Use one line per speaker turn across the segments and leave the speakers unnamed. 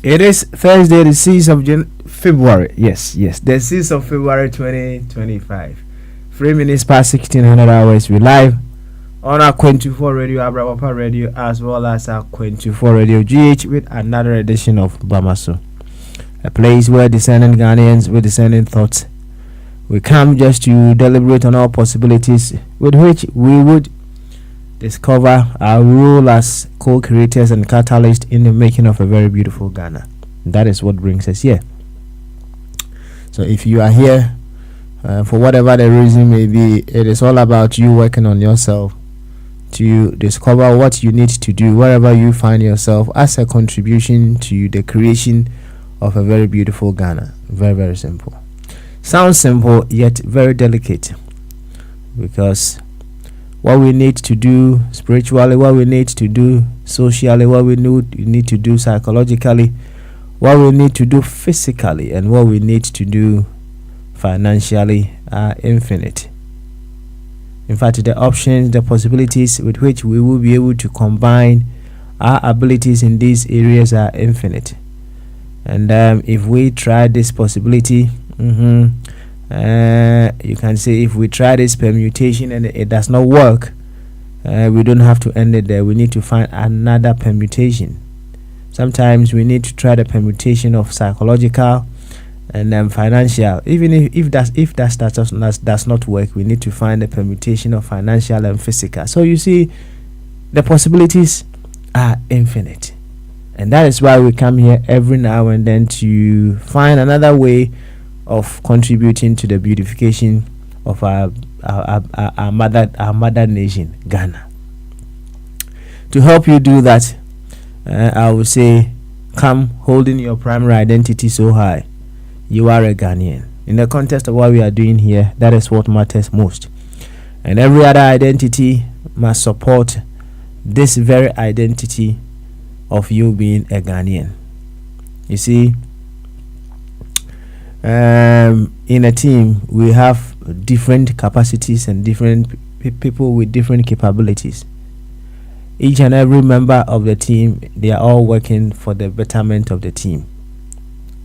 It is Thursday, the 6th of February. Yes, the 6th of February 2025. 3 minutes past 1600 hours. We live on our 24 Radio, Abrapapa Radio, as well as our 24 Radio GH with another edition of Bamaso. A place where descending Ghanaians with descending thoughts we come just to deliberate on all possibilities with which we would discover our role as co-creators and catalysts in the making of a very beautiful Ghana. That is what brings us here. So if you are here for whatever the reason may be, it is all about you working on yourself to discover what you need to do wherever you find yourself as a contribution to the creation of a very beautiful Ghana. Very, very simple. Sounds simple, yet very delicate, because what we need to do spiritually, what we need to do socially, what we need to do psychologically, what we need to do physically, and what we need to do financially are infinite. In fact, the options, the possibilities with which we will be able to combine our abilities in these areas are infinite. And if we try this possibility, you can say if we try this permutation and it does not work, we don't have to end it there. We need to find another permutation. Sometimes we need to try the permutation of psychological and then financial. Even if that does not work, we need to find the permutation of financial and physical. So you see, the possibilities are infinite, and that is why we come here every now and then to find another way of contributing to the beautification of our mother nation, Ghana. To help you do that, I would say, come holding your primary identity so high. You are a Ghanaian. In the context of what we are doing here, that is what matters most. And every other identity must support this very identity of you being a Ghanaian. You see, in a team we have different capacities and different people with different capabilities. Each and every member of the team, they are all working for the betterment of the team,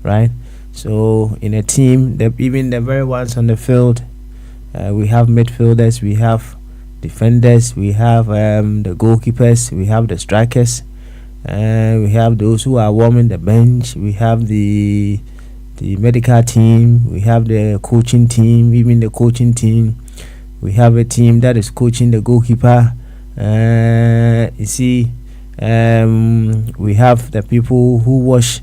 right? So in a team, even the very ones on the field, we have midfielders, we have defenders, we have the goalkeepers, we have the strikers, we have those who are warming the bench, we have the medical team, we have the coaching team, even the coaching team. We have a team that is coaching the goalkeeper. You see, we have the people who wash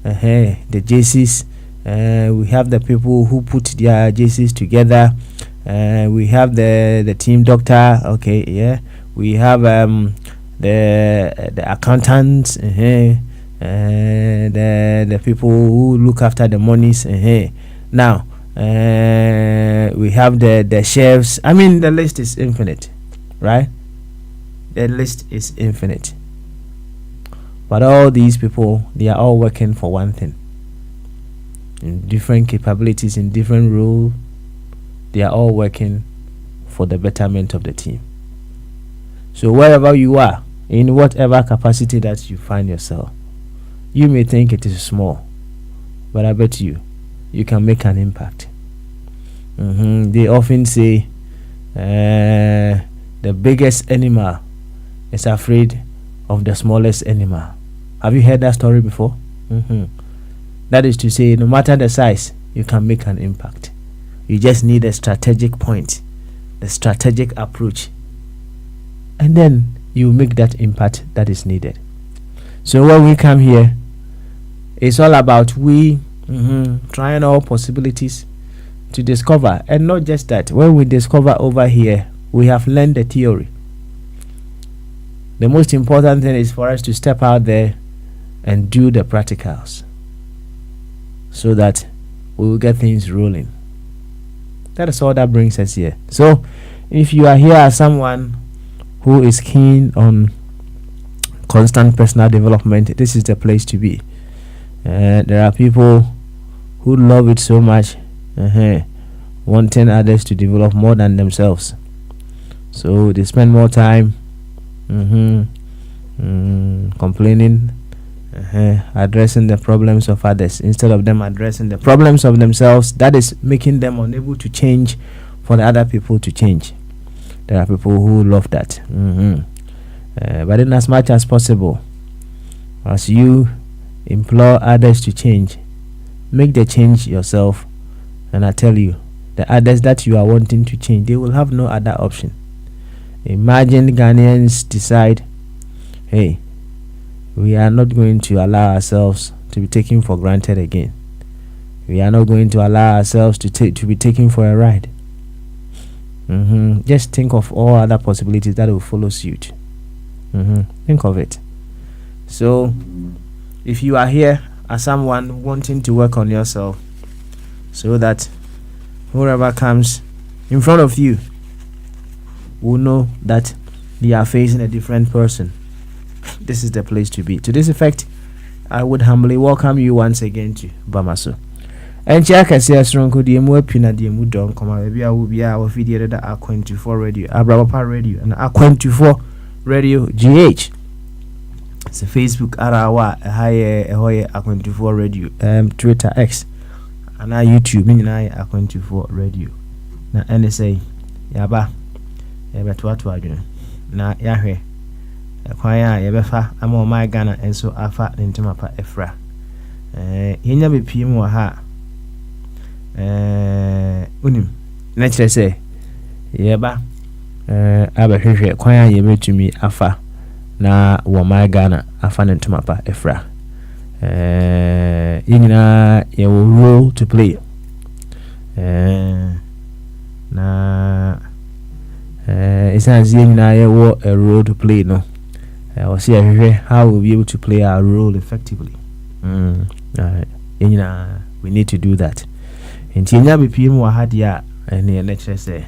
the jerseys. We have the people who put their jerseys together. We have the team doctor. Okay, yeah. We have the accountants. The people who look after the monies. Now, we have the chefs. I mean, the list is infinite, right? The list is infinite. But all these people, they are all working for one thing. In different capabilities, in different roles, they are all working for the betterment of the team. So wherever you are, in whatever capacity that you find yourself, you may think it is small, but I bet you can make an impact. They often say the biggest animal is afraid of the smallest animal. Have you heard that story before? That is to say, no matter the size, you can make an impact. You just need a strategic point, the strategic approach, and then you make that impact that is needed. So when we come here, it's all about we Trying all possibilities to discover. And not just that, when we discover over here, we have learned the theory. The most important thing is for us to step out there and do the practicals so that we will get things rolling. That is all that brings us here. So if you are here as someone who is keen on constant personal development, this is the place to be. There are people who love it so much, wanting others to develop more than themselves, so they spend more time complaining, addressing the problems of others instead of them addressing the problems of themselves. That is making them unable to change for the other people to change. There are people who love that. But in as much as possible, as you implore others to change, make the change yourself. And I tell you, the others that you are wanting to change, they will have no other option. Imagine Ghanaians decide, hey, we are not going to allow ourselves to be taken for granted again. We are not going to allow ourselves to be taken for a ride. Just think of all other possibilities that will follow suit. Think of it. So if you are here as someone wanting to work on yourself so that whoever comes in front of you will know that they are facing a different person, this is the place to be. To this effect, I would humbly welcome you once again to Bamaso. And check and see a strong good yemu pina the yemu don come out. Maybe I will be our video that are 24 radio, Abrapa radio, and our 24 radio GH. It's a Facebook arawa a higher a 24 radio, Twitter X, and our YouTube meaning a 24 radio. Na NSA yaba yaba na yahwe kwaya yabefa ama my Ghana enso afa ntimapa efra yenya be pm wa ha unim na kire se yeba abahwehwe kwaya yebetumi afa na wo my Ghana afa ntimapa efra yina ye role to play na it's as yina ye a role to play no. Or see how we'll be able to play our role effectively. We need to do that. In Tia be PM Wahadia and the NHS,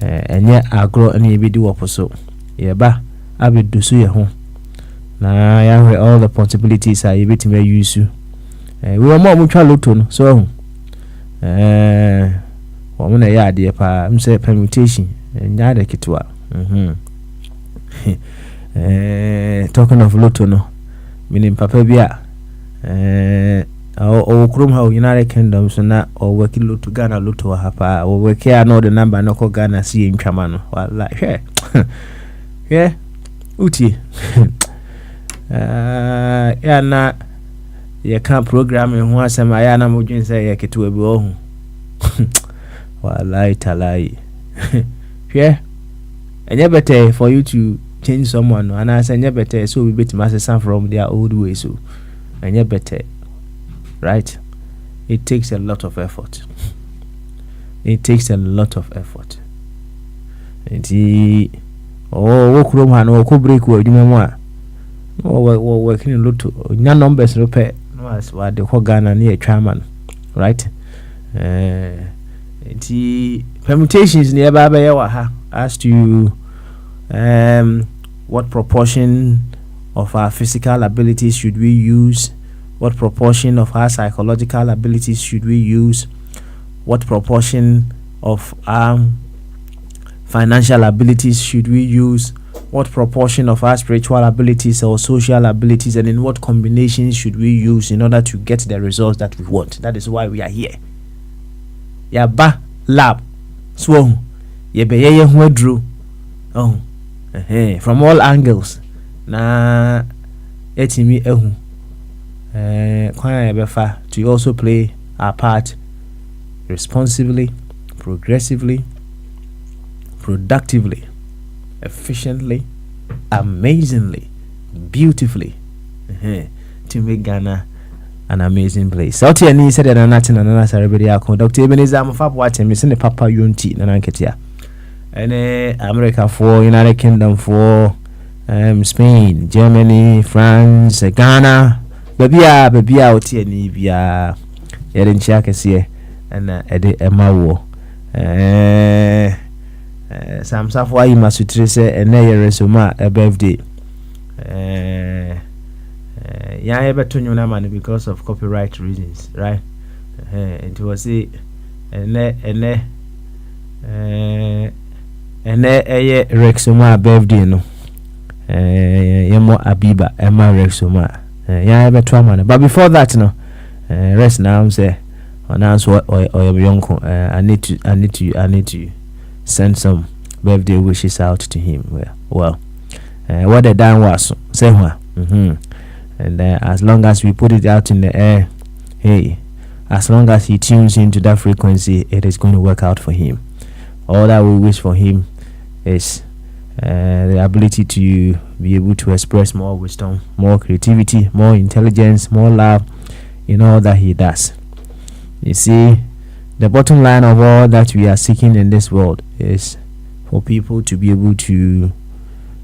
and yet I'll grow any video opposite. Yeba, I will do so your home. Now I have all the possibilities I able to use you. We are more mutual luton, so woman a yard, dear pa, I'm say permutation and yada kitwa. Talking of Luto, no, meaning Papa Bia, or Krum how United Kingdom, so now or working Luto Ghana Luto Hapa, or work here, know the number, no Ghana see in Chamano, well, like, yeah, Uti, yeah, na, you can't program in once, and my Anna Mujin say, I get to a bow. Well, lie, yeah, and you better for you to change someone, and I say better, so we beat master from their old way, so and you better, right? It takes a lot of effort. It takes a lot of effort. And he walk room and walk break word, you know, working in Luto, no numbers repair, no, as what the Ghana near chairman, right? The permutations near Baba Yawaha as to what proportion of our physical abilities should we use? What proportion of our psychological abilities should we use? What proportion of our financial abilities should we use? What proportion of our spiritual abilities or social abilities, and in what combinations should we use in order to get the results that we want? That is why we are here. Yaba lab so yebeye hu adru from all angles na etimi ehu kwan yabefa to also play our part responsibly, progressively, productively, efficiently, amazingly, beautifully, to make Ghana an amazing place. So here ni said that nothing and another celebrity account. Dr. Ebenezer Amfa Boateng me send Papa Yonti na nanketia. Ene America for United Kingdom for Spain, Germany, France, Ghana. Baby out here ni bia yɛde nkyia kɛseɛ ɛna ɛde ɛma wo samsafo ayi masutire sɛ ɛnɛ yɛ resoma a birthday ya yɛbɛto nwom na man because of copyright reasons, right? It was a ɛnɛ ɛyɛ Rexoma birthday no yɛmɔ Abiba ɛma Rexoma ya yɛbɛto ama no, but before that no rest now say announce or yonko. I need to send some birthday wishes out to him. Well, what the dan was say and as long as we put it out in the air, hey, as long as he tunes into that frequency, it is going to work out for him. All that we wish for him is the ability to be able to express more wisdom, more creativity, more intelligence, more love in all that he does. You see, the bottom line of all that we are seeking in this world is for people to be able to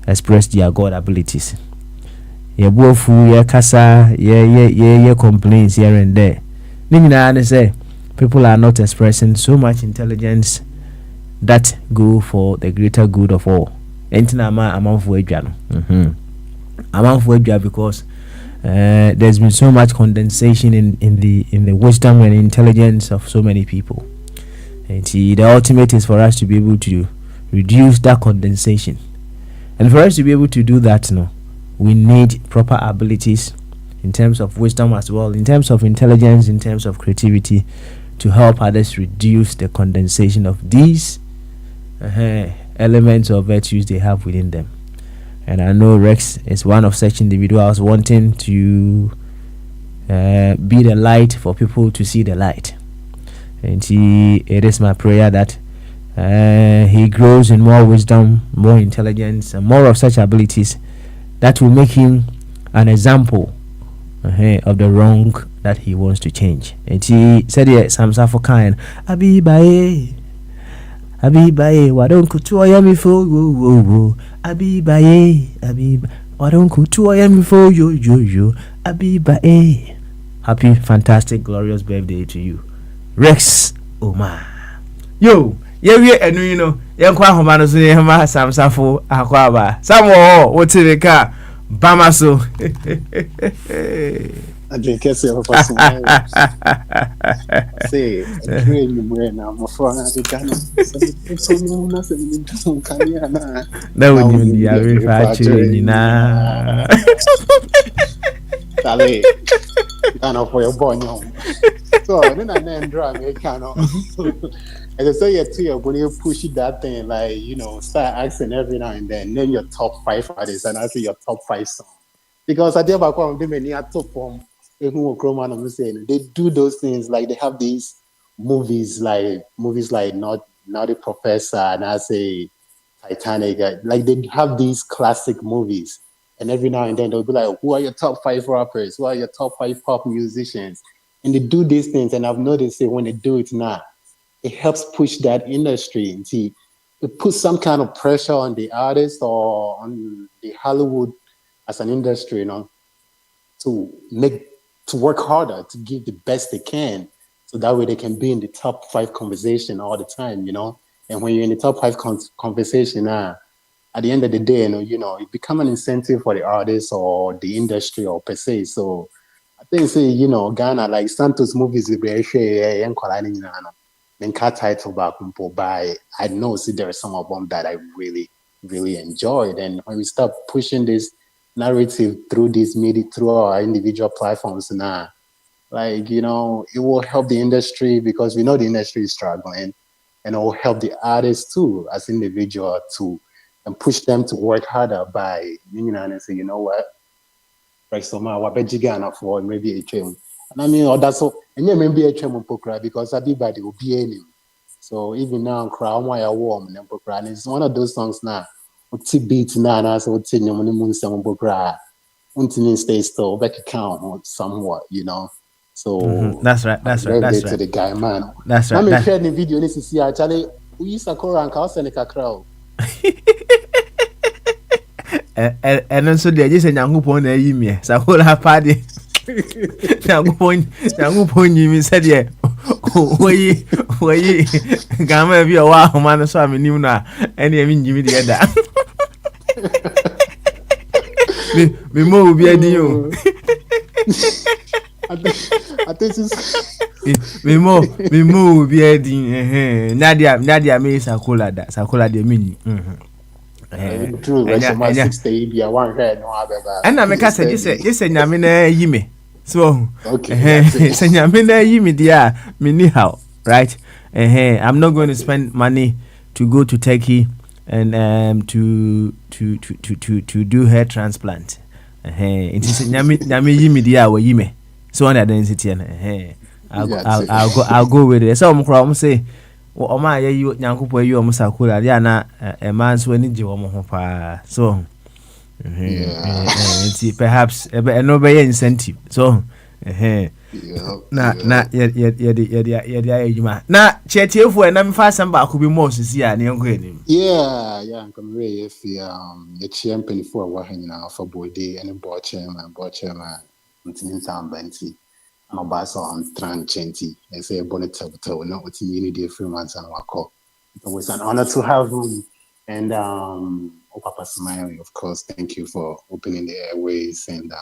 express their God abilities. Ye bofu, ye kasa, ye complaints here and there. Nina say people are not expressing so much intelligence that go for the greater good of all. Entina amanfo adwa no. Amanfo adwa because there's been so much condensation in the wisdom and intelligence of so many people, and the ultimate is for us to be able to reduce that condensation, and for us to be able to do that, we need proper abilities in terms of wisdom as well, in terms of intelligence, in terms of creativity, to help others reduce the condensation of these elements or virtues they have within them. And I know Rex is one of such individuals wanting to be the light for people to see the light. And it is my prayer that he grows in more wisdom, more intelligence, and more of such abilities that will make him an example of the wrong that he wants to change. And he said, "Some kind, Abibaye, why don't you me for you? Abibaye, why don't you me for you? Abibaye." Happy, fantastic, glorious birthday to you, Rex Omah. Yo, we enu you know, yankwa homano so ye ma samsafo akwaba. Samo what's in the car? Bamaso.
I drink a silver for some. Say, a dream you wear now, my friend. I can't so nothing to some Kanyana.
That would be a refactoring now.
Sally, kind of for your boy. So then I then draw me kind of. As I say, when you push that thing, like, start asking every now and then, name your top 5 artists and I say your top 5 songs. Because I think about many top form. They do those things, like they have these movies like not the Professor and I say Titanic, like they have these classic movies, and every now and then they'll be like, who are your top 5 rappers, who are your top 5 pop musicians, and they do these things, and I've noticed that when they do it now, it helps push that industry, and see, it puts some kind of pressure on the artist or on the Hollywood as an industry, to work harder, to give the best they can, so that way they can be in the top 5 conversation all the time, And when you're in the top 5 conversation, at the end of the day, it becomes an incentive for the artist or the industry or per se. So I think, Ghana, like Santos movies, then cat title back by I know there are some of them that I really, really enjoyed. And when we start pushing this narrative through this media, through our individual platforms now, like, it will help the industry, because we know the industry is struggling, and it will help the artists too as individual and push them to work harder by, and say, what, like what Bejigana for maybe a trim. And I mean, that's all, and maybe a trim because everybody will be in him. So even now, crowd why I warm and it's one of those songs now. Beats now, so it's moon some bokra. Until stay still, back account somewhat, So
That's right. That's right.
birthday
That's
to
right.
the guy, man.
That's
Now
right.
me share the video. This is see actually we use Sakura and Kaos and the crowd.
And also the just nyankopon na yi me. Sakola party. Nyankopon yi me said ye. Oyi gama bi o wa man so aminim na ene emi njimi de da. Me mo obi adin o.
I think it's
Me mo obi adin Nadia me Sakola de mini.
true. Right, my 60 be a one head no abeba.
And I make us say just nyame na yi me. So
Okay.
say nyame na yi me dia me ni how, right? I'm not going to spend money to go to Turkey and to do hair transplant. It is nyame yi me dia we yi me. So on that density I'll go with it. So I'm say o ma ye yi nyankopɔ yi o Sakola dia na e man so ani je wo mo ho pa. So perhaps no be incentive. So na yedima na chetiefo na mfa samba ko bi mo sisi a ne enko enim.
Yeah, I'm really if the champion for what hanging for body and board chairman, until sound benty. I'm about so on Trancenti. I say bonnet tabletop, not what you need 3 months and walk up. It was an honor to have him. And Papa Smiley, of course, thank you for opening the airways and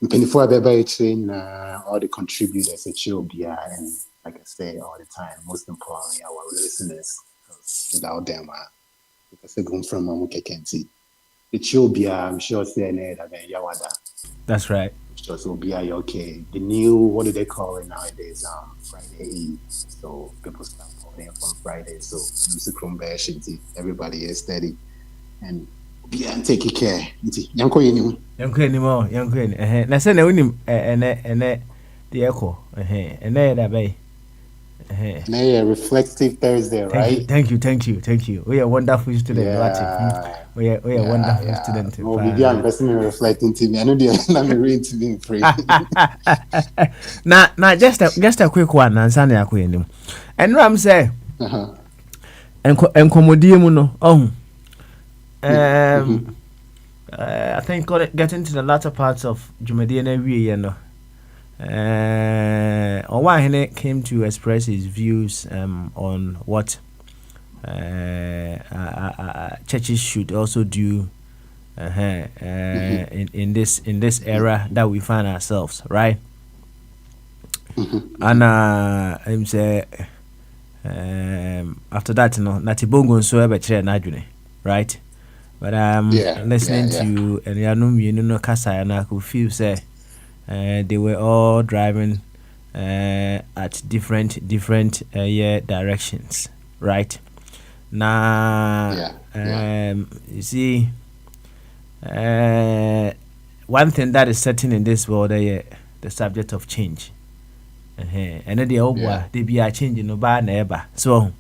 24 Bebe train all the contributors at Chobia and like I say all the time, most importantly our listeners. Without them, because they come from Mukekenti. The Chobia, I'm sure saying that Yawada.
That's right.
So will be okay. The new, what do they call it nowadays? Friday Eve. So people start calling from Friday. So music from Shinty. Everybody is steady and be and take care. Yanko
anymore. Na say na unim ene the echo. Ene da bay.
Reflective Thursday, right?
Thank you. We are wonderful student. We are wonderful student.
Oh, maybe I'm reflecting to me. I know I'm reading to me free.
Now, just a quick one. And Sunday, and Ram say, and commodium no. I think getting to the latter parts of Jumadiana, you know. Owahene came to express his views on what churches should also do in this era that we find ourselves, right? And him say after that, Natibongo so ever chair Najune, right? But listening to and Kasa and I could feel say. They were all driving at different directions, right? Now, you see, one thing that is certain in this world, the subject of change. And then they be a change in no bad neighbor. So,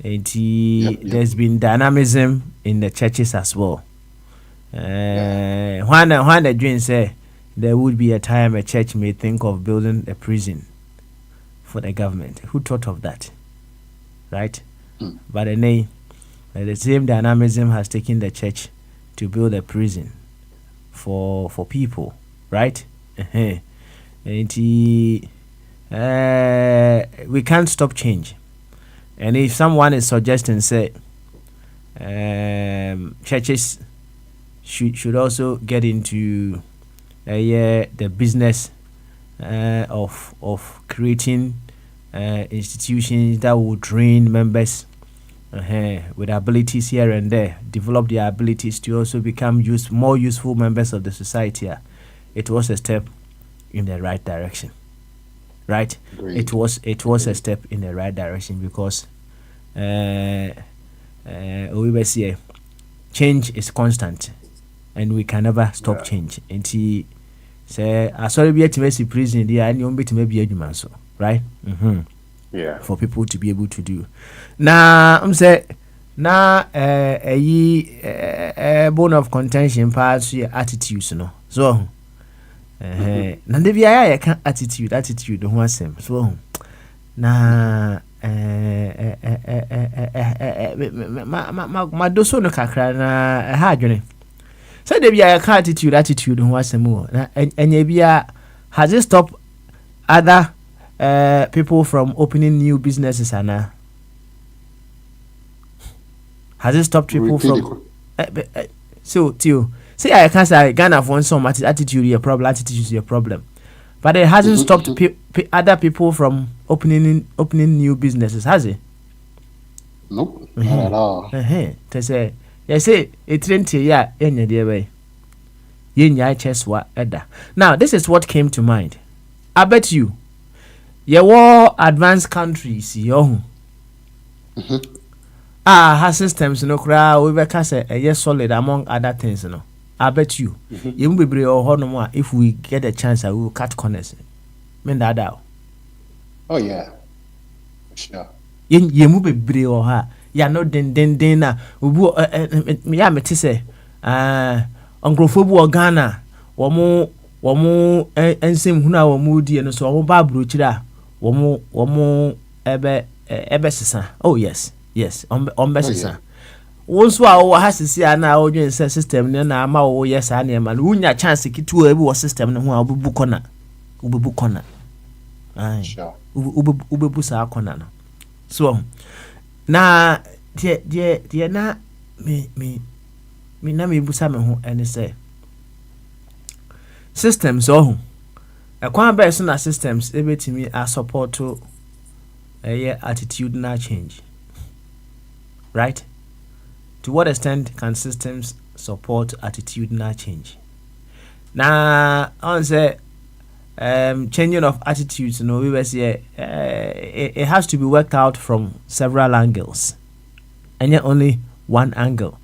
there's been dynamism in the churches as well. When the dream say. There would be a time a church may think of building a prison for the government. Who thought of that? Right? But the same dynamism has taken the church to build a prison for people. Right? And we can't stop change. And if someone is suggesting, say, churches should also get into the business of creating institutions that will train members with abilities here and there, develop their abilities to also become more useful members of the society. It was a step in the right direction, right? Great. It was a step in the right direction because we will see change is constant. And we can never stop change. And he say, I saw be at Messi prison, the only one bit maybe a human, so right?
Yeah.
For people to be able to do. Now, I'm say, now a bone of contention parts your attitudes, you know. So, Na de bia ya ka attitude ho asem so na ma do so no kakra na ha adwene so de bia ya ka attitude ho asem o na enya bia has it stopped other people from opening new businesses ana has it stopped people from so Tio say I can't say Ghana for some attitude your problem but it hasn't stopped other people from opening new businesses, has it?
Nope, not at all.
They say it trained yeah any dear way yin chess what edda. Now this is what came to mind. I bet you war advanced countries has systems no cry we be say yes solid among other things no. I bet you you be brave or no if we get a chance I will cut corners. Men that out.
Oh yeah. Sure.
You be brave or ha. Ya no den na ubu ya meti say Uncle Ghana womo ensem huna womo die no so womo ba brochira womo ebe sesa. Oh yes on sesa. Once wa hasisi ana odwen se system ne na ama wo yes ana ma unya chance kitu ebi wo system ne ho obubu kona ai
sure
ubebu sa kona no so na die na me na me busa me ho ene say systems oh ekwan ba so na systems ebetimi a support to attitudinal change, right? To what extent can systems support attitudinal change? Now, on say changing of attitudes, you know, we were say it has to be worked out from several angles, and yet only one angle.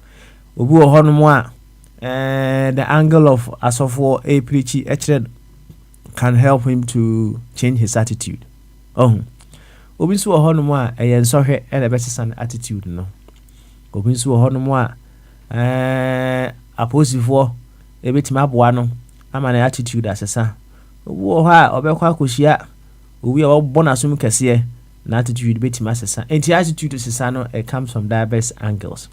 Obu ohonumwa the angle of asofo a preachy can help him to change his attitude. Oh, obi so ohonumwa e nsohwe e na besesan attitude no. Obi nso ho no mo a aposifo ebetima aboa no ama na attitude asesa wo ho a obekwa akohia owi a obona sum kese na attitude betima asesa enti attitude asesa no it comes from diverse angles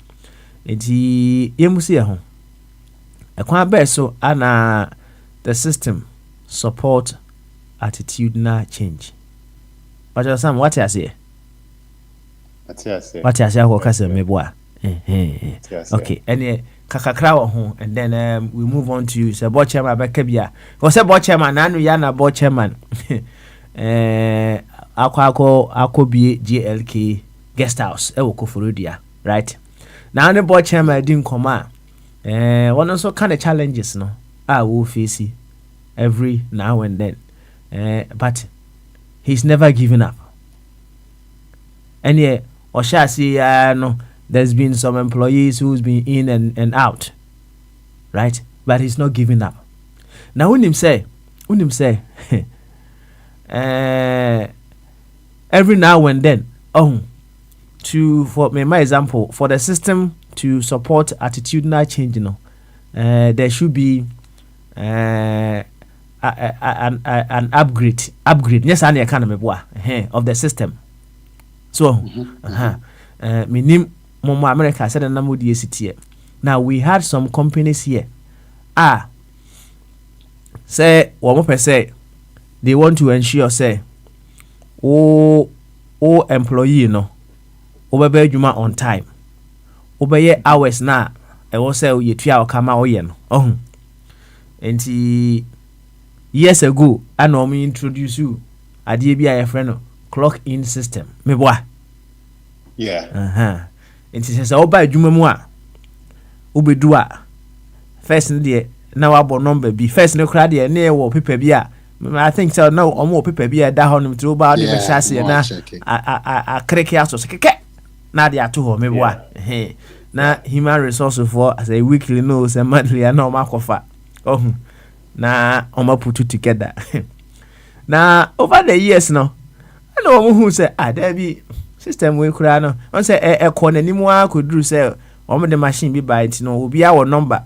enti yemusi ho ekwa be so ana the system support attitudinal change. But some what I say what I say ko kase meboa. Okay, and kakakra ho and then we move on to say board chairman abekabia. Ko say board chairman nanu ya na board chairman akwa bi GLK guest house e wo Koforidua, right? Now the board chairman din koma one also kind of challenges no we face every now and then but he's never given up. And yeah, no, there's been some employees who's been in and out, right? But he's not giving up. Now when him say every now and then, for my example, for the system to support attitudinal change, there should be an upgrade. Yes, I economy of the system. So, minim Momo America said na mo DCT. Now we had some companies here. Say one more say they want to ensure say employee no obebe adwuma on time. Obeye hours na e wo say ye tua o kama o ye no. Enti years ago ana o introduce you ade bi a friend no clock in system. Me boa.
Yeah.
Enti se oba adwuma mu a obedu a first ne na wabo number bi first ne kra de na e wo paper bi a I think so now omo paper bi a da honom to ba de be chase na a kreke aso se keke na de ato ho me boa na human resource for as a weekly no say monthly na o makofa na o ma put together na over the years no na o mu hu say there be system we kura no on say e ko nanimu a koduru say o mo de machine bi ba it no obi a wo number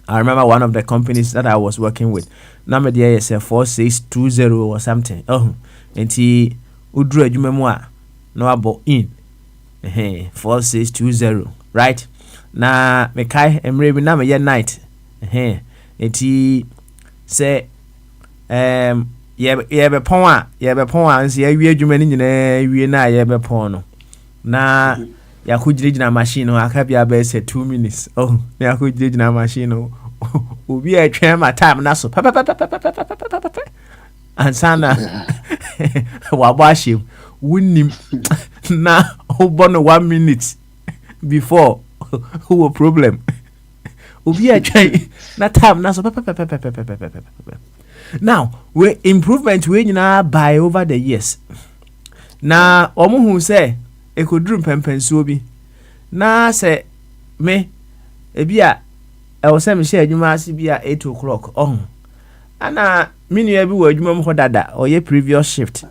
I remember one of the companies that I was working with. Now me there is a 4620 or something. Oh, and he udru adwuma mu a no abo in. 4620, right? Na me kai emre bi na me ye night. Enti say ye be pon a nsi ye wi adwuma ni nyina wi na ye be pon no. Na ya ko gyina machine no aka bia be say 2 minutes. Oh, ya ko gyina machine no. Obi a twɛn ma time na so ansana wabɔ ahyem wunim na wobɔ no 1 minute before who problem obi a twɛn na time na so now we improvement we nyina by over the years na omo hu sɛ ekoduru mpɛmpɛnsuo bi na sɛ me ebi a I was saying, share you must be at 8 o'clock. Oh, Anna, many every word you remember that or your previous shift.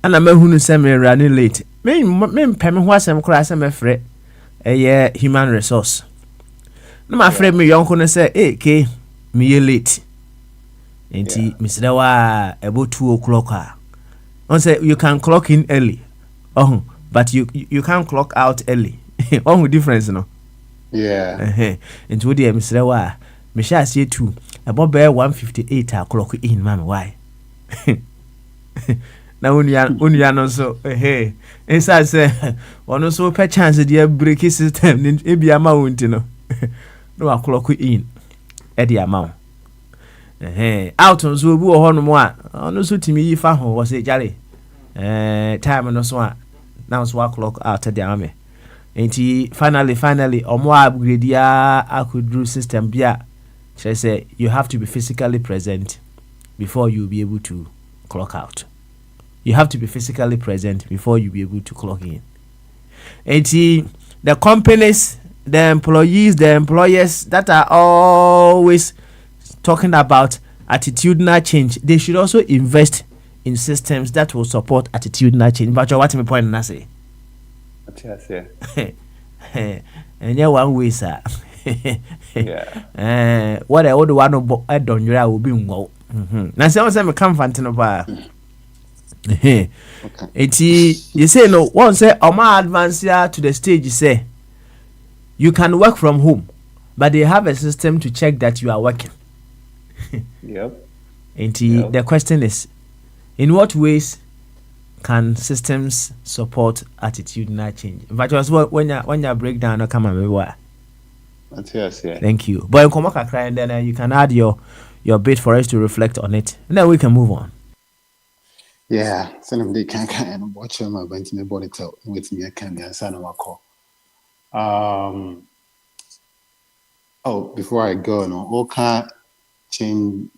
And I may who send me running late. Men payment was some class, I'm afraid. A human resource. No, my friend, me young gonna say, hey, K, me late. Ain't he, Mr. Dawa, about 2 o'clock. On say you can clock in early. Oh, but you can't clock out early. Oh, difference, no.
Yeah.
Into the Mr. Wa, Misha say 2, about bear 158 o'clock in, man. Why? Now, when you are not so, as I say, one also per chance, dear breaky system, it be a mountain. No o'clock in at the amount. Out on Zubu or Honor, on so to me, if I was a jolly time and so on. Now it's 1 o'clock out at the army. And finally, or more upgrade I could do system bia. She say you have to be physically present before you'll be able to clock out. You have to be physically present before you'll be able to clock in. And the companies, the employees, the employers that are always talking about attitudinal change, they should also invest in systems that will support attitudinal change. But what my point and I say? And yeah, one way, sir.
Yeah.
What I would want to add on your will be go. Now, some come fantin about. It's you say no one say Oma advance here to the stage. You say you can work from home, but they have a system to check that you are working.
Yep.
And the question is, in what ways can systems support attitudinal change? But was when you break down or come and why?
Yes, yeah.
Thank you. But come back and then you can add your bit for us to reflect on it, and then we can move on.
Yeah, some of the can watch my went to my body tell with me. I can answer no call. Oh, before I go, no, all kind change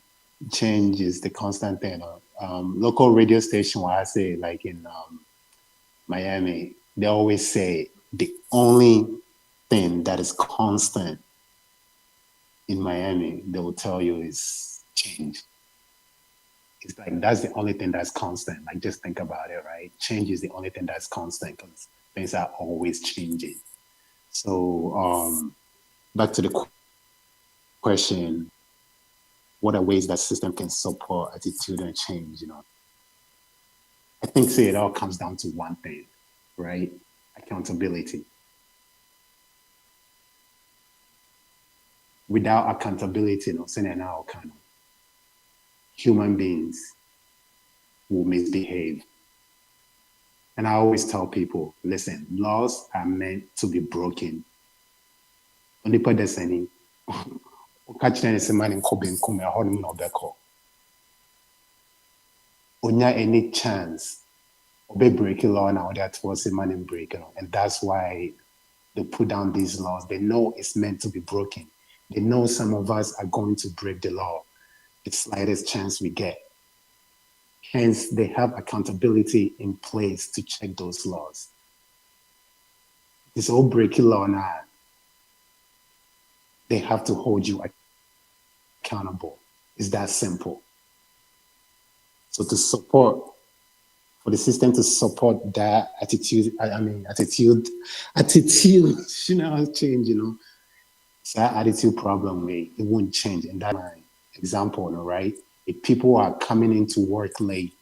is the constant thing. Local radio station where I say like in Miami, they always say the only thing that is constant in Miami, they will tell you is change. It's like that's the only thing that's constant. Like just think about it, right? Change is the only thing that's constant because things are always changing. So back to the question, what are ways that system can support attitude and change, you know? I think it all comes down to one thing, right? Accountability. Without accountability, you know, now kind of human beings will misbehave. And I always tell people, listen, laws are meant to be broken. Only put this any catch any man in Kobe come a horn of the call. Onya any chance obey breaking law now that was a man in breaking, and that's why they put down these laws. They know it's meant to be broken. They know some of us are going to break the law the slightest chance we get. Hence, they have accountability in place to check those laws. This whole breaking law now, they have to hold you accountable. It's that simple. So for the system to support that attitude, attitude, change, you know, that attitude problem may it won't change. And that's my example, right? If people are coming into work late,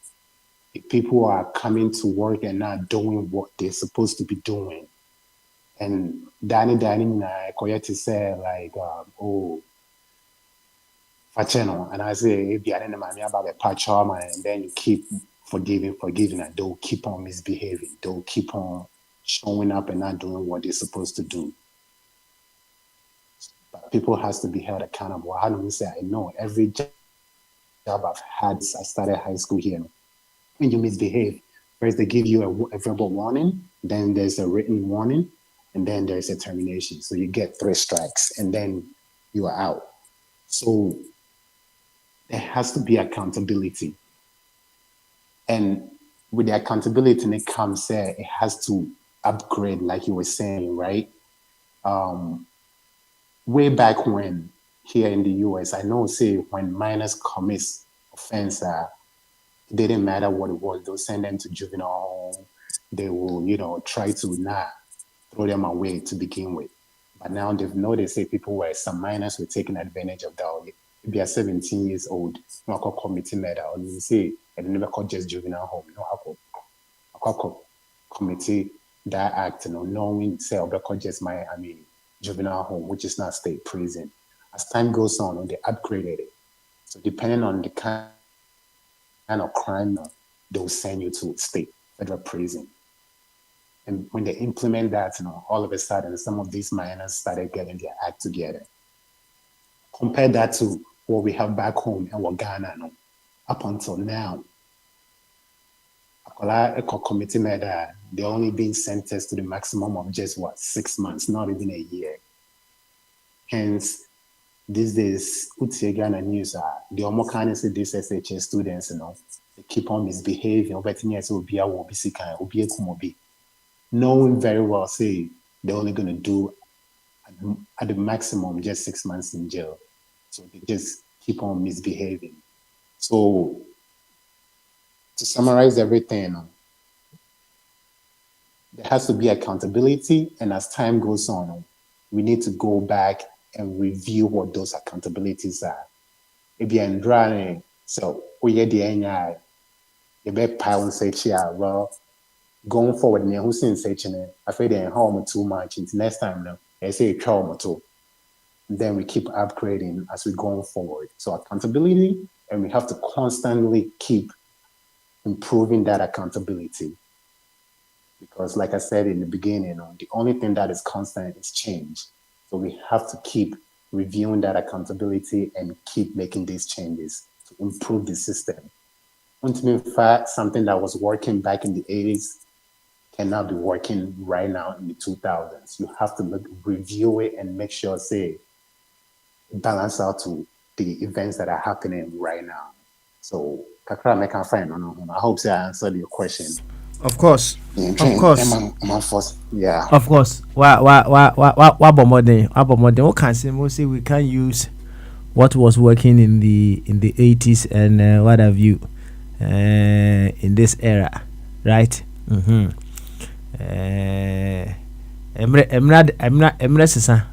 if people are coming to work and not doing what they're supposed to be doing, and Danny to say like oh Facheno, and I say if you about a patch and then you keep forgiving, and they'll keep on misbehaving, they'll keep on showing up and not doing what they're supposed to do. But people has to be held accountable. How do we say? I know every job I've had, I started high school here. When you misbehave, first they give you a verbal warning, then there's a written warning, and then there's a termination. So you get 3 strikes, and then you are out. So there has to be accountability. And with the accountability, it comes, it has to upgrade, like you were saying, right? Way back when, here in the US, I know, say, when minors commits offense, it didn't matter what it was, they'll send them to juvenile home. They will, try to not throw them away to begin with. But now they've noticed, say, some minors were taking advantage of that. If they are 17 years old, no, I call committee murder, or you say, I never call just juvenile home, no, I call committee that act, knowing, say, I call just juvenile home, which is not state prison. As time goes on, they upgraded it. So depending on the kind of crime, they'll send you to state, federal prison. And when they implement that, all of a sudden, some of these minors started getting their act together. Compare that to what we have back home in Ghana, up until now. A committee murder, they're only being sentenced to the maximum of just 6 months, not even a year. Hence, these days, Ghana news the almost kind of say these SHS students, they keep on misbehaving, knowing very well, say, they're only going to do at the maximum just 6 months in jail. So they just keep on misbehaving. So to summarize everything, there has to be accountability, and as time goes on, we need to go back and review what those accountabilities are. If you're in drawing, so we the NI, you bet pound say, well, going forward, who's in searching, I feel they're home too much. It's next time, I say trauma too. Then we keep upgrading as we go forward. So accountability, and we have to constantly keep improving that accountability. Because like I said in the beginning, the only thing that is constant is change. So we have to keep reviewing that accountability and keep making these changes to improve the system. In fact, something that was working back in the 80s cannot be working right now in the 2000s. You have to review it and make sure, say, balance out to the events that are happening right now. So, Kakra, make a friend. I hope I answered your question.
Of course.
Yeah.
Of course. What can say we can use what was working in the 80s and what have you in this era, right? Emre Sisa.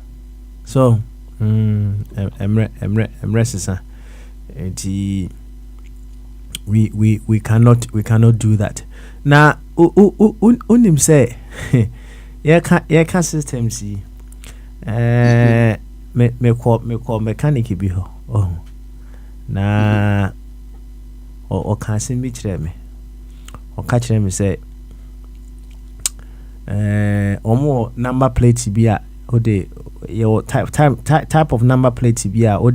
So Emre Sisa. We cannot do that. Now unim say yeah system see me call mechanic bi ho na o kan se mi kire me o ka kire me say omo number plate bi a o de your type of number plate bi a o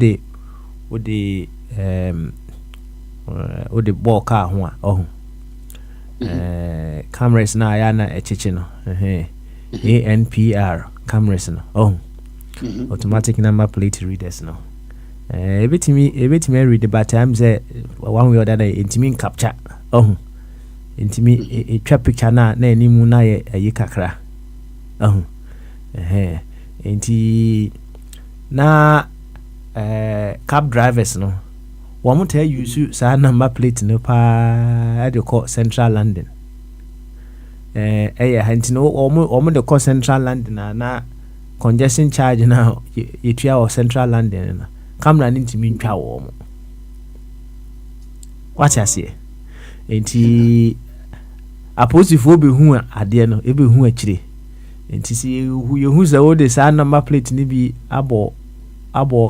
de ball car ho cameras na ya na echichi no ANPR cameras no automatic number plate readers no ebetimi read the but time say one way or the other intimi capture intimi twa picture na animu na ye kakra enti na cab drivers no one tell you sa number plate no pa they call Central London hanti no omo the call Central London na congestion charge now you try or central London na camera ntimi ntwa wo mo what I say enti aposifo be hu ade no e be hu akire enti si you hu say o de sa number plate ni bi abo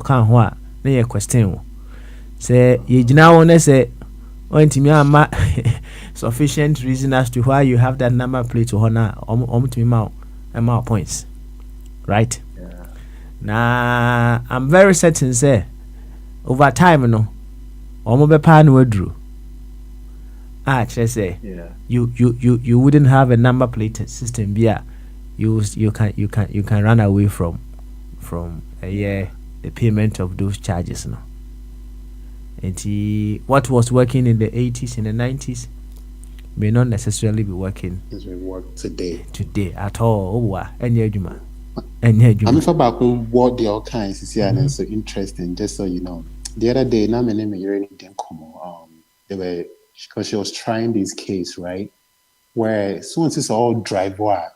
kan ho a na ye question wo say ye gina wo na say o ntimi ama sufficient reason as to why you have that number plate ho na ntimi ma points, right?
Yeah.
Nah, I'm very certain say over time no omo be pa na wadru say
Yeah.
you wouldn't have a number plate system bia you can run away from the payment of those charges no. And what was working in the 80s and the 90s may not necessarily be working
As we work today
at all. Any adwuma.
I'm if about what the all kinds is here and so interesting. Just so you know, the other day, now my name is Irene Denkomo. They were because she was trying this case, right? Where soon as it's all driver,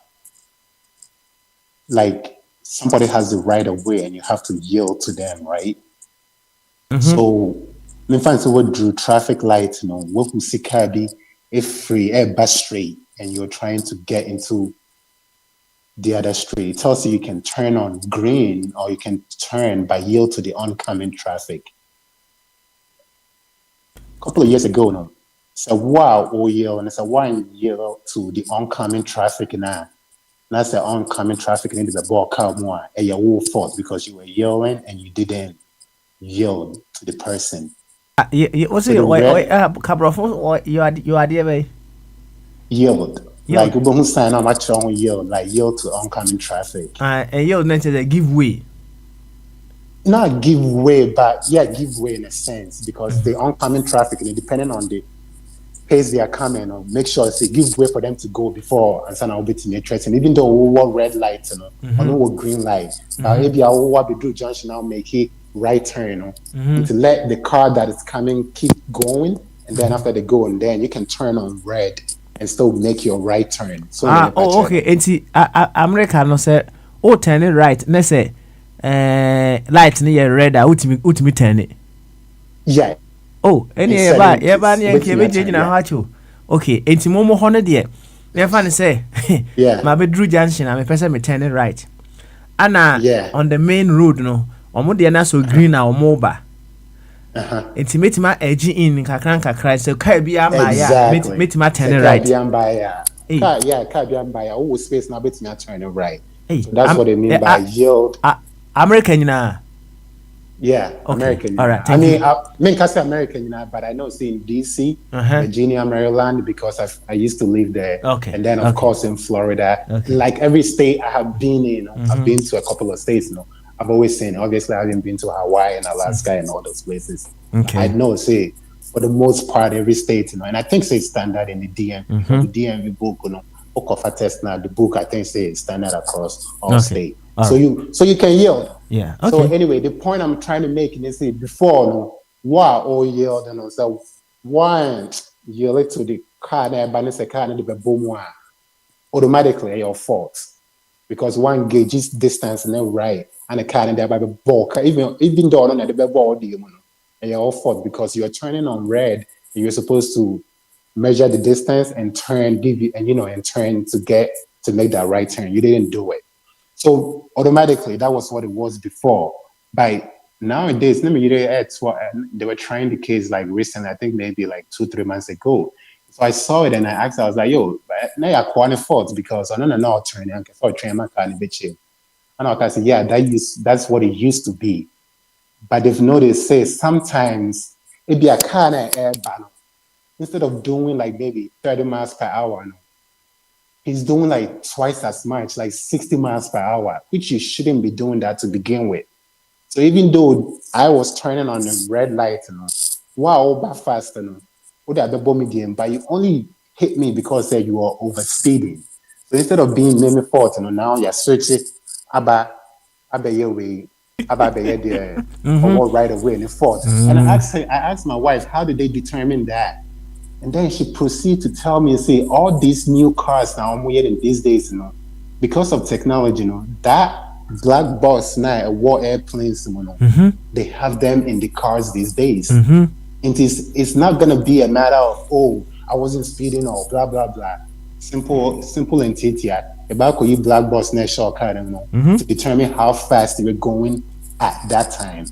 like somebody has the right of way and you have to yield to them, right? So, me find so what drew traffic lights, you know, what we see cardi if free, bus straight, and you're trying to get into the other street. It tells you can turn on green or you can turn by yield to the oncoming traffic. A couple of years ago, no, so wow, oh yield, and it's a one yield to the oncoming traffic now. That's the oncoming traffic into the ball car more, and your fault because you were yelling and you didn't yield to the person.
What's it? Cabrofo, you are there,
Yield. Like we don't sign on much on yield, like yield to oncoming traffic.
And yield meant to give way.
Not give way, but yeah, give way in a sense because the oncoming traffic, depending on the pace they are coming, or make sure they give way for them to go before and send out bit in the and even though we want red lights, or no green light, maybe I will be do junction now make it right turn, to let the car that is coming keep going, and then after they go, and then you can turn on red and still make your right turn. So
okay. And America no say, oh turn it right. Let's say, light near red. Ultimate turn it.
Yeah.
Oh, any yeah, okay. Enti momo hono de. Me fan say,
yeah.
My bedroom junction. I'm a person me turn it right. Anna,
yeah.
On the main road no. Omo de na so green na omo ba. Enti metima edge in kakra so car bia ma ya metima turn it right.
Car bia ba ya. Oh, space na betima turn it right. So that's what they mean by yield.
American na.
Yeah, okay. American.
All right.
I mean, I say American, but I know it's in DC, Virginia, Maryland, because I used to live there.
Okay.
And then, of course, in Florida. Okay. Like every state I have been in, I've been to a couple of states. I've always seen, obviously, I haven't been to Hawaii and Alaska and all those places.
Okay.
I know, say, for the most part, every state, and I think, say, standard in the DMV. The DMV book, book of a test now, the book, I think, say, standard across all states. So you can yield.
Yeah. Okay.
So anyway, the point I'm trying to make is say before yield and so one yield to the car that balance the car and the boom automatically your fault because one gauges distance and then right and the car and there by the ball even though on the ball and your fault because you're turning on red and you're supposed to measure the distance and turn and turn to make that right turn. You didn't do it. So automatically, that was what it was before. By nowadays, they were trying the case like recently, I think maybe like 2-3 months ago. So I saw it and I asked, I was like, yo, now you're quite fault because I don't know turning and for train my car and I said, yeah, that's what it used to be. But they've noticed, say sometimes it be a car and air banner. Instead of doing like maybe 30 miles per hour. He's doing like twice as much, like 60 miles per hour, which you shouldn't be doing that to begin with. So even though I was turning on the red light, wow, fast, but you only hit me because you were overspeeding. So instead of being maybe fault, now you're searching about your way, about the or right away in the fault. And I asked my wife, how did they determine that? And then she proceeded to tell me, say, all these new cars now I'm wearing these days, because of technology, that black box now war airplanes, they have them in the cars these days. It's not gonna be a matter of, oh, I wasn't speeding or blah blah blah. Simple and TTI. About you black box next short card to determine how fast they were going at that time.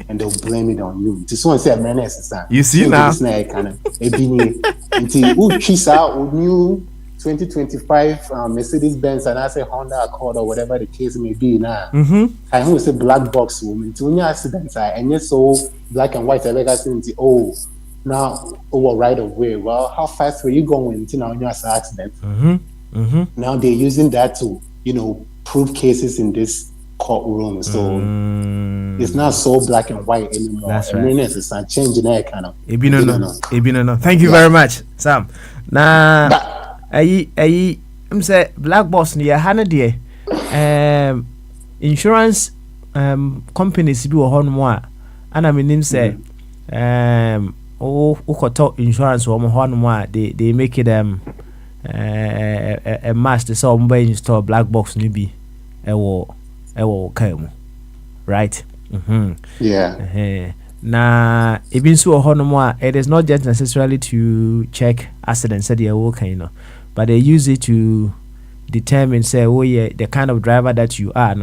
And they'll blame it on you. This one said, man,
you see now.
Kind of until new 2025 Mercedes Benz and I say Honda Accord or whatever the case may be now. I want to say black box woman. To new accidents, and yes, so black and white. I like into now right away. Well, how fast were you going until now your accident? Now they're using that to prove cases in this courtroom. So it's not so black and white anymore.
That's right.
It's changing that kind of.
Thank you very much, Sam. Now, I'm say black box near Hannah insurance companies be a more. And I mean say insurance or they make it a must so install black box nibi right. Na even so it is not just necessarily to check accidents that they are but they use it to determine say the kind of driver that you are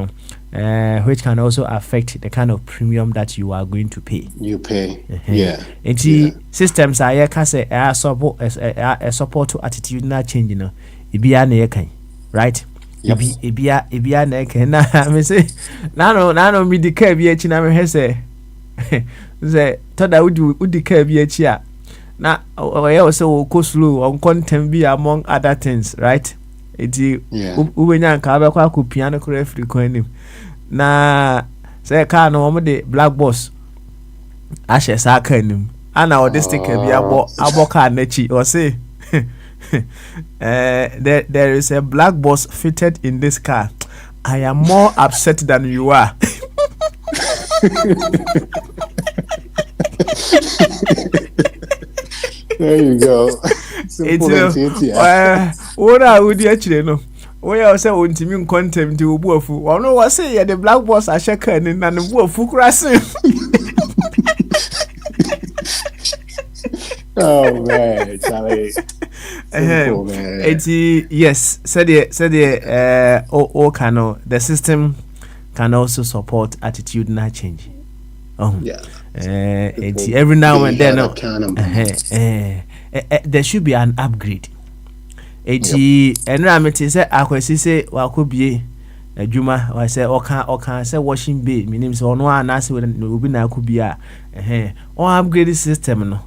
which can also affect the kind of premium that you are going to pay. Systems are say support to attitudinal change right. Ibia na eke na me say na me di car bi achi na me hwese say toda udi car bi achi a na oye say wo go slow on content bi among other things, right? Iti ubenya nka abekwa akopia no kora free coin na say car no mo de black box ashe sa car nim ana o de sticker bi abo car na chi o say there is a black box fitted in this car. I am more upset than you are.
There you go.
What I would actually know. We are say ultimate content to Buafu. Or no, I say the black box are shaken and the Buafu crossing.
Oh man, Charlie.
Yes, said the system can also support attitudinal change. Every now and then there should be an upgrade. And say akwesi say wakobie adwuma wa say oka say washing bay meaning say ono anase obi na akobia on upgrade system no.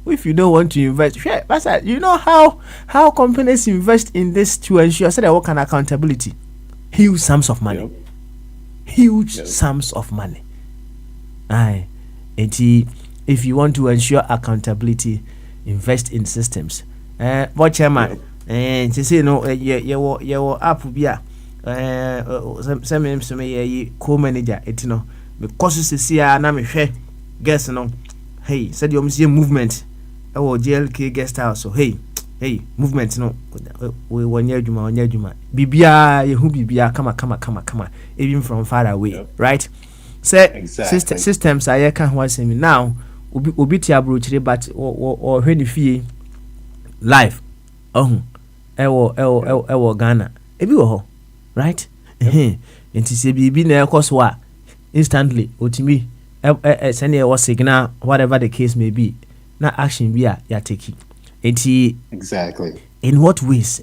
If you don't want to invest, you know how companies invest in this to ensure so they work on accountability. Huge sums of money. Sums of money. And if you want to ensure accountability, invest in systems. But chairman, and to say no, your app bia some co-manager because you see na me hwe guess no. Hey, said you see movement. Oh, JLK guest house. So hey, movement no. We one year juma. Bibia, yehu bibia, come. Even from far away, right? Say systems are can once me now. Obi ti abrochire but or when you feel live. Ewo Ghana. Ebi wo ho, right? Enti se bibi na ekoso a instantly otimi send a signal, whatever the case may be. Now action be ya take it.
Exactly.
In what ways?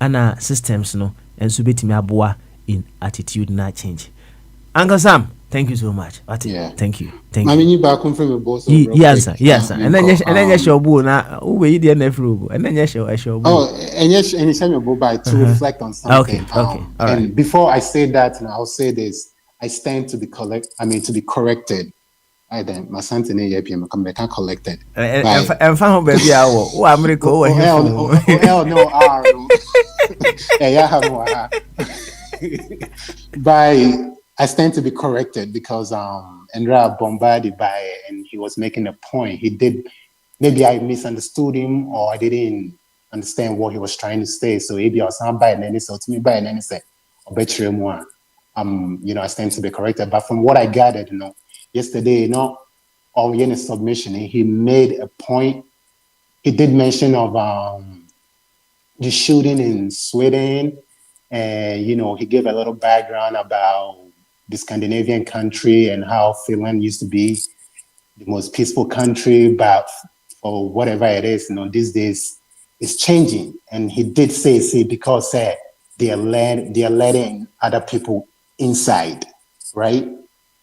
And systems no and so betimi aboa in attitudinal change. Uncle Sam, thank you so much. Thank you.
I mean, you back from the boss.
Yes, sir. And then you show boo now. Who we the nefru? And then you show
and yes, and you your by to reflect on something.
Okay. All right.
And before I say that, I'll say this. I stand to be corrected. I then my son in a PM come back and collected.
And found baby oh America
no R. By I stand to be corrected because Andrea bombarded by it and he was making a point. He did maybe I misunderstood him or I didn't understand what he was trying to say. So maybe I was not buying any, so to me buying anything, or better more. I stand to be corrected. But from what I gathered, yesterday, on Yen's submission, he made a point. He did mention of the shooting in Sweden, and he gave a little background about the Scandinavian country and how Finland used to be the most peaceful country, but for whatever it is, these days it's changing. And he did say, see, because they are letting other people inside, right?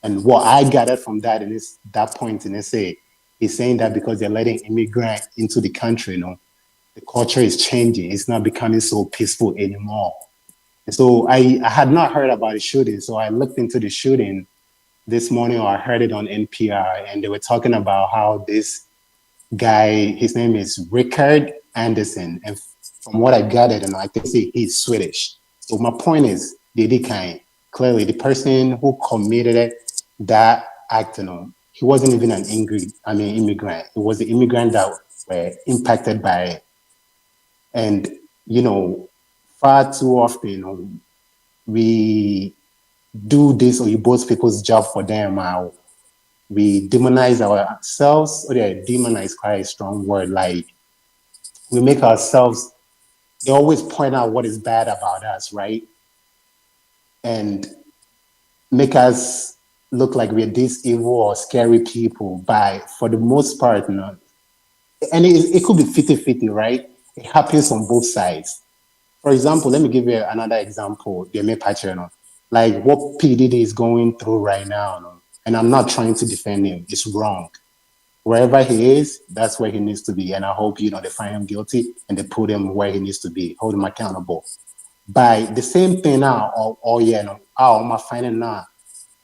And what I gathered from that in that point in essay, he's saying that because they're letting immigrants into the country, the culture is changing. It's not becoming so peaceful anymore. And so I had not heard about the shooting, so I looked into the shooting this morning, or I heard it on NPR, and they were talking about how this guy, his name is Rickard Anderson, and from what I gathered, and I can see he's Swedish. So my point is, Didi Kain, clearly the person who committed that act, he wasn't even an immigrant. It was the immigrant that were impacted by it. And, far too often, we do this, or you both people's job for them. We demonize ourselves, or demonize quite a strong word. Like, we make ourselves, they always point out what is bad about us, right? And make us look like we're these evil or scary people. But for the most part, and it could be 50-50, right? It happens on both sides. For example, let me give you another example. Like what P. Diddy is going through right now, and I'm not trying to defend him. It's wrong. Wherever he is, that's where he needs to be. And I hope, they find him guilty and they put him where he needs to be, hold him accountable. By the same thing now, I'm finding now,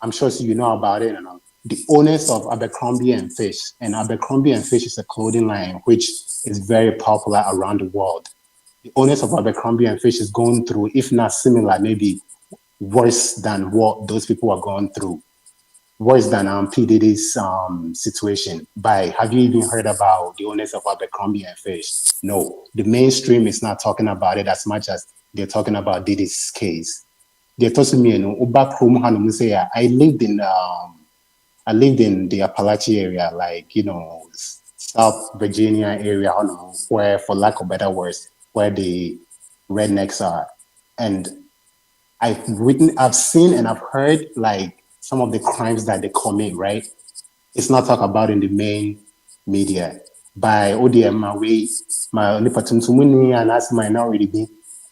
I'm sure you know about it, the owners of Abercrombie and Fish, and Abercrombie and Fish is a clothing line which is very popular around the world. The owners of Abercrombie and Fish is going through, if not similar, maybe worse than what those people are going through. Worse than P. Diddy's situation. Have you even heard about the owners of Abercrombie and Fish? No. The mainstream is not talking about it as much as they're talking about Diddy's case. They're talking to me, back home, I lived in the Appalachia area, like, South Virginia area, where, for lack of better words, where the rednecks are. And I've seen and I've heard, like, some of the crimes that they commit, right? It's not talked about in the main media. By ODM, my Nipatumtumuni, and that's minority be,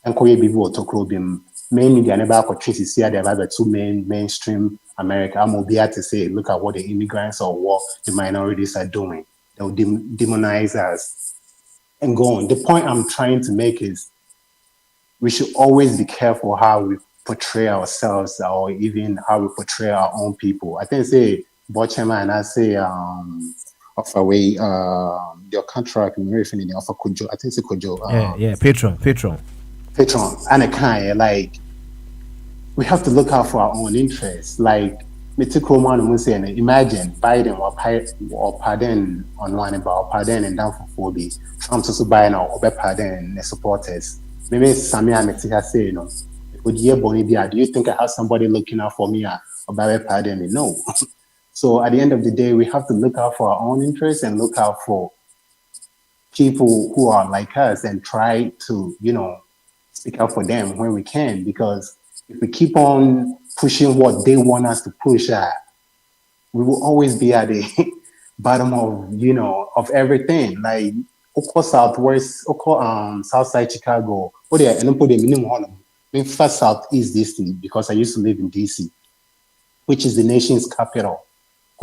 and Koye Bibu Otokrobim. Main media never could trace it here. They have the two mainstream America. I'm be to say, look at what the immigrants or what the minorities are doing. They'll demonize us and go on. The point I'm trying to make is we should always be careful how we portray ourselves, or even how we portray our own people. I think say Bochema, and I say of a way your contract in Merifining of a Kojo. I think it's Kojo. Patron. And I kind like we have to look out for our own interests. Like imagine Biden or pardon on one about pardon and down for 4B. Trump also buying or pardon the supporters. Maybe Samia Metia say, do you think I have somebody looking out for me about pardon? No. So at the end of the day, we have to look out for our own interests and look out for people who are like us and try to, speak out for them when we can. Because if we keep on pushing what they want us to push at, we will always be at the bottom of everything. Like Southwest, Southside Chicago, and put them in first Southeast DC, because I used to live in DC, which is the nation's capital.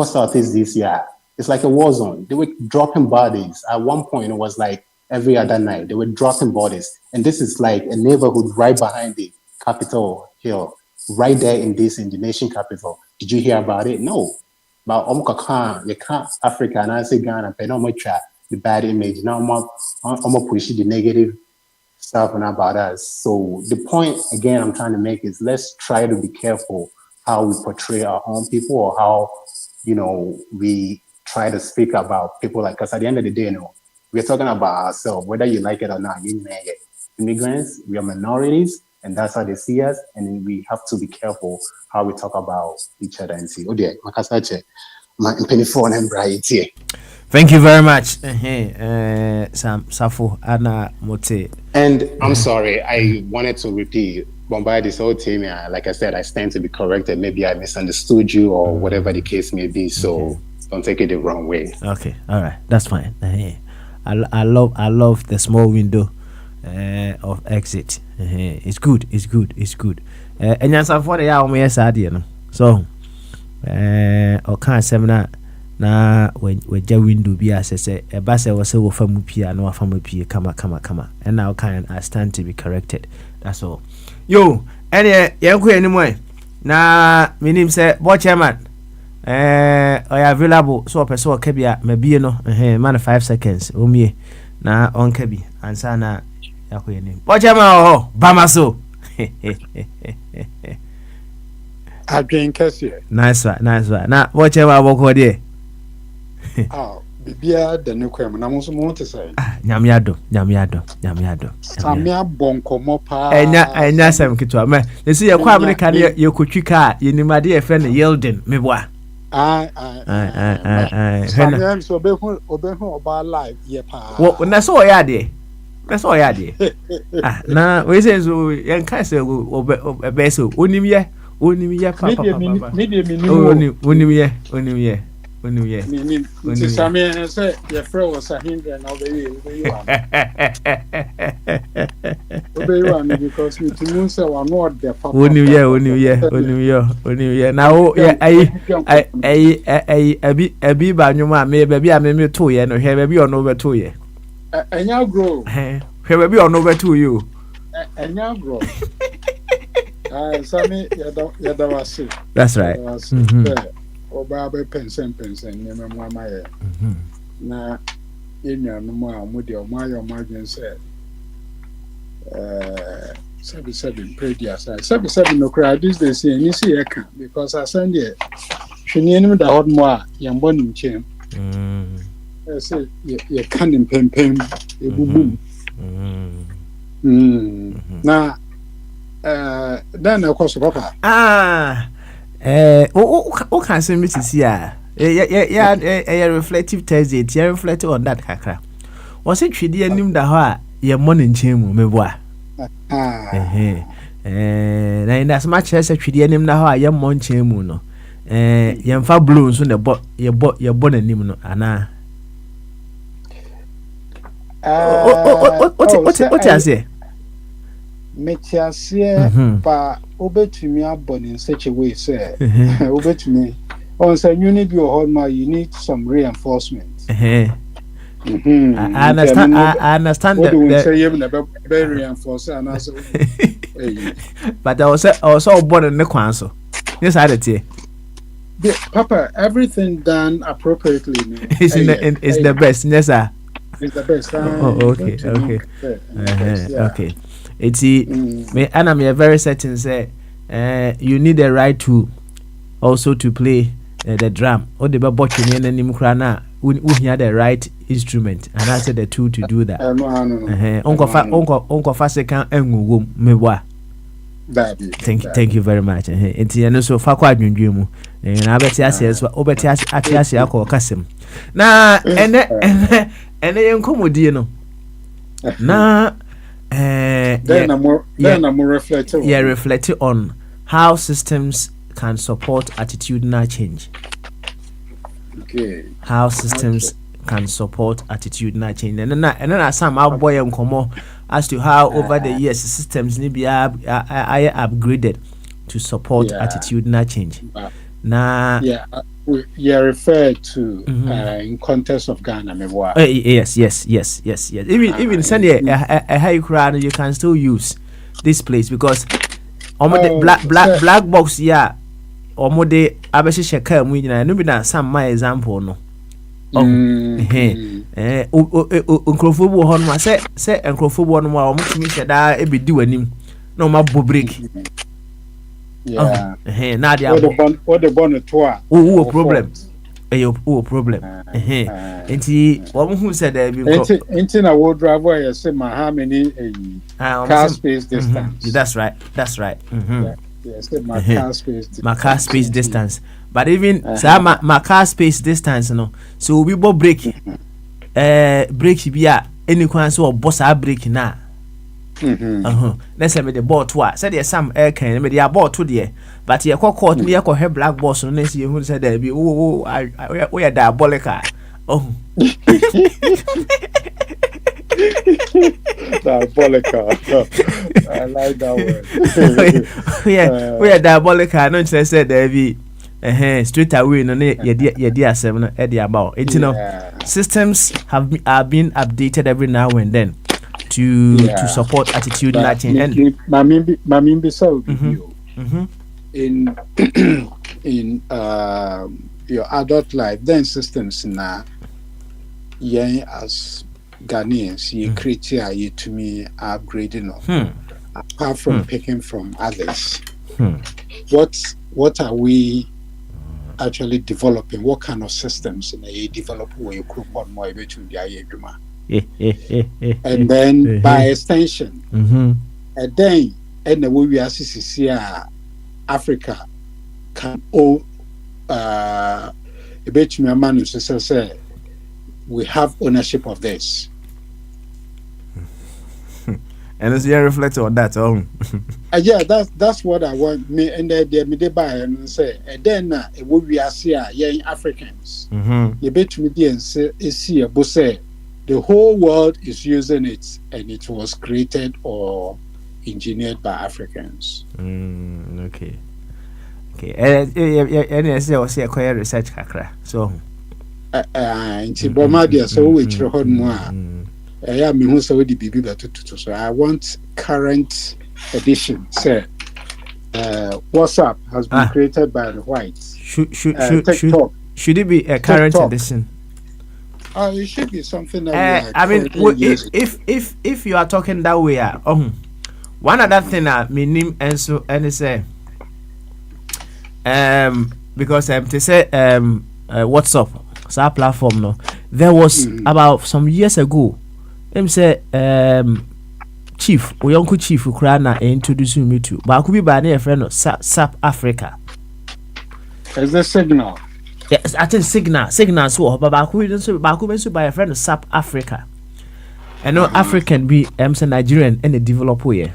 Southeast DC, it's like a war zone. They were dropping bodies. At one point, it was like every other night, they were dropping bodies. And this is like a neighborhood right behind the Capitol Hill, right there in DC, in the nation capital. Did you hear about it? No. But you can't Africa, and I say Ghana, but no much the bad image. Now I'm push the negative stuff and about us. So the point again I'm trying to make is, let's try to be careful how we portray our own people, or how we try to speak about people like us. At the end of the day, we're talking about ourselves, whether you like it or not. Immigrants, we are minorities, and that's how they see us. And we have to be careful how we talk about each other and see. Oh dear,
thank you very much. Sam Safo Anna Mote.
And I'm sorry, I wanted to repeat. Bombay this whole team, like I said, I stand to be corrected. Maybe I misunderstood you or whatever the case may be. So don't take it the wrong way.
Okay, all right, that's fine. I love the small window of exit. It's good. And yes, I'm for the hour, me as I did. So, or can't seminar na we window be as I say a bass was so family pia no family pia come and now I stand to be corrected. That's all. Yo, any yanku anymore. Na my name say boy chairman. I available so person kebia maybe no man 5 seconds. Omie na on kebi answer na yanku name. Boy chairman oh bamaso.
Adwen kese.
Nice one. Na boy chairman woko there.
Bibia de ne kwem na mo so mo te say.
Nyame ado.
Samia bonkomo pa.
Enya sam kitwa me. Nsi ye kwa America ne ye kotwi ka ye nimade ye friend yielding meboa.
Samia so obehu oba live ye pa.
Wo na so ya de. Na we say so yen ka say obe so onim ye pa. Onim ye.
Samia say your friend was a hindrance now baby because we to say we not the papa.
Onim ye. Now abi ba nwuma me baby a me to ye no hwe baby ono be to ye.
Enya grow.
Hwe baby ono be to you.
Enya grow. Sammy yada wase.
That's right.
Oba be pensen nyema mama ye na enya no mu a mu de o mayo margin say 77 predia say 77 no cry this they say you see eka because I send there hwene enim da hot mo a yembo nim chem say ye kan pempem ebubu na then of course papa o
can say me see yeah reflective Thursday you reflect on that kakra was it twidi anim da ho a ye morning chemu meboa na in as much as twidi anim da ho a ye morning chemu no ye mfa blow so ne bo ye bo nanim no ana what you say
Metiasie pa obetumi abon in such a way say obetumi on say you need your whole you need some reinforcement.
I understand
that say you never very reinforce and also
but I also born in the kwan so yes I did
Papa everything done appropriately
is the best yes sir
it's the best
okay it's me and I'm very certain say you need the right to also to play the drum or the botching in any mkrana we hear the right instrument and I said the two to do that uncle faseka enwu mewa thank you very much enti eno so fa kwa adwendwe mu na abeti ase so obeti ase akọ kasem na ene yenkomodie no na
then I'm reflecting.
Yeah, reflecting on how systems can support attitudinal change.
Okay.
How systems can support attitudinal change. And then some our boy and come as to how over the years systems need be upgraded to support attitudinal change. Now,
you refer to in context of Ghana,
yes. Even Sunday, a high crowd you can still use this place because black box omode abeshi sheka mu nyina no bi na some my example no nkrofo ho no say nkrofo bo no ma omutumi sheda ebedi wanim na o ma bo break
yeah
na dia
what the bonnet to
oh problem a problem. Enti who said there be
enti na wo drive where say how many car space distance.
That's right.
Yes, my car space distance.
My car space distance. But even my car space distance no. So we bo break break be any kwan so boss a break na. Let's say me the ball to said there some air can me the ball to there. But you court me you black boss no see who said there be we are diabolical. Oh.
Diabolical. I like that word.
We are diabolical. No said there be straight away no ye dia asem no e dia about. You know, systems are being updated every now and then to support attitudinal change. And
Mamimbi so in your adult life, then systems now, as Ghanaians, you create you to me upgrading apart from picking from others. What are we actually developing? What kind of systems in a develop where you could put more between the and then by extension, and then the way we are here, Africa can owe a bit me a man who say we have ownership of this.
And as you reflect on that,
yeah, that's what I want. Me and they buy and say, and then we are here, Africans. You bet me and say, the whole world is using it, and it was created or engineered by Africans.
Okay. And I say, I see a quite research kakra. So,
so which record more. I mean, so I want current edition. Say, WhatsApp has been created by the whites.
Should it be a current edition?
It should be something that
I mean, if you are talking that way, one other thing I mean, and so and say, because to say WhatsApp, so our platform no, there was about some years ago. Them say chief or uncle chief Ukraina introduced me to, but I could be by a friend of SAP Africa.
Is the signal?
Yes, I think signal so, but I could by a friend of SAP Africa. I know African be Nigerian and a developer here.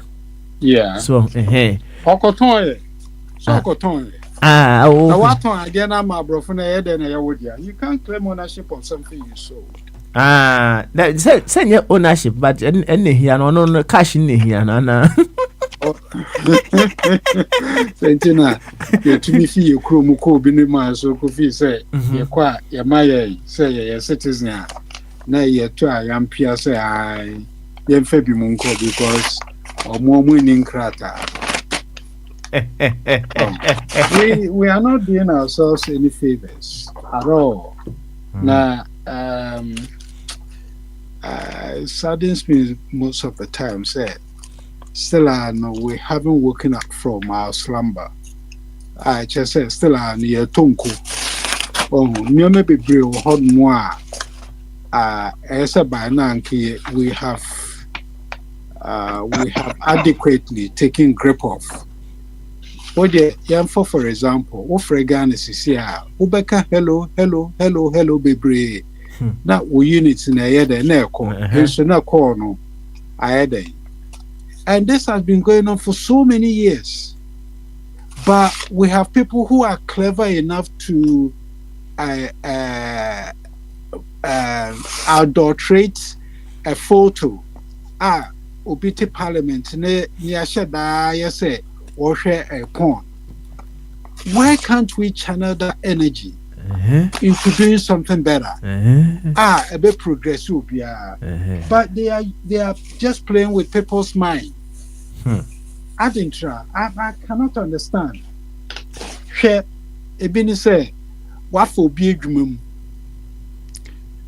Yeah.
So
Okotoye. Again, I'm a bro from the head and you can't claim ownership of something you sold.
That send your ownership, but any here no cash in here, na.
Sentina, you to me fee your crew, Muko, Binima, so could say, you're quite, you're my say, you're citizen. Nay, you try, I'm Pia say, I am Fabi Munko because of more winning crater. We are not doing ourselves any favors at all. Now, saddens me most of the time. Say, still, we haven't woken up from our slumber. I just said, still, near Tonko. Oh, near maybe Brio Hot Moa. As a by Nanki, we have adequately taken grip of. What the for example, what Fregan is here, Ubeka, hello, baby. Now we units in a year, and so now corner, and this has been going on for so many years. But we have people who are clever enough to adulterate a photo. Obiti Parliament, near Shada, you say. Or share a porn. Why can't we channel that energy into doing something better? A bit progressive, yeah. But they are just playing with people's mind. I cannot understand. Share Ebini say, what for big room?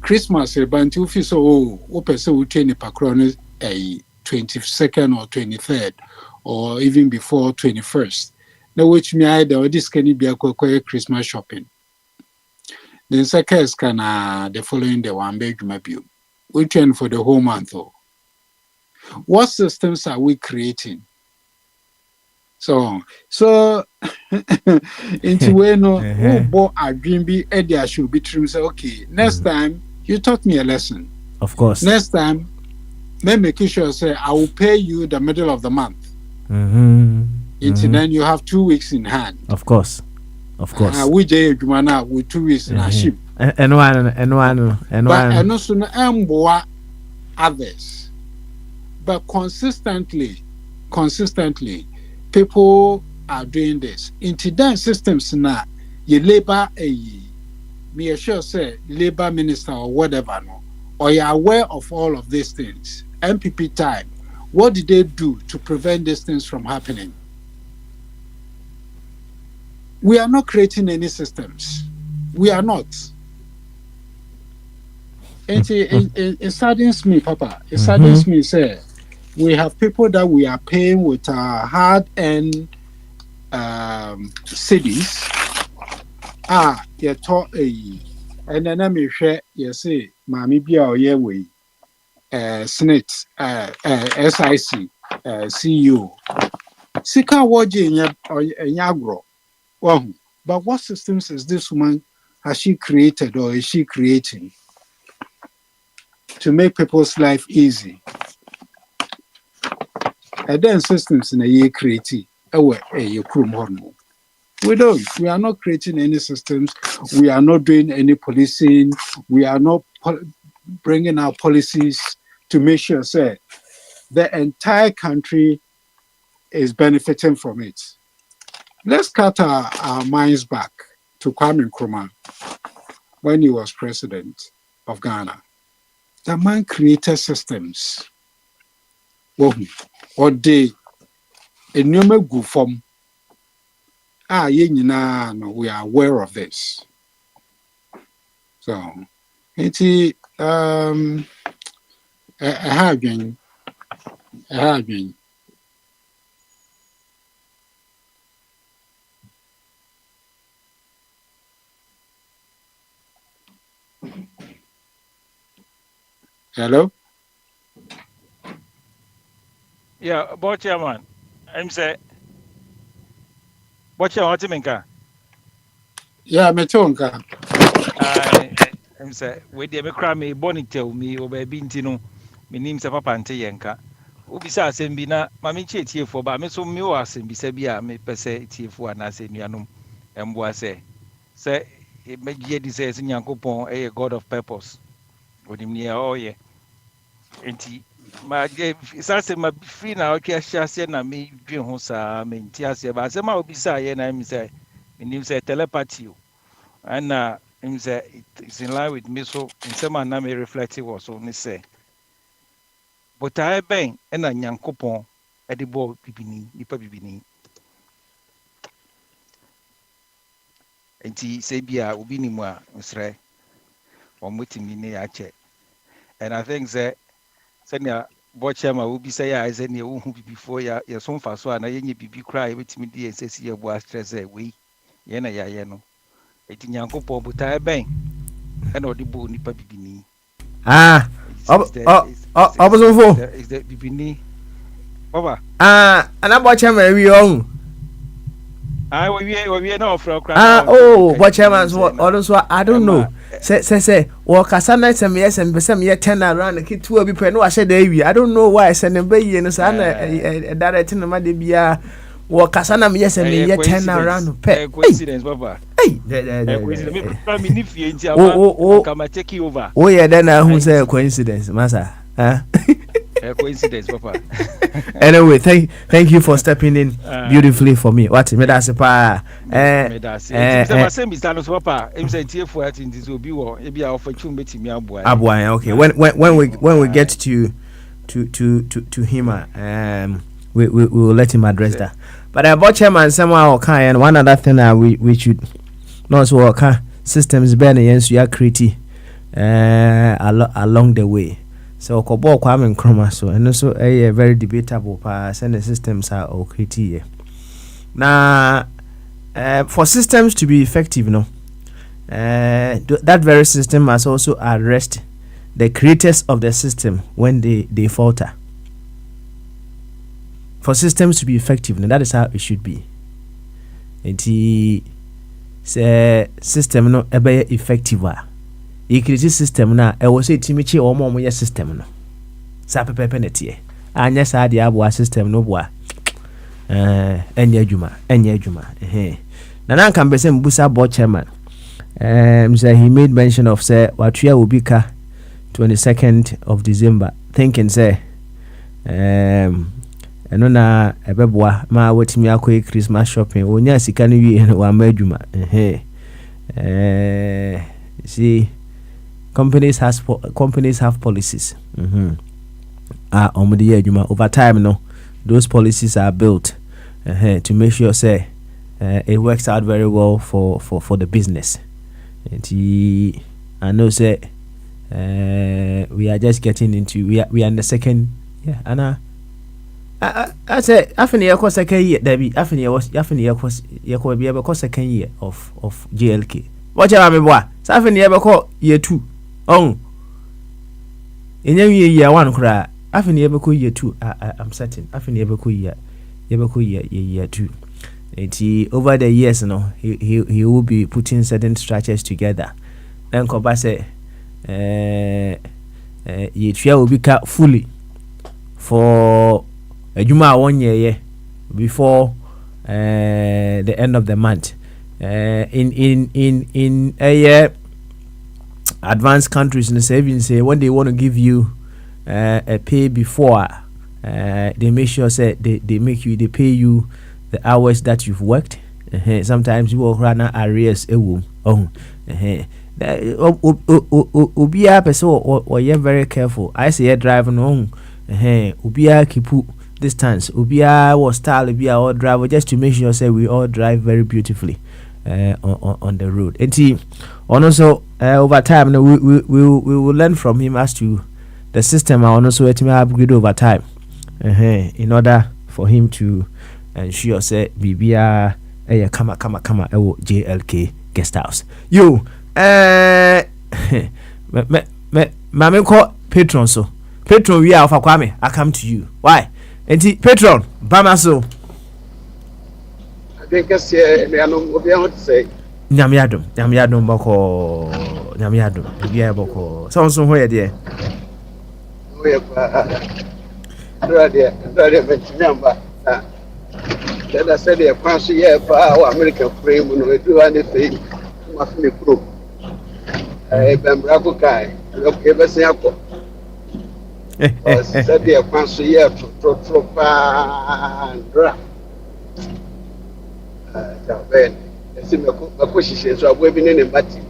Christmas, a bunch of so open so we train a 22nd or 23rd. Or even before 21st. Now, which me either or this can be a Christmas shopping. The second can the following the one bedroom appeal. We train for the whole month. What systems are we creating? So into when who bought a dream be Eddie should be true. Say, okay, next time you taught me a lesson.
Of course.
Next time, may make sure say I will pay you the middle of the month. Into then you have 2 weeks in hand.
Of course.
We jay Jumana with 2 weeks in a ship.
And one.
But and also no others. But consistently, people are doing this. Into that systems now, your labor me assure say labor minister or whatever no, or you're aware of all of these things. MPP time, what did they do to prevent these things from happening? We are not creating any systems. We are not. It saddens me, Papa. It saddens me, say, we have people that we are paying with our hard-earned cities. You taught and then I'm sure you say, Mammy be our year way, Senate, SIC, CEO. Sika Waji in Yagro. Well, but what systems is this woman has she created or is she creating to make people's life easy? And then systems in a year creative. We are not creating any systems. We are not doing any policing. We are not bringing our policies to make sure say the entire country is benefiting from it. Let's cut our minds back to Kwame Nkrumah when he was president of Ghana. The man created systems. Or they enumerate good form. We are aware of this. So, it's a been. Hello?
Yeah, board chairman. I'm say, board chairman, what do you mean?
Yeah, me too.
I'm say, we dey make me bonny tell me or baby intino. My name is Papa Ante Yanka. Ubisa sembi na mami chetie for ba me so me wa sembi se bia me pese tie for na se nuanom emboa se me gye di se Nyankopɔn a God of purpose. Odim ne oh yeah. Enti ma say ma free na okay ahia na me dwen ho saa me nti ase ba se ma obisa ye na me say me nim say telepathy and him say it's in line with me so in some na me reflective also me say but I ben na Nyankopɔn e de bo bibini nipa bibini enti se bia obi ni mu a nsre omutimi ne ya che and I think that senior Bochama will be say as any who before ya some for so and I bibi cry with me the says ye was stress away yena ya yeno it Nyankopɔn but I ben and or the bo nipa bibini
is the
bibini Baba
and I Bochama we own
we no from
Bochama also I don't know. Say, or Cassandra, some yes, and some yet 10 around the kid to be pen. I said, I don't know why I send a baby and a son, a directing the money be or Cassandra, yes, and yet 10 around.
Coincidence, Baba. Hey, come I take you over.
Oh, yeah, then who say coincidence, Massa?
Coincidence, Papa.
Anyway, thank you for stepping in beautifully for me. What made us pa?
Papa.
Okay. When we get to him, we will let him address that. But about chairman somehow and one other thing that we should not so systems burn against you are creating along the way. So Kobo Kwame Nkrumah so and also a very debatable and the systems are all created. Now for systems to be effective, that very system must also arrest the creators of the system when they falter. For systems to be effective, and that is how it should be. Say system no ebe effective a. E create system na e wo say timichi omo ye system no. Sa pepepe na tie. Anya sa de abo system no boa. Enye adwuma. Na nan kan be say mbusa board chairman. Say he made mention of say watria obika 22nd of December, thinking say eno na ebeboa ma wetimi akọ Christmas shopping onya sika no wie no wa ma adwuma. See, companies have policies. Omudi adwuma over time no, those policies are built to make sure say it works out very well for the business. And I know say we are just getting into we are in the second and I say after your second year Debbie after your be able second year of JLK. Watch out me boy. So after your year 2. In year 1 cry after your year 2 I'm certain after your year 2. And over the years he will be putting certain structures together. Then Koba say you will be cut fully for a Juma 1 year before the end of the month. In a year, advanced countries in the savings say when they want to give you a pay before, they make sure say they pay you the hours that you've worked. Sometimes you will run arrears. Ubia person or you're very careful. I say driving on Ubia keep distance. Ubia was style Ubia all driver just to make sure say we all drive very beautifully on the road. And also over time we will learn from him as to the system and also it may upgrade over time in order for him to ensure say BBA kama JLK guest house. You me call patron so patron we are for Kwame I come to you why enti patron bama so
I think say me anu obi an to say
nyame adom boko nyame adom bia boko so ho ye de
we pa ndra me nyamba that said the pass year for our American frame no we do anything ma fi me pro bembra ko kai e be se akọ said the pass year to ndra ben esi me ko shishe so abo bi ne mbati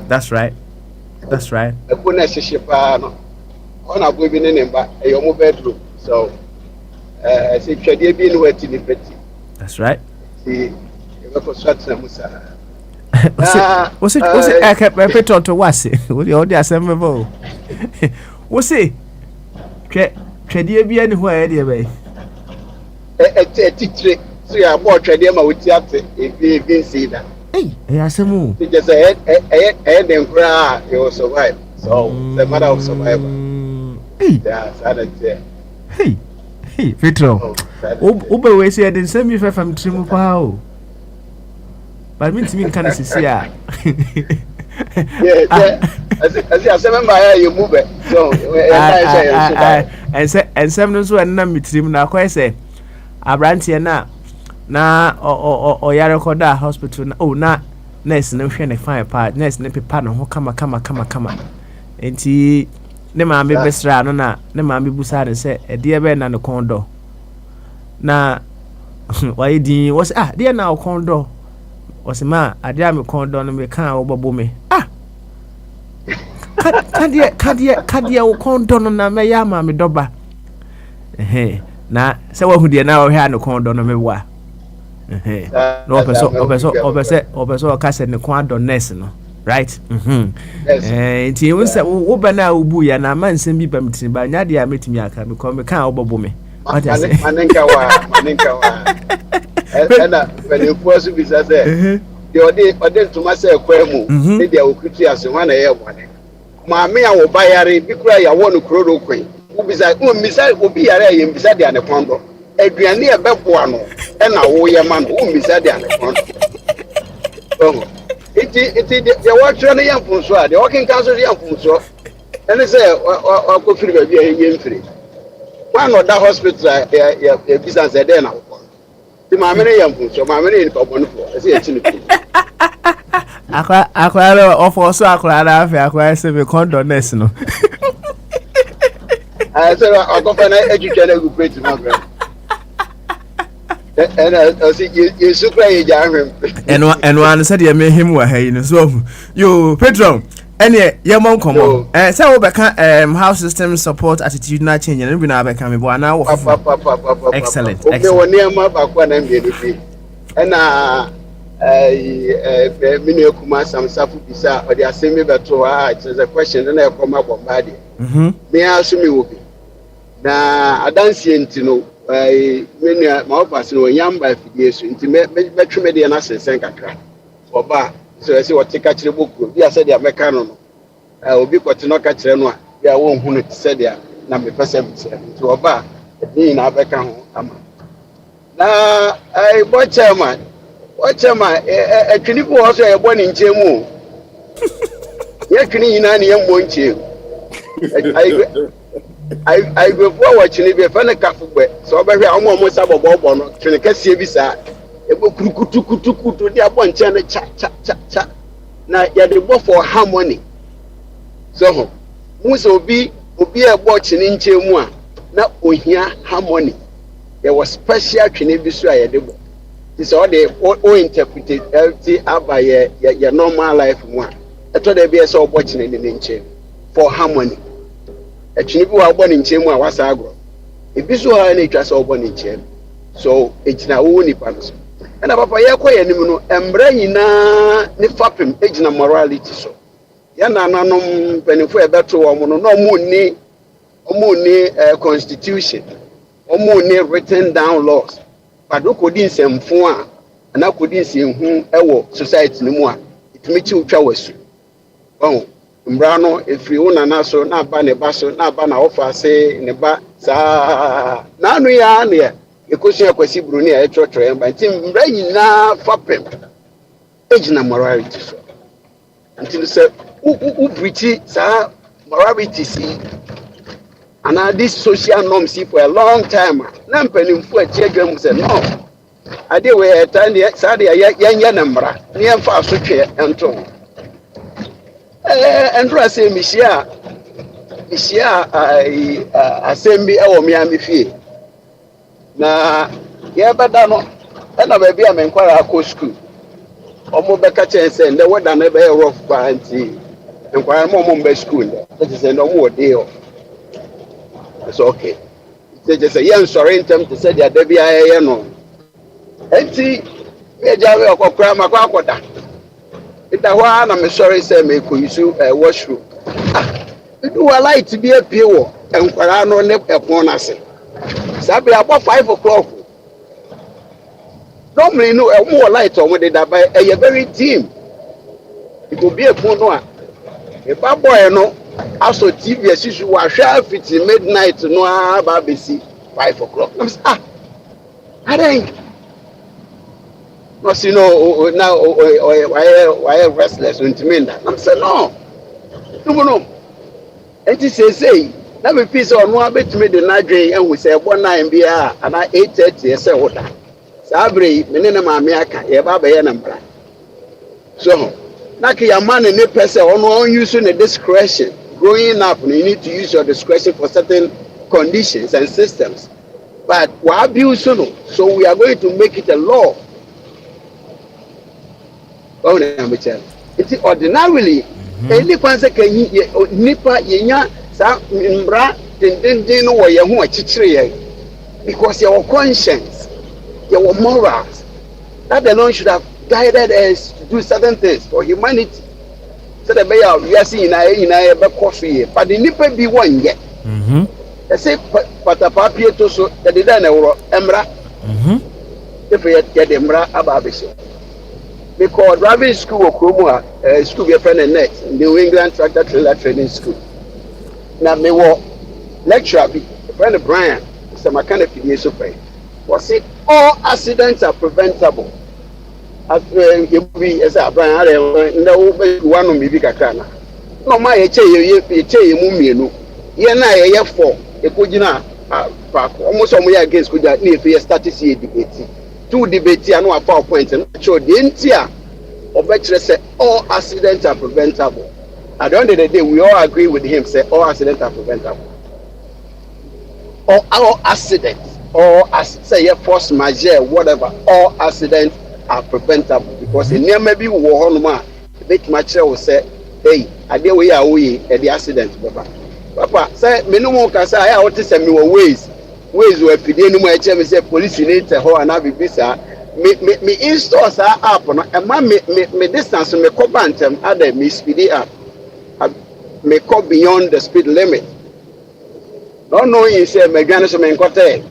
that's right
e ko na shishe pa no ona abo bi ne mba e yo mo bedroom so say twade bi no wati ni peti
that's right
see e ko swat na musa
what's it I kept my petrol to what's it what you assemble what's it twade bi ani ho e de be
titre so ya bo twade ma wuti ate e bi see that
asemu
just say dem kra you survive so the matter of survival yeah sad
hey Petro ube we say den same you from trimu pa o but me timi kan sisi a
as remember you move it so
and some no so na mitrim na kwa say abrantie na o ya record hospital na na nurse no hwe ne fine part nurse ne pepa no ho kama enti ne ma me besra no na ne ma me busa ne se e de be na ne kondo na why din was de na kondo was ma ade am kondo no me kan obobo me kadia o kondo no na me ya ma me doba na se wa hu de na o hwa ne kondo no me wa no opeso ka se ne kondo nurse no right nti wonse wo bana ubu ya na mansem bi bamtini ba nya de a metimi aka me ko me kan obobo me
manenka wa ena when you force be say ɔde ntoma sɛ ɛkwan mu ne deɛ okutu ase ho na ɛyɛ bɔne maame a wɔba yare bi kura yɛwɔ no kuro kwan wobisa obi yare a yɛmbisa deɛ ne kɔn dɔ aduane a ɛbɛboa no ɛna woyɛ ma no wombisa deɛ ne kɔn dɔ iti deɛ wɔtwerɛ no yɛ mfomso a deɛ wɔkenka so yɛ mfomsoɔ ɛne sɛ ɔkɔfiri baabi a yɛyɛ mfiri wan ɔda hospital a yɛbisa sɛ dɛn na wokɔ nti maame no yɛ mfomsoɔ maame no yɛ nipa bɔnefoɔ ɛsɛ yɛkyi no pii
akora no ɔfɔ so akora no afei akora sɛ me kɔndɔ nurse no
sɛ ɔkɔfa no atwitwa no agu plate no abrɛ ɛna ɔsɛ yɛsu kora yɛgya ahwem
ɛnoa no sɛdeɛ mehem wɔ ha yi no so yo Petron ɛneɛ yɛmmɔ nkɔmmɔ sɛ wobɛka house system support attitudinal change no bi na wabɛka me bɔ anaa wɔ excellent
wɔ nneɛma baako a na mmienu bi ɛna minu ekuma samsafo bisa ɔde asɛm bi bɛto a kyerɛ sɛ question no na ɛkɔma bɔmba deɛ me aso me wɔ bi na adanseɛ nti no menu ma ɔfa no ɔnyam ba afidie so nti mɛtwe me deɛ no asensɛn kakra ɔba sɛ ɛsɛ wɔte ka kyerɛ bɔkuro bi a sɛdeɛ mɛka no no obi kɔte no ka kyerɛ no a bi a wɔnhu no te sɛdeɛ na mepɛ sɛ mekyerɛ nti ɔba ɛde nyinaa bɛka ho ama na bɔ chairman Ochama, a clinic was a born in Jemu. Yakini in any young monche. I go forward to live a fan of cafe, so very almost about Bobon, Trinacassia Visa, a book to their one channel chat. Now, yet the both for harmony. So, Muso be a watching in Jemua, not we hear harmony. There was special clinic beside the book. It's all the all interpreted by your normal life one. I thought there be a so watching in the nature for harmony. A chinibu are born in Chema was agro. If this were any just all born in Chem, so it's now only panos. And about Yako and Embraina Nifapim, Ejna morality so. Yana nanum benefit better woman, no money constitution, or money written down laws. But who could in some form and I couldn't see whom ever society no more. It makes you towers. Oh, Umbrano, if you own an asso, not ban a basso, not ban offer, say in a bar, sa. Now we are near. You could see a quasi brunia, a trotro, but Tim Brain now for pimp. Age morality. Until say, who pretty, sir, morality see. And this social norm see for a long time. Namping for a children said, no. I did wear a tiny Sadia young number, near far such and so. And say, Monsieur, I send me our Miami fee. Now, yeah, but I know, and I may be a man quite a school. Or more back at chance and the weather never a rough quarantine. And quite a moment by school. That is no more deal. It's okay. They just say, yeah, sorry, in terms to say that Debbie, I know. And see, we are Java or Krama Quaquata. It's a one, I'm sorry, say, me, could you a washroom? You are like to be a pure and Quarano left upon us. Sabi about 5 o'clock. Normally, no, a more light on what they by a very team. It will be a phone. If I boy, no. Also, TV as you were sharp, it's midnight, no, BBC, 5 o'clock. I think, no, you know, now, why restless when to mean that? I'm saying, no. And he say, let me piece on one bit to me the night and we say 1 be and I 8:30, I say, what that? Sabri, Menina Mamiaka, Yababa number. So, Naki, a man in a person on using a discretion. Growing up, you need to use your discretion for certain conditions and systems. But we abuse so we are going to make it a law. It's ordinarily any consequence nipa yenya sa mbra dindindin no wo ye ho achichire because your conscience, your morals, that alone should have guided us to do certain things for humanity. So the way we are seeing a coffee, but the nipper be one yet. They say, but a papier to so that the dinner or Emra. If we get Emra about this. because driving school wɔ kurom a school bi yɛfrɛ no net New England Tractor Trailer Training School na mewɔ lecturer bi yɛfrɛ no Brian sɛ maka no afidie so pɛi wɔse all accidents are preventable yɛbi ɛsɛ Brian arɛ ndɛ wobɛwa no biribi kakra na ɔma yɛkyɛ yɛ mu mmienu yɛn a yɛyɛ fɔ ɛkɔgyina baako ɔmo sɛ ɔmo yɛ against kogya ne yɛfɛ yɛ start si yɛ debate two debate a no afa point no kyerɛ deɛ nti a ɔbɛkyerɛ sɛ all accidents are preventable at the end of the day we all agree with him say all accidents are preventable all accidents say yɛ force majeure whatever all accidents are preventable because nneɛma bi wɔ hɔnom a ebɛtumi akyerɛ wo sɛ hey adeɛ wei a woyɛ ɛde accident bɛba papa sɛ menu kasa a wote sɛ me wɔ ways wɔ afidie no mu a ɛkyerɛ me sɛ police ni te hɔ ana bibi saa me install saa app no ɛma me distance me kɔ bantem ada me speedy app me kɔ beyond the speed limit no knowing sɛ madwane so me nkɔtɛ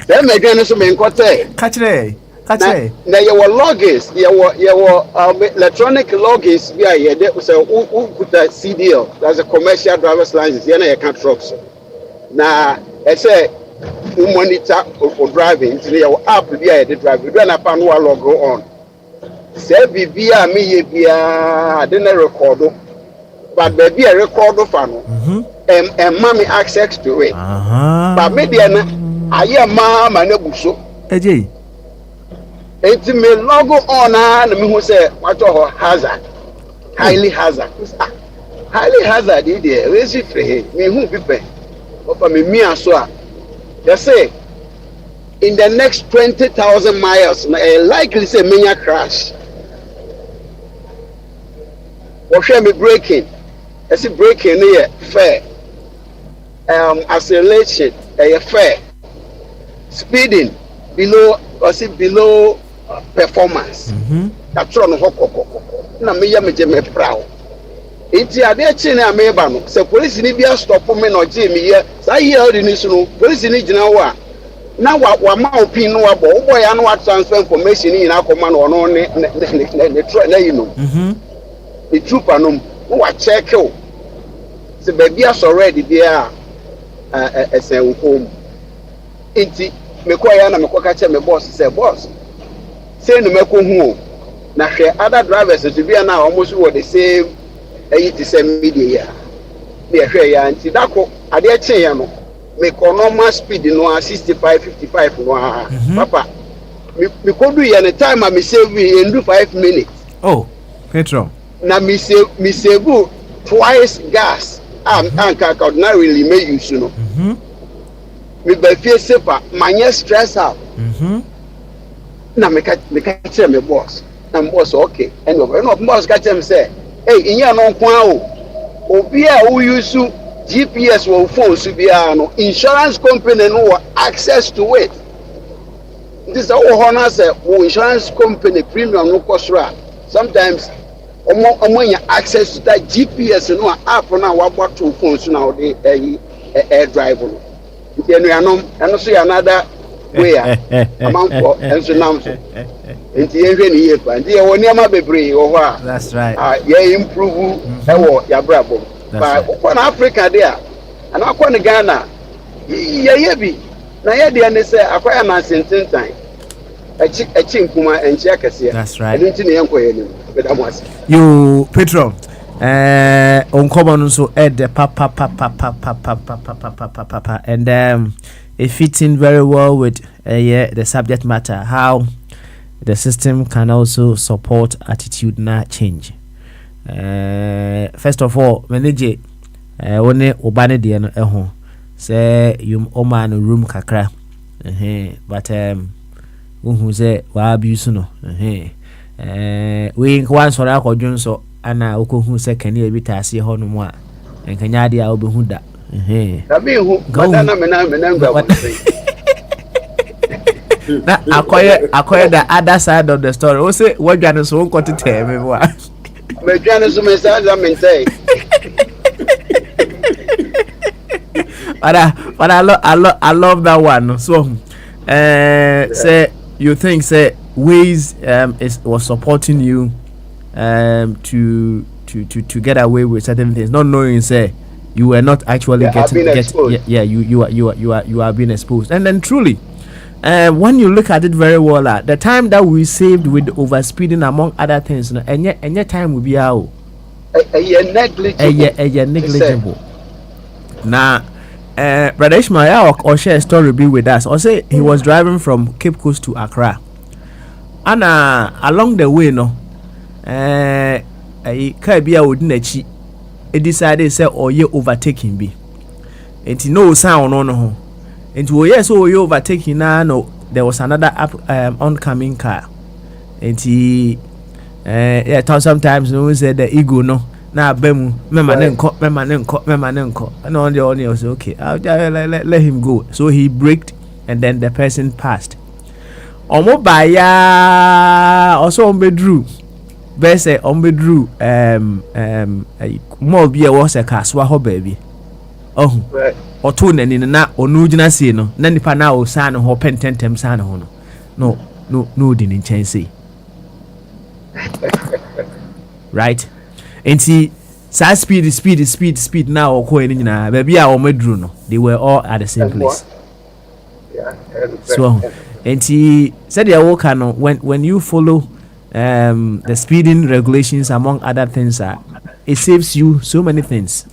sɛ madwane so me nkɔtɛ
Kachre.
na yɛwɔ logins yɛwɔ electronic logins bi a yɛde sɛ wokuta CDL that's a commercial driver's license yɛn na yɛka trucks na ɛsɛ wo monitor for driving nti yɛwɔ app bi a yɛde drive do na pa no wa log on sɛ biribi a meyɛ biara de na record but baabi a record fa no ɛma me access to it but me deɛ no ayɛ ma na bu so
Eje.
Enti me log on na me hu say wato ho hazard highly hazard highly hazard dey raise free me hu pipe opa me mia so a they say in the next 20,000 miles na likely say menya crash wo hwe me braking esi braking no ye fair acceleration fair speeding below performance that's no hokokoko na me ya me je me proud enti ade chi na me ba no se police ni bia stop me no je me ye sa ye odi ni so no police ni gina wo a na wa ma opin no wa bo wo boy ya no wa transfer information ni na akoma no no ne na you know the trooper no wa check o se ba bia so ready bia ese wo home enti me kwa ya na me kwa ka che me boss say boss say no meko hu na hwe other drivers to be na almost were the same to same media ya hwe ya nti dako ade che ya no me normal speed no 65 55 no papa me kodu ya the time I me save in do 5 minutes
Oh petrol
na me save twice gas anka ordinarily me use no me ba fie sepa manye stress out na me catch me boss na boss okay and no boss catch him say hey inya no kwan o obi a wo use GPS wo phone so bia no insurance company no access to it this all honor say wo insurance company premium no cost sometimes omo access to that GPS no app na wa bottle phone so na we air drive no and so another way amount for and so now so nti ehwe ni ye pa nti ye woni ama bebre wo ho a
that's right
ye improve ewo ya brabo but for Africa there and akwa ni Ghana ye bi na ye de ne se akwa na sententan echi nkuma enchi akese
that's right
nti ne yenko ye ni bedamwase
you petrol uncommon also the papa and it fits in very well with the subject matter, how the system can also support attitudinal change. First of all, manage one obane de no say you oman room kakra but who say wa abuse no we once for akwadwon so ana okohu say kan e bitase ho no mu a enkanya de a obehu da
Tabi hu badana mena ngwa
na akoye the other side of the story o say wadwane so won kote teme wa
me dwane so me say that mean say
but I love that one so say you think say Waze was supporting you to get away with certain things, not knowing say you were not actually you are being exposed. And then truly, when you look at it very well, the time that we saved with overspeeding among other things, and yet time will be out. Negligible. Now, Brother Ishmael or share a story be with us. Or say he was driving from Cape Coast to Accra, and along the way, a Caribbean would nechi. It decided say or you overtaking be. And no sound no. And yes, so you overtaking now. No, there was another oncoming car. And he sometimes no said the ego no. Now bemu mema nenko and on the only was okay. I'll let him go. So he braked and then the person passed. Omo baya also on bedru. Bese on bedru more be a was a kaswa ho baby. Oh or two nani na onu gina see no na nipa na o san ho pententem san ho no didn't change. Right? And see, speed now or coin in baby or medruno. They were all at the same place. So and he said when you follow the speeding regulations among other things, it saves you so many things.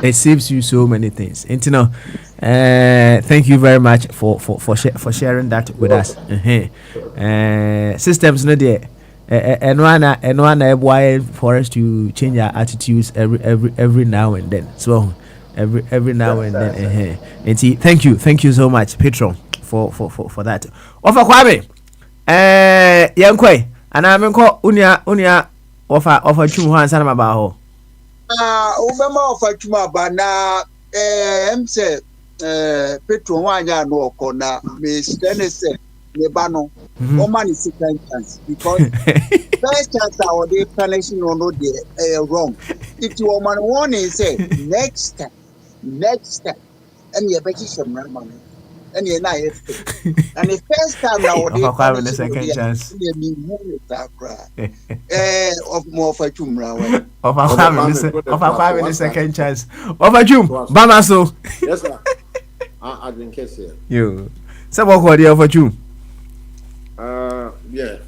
It saves you so many things. And you know, thank you very much for sharing that with us. Systems no there. And one for us to change our attitudes every now and then. So every now and then. And see, thank you so much, Patron, for that. Offer Kwame, Yankwe, and I'm called Unia offer Chum Hans and Mabaho.
Obama offer Chuma Bana, say Patron Wanya no corner, Miss Dennis. Lebano, woman is second chance because first chance I would be punishing on the wrong. If you woman warning say next time, and your petition money, and you're not and the first time I would be
having a second chance.
Of more for Chumra
of having a second chance. Of a Jum, Bamaso.
Yes, sir. I didn't catch it.
You. Some of the Jum.
Yeah.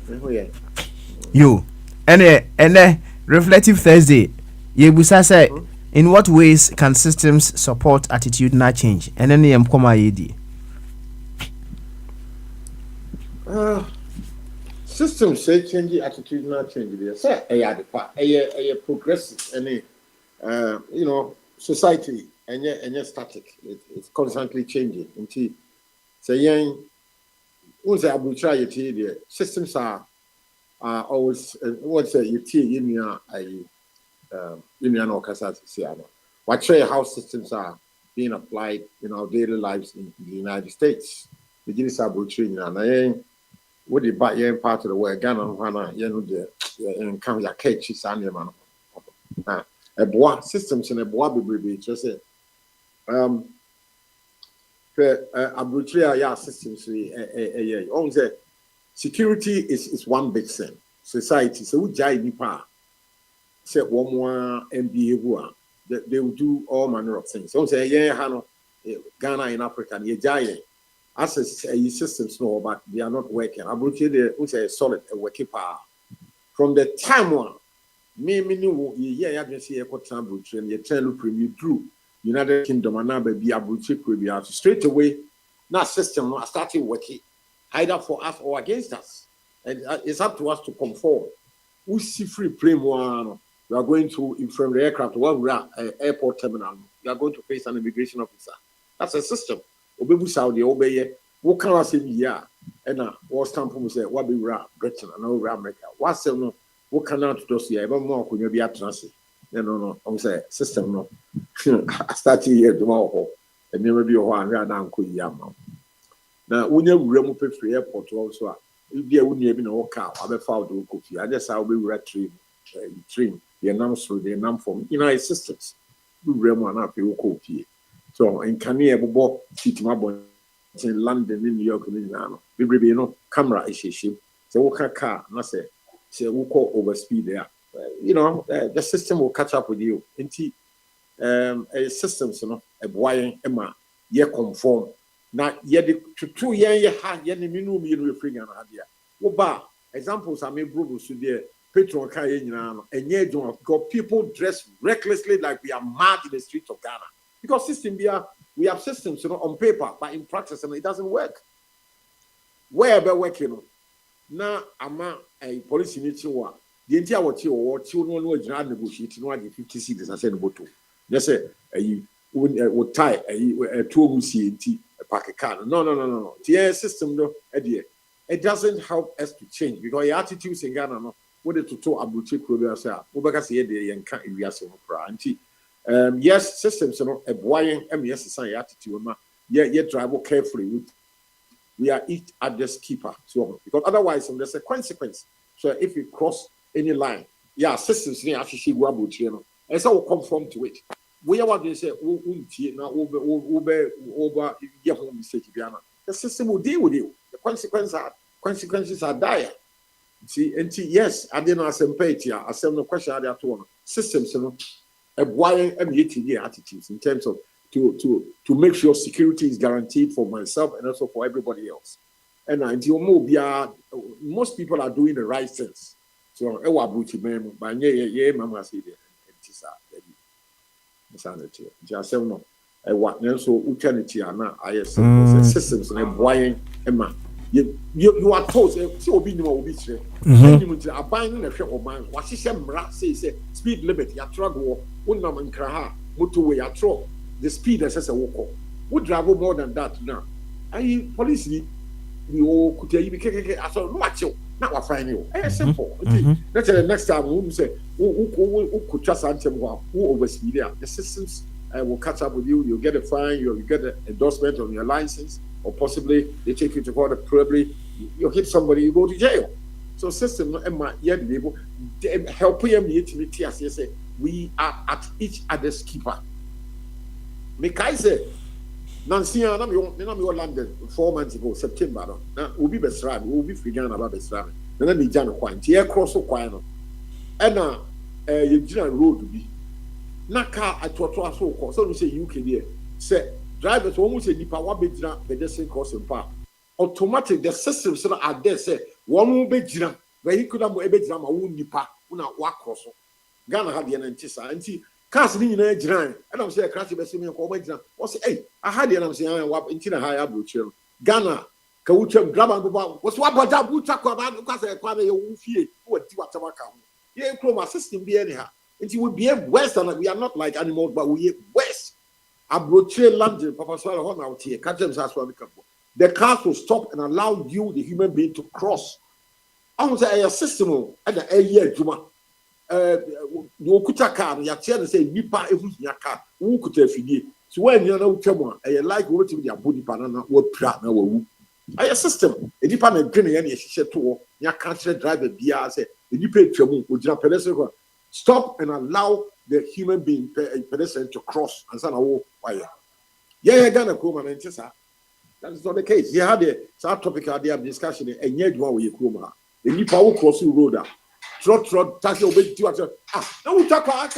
You and reflective Thursday. Yebusa say, in what ways can systems support attitudinal change? And then
Systems say change attitudinal change. They say a progressive any society and static. It's constantly changing. Until say once I will try it, systems are always what's a union or Casasiano. What show how systems are being applied in our daily lives in the United States. The Guinness Abutrine and I would the back part of the world, Ghana, Hana, and come your catches and your man. A bois systems in a bois baby, just say, Abutria systems, on the security is one big thing. Society, so we jai nipa, say one more MBA, they will do all manner of things. So say, Ghana in Africa, you jai. As a systems no, but they are not working. Abutria, they say solid working power. From the time one, me knew I can see a time Abutria, and you tell you drew. United Kingdom and now be Abutria straight away. Now system started working either for us or against us, and it's up to us to conform. We see free plane one. We are going to from the aircraft one airport terminal. We are going to face an immigration officer. That's a system. Obebu Saudi obey. What can I say? Yeah, and what stamp we say? What be Britain and over America? What say no? What can I do? See, even more could you be at transit? No. I'm saying system no. I started here tomorrow, and never be a one round uncle Yama. Now, when you remove free airport also, if you wouldn't even know car, I have found the coffee. I just how we retrieve train the numbers through the num from United Systems. We remove an apple coffee. So in Kanye, Bob, City Mabon, in London, in New York, bebrebe no camera ehyehyem so woka car na say woko overspeed there the system will catch up with you nti a systems no e boyen e ma ye conform na ye de tutu ye ha ye ne minimum ye no free na ade a wo ba examples are me bro so there Petron can because people dress recklessly like we are mad in the streets of Ghana. Because we have systems, on paper, but in practice, and it doesn't work. Wherever working, now I'm a police in each one. The entire what you no negotiate, no 50 cities. I said, "Boto." They say, "would tie a 2 CNT a packet car." No. The system, though, it doesn't help us to change because your attitudes in Ghana, no. What to talk about Chikro, Obaka say the Yanka Irias of yes, systems a boy MES society attitude, yet drive carefully. We are each other's keeper. So because otherwise there's a consequence. So if you cross any line, systems actually go about and so we'll conform to it. We are what they say, now over your home mistake. The system will deal with you. The consequences are dire. See, and yes, I didn't ask them pay here. I said no question. I had to systems, a wide attitudes in terms of to make sure security is guaranteed for myself and also for everybody else. And until most people are doing the right things. So, but mama said insanity. Just no. What so uternity are now systems and a wide Emma. You are told so be no be sure. I buying a shop of mine. What she say speed limit, ya travel, unam and kraha, motorway, ya throw the speed as a walk. Would travel more than that now. I police we all could tell you I saw much now I find you. Simple. That's the next time we say who could just answer who overspeed there. The systems will catch up with you, you'll get a fine, you'll get an endorsement on your license. Or possibly they take you to court, probably you hit somebody, you go to jail. So system help you say we are at each other's keeper. Make I say Nancy and I'm London 4 months ago, September. Now we'll be best right, we'll be free about best right. And then we jam quite here cross so quiet. And now you road to be. Naka at what so called. So we say you can hear. Say drivers almost say nipa wa bejina pedestrian crossing path. Automatic the systems are there say one will bejina vehicle mo ebejina ma wo nipa una wa cross. Ghana had the antisa anti cars ni na ejina and I'm say crash be say me ko bejina. O say hey I had the and I'm saying wa intina high abroad. Ghana ka wuchem grab and go was wa boda buta kwa ba because say kwa na ye wo fie wo di watama ka ho. Ye chroma system be anyhow. It will be worse than we are not like animals but we worse. Abroche landing, Papa Swallow out here. The cars will stop and allow you, the human being, to cross. I want to say a system and a year Juma. You could a car, you tell say Nipa every car, who could have fini. So when you know Chama, I like what to be a body banana or prat now. A system, a department grinning any shit to your country driver beer say, you pay Chamu, would jump pedestrian. Stop and allow the human being pedestrian to cross and send a wall wire. Yeah, Ghana Kuma and Chesa. That is not the case. You had a topic idea of discussion and yet one with Kuma. The new power crossing road. Trot, taxi obey to now we talk about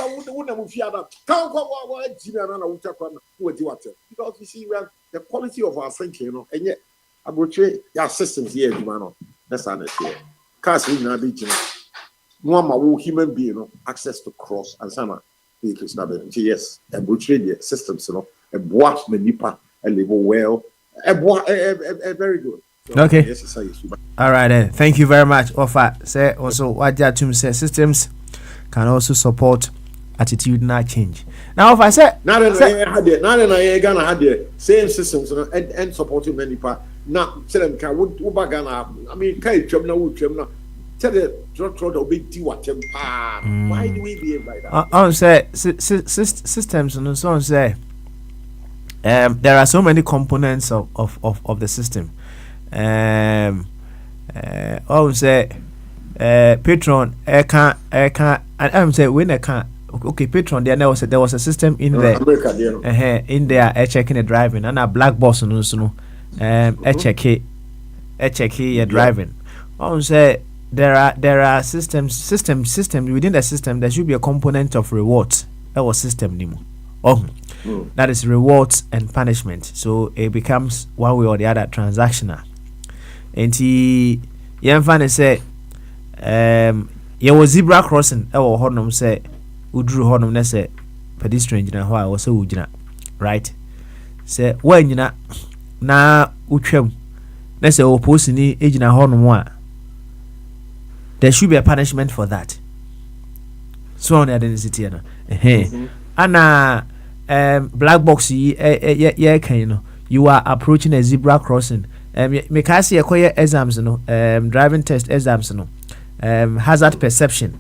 because you see, we have the quality of our thinking, and yet I would say your systems here, man. That's honestly. Cars in a region. No human being access to cross and sama vehicles. Yes, a butchery systems, a boat manipa, a level well, a very good. So,
okay.
Yes,
all right then. Thank you very much. Offer say also what that to say systems can also support attitudinal change. Now if I say
now I Ghana had the same systems and supporting many part. Now tell them can would Ghana. I mean can you tell the trot obey what why do we behave like that?
I say systems and so on say there are so many components of the system. I would say Patron can and I'm say when I can't okay Patron there was a system in there in there checking the driving and a black box no check it check your driving. Say there are systems within the system. There should be a component of rewards. That was system nimo. That is rewards and punishment. So it becomes one way or the other transactional. And he say was zebra crossing. Honum say udru honum na say pedestrian jina ho a wo say ujina, right? Say when jina na utwam na say opposite ni ejina honum a, there should be a punishment for that. So on the identity no. Ana black box you are approaching a zebra crossing. Me ka say exams no, driving test exams no, hazard perception.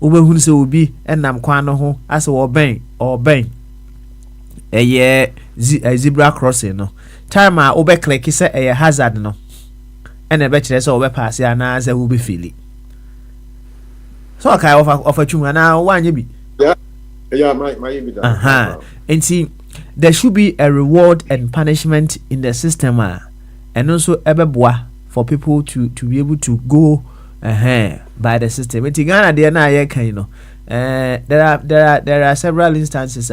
Ubehun se obi enam kwan no ho ase wo ben zebra crossing no, time a obe click say hazard no, and e be kire say obe pass ya na say obe feel. So okay of a chuma na wanye bi.
Yeah, my that.
And see, there should be a reward and punishment in the system, and also ebeboa for people to be able to go by the system. In Ghana, there na there are several instances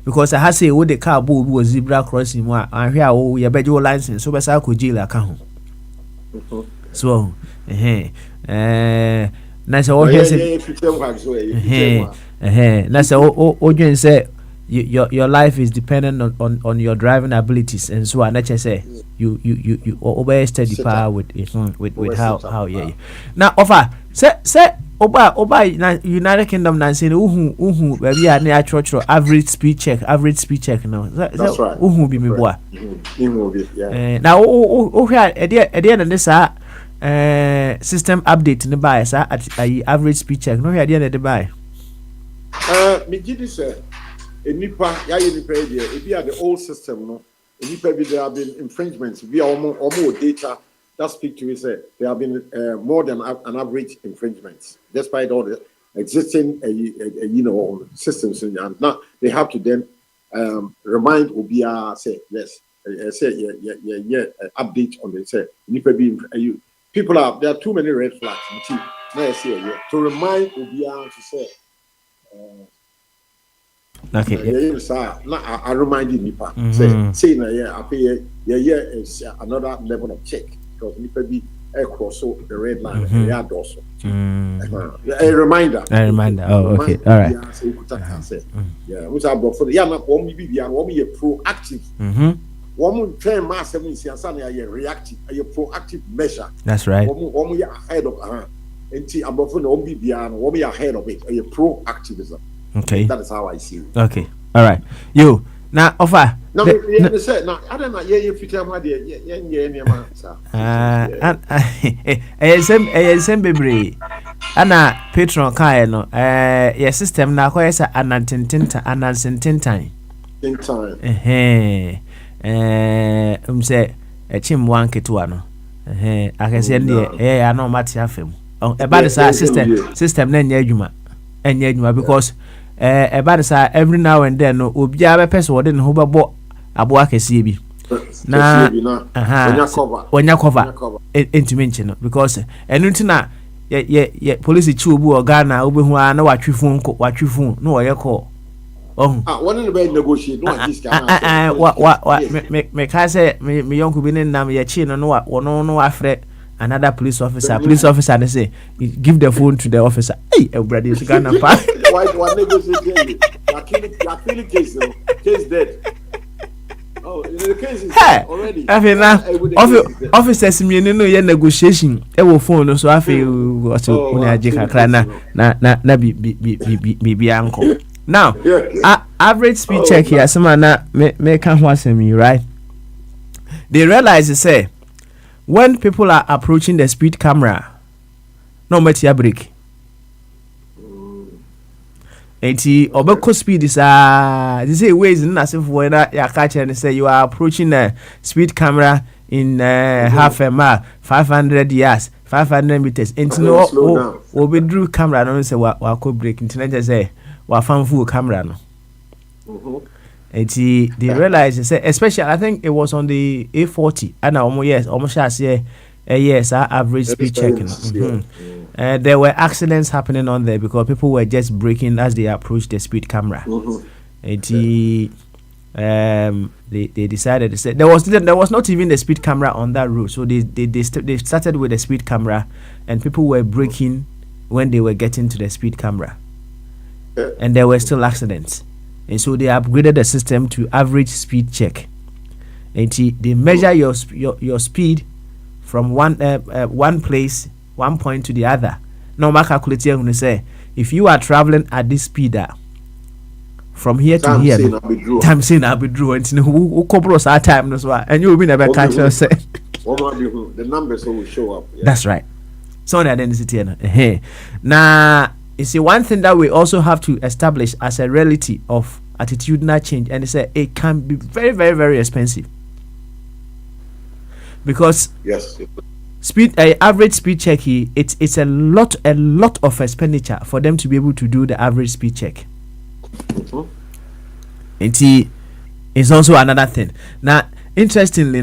because I have say what the car bull was zebra crossing and here you bet your license so best I could jail account. So nice all here that's all say your life is dependent on your driving abilities, and so I say you obey steady power with how yeah. Now offer say oba United Kingdom na say uhu baby a na church average speed check no.
That's right.
Uhu bi me boa.
Yeah.
Now o hwa e dey na this system update ne buy sa at average speed check no hwa dey na dey buy.
Me gidi say enipa ya nipa e dey e be at the old system no. Enipa be there have been infringements be almost data that speak to me say there have been more than an average infringements despite all the existing systems, and now they have to then remind Obia say yes say update on the say people are there are too many red flags to remind Obia to say
okay
I remind you Nipa say I pay is another level of check because Nipa be cross the red line also a reminder.
Oh, okay, all right.
Which are for the proactive. One train mass a reactive, a proactive measure.
That's right.
One ahead of ahead of it, a proactivism.
Okay,
that is how I see it.
Okay, all right. You now offer.
Now, I don't know. You tell my dear,
ASM baby. Ana patron kai no your system na kwa yesa anantintin time. Say chim wan ketua no. Akese ne ya no mate afem. Eba sa system na nya adwuma because eba sa every now and then no obi a be person wode ne ho bebo abo akese bi na wonya cover entiment no because enunti na ye police chi obu Ghana obehu na watwifun no oye call
one in the bed negotiate no this
guy me ka say me yonku bi ne nam ye chi no no afre another police officer they say give the phone to the officer. Hey brother you Ghana pa
why negotiate you case dead. Oh, the case is already.
Officers me no ye negotiation e wo phone so afi so oni aje kakra na bi anko. Now, average speed check here some na me can ho asem right. They realize say when people are approaching the speed camera no matter break. Enti obeko speed is they say ways in as if when ya catch and say you are approaching a speed camera in half a mile 500 yards 500 meters enti no obi drew camera no say wa ko break enti na say wa fan full camera no enti they realize say especially I think it was on the A40 and almost yes almost as Yes, our average speed checking. There were accidents happening on there because people were just braking as they approached the speed camera. They decided to say there was not even the speed camera on that road, so they started with the speed camera, and people were braking when they were getting to the speed camera, and there were still accidents, and so they upgraded the system to average speed check, and they measure your speed from one place, one point to the other. Now, my calculator will say if you are traveling at this speed, from here to here, time saying I'll be drew, and who cobbles our time as well, and you will be never catch us.
The numbers will show up. Yeah.
That's right. So the identity. Now, you see, one thing that we also have to establish as a reality of attitudinal change, and it's it can be very, very, very expensive because average speed check, it's a lot of expenditure for them to be able to do the average speed check. It's also another thing. Now, interestingly,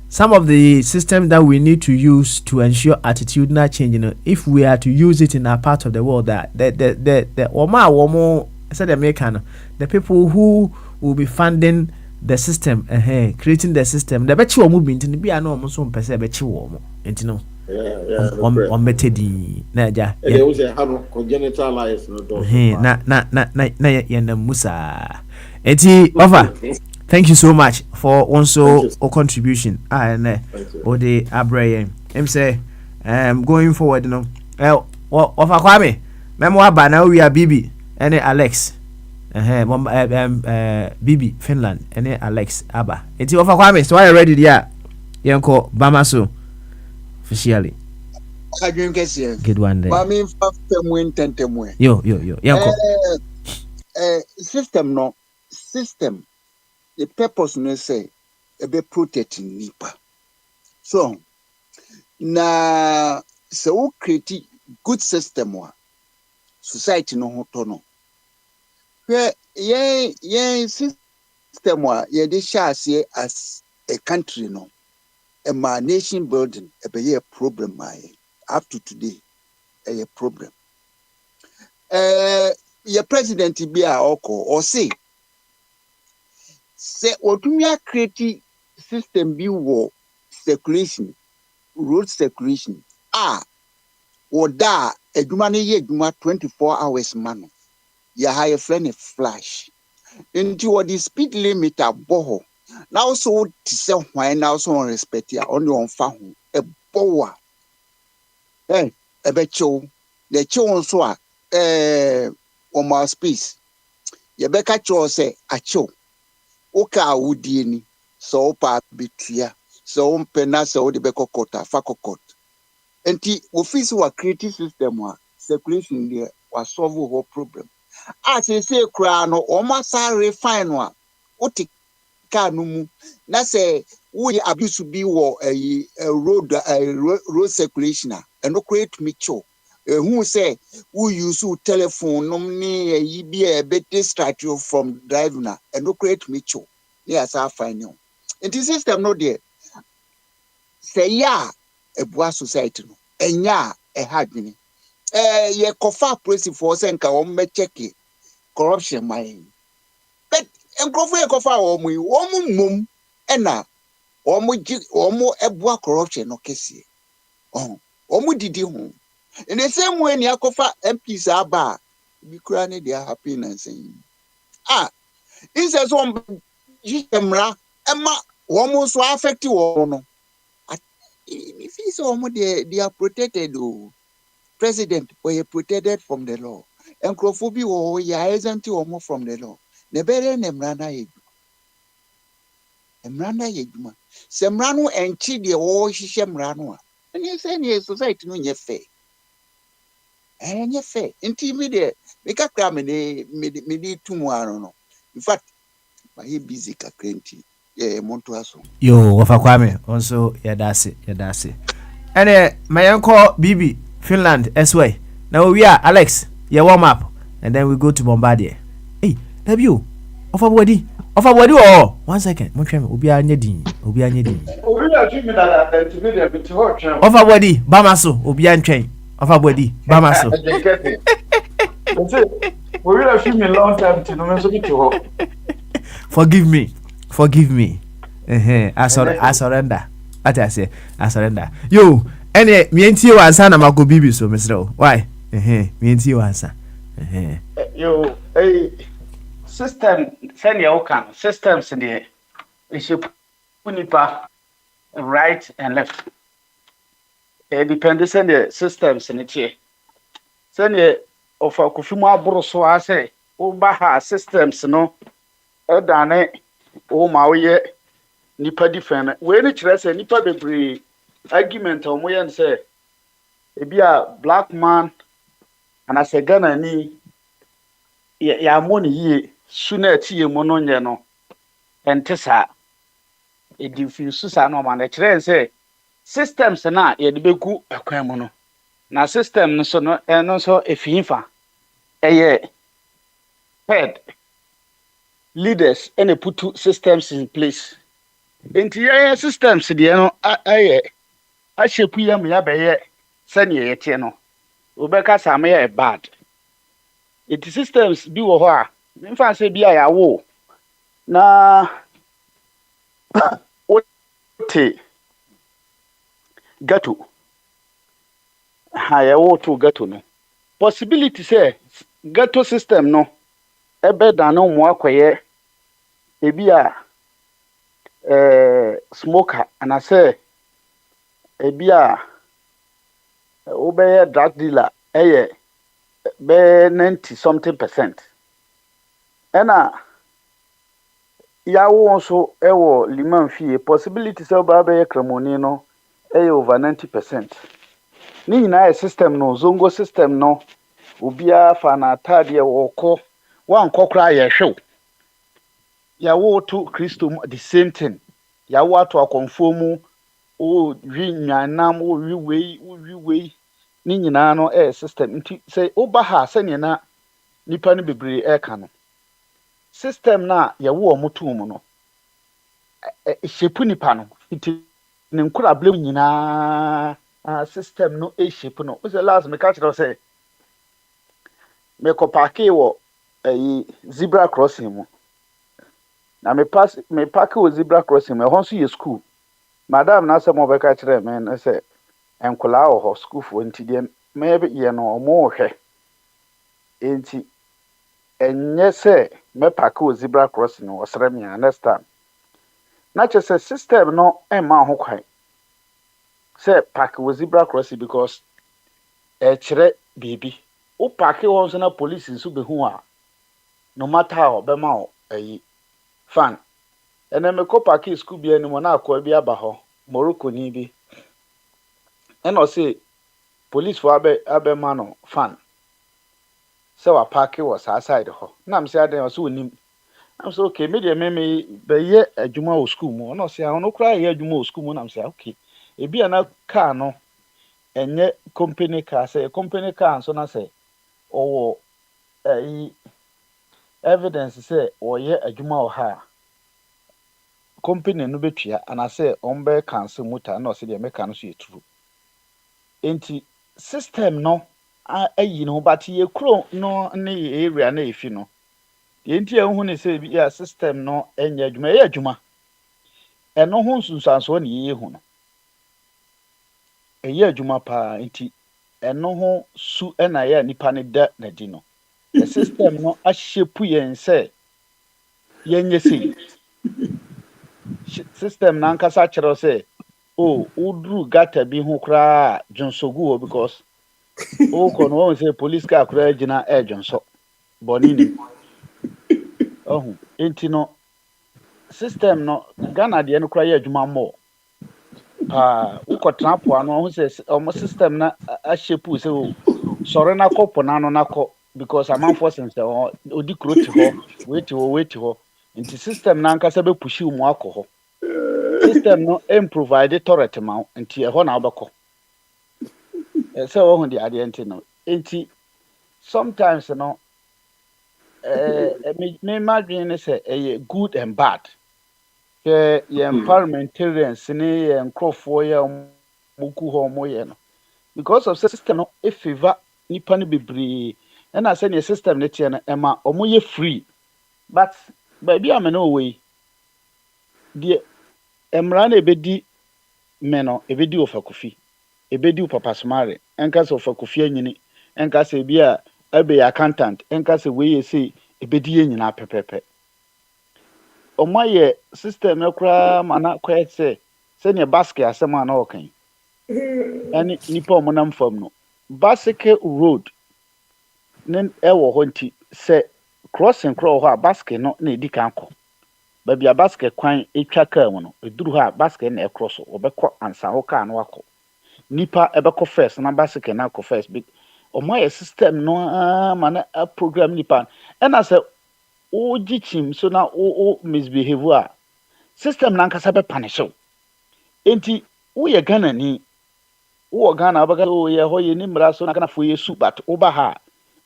some of the systems that we need to use to ensure attitudinal change, if we are to use it in our part of the world, that the people who will be funding the system, creating the system, the better will be to be an almost one percent better on metedi na ja
they was a congenital life
na musa eti offer. Thank you so much for also a contribution and the abrayan him say going forward offer kwame memo ba na we are bibi and Alex bibi Finland and Alex aba eti offer kwame so are you ready there yenko bamaso officially. Good one there. Yo.
System. The purpose no say be protecting nipa. So na so create good system wa society no hoto no. Where ye system wa ye de share as a country no. A nation building a problem up to today a problem. Your president be a or say what we are creating system be war circulation, road circulation. Or da a dumani ye duma 24 hours man. Ya high friend a flash into what the speed limit at boho. Now so to say why now so on respect ya only on fahu a boa. A becho the cho so on my space. Ye beka cho say a cho. Oka wudieni so pa bitria so pena so the beko kota fakokot. Enti office wa creative system wa circulation there was solve whole problem. As I say kra no o masa refine wa oti kanumu na say we abuse be wo a road circulation and no create micho who say who use telephone nomni yi be a bit distract you from driving and no create micho yes I find you and the system no there say ya a boa society no enya a hard mini ye kofa press for senka o me check corruption my but enkrofo ye kofa o mum ena o mo eboa corruption no kese o mo didi ho in the same way ni akofa MPs aba bi kura ne dia happiness inse so jemra ema wo mo so affect wo no if is so mo they are protected president we are protected from the law enkrofo wo ya isn't wo from the law ne bere ne mrana yeduma se mrano enchi de wo hihye mrano a ene se ne society no nye fair inti me de me kakra me de tumu aro no in fact my busy kakrenti monto aso
yo wafa kwame also yadase ene mayenko bibi Finland SY now we are Alex warm up and then we go to Bombardier hey debut of a body Offer body or 1 second. Montreal Obi Anyedin. Obi Anyedin.
Obi na treat me that to be there to hot train.
Offer body Bamaso Obi Antrain. Offer body Bamaso.
We will treat me long time to no so to hot.
Forgive me. I surrender. What I say, I surrender. Yo, any me and you answer na mako bibi so Mr. Why? Me and you answer.
Yo, system send your can systems in the issue punipa right and left. It depends on the systems in it here. Send ye of a kufuma bro so I say, Baha systems no dane o mawe nipa different. When it say nipa bebre argument on we and say it be a black man and I say Ghana ni ya money ye sooner tie mo no nye no ente sa e diffuse sa no man e kire say systems na ye de begu akwan mo no na system no so no eno so efifa eye head leaders and put systems in place enti ye systems de no aye a shape yam ya be ye sane ye tie no obeka sa me ye bad it systems bi wo ho a mfa se bi a yawo na ote gato ha yawo to gato no possibility say gato system no ebe da no mo akoye ebi a smoker and say ebi a obey drug dealer be 90 something percent. Ena yawo so ewo liman fie possibility say oba be kramoni no over 90%. Ni nyina system no zongo system no obia fa na atade woko wan kokra ye hwew. Yawo to Christo the same thing. Yawo to akonfomu o wi nyanam o wi wei ni nyina no system nti say oba ha sene na nipa no bebre eka no system na yawo omoto mu no shepu nipa no nti ne nkura blem nyina system no shepu no o say last me catch say me ko parke wo zebra crossing mu na me parke wo zebra crossing me ho so ye school madam na say mo be catch me na say enkola wo school for nti de maybe ye no mo hwe enti enye say me park o zebra crossing no osre me understand na che say system no ma ho kwan say park o zebra crossing because kire bibi o park won so na police nso be hu a no matter how be ma o fan ene me ko park school bi ani mo na akwa bi aba ho Morocco ni bi eno say police for abe mano fan so wa park was outside ho na am say adan so onim am say okay me be ye adwuma o school mu no say ono kra ye adwuma o school mu na am say okay e bia na car no enye company car say company car so na say owo evidence say o ye adwuma o ha company no betua and say on be cancel motor na say de me can so true enti system no ayi no but ye kro no ne area na efi no enti ehu ne say bi system no enya adwuma ye adwuma eno ho nsunsanso ne ye hu no eye adwuma pa enti eno ho su na ye nipa ne da na di no the system no ahyepu yen say yenye sei system na nkasa kire say udru gata bi hu kra jonsogu because kono won say police car kra gina jonso bonini enti no system no Ghana de no kra ye adwuma mo ukotra po ano hu say omo system na ahyepu say sore na kopo na no nako because amanfo sense odi kroti ho wait ho enti system na nkasa be pushi mu akọ system no provide torrent ma nti e ho na obekọ se wo hu di ade enti no enti sometimes no me imagine say good and bad. Your parliamentarians ne your crofo ya muku ho mo ye no. Because of system no e favor nipa no bebree. And I say your system ne tie no ema omo ye free. But baby am no way. The emra na ebedi me no ebedi ofa kofi. Ebedi o papa smare. Enka so ofa kofi anyini. Enka se bia ebe accountant. Enka se we say ebedi ye nyina pepepe. Omaye system ekura mana kwet se ne basket asema na okan ani nipa omonam fam no basket road ne ewo ho nti se crossing crow ho a basket no na edikan ko ba bia basket kwan etwa ka mu no eduru ho a basket na ekross obekọ ansa ho ka no akọ nipa ebekọ first na basket na akọ first big omaye system no mana a program nipa na se o gichim so na o misbehave a system na nkasa be punish you enti wo ye Ghana ni wo Ghana abaga o ye ho ye ni mra so na kana fo ye su but wo ba ha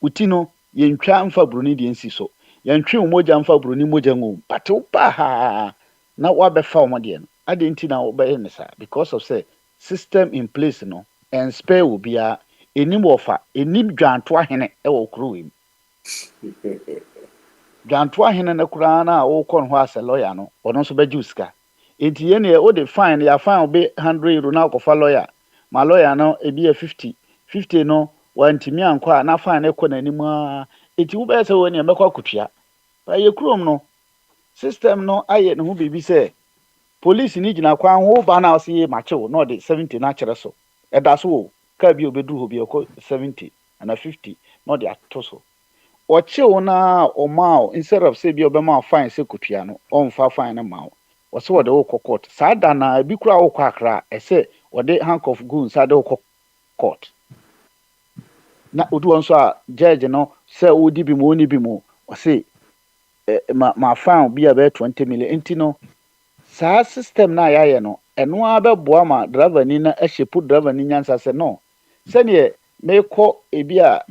uti no ye ntwa mfa bruni de nsi so ye ntwe moja mfa bruni moja ngum but wo ba ha na wo be fa wo de no ade enti na wo be ne sa because of say system in place no and spare will be a enim wofa enim dwanto ahene e wo kro wem dwanto ahene na kura na wo kon ho ase lawyer no ono so be juska enti ye ne o de fine ya fine be 100 euro na ko fa lawyer ma lawyer no e bi 50 no wantimi anko a na fine e ko nanim a enti wo be se wo ne mekwa kutua ba ye krom no system no aye ne ho bibi se police ni gina kwa ho ba na o se ma chewo no de 70 na kire so e da so ka bi obedu ho bi ko 70 and 50 no de atoso o chewo na o ma instead of say bi obema fine se kutua no on fa fine na ma o se wo de wo court sa da na bi kura wo kwa akra e se wo de handcuff gun sa de wo court na odu on so a judge no se wo di bi mo ni bi mo o se ma fine bi a be 20 million enti no sa system na ya no eno a be boa ma driver ni na ehyepu driver ni nyansa se no se ne me ko ebi a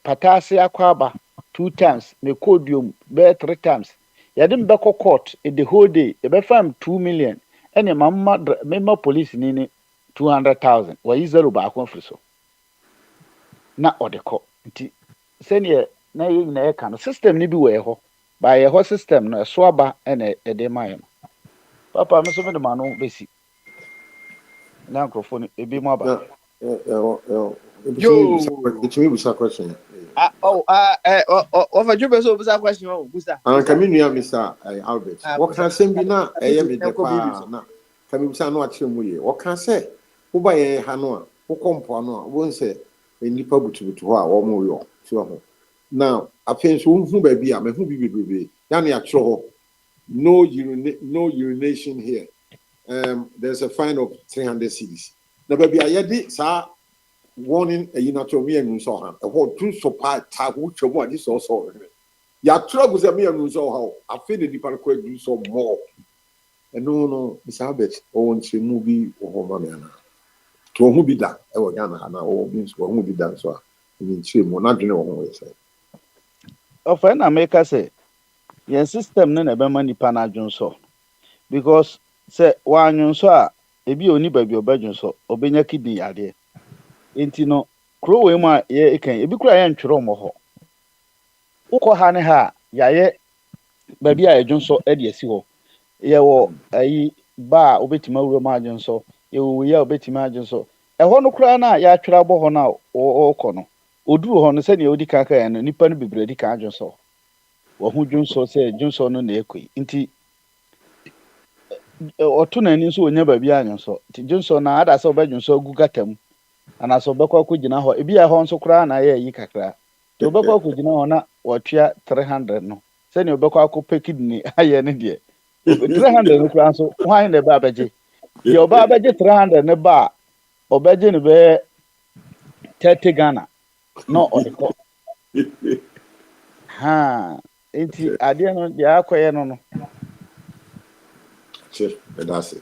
patase akwaba 2 times me ko duom be 3 times ya dem be ko court the whole day e be fam 2 million ene mamma memma police ni 200,000 wa yizero ba akon friso na odeko nti se ne na yi na e kan system ni bi we ho ba ye ho system no so aba ene e de maye papa me so me de manu besi na microphone e bi mo aba
yo it's me with a question
of a job so busa question o busa
kaminu ya Mr. Albert what can say bi na eye me de pa na kami busa no ache mu ye what can say wo ba ye ha no a wo kompo no a wo nse nipa butubutu ho a wo mo yo so ho now afenso hu ba bi a me hu bi bebrebe ya na ya kiro ho no urination here there's a fine of 300 cedis na ba bi a ye di sa warning a natural me and so ha ho tun so pa ta wo twemu a di so ya trouble say me and so ha afi the nipa ko do so more no Mr. Albert o won che mu bi o ma me na to hu bi da e wo Ghana na o bi so hu bi da so a ni che mu na dwene wo ho we say
of na make say your system no na be ma nipa na adwon so because say wa anwon so a ebi oni ba bi obadwon so obenya kidney ade enti no kro we ma ye kan ebi kura ye ntwero mo ho ukọ ha ne ha ya ye ba bi a adwon so e de asi ho ye wo ayi ba obetima wuro ma adwon so ye wo ye obetima adwon so e ho no kura na ya twera bo ho na o kọ no oduru ho no se ne odi kan kan no nipa no bebre di kan adwon so wo hu dwon so se dwon so no na ekoi nti otu na ni so onya ba bi adwon so ti dwon so na ada se obadwon so agu gatam ana so bekwa ko gina ho ebi a ho nso kura na ye yi kakra to bekwa ko gina ho na watua 300 no se ne bekwa ko pekidni aye ne de 300 no kura nso hwan ne ba abeje ye oba abeje 300 ne ba obeje ne be 30 Ghana no odeko ha enti ade no de akoye no
che that's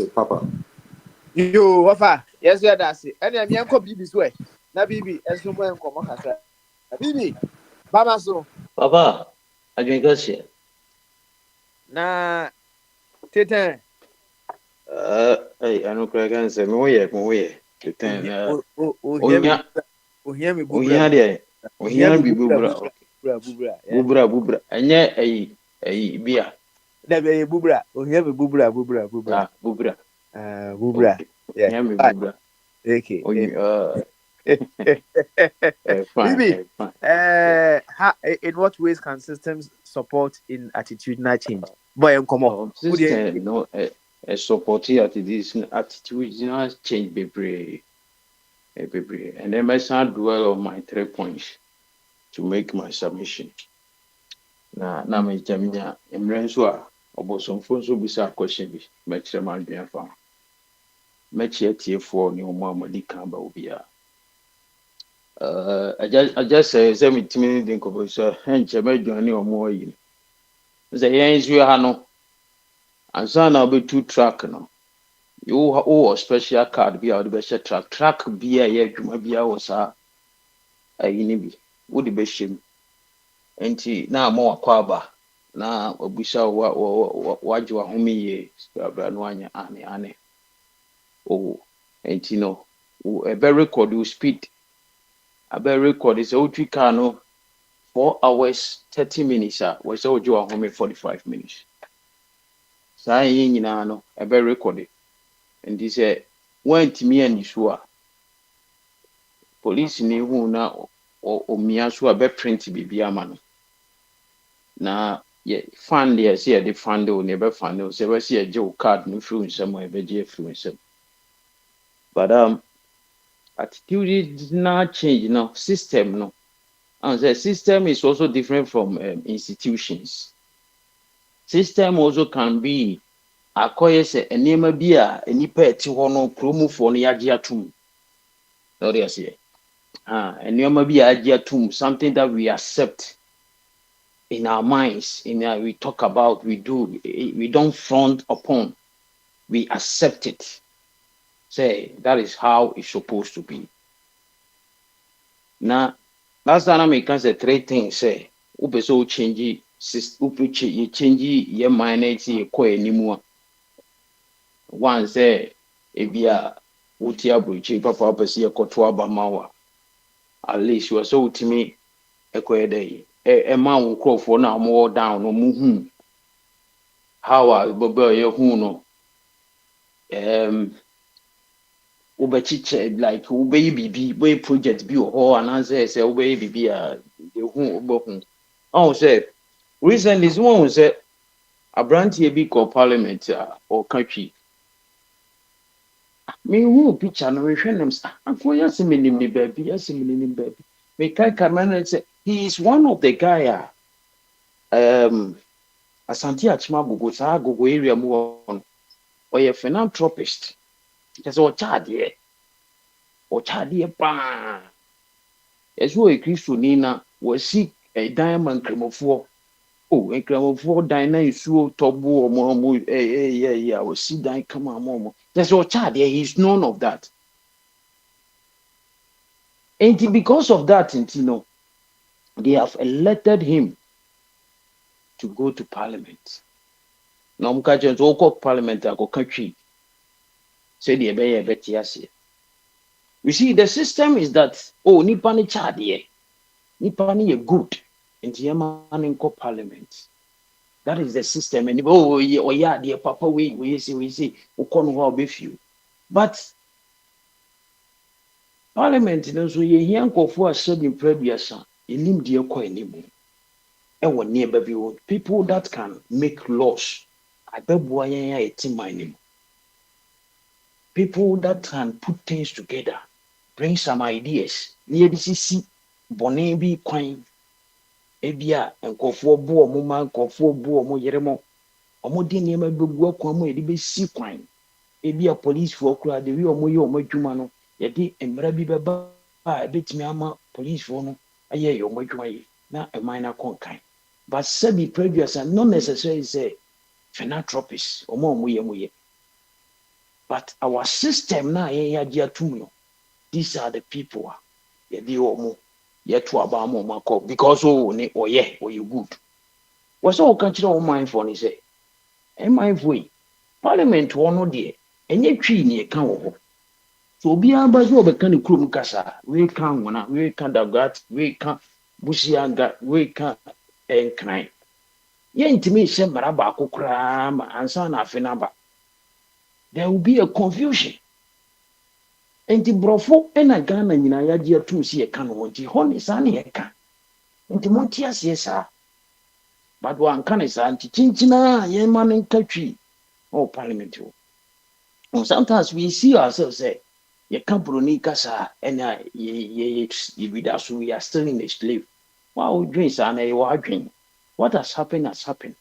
it papa
yo wafa yes ya dasi ene me enko bibi so e na bibi enso mo enko mo kasa Bibi, Baba so.
Papa, adwenkɛseɛ.
Na tete.
Ɛno koraa ka nsɛ me woyɛ. Teten na
Ohia me bubra.
ohia deɛ. Ohia bi bubra. Bubra. Ɛnyɛ bia.
Da be bubra. Ohia me bubra.
Bubra.
Bubra. Yeah.
Ohia me bubra.
Okay.
Fine.
In what ways can systems support in attitudinal change? Boy, come on.
System no support attitudinal change bebree. And then I start dwell on my 3 points to make my submission. Na me jamia emre nso a obosomfo nso bisa question bi mekire ma adwen fa. Mechie tiefo ni omo amadi kan ba obia. I just say me timi din ko bo so enche medwan ni omo yi. Nze yen nso ha no. Ansa na obetu track no. You special card bi a wo be share track bi a ye adwuma bi a wo sa ayini bi. Wo de be shem. Enti na mo akwaba na obusa waje wa homiye abra no anya ane enti no e be record you speed a be record is o twi car no 4 hours 30 minutes we say oje wa homi 45 minutes sa yin nyina no e be record enti say wantimi ani so a police ni hu na o mia so a be print bibia ma no na fund there see the fund o never fund o say we see a joe card no through somewhere be je through some but attitude did not change no system no and the system is also different from institutions. System also can be akoye say enema bi a enipa eti ho no promofo no yage atum no dey say enema bi a yage atum something that we accept in our minds, we talk about, we don't front upon, we accept it. Say that is how it's supposed to be. Now, that's the I can say 3 things. Say, upe so change, you change your mind, you ko anymore. One say, if you are utia buchi, papa pesi ya kotoa bamawa. At least you are so to me, ekwe day. A man will call for now more down no muhu. How I bobe ye hu no ubechiche like ube bibi boy project bi or and answer say ube bibi the hu obo. Oh say recently someone say a branch here be called parliament or country. Me who picture no we hwe them akwo yasiminim ni baby. Me kai kamera say he is one of the guy Asante Achima Gogo area mu on or a philanthropist. Just or chadie pa. As we Christo Nina was seek a diamond cremofo. Oh, a cremofo dina is so tobu or more yeah, was see die come on momo. That's all chadie, he's none of that. And because of that, Intino, they have elected him to go to parliament. Now, Mkajan to go parliament, go country. Say the betiasi. You see, the system is that nipani chadie, nipani ye good, and Yaman go parliament. That is the system. And yeah, dear papa, we see, ukon with you. But parliament, so ye young for a certain previous son, elim dear coin. People that can make laws. I bet my name. People that can put things together, bring some ideas. Near the CC, Bonebi coin, Ebia, and Kofo Bo, Muma, Kofo Bo, Moyeremo, or Modini, work one way, the sea coin. Ebia police for crowd, the real Moyo, Mojumano, Yeti, and Rabi Baba, I bet me ama police for no, a year, your Mojumay, now a minor conkind. But semi previous and not necessarily say philanthropists or more muye. But our system now, these are the people. yet to about more because oh yeah, you good. Was all country all mind for ni say. Am I way? Parliament one no dear, and yet tree near can. So be a buzz over can krum kasa, we can one, we can dagat, we can bushianga, we can and kind. Yen to me, send Maraba cram and son afinaba. There will be a confusion. And the brofo and a gun and I dear to see a can want the honey sunny a can. And the Montias, yes, sir. But one can is anti chinchina, yen man in country. Oh, Parliament. Sometimes we see ourselves say, ye can't bronica, and with us, we are still in the slave. Wow, drinks and a drink. What has happened.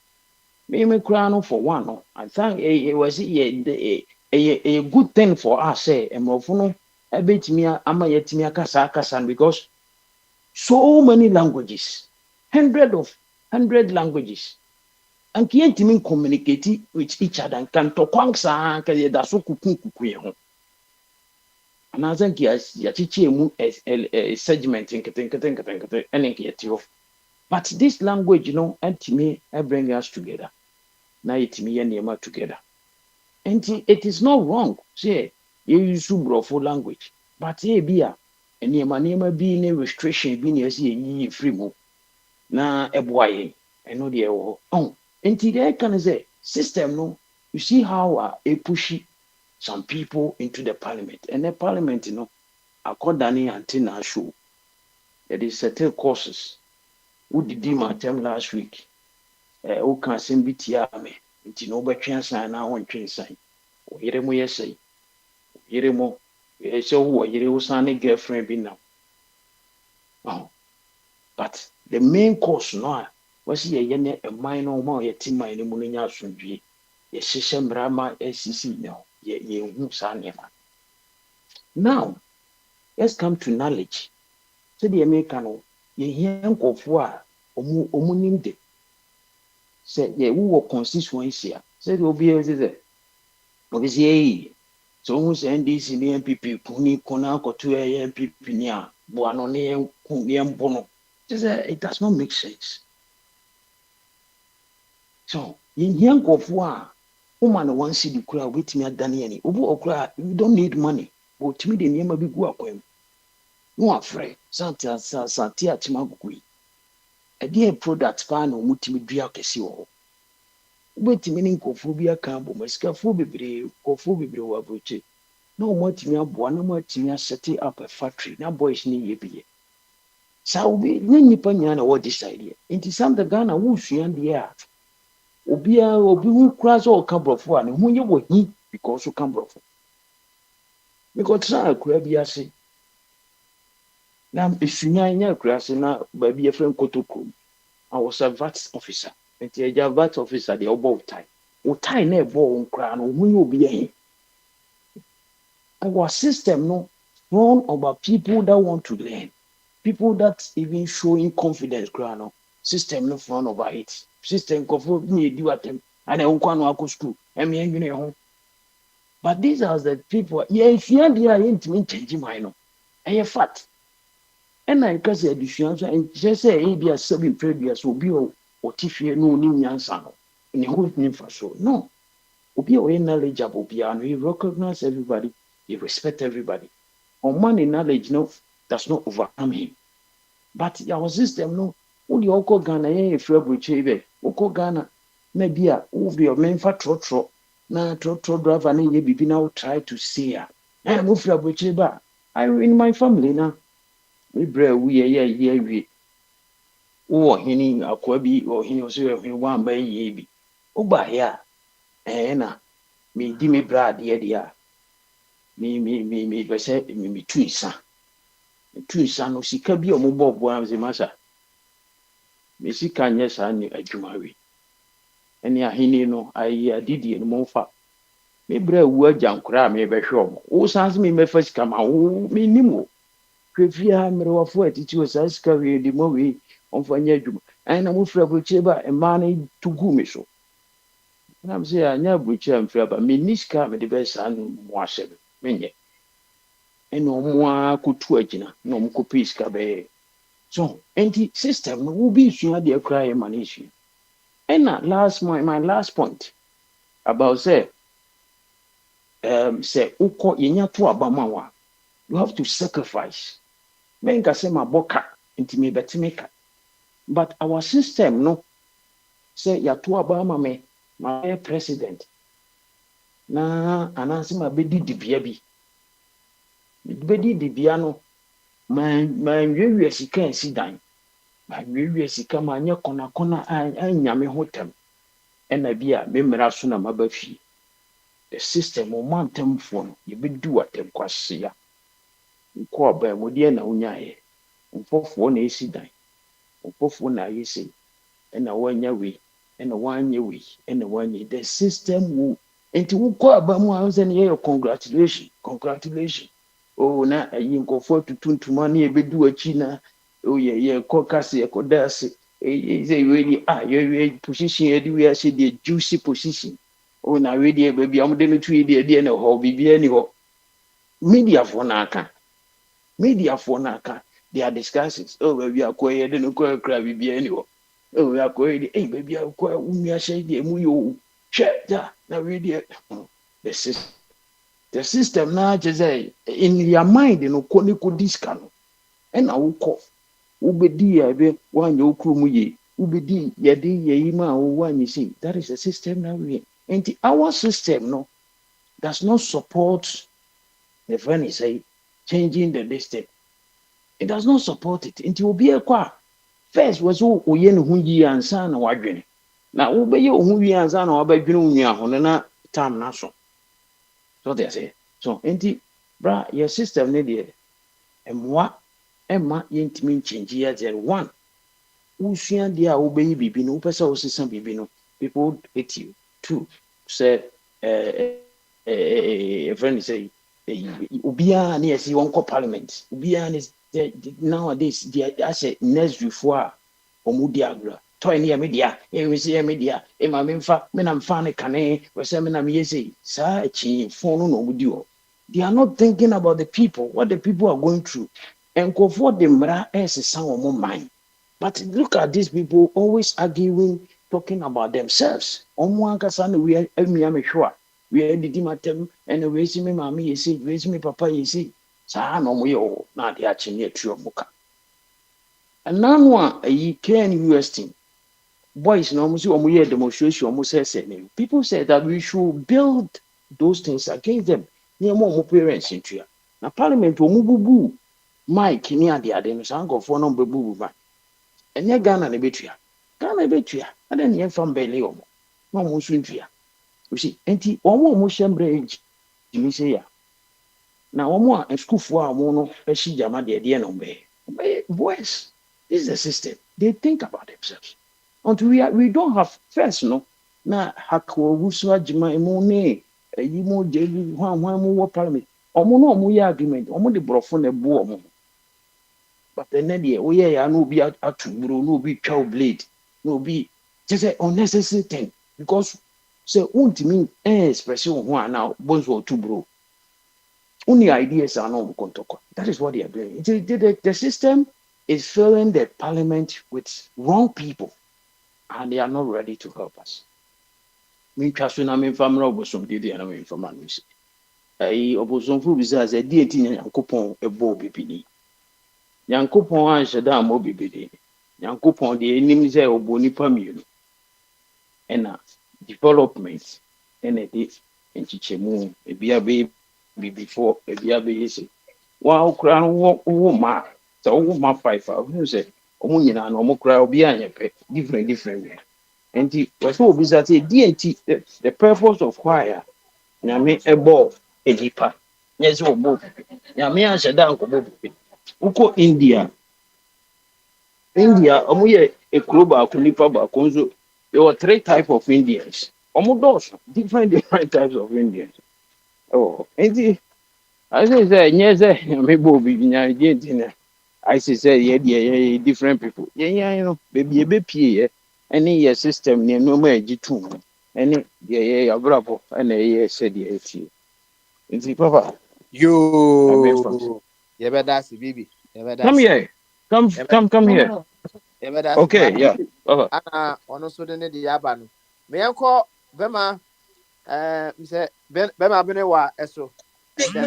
Me crown for one. I think it was a good thing for us, say, and more a bit me, ama yet me kasa, because so many languages, 100 languages, and can't even communicate with each other and can talk kwangsa, can that's so kuku. And I think yes, ya teaching mu a segment in think, and get you. But this language, and to me, I bring us together. Now it me and Yema together. And it is not wrong. Say, you use for language. But hey, be a and Yema being a restriction, being a free move. Na a boy, I know the oh. And today can say, system, no, you see how a pushy some people into the parliament. And the parliament, according to Antina show, there is certain courses. Who did my term last week? Who can send BTR me? It's no better chance now on train sign. O Yeremo, yes, say. Yeremo, so who are Yeremo girlfriend be now? Oh, but the main course now was here a minor more yet in my Muniya Sunji. Yes, Shishem Brahma SCC now. Ye who Sanema. Now, let's come to knowledge. So the American, ye hear of war, omunim say ye who constituency. Said will be as it. Obviously, so who send this in the MPP, Puni, Konako to a MPP near Buano near Bono. It does not make sense. So, in young of war, woman one see the crowd with me at Daniel. Over you don't need money, but to me, the name of big work. No afraid, Santia Timagui. A dear product pan or multimedia casio. Wait meaning cophobia cambo, mascaphobia, cophobia, wabuche. No more to me, one more to me, setting up a factory. Now, boys need be. So be Nini Panyana or this idea. Into some the Ghana whoosh and the air. Obia or be who cries all camber for and who you will eat because you come for. Because I could be a say. Now, if you know grass now, baby, a friend Kotoku. I was a VAT officer. And the VAT officer, the above time. O tie near bone crown, who you be a. Our system, no, run about people that want to learn. People that even showing confidence, crown. System no front over it. System conform me do at them. And I won't go school. I mean, you know. But these are the people. Yeah, if you are there, ain't me changing my no. And you're fat. And I can say additions and just say be a 7 previous will be or Tiffy no new answer. And you hold me for so. No. Will be a knowledgeable piano. You recognize everybody, you respect everybody. On money knowledge, no, does not overcome him. But our system, no, only Oko Ghana, a February, Oko Ghana, maybe a be a main for trotro. Na trotro driver, and ye be now try to see her. And move your butcher. I in my family now. We bread we. Oh, henny, a quabi, or he was one by ye be. Oh, by ya. Anna, me dimmy brad, dear. Me, but say me twin son. Twin son, she can be a mobile one as a massa. Missy can yes, I knew a jumari. And ya henny no, I did in Mofa. Me bread word junk cram, me by sure. Oh, sans me, my first come out, me nimo. Previa mero for it was as carry the movie on Fanyajum, and I'm afraid of Cheba and money to go so. And I'm saying, I never butcher and fair, but me niska me the best and wash it. Many. And no more could twigina, no more copies cabe. So anti system no will be sure the cry emanation. And my last point about say uko yenya to abamawa, you have to sacrifice. Men can say my boka into me betimeka. But our system no say ya to abama me my president. Na anansi ma bedi dibia bi. Bedi dibia no man we sika si dan. Ma we sika ma nya kona anyame hotem. Ena bia me mra so na mabafi. The system o mantem fo no ye bedu atem kwase ya. Nko aba modie na unyaye. Mfofo na esi dan. Mfofo na yesi. Ena wanya we. Ena wanya we. Ena wanya the system will enti wukọ aba mu a say na congratulation oh na ayi nkofo tutuntuma na ebedu achi na oh ye kokase ye kodase say we ye position ye di we ase the juicy position oh na we di baby am de no tu ye na ho bibia ni ho media for na aka they are discussing oh baby akoye de no ko kra bibia ni ho oh akoye baby akoye umi ase di emu yo now really the system now just say in your mind no ko discount and na wo ubedi ya be wanye okrumu ye ubedi ya de ye ma wo wanye see that is the system now we and our system no does not support the friend is say changing the distance. It does not support it until obi ekwa first was oye ne hu yi ansa na wadwene. Na ubeye ohu wi anza na wabadwene unwa ho na time na so they say so enti bra your system ne de emwa emma yentimi change ya 1 usua de a ubeyi bibi no pesa osisa bibi no people hate you 2 say friend say ubia na yesi won parliament ubia na nowadays they say next before omudi agra toy near media, we see media, my memfa, men I'm fan cane, we say men I'm yesi, sa chi phone no video. They are not thinking about the people, what the people are going through. And go for the mra as a sound of more mind. But look at these people always arguing, talking about themselves. We are sure. We are the dimatem and we see me mammy, you see, we see me papa, you see. Sa no we all not the action near true muka. And now one a can US team. Boys no almost demonstration almost says people say that we should build those things against them. Near more parents in Tria. Now parliament will move Mike near the Adams uncle for number boo man. And near Ghana Nebetria. And then you're from Belleom. No more soon tria. You see, anti one more shambridge. You say ya. Now one more and school for a mono, a she jama the idea no bay. Boys, this is the system. They think about themselves. Until we don't have first no na hakwo wusu agima emone yimo jeli hwan mu wo parliament omo no omo ya agreement omo de brofo na bu omo but then there we ya no obi atuburo no obi twa blade no obi just unnecessary thing because say untimi expression ho ana bonzo atuburo only ideas are no kontoko. That is what they are doing. The system is filling the parliament with wrong people. And they are not ready to help us. Me trust na me family obosom dey na me family say. Obosom fu bi say dey tin Yankopon ebo bibini. Yankopon an sheda mo bibini. Yankopon dey enim say oboni pamienu. Ena development ena dey enchichemu ebia be before ebia be say. Wa okra wo ma. So wo ma 5 you say omo nyina na omo kra obi anyepe different way and the so be say DNT the purpose of choir nyame ebo edipa yes obo nyame ansheda nkobo uko India omo ye ekuro ba akunipa ba konzo there were 3 types of Indians omo dos different types of Indians oh and the I say yes nyame bo bi nya DNT I say yeah, different people. Yeah, you know, baby, a baby, any your system near no more G2. Any, yeah, bravo, and a said, yeah, it's papa.
You better see, baby.
Come here. Come here. Okay, yeah.
Ana ono so de ne de aba no. Me yanko bema me say bema bene wa eso. When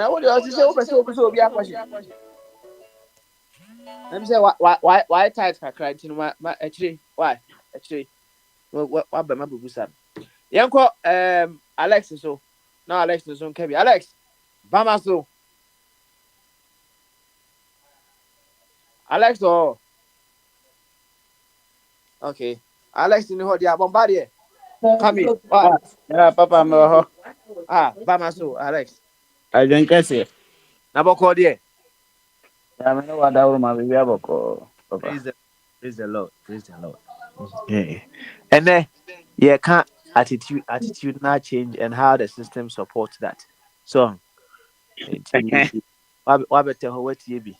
I would also say obi akwashi. Let me say why tight kakra nti ma actually why actually what bema bubusa. Yanko Alex so. Now Alex so nka bi. Alex Bama so. Alex oh. Okay. Alex ni ho dia bombardier. Come here.
Yeah, Papa, no.
Bama so Alex.
I don't guess it.
Na boko there.
Yeah, I know what that woman will be able to.
Praise the Lord. Praise the Lord. Yeah. And then can't attitude not change and how the system supports that. So what better what you be?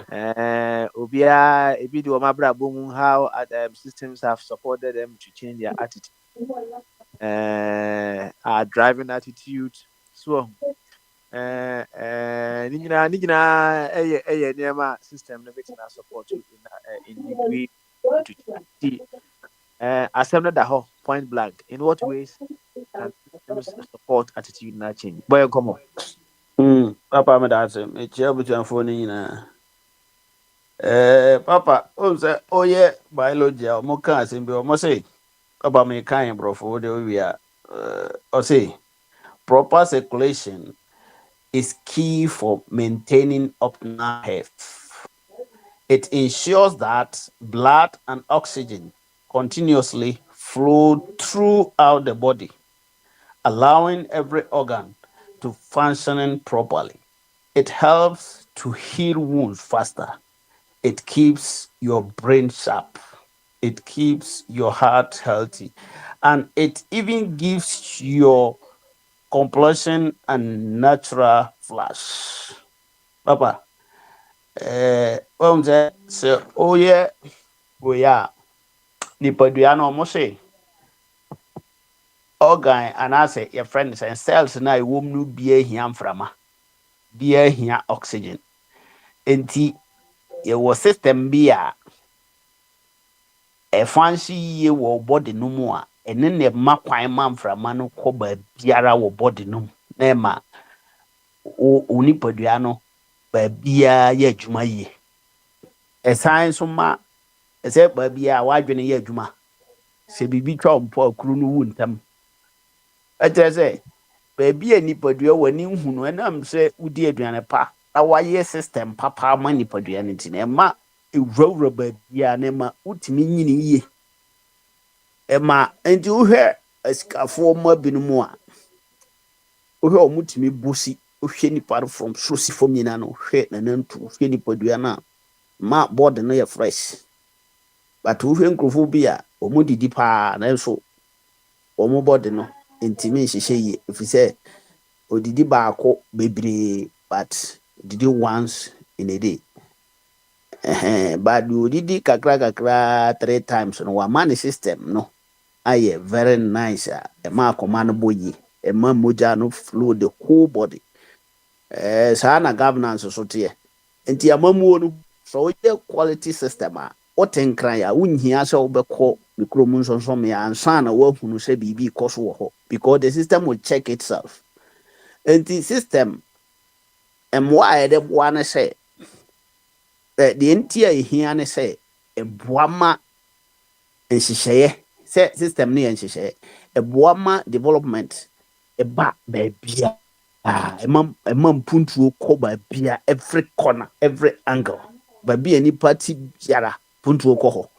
Obia a video my brother how systems have supported them to change their attitude. Our driving attitude. So nigina nema system na betina support in degree to see assembly that whole point blank. In what ways can systems support attitude not change? Boy, come on.
Papa, me that's him. It's your between phone in. Papa, oh yeah, biology, or more can't be almost say. Papa, me kind, bro, for the we are. Or say, proper circulation is key for maintaining optimal health. It ensures that blood and oxygen continuously flow throughout the body, allowing every organ to function properly. It helps to heal wounds faster. It keeps your brain sharp. It keeps your heart healthy. And it even gives your complexion a natural flash. Papa, oh yeah, we are. Nipadua no mo say organ and I say your friends and cells na iwom no bia hia mframa. Bia hia oxygen. Enti your system bia e fancy ye wo body no mu a ene ne ma kwan ma mframa no ko ba biara wo body no na ma o nipadua no ba bia ye adwuma ye. Esan so ma ese ba bia wa adwene ye adwuma. Se bibi twa mpo akuru no wu ntam. Ejese ba bia nipadua wani hunu enam se udi aduane pa na waye system papa ma nipadua ne tin e ma ewurawura ba bia ne ma utimi nyini ye. E ma enti uhwe asikafo ma binumu a uhwe omutimi bosi uhwe nipa from sosi fom nyina no hwe nanantu uhwe nipadua na ma board no ye fresh. But uhwe nkrofo bi a omudidi pa na so omo board no intimi hihye ye efise odidi baako bebre but did it once in a day. But you did it kakra 3 times no one man system no. Aye, very nice. A ma command boy, a man moja no flow the whole body. Sana governance so tie. Enti amamu no so ye quality system a what en cry a won hia so obekọ mikromun so me ansa na wa hunu se bibi koso wo ho because the system will check itself. Enti system why the one say the entire hia ne say e boama enhyehyeye say system ne enhyehyeye e boama development e ba bia emam puntuo ko ba bia every corner every angle ba bia ni party biara puntuo ko ho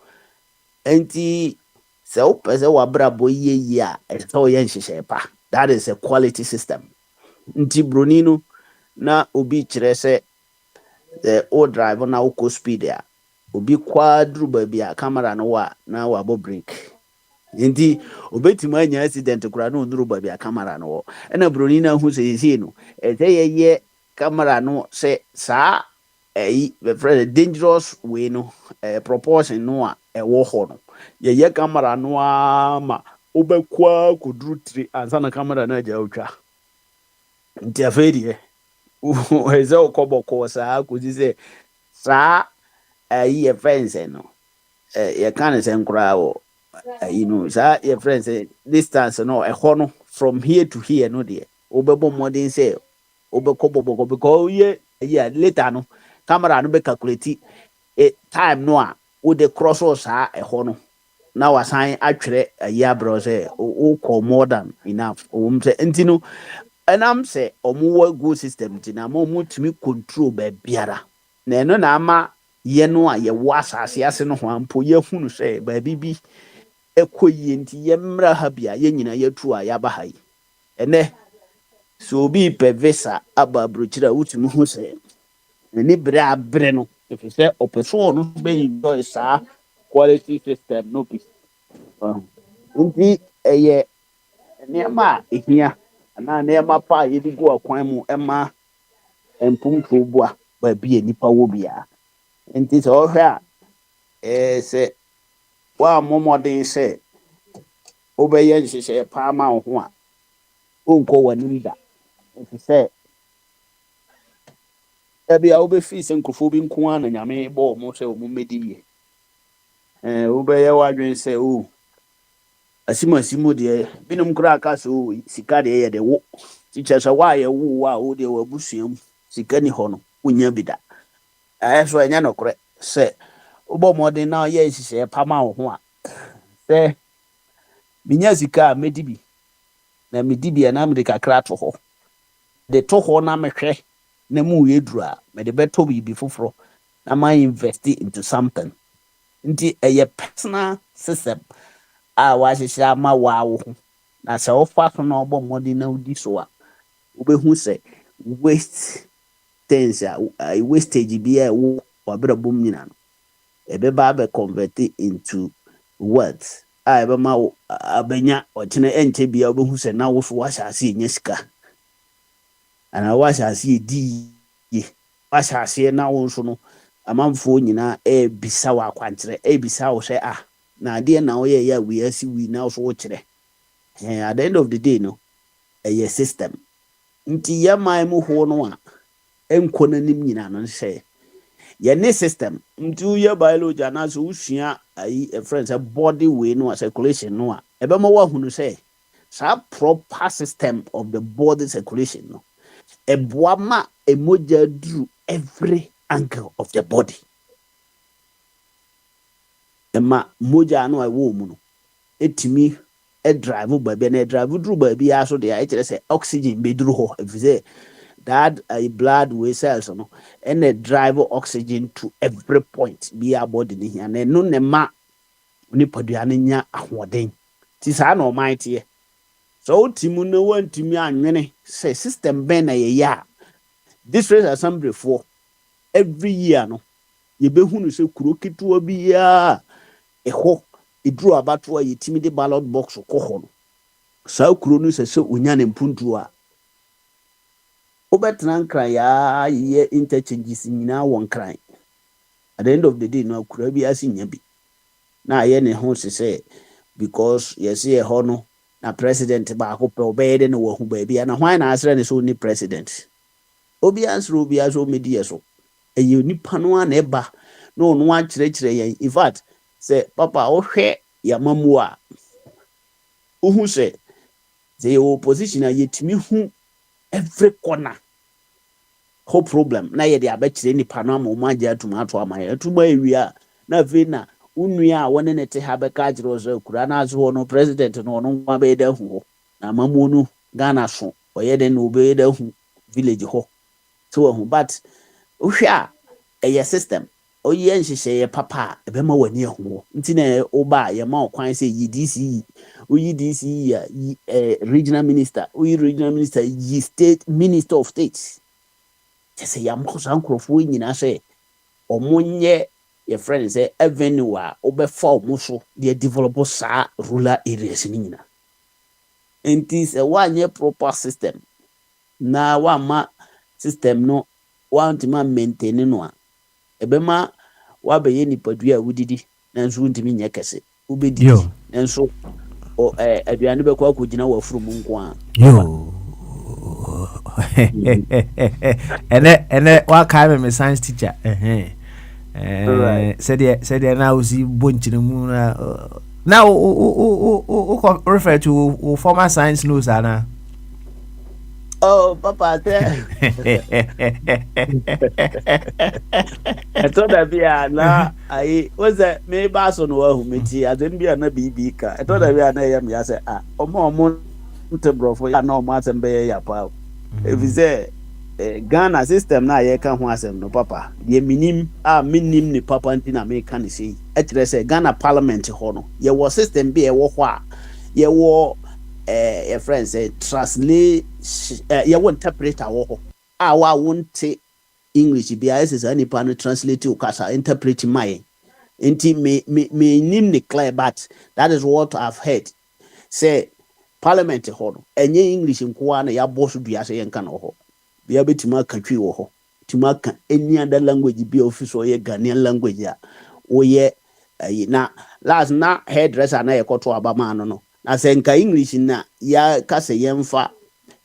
enti se o pese wa brabo ye a e so ye enhyehyeye pa. That is a quality system. Nti bronino na obi kire se the old driver na uko speed ya obi kwadru ba bia camera no wa na wa bo break nti obetima anya accident kura no nduru ba bia camera no na broni na hu se no ye camera no se sa be friend dangerous way no proportion no a wo ho no ye camera no ma obekwa kudru 3 ansa na camera na ja otwa nti afedi
ɛsɛ ɔkɔbɔkɔɔ saa kɔsi sɛ saa ayi yɛ friends no yɛka ne sɛ nkoraa wɔ ayi no saa yɛ friends distance no ɛhɔ no from here to here no deɛ wobɛbɔ mmɔden sɛ wobɛkɔbɔbɔkɔ because woyɛ ayi later no camera no bɛcalculate time no a wode cross saa ɛhɔ no na wasan atwerɛ ayi abrɛ sɛ wokɔ more than enough sɛ nti no ɛnam sɛ ɔmowɔ go system nti na ma ɔmotumi control baabiara na ɛno na ama yɛ no a yɛwɔ asase ase no ho ampo yɛhunu sɛ baabi bi ɛkɔ yie nti yɛmmra ha bi a yɛnyina yɛtu a yɛaba ha yi ɛnɛ sɛ obi pɛ visa aba aburokyire a wotumi ho sɛ n'ani bere abere no ɛfiri sɛ ɔpɛ so ɔno bɛenjoy saa quality system no bi nti ɛyɛ nneɛma a ɛhia anaa nneɛma pa a yɛde gu akwan mu ɛma mpompo boa baabi a nipa wɔ biara nti sɛ ɔhwɛ a sɛ woammɔ mmɔden sɛ wobɛyɛ nhyehyɛeɛ paa ma wo ho a wonkɔ w'anim da ɛfiri sɛ dabi a wobɛfii sɛ nkurɔfoɔ bi nko a na nyame bɔɔ mo sɛ ɔmo mmɛdi yie wobɛyɛ w'adwene sɛ asimu deɛ binom koraa ka sɛ sika deɛ yɛ de wo tikyɛ sɛ woayɛ wo a wodeɛ w'abusua mu sika ni hɔ no wonya bi da so ɛnyɛ nokorɛ sɛ wobɔ mmɔden na ɔyɛ nhyehyɛeɛ pa ma wo ho a sɛ menya sika a mɛdi bi na medi bi a na mede kakra to hɔ de to hɔ na mehwɛ na mu yɛ duru a mede bɛtɔ biribi foforɔ na ma invest into something nti ɛyɛ personal system a wahyehyɛ ama wo ho na sɛ wofa so na ɔbɔ mmɔden na wodi so a wobɛhu sɛ waste things a wastage bi a ɛwɔ w'abrabɔ mu nyina no ɛbɛba abɛ convert into wealth a ɛbɛma wo abɛnya ɔkyena ɛnkyɛ bia wobɛhu sɛ na wo so wahyɛ ase ɛnya sika anaa wahyɛ ase ɛdi yie wahyɛ aseɛ na wo nso no amanfoɔ nyinaa ɛbisa wɔ akwankyerɛ ɛbisa wo sɛ na adeɛ na woyɛ yɛ wei asi wei na wo so wokyerɛ at the end of the day no ɛyɛ system nti yɛman mu ho no a ɛnkɔ n'anim nyinaa no sɛ yɛne system nti woyɛ biology anaasɛ wosua a friend sɛ body way no a circulation no a ɛbɛma woahunu sɛ saa proper system of the body circulation no ɛboa ma emogya duru every angle of the body ɛma mogya no a ɛwɔ mu no ɛtumi drive baabi na drive duru baabi a so deɛ ɛkyerɛ sɛ oxygen bɛduru hɔ ɛfiri sɛ that blood way cells no and a drive oxygen to every point be a body ni here na no ne ma nipadua ne nya ahoden ti saa na ɔman teɛ so timu no wantumi anwene say system ben na ye ya district assembly for every year no ye behunu sɛ kuro ketewa bi ya ɛhɔ eduru abato a yetimi de ballot box kɔ hɔ no saa kuro no sɛ onya ne mpuntu a obetena nkran ya ye interchanges nyina wɔ nkran at the end of the day no akura bi asinya bi na ye ne ho sɛ because yes ye ho no na president ba ko pe obeye de no wo hu ba bia na hwan na asre ne so ni president obi answer obi aso medi ye so eye nipa no na eba na ono a kyerɛkyerɛ yɛn in fact say papa o hwɛ yamamu a ohu sɛ the opposition a yetimi hu every corner whole problem na ye de abekyerɛ nipa no ama ma gya tomato ama ye tuma ewia na ve na unua a wone ne te ha beka gyere ozo akura na azo no president no no nwa be da hu na mamu no Ghana so oye de no be da hu village ho so hu but ohwe a eye system oye nhyehyɛ papa e be ma wani hu nti na oba ye ma okwan sɛ YDC oyi DC regional minister oyi regional minister yi state minister of state sɛ yam ko san krofo nyina sɛ omonye your friend say avenue a obefa omo so de develop sa rural areas ni nyina enti sɛ wanye proper system na wa ma system no want ma maintain no a ebema wa be ye nipadua wudidi na nso ntimi nya kese ubedi nso aduane be kwa kogina wa furu mu nko a
And what kind of a science teacher?
Right.
Said now see bunch in the moon. Now, refer to former science news, Anna.
Oh, Papa, I thought that be na I was a me bass on who me I didn't be a BB car. I thought that be a name. I said, ah, more bro for ya no matter be ya pal. If you say Ghana system na ye can ho asem no papa. Ye minim minim ni papa nti na me can say. E kire say Ghana parliament ho no. Ye wo system be e wo ho a. Ye wo your friend say translate you want interpreter wo wa won't English be as any pan translate you kasa interpret my inti me nim ne clear but that is what I've heard say parliament ho enye English nko na ya boss dua say yenka no ho bia betima katwi wo ho tima ka any other language be office or ye Ghanaian language ya wo ye na last na hairdresser na ye koto abama no na senka English na ya kase yemfa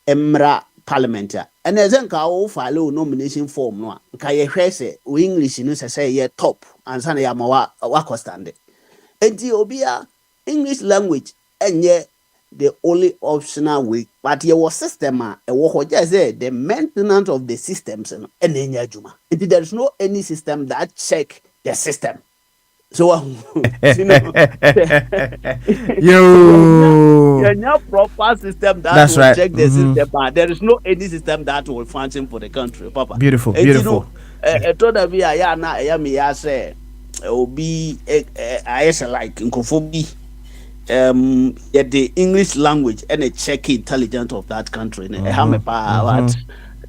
emra parliament a ene zenka wo file nomination form no nka ye hwese o English no say ye top ansa na ya ma wa constand enti obia English language enye the only optional way but your system e wo ho just say the maintenance of the systems no enya adwuma enti there is no any system that check the system. So, you know, your proper system that will check the system, but there is no any system that will function for the country, Papa.
Beautiful,
and
beautiful.
I told her, I na, I say, obi, I say like Nkofobi, the English language and a check intelligence of that country. I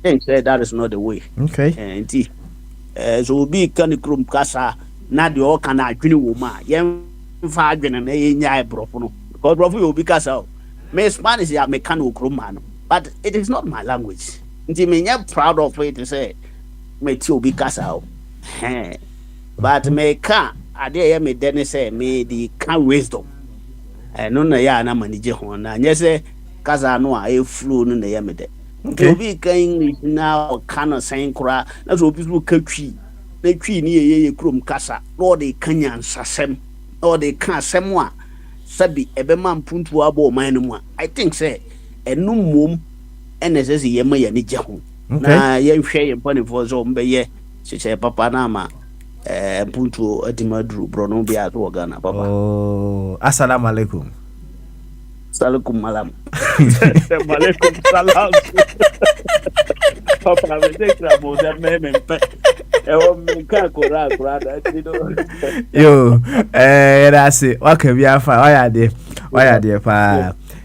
think that is not the way.
Okay.
And so be can krum kasa. Na de o kana adwene wo ma yem fa adwene na ye nya brofo no because brofo you be kasa me Spanish ya me kan okroma no but it is not my language nti me nya proud of it to say me ti obi kasa but me ka ade ye me den say me the can wisdom no na ya na manage ho na nya say kasa no a e flow no na ye me de obi kan English na o kana sen kura na so obi so katwi na twi ni ye krom kasa no de kanya nsasem no de ka asem a sabi ebema mpuntu abo man no mu I think say enu mom NSS ye ma ye ni je ho na ye hwe ye bone for so mbe ye che papa na ma mpuntu adimadru bro no bia to Ghana papa.
Oh, assalamu alaikum.
Salakum malam. Alaikum salam. Papa me take la mo da me mpe.
Yo, that's it. Okay, we are fine. Why are they?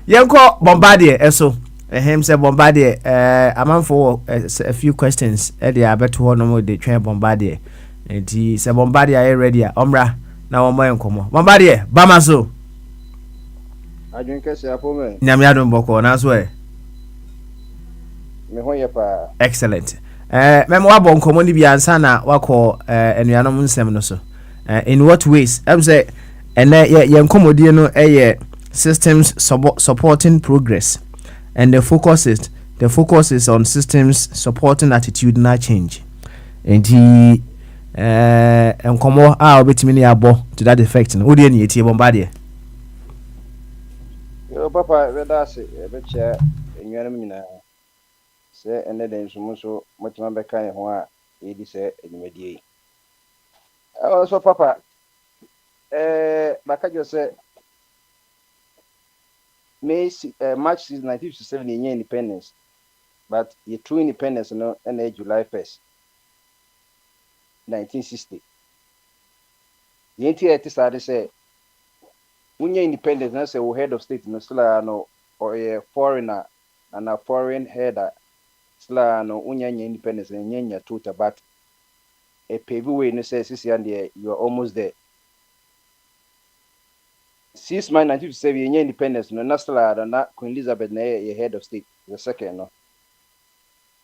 Yanko Bombardier, eso. Him say Bombardier. I'm on for a few questions. Eddie, I bet to one more the train Bombardier. And he said Bombardier, are you ready? Omra, now I'm going to come. Bombardier, Bamaso.
I drink a apple man.
Nyamiadon Boko, and as well. Excellent. Memo wabon komoni bi ansa na wako enuanom nsem no so. In what ways? I say ye nkomodie no systems supporting progress, and the focus is on systems supporting attitudinal change. And he nkomo a obetimi ne abo to that effect no. Odi eni etie Bombardier.
Yo papa we da se e be che enuanom nyina. Se ene den so motima be kan ho a e di se enimedie so papa baka jo se March 1957 yenye independence but the true independence no na July 1st 1960 yenti eti sade se unye independence na se wo head of state no sila no or a foreigner and a foreign header sla no unyanya independence nyanya total but a pavy way no says this and you are almost there. 6 May 1957 independence no nasla na Queen Elizabeth na head of state the second no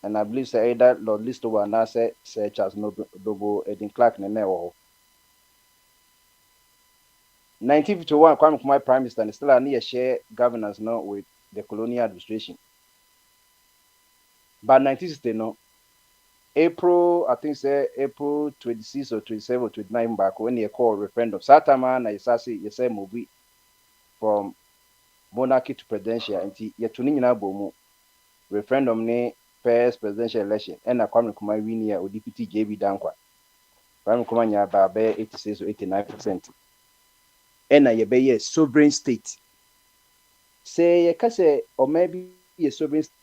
and I believe say either Lord Listow na say Sir Charles Noble Edwin Clark na wo 1951 Kwame Nkrumah prime minister and still near share governance now with the colonial administration. But 1960 no. April, I think say April 26 or 27 or 29 back when you call referendum. Satama na you say movie from monarchy to presidential. And you tuning in bomu referendum ne first presidential election. And I Kwame Nkrumah win here with deputy JB Dankwa. Kwame Nkrumah nya ba 86 or 89%. And na ye sovereign state. Say you can say or maybe a sovereign state.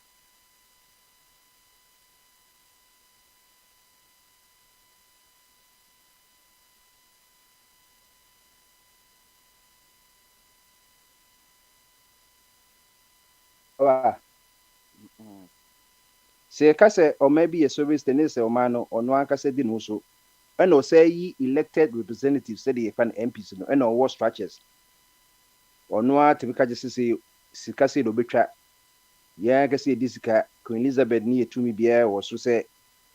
Say kase or maybe a service tennis or mano or no ankase di no so. And or say elected representatives say the fan MPs no and or war structures. Or no typical just say sikase do betwa. Ya kase disika Queen Elizabeth ni etumi bia or so say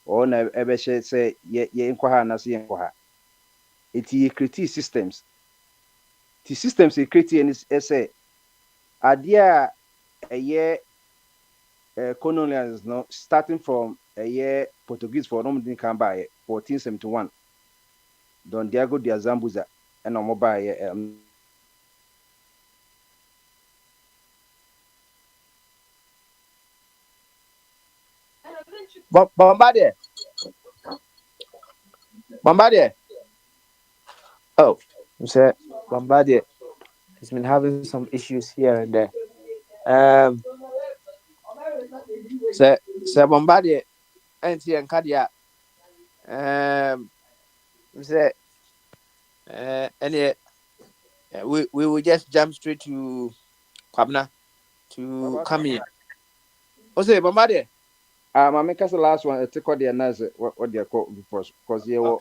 or na ebe say ye nkwa ha na say nkwa ha. Eti create systems. The systems e create and say adia a year colonials no starting from a year Portuguese for Roman can buy 1471. Don Diego de Zambuza and on mobile
Bombardier. Oh, Mr. Bombardier has been having some issues here and there. Sir Bombardier, Auntie and Kadia. Mr. And we will just jump straight to Kwabna to come here. Oh, say Bombardier.
I make us the last one. Take what they nice what they call before because you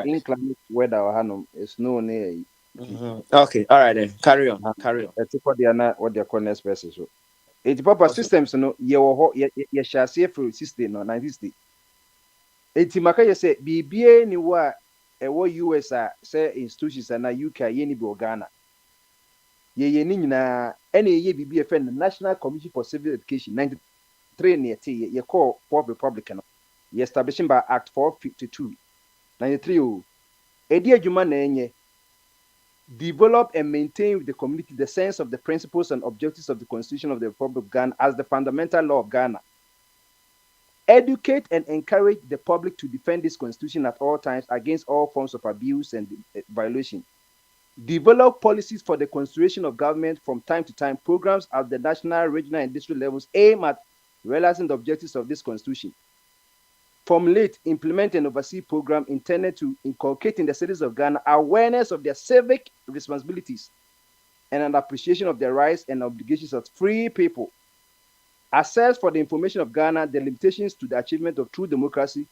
inclement weather or hanum is no near.
Okay, all right then. Carry on.
Take what they are not what they call next person. So it's proper systems. No, you shall see through system no 1960. It's maka you say BBA ni wa US say institutions na UK ye ni bi Ghana. Ye ni nyina ene ye BBA friend National Commission for Civil Education 93 near you call Fourth Republican. You establishing by Act 452 93. Edia Juma Nenye develop and maintain with the community the sense of the principles and objectives of the Constitution of the Republic of Ghana as the fundamental law of Ghana. Educate and encourage the public to defend this Constitution at all times against all forms of abuse and violation. Develop policies for the constitution of government from time to time, programs at the national, regional, and district levels aim at realizing the objectives of this Constitution. Formulate, implement, and oversee programs intended to inculcate in the citizens of Ghana awareness of their civic responsibilities and an appreciation of their rights and obligations as free people. Assess for the information of Ghana the limitations to the achievement of true democracy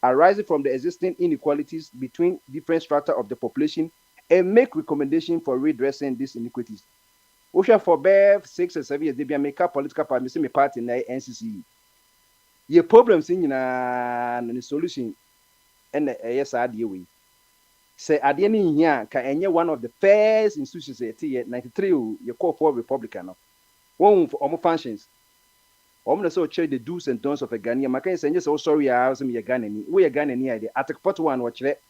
arising from the existing inequalities between different strata of the population and make recommendations for redressing these inequities. Osha for bear 6 or 7 years, they be make a political party, me party in the NCC. Your problems in the solution and yes, I deal with. Say at the end here, can one of the first institutions at 93 you call for Republican. One for functions. I'm so check the do's and don'ts of a Ghanaian. I can say yes, oh sorry, I was a Ghanaian. We are Ghanaian idea. Article 41 watch it.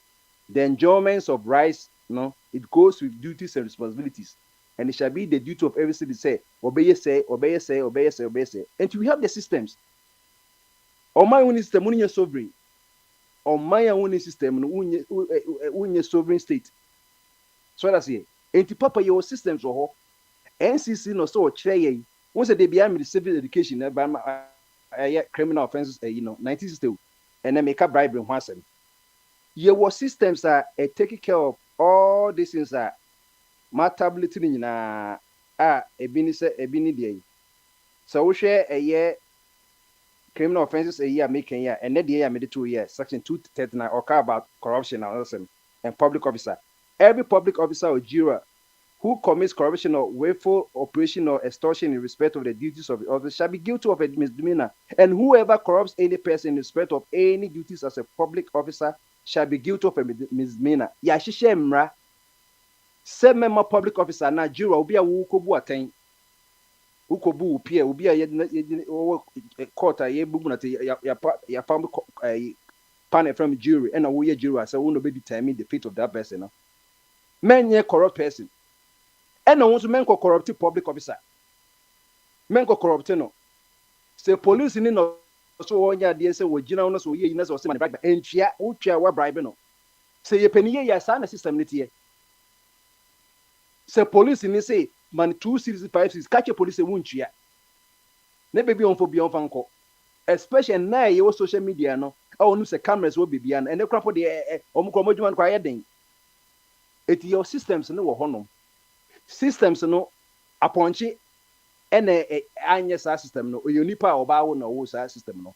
The enjoyments of rights, no, it goes with duties and responsibilities. And it shall be the duty of every citizen say, obey. And we have the systems. On my own system, when you're sovereign. On my own system, when you're sovereign state. So that's it. And to papa your systems or NCC no so chair. Once they be the civil education, criminal offenses, 1960, and then make a bribery in Hansem. Your systems are taking care of all these things are my tablet in a bini day. So we share a year criminal offenses a year making year, and then the year made 2 years, section 239 or about corruption and public officer. Every public officer or juror who commits corruption or willful operation or extortion in respect of the duties of the office shall be guilty of a misdemeanor. And whoever corrupts any person in respect of any duties as a public officer shall be guilty of a misdemeanor. Yashishemra, same member public officer, na juror will be a wukobu attain. ukobu pia obi a ye court a ye bubu na te ya pam pan from jury and wo ye jury as wo no be determine the fate of that person no men ye corrupt person and no so men ko corrupt public officer men ko corrupt no say police ni no so wonya de say wo gina no so ye na so man bribe entua wo tua wa bribe no say ye paniye ya sa na system ni tie say police ni say man 2 series 5 series catch police won tua na baby on for bi on fanko especially na ye wo social media no oh no say cameras wo bibia na ene krapo de omukro modwuma no kwa ye den eti your systems no wo honom systems no aponche ene anye sa system no oyonipa oba wo na wo sa system no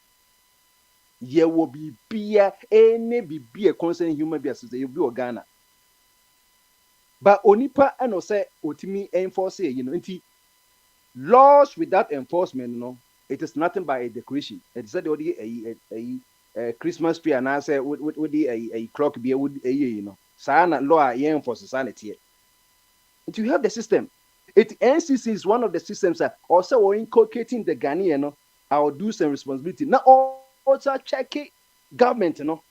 ye wo bibia ene bibia concern human beings say you be Ghana but onipa eno say otimi enforce you know nti laws without enforcement no it is nothing but a decoration it said a Christmas tree and I say would a clock be would you know sana law ye enforce society it you have the system it NCC is one of the systems that also inculcating the Ghanaian no our dues and responsibility now also check it government you know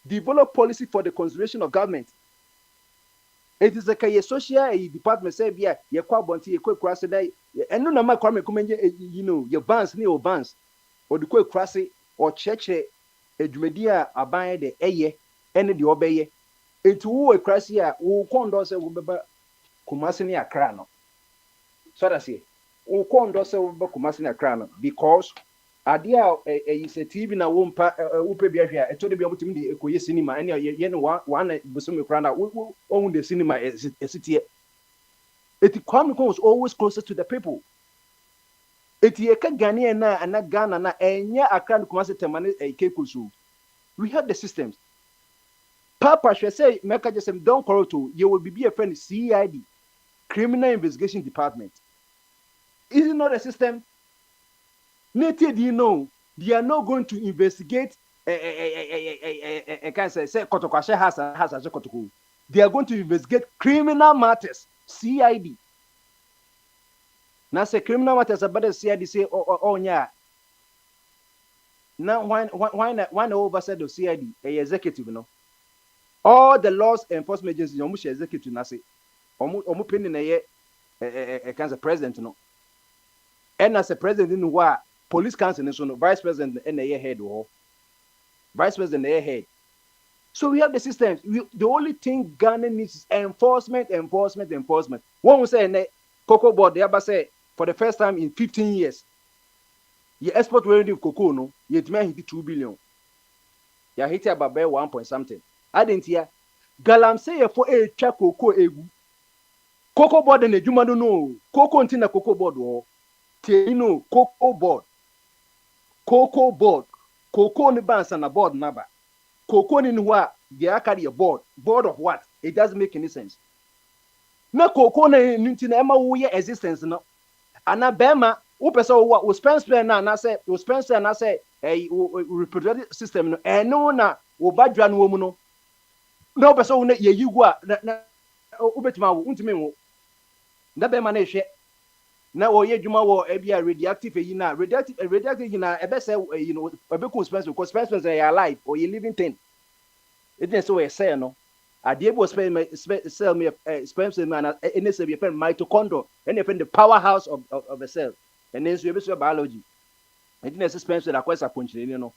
develop policy for the consideration of government. It is like a social department say yeah ye kwa bonti ye kwa krase dai eno na ma kwa me kumenye you know your vans ni o vans or the kwa krase or cheche edwumadi a aban de eye ene de obeye etu wo krase a wo kondo se wo beba Kumasi ni Accra no so that say wo kondo se wo beba Kumasi ni Accra no because adia is a TV na wo mpa wo pe bia hwea eto de bia mutimi de ekoye cinema ene ye ne one busumi kra na wo own the cinema esitie eti Kwame was always closer to the people eti ye ka Ghanaian na ana Ghana na enya Accra Kumasi temane ekekusu we have the systems Papa should say make just don't corrupt you will be a friend CID Criminal Investigation Department is it not a system? Native, you know, they are not going to investigate can say Kotokwashe has a Kotoku. They are going to investigate criminal matters, CID. Now say criminal matters about the CID say oh yeah. Now why oversight of CID a executive no? All the laws enforcement agencies almost executive na say omu penny na ye can say president no. And as a president in wa police council no vice president and a head or vice president a head. So we have the systems. The only thing Ghana needs is enforcement. One will say cocoa board the other say for the first time in 15 years. You export revenue of cocoa no, you hit 2 billion. You hit about 1 point something. I didn't hear. Galam say for a check cocoa egu. Cocoa board and a juma no cocoa until cocoa board or no cocoa board. Cocoa board, cocoa ni bands and a board number. Cocoa in what they are carry a board of what? It doesn't make any sense. No cocoa na Emma we existence no. Ana bema upesa what we spend na say we spend na say a reproductive system no eno na wo badwa no mu no. No upesa wo na ye yigwa na ubetima wo untime wo. Na bema na ehwe na oye djuma wo ebia radioactive yi na radioactive yi na ebe say you know ebe ko spend because spend say alive or you living thing it dey say we say no ade ebo cell me spend say na any say be mitochondria and the powerhouse of the cell and then so ebe so biology it dey say spend say akwa saponchire no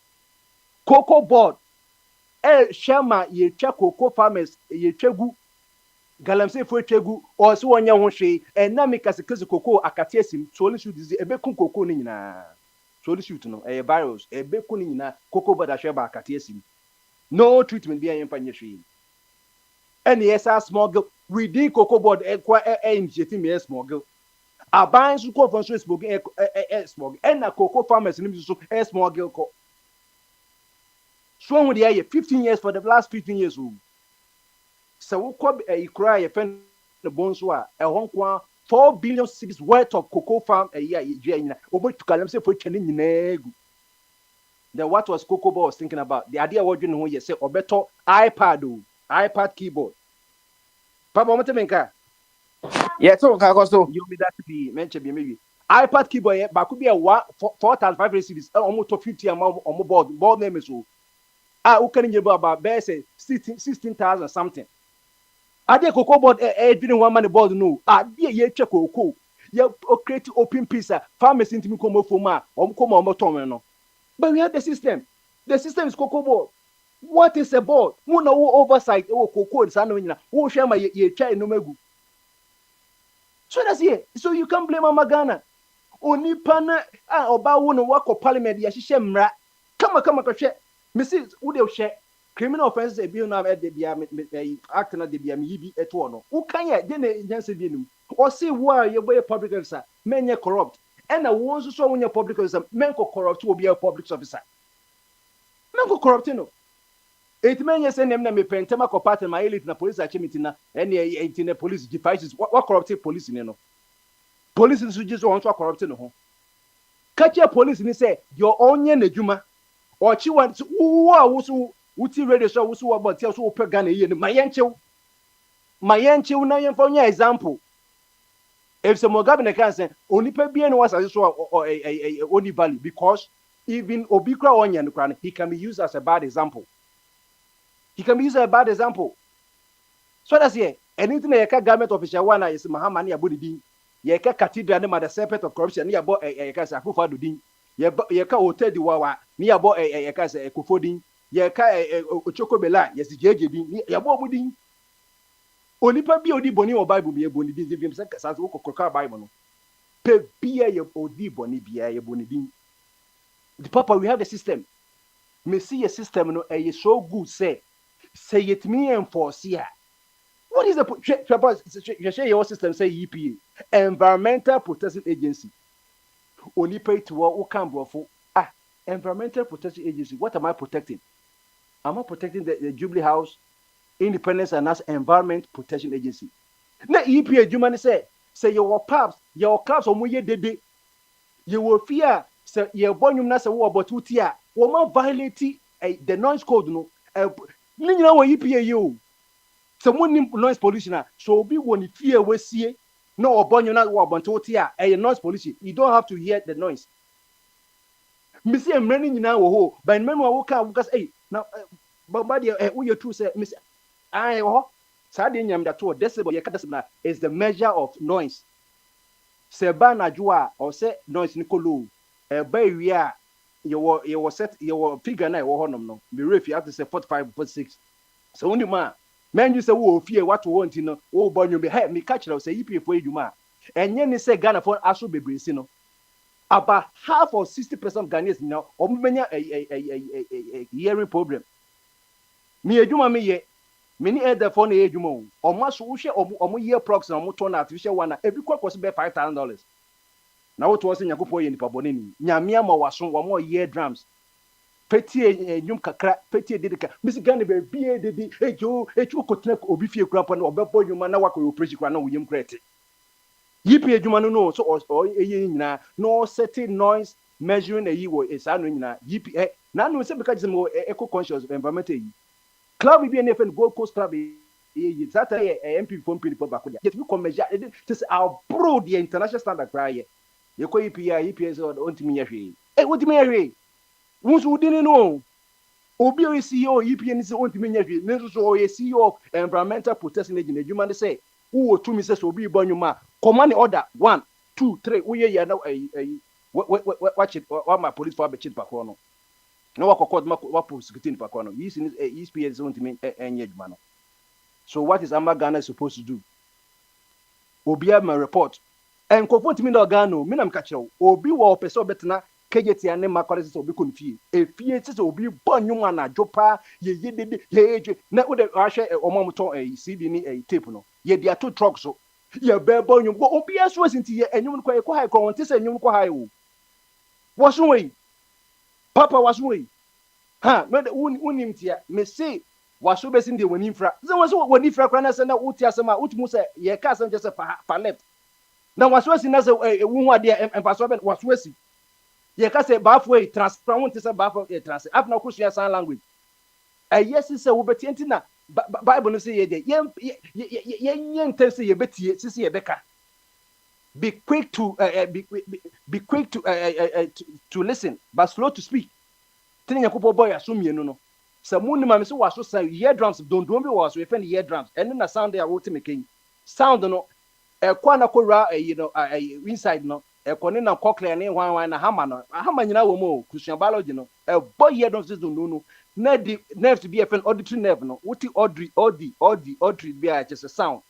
cocoa board shema ye twa cocoa farmers ye twegu Galamsey for Chegu or so one young she and Namika Sekasi Coco Akatesim, solely shoot is a becun cocoa nina. Solely shoot no a virus, a becunina, cocoa but a sheba Akatesim. No treatment be an empire. And yes, our small girl, redeem cocoa board and jetting me a small girl. A binds to call from Swissburg a small and a cocoa farmers in a small girl. Strong with the air 15 years for the last 15 years old. So we could cry a friend the bonsoir a Hong Kong 4 billion cities worth of cocoa farm a year over to Kalamse for Chenin Negu. Then what was Cocoa Boy thinking about? The idea what you know you say or better iPad keyboard. Papa Motemenka.
Yes, so
You me that to be mentioned maybe iPad keyboard yɛ baako bi yɛ 4,500 cedis ɔmo tɔ 50 ama ɔmo board name so wokɛ ne nyɛ bɔ aba bɛyɛ sɛ 16,000 something adeɛ cocoa board ɛdwene ho ama ne board no adeɛ yɛtwa cocoa yɛ create open piece pharmacy ntimi kɔmɔ fom a ɔmo kɔmɔ ɔmo tɔn no but we have the system is cocoa board. What is a board? Who know oversight cocoa saa no nyina wo hwɛ ma yɛtwa enum agu so that's it. So you can't blame Ghana. Onipa na oba wo no wakɔ parliament ya hyehyɛ mmra kama kɔhwɛ mesi wo de hwɛ criminal offences e bi na e de bia act na de bia me yibi eto no wo kan ya de na nyanse bi num o say wo a ye boy public officer menye corrupt and na wo nso so wo nye public officer men ko corrupt wo bia public officer men ko corrupt no it menye say nem na me pentema ko party my elite na police achimiti na ene e na police devices what corrupt police ni no police nso just want to corrupt no ho catch police ni say your onye na dwuma ochi wan wo a wo so wuti radio so wo so wo about so wo pe Ghana ye ni mayenchew na yen for nya example if some Mugabe can say onipa bia no was so oni value because even obikra onye no kra he can be used as a bad example. So that's here anything na yeka government official one is Mahama na yabodi din yeka cathedral na the serpent of corruption na yabo yeka sa Akufo Addo din yeka hotel di wawa na yabo yeka sa Akufo din yeka Ochoko Bela yesi jeje din yabo obudin onipa bi odi boni o Bible bi eboni din bim se kasa wo kokka Bible no pe bia ye odi boni bia ye boni din the papa we have the system me see a system no so good say it me enforce here. What is the your system say EPA Environmental Protection Agency only pay to what can brofo Environmental Protection Agency. What am I protecting? Am I protecting the Jubilee House Independence and as Environment Protection Agency? Now EPA Jumani say your pubs your clubs or moye dede you will fear say your bonum na say wo about utia woman violate the noise code no Nina wa EPA you. Someone noise pollution so be when fear we see no obonyo na wa bonto tia noise pollution. You don't have to hear the noise. Me see many nyina wo ho but men wo ka because now but who you true say me say sa de nyam that to decibel ye ka decibel is the measure of noise. Se ba na joa or say noise nikolo ba wi a you set your figure na wo honom no be ref you have to say 45 46 so only man you say wo fear what want no wo bonyo be hey me catch you say EPA for eduma enye ni say Ghana for aso bebresi no about half or 60% of Ghanaians now omenya hearing problem me eduma me ye me ni elder for na eduma o maso wo hwe omo year prox na omo turn artificial one na ebi kwakwo be $5,000 na wo to say Nyankopɔ ye nipa bone ni nyamia ma waso wo mo year drums peti nyum kakra peti dedika misi Ghana be bia dedi ejo kotena obi fie kura pa na obebo nyuma na wakɔ operation kura na wo yem krete yipi edwuma no so eye nyina no setting noise measuring eyi wo esa no nyina yipi na no se beka gisem eco conscious environmental yi club bi na fen Gold Coast club yi that MP form people back there yet we come measure this our bro the international standard cry ye ko EPA so ontimi yahwe wotimi yahwe wonso wudini no obi o CEO EPA ni se ontimi yahwe ne so o CEO of Environmental Protection Agency adwuma ne say wo tumi se so obi banyuma command order 1 2 3 wo ye ya na watch it what my police for be chit pakro no no wakokod ma prosecute pakro no is EPA is ontimi enye adwuma no. So what is Ghana supposed to do? Obi my report and confront me no Ghana me na mkache obi wo pese obetena kejeti ane makwale se obi konfie efie se obi banyuma na jopa ye dede ye na wo de ahwe omamto CD ni tape no ye dia to truck so ye be banyum obi aso asinti ye enyum ko high ko won te se enyum ko high wo waso we papa waso we ha me unim tia me say waso be sin de woni infra ze waso woni infra kra na se na uti asema utumu se ye ka asem je se pa left na waso asi na se wu hu ade empaso be waso asi ye ka se bafo e transfer won te se bafo e transfer afna ko sua san language yes se wo beti na Bible no say ye de ye intense ye betie sisi ye beka be quick to be quick to listen, but slow to speak. Tell Yakubo boy assume you know. Some moon man so was so say ear drums don't be was we find ear drums and then the sound they are making sound no kwana kora inside no kone na cochlear ne wan na hammer no hammer nyina wo mo Christian biology no boy ear drums don't know na the nerve to be a auditory nerve no what auditory be a just a sound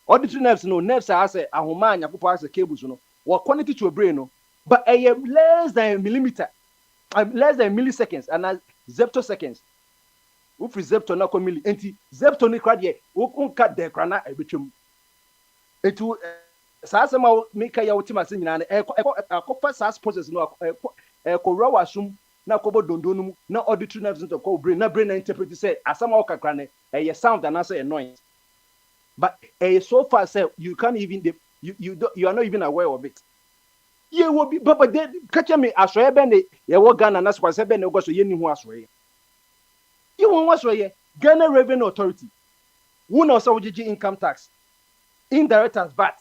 auditory nerves no nerves are say ahoma Yakubo as cables no what quantity to your brain no but less than millimeter less than milliseconds and as zeptoseconds. Who free zepto na ko milli enti zepto ni kra de wo cut de kra na ebetwem etu saase ma meka ya wotima se nyina na ekofa saase process no ko rawa sum na ko bodondo no na auditory nerves into ko brain na interpret say asama wo kakra ne sound and say noise but so far say you can't even you are not even aware of it. Ye will be but they catch me asoye be ne ye wo Ghana na so be ne go so ye ni hu asoye you won asoye Ghana Revenue Authority who know so GG income tax indirect tax VAT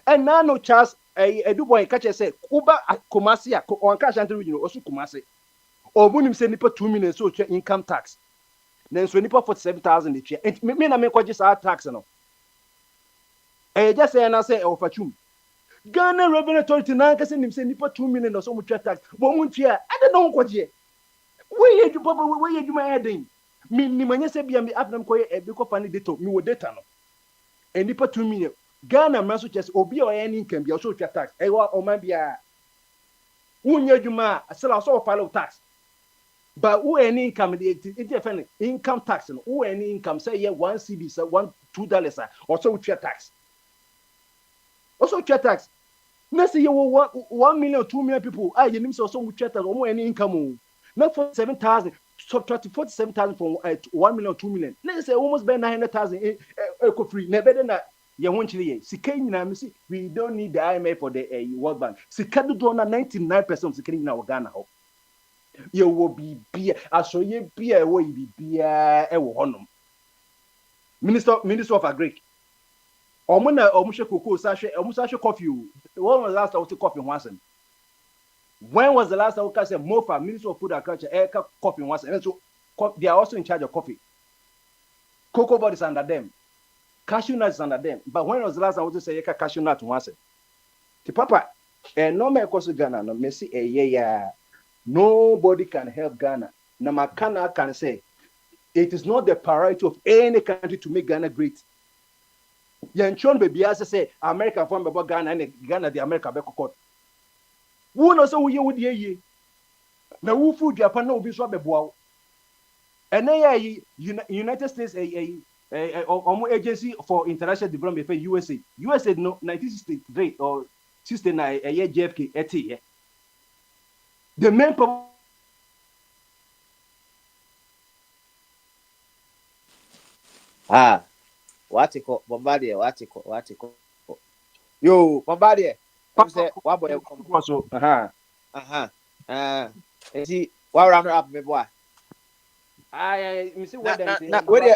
and now no chance edu boy catch say Kuba Kumasi on cash and region also Kumasi obunim say nipa 2 million so income tax then so nipa 47,000 each year and me na me ko just tax no just say na say ofachum Ghana Revenue Authority na kase nim say nipa 2 million or so much tax but muntia I don't know kwaje we ye duma eden me manye se bia me abnam koye e bi ko fani data me wo data no e nipa 2 million Ghana man so chese obi o any income bia so twa tax e wa o man bia unya duma asala so file tax but who any income it defend income tax no who any income say yeah 1 cedi say $2 or so twa tax also twa tax na say you 1 million 2 million people you nim so twa tax o any income not 47,000 subtract 47,000 from 1 million 2 million let's say almost by 900,000 eco free na better na ye won chile ye sika nyina me see we don't need the IMF for the World Bank sika do na 99% sika nyina wo Ghana ho ye wo bibia aso ye bia wo bibia e wo honom minister of agric omo na omo hwe cocoa sa hwe coffee when was last time we coffee ho asem when was the last time we said Mofa Minister of Food and Agriculture coffee once and so they are also in charge of coffee cocoa bud is under them cashew nuts is under them but when was the last time we say cashew nut once the papa no me koso Ghana no me see yeah nobody can help Ghana na makana can say it is not the priority of any country to make Ghana great yanchon baby as say America from about Ghana and Ghana the America be cocoa who knows so we would ye na who food Japan no be so beboa and then United States agency for international development for USA no 1963 or 69 a year JFK eti the main
watiko Bombardier watiko yo Bombardier say what boy
so
see what round up me boy
I me see what them say
na where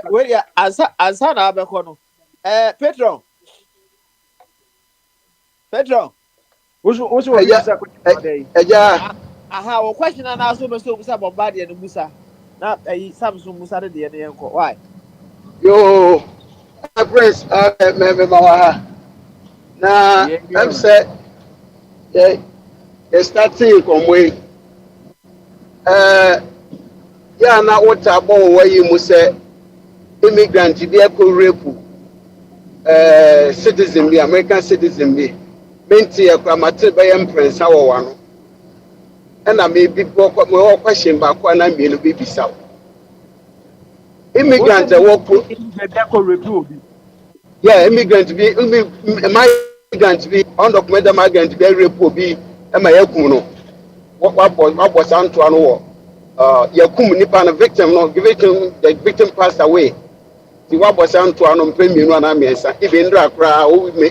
ansa na abeko no Petron
what's eja
wo question na aso me so musa Bombardier no musa na Samsung musa de ne yenko why
yo prince me mawaha na I'm say starting from way ya na wota bo wa yi mu say immigrant bi rape citizen bi American citizen bi menti akwamate be yam prince awo no na me bi bo question ba kwa na me no bi bisa immigrant work yeah immigrant bi migrant bi undocumented migrant bi rape obi ma yakum no what santo ano wo yakum nipa na victim no the victim passed away the what santo ano mpemienu ana miensa even ndra kra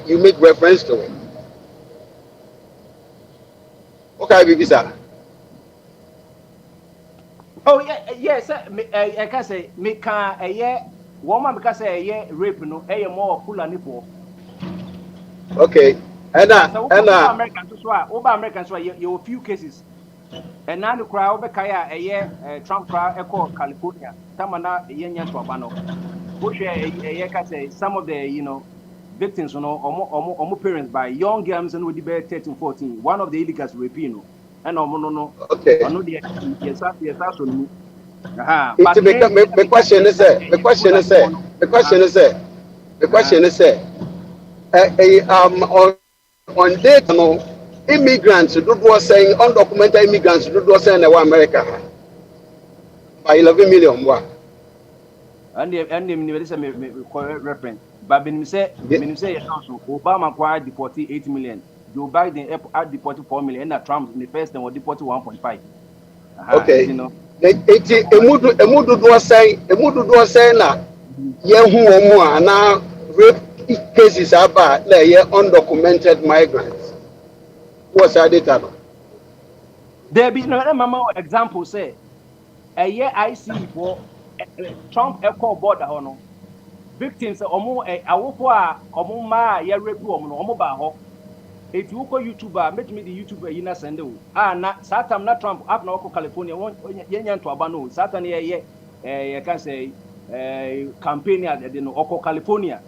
you make reference to it okay bibisa
oh yes I can say me can woman because rape no more Fulani for
okay
American so you few cases. And now the crowd a year Trump crowd echo California. Tamana yenya to abano. Some of the victims omo parents by young girls and with the 13, 14. One of the illegals rapino. And no.
Okay.
I know the yes so
but the question is on data no immigrants do saying undocumented immigrants do saying America by 11 million wa
and me reference but when say Obama acquired deported 8 million, Joe Biden deported 4 million, and Trump in the first time was deported 1.5.
Okay, emudu do saying na yehu na rape cases about undocumented migrants. What's that data?
There be no mama example say a year I see for Trump echo border hono victims omo awofo a omo ma ya rape omo ba ho eti uko YouTuber make me the YouTuber yi na send o na satam na Trump up na California yenya nto aba no satan ye can say campaign at the no California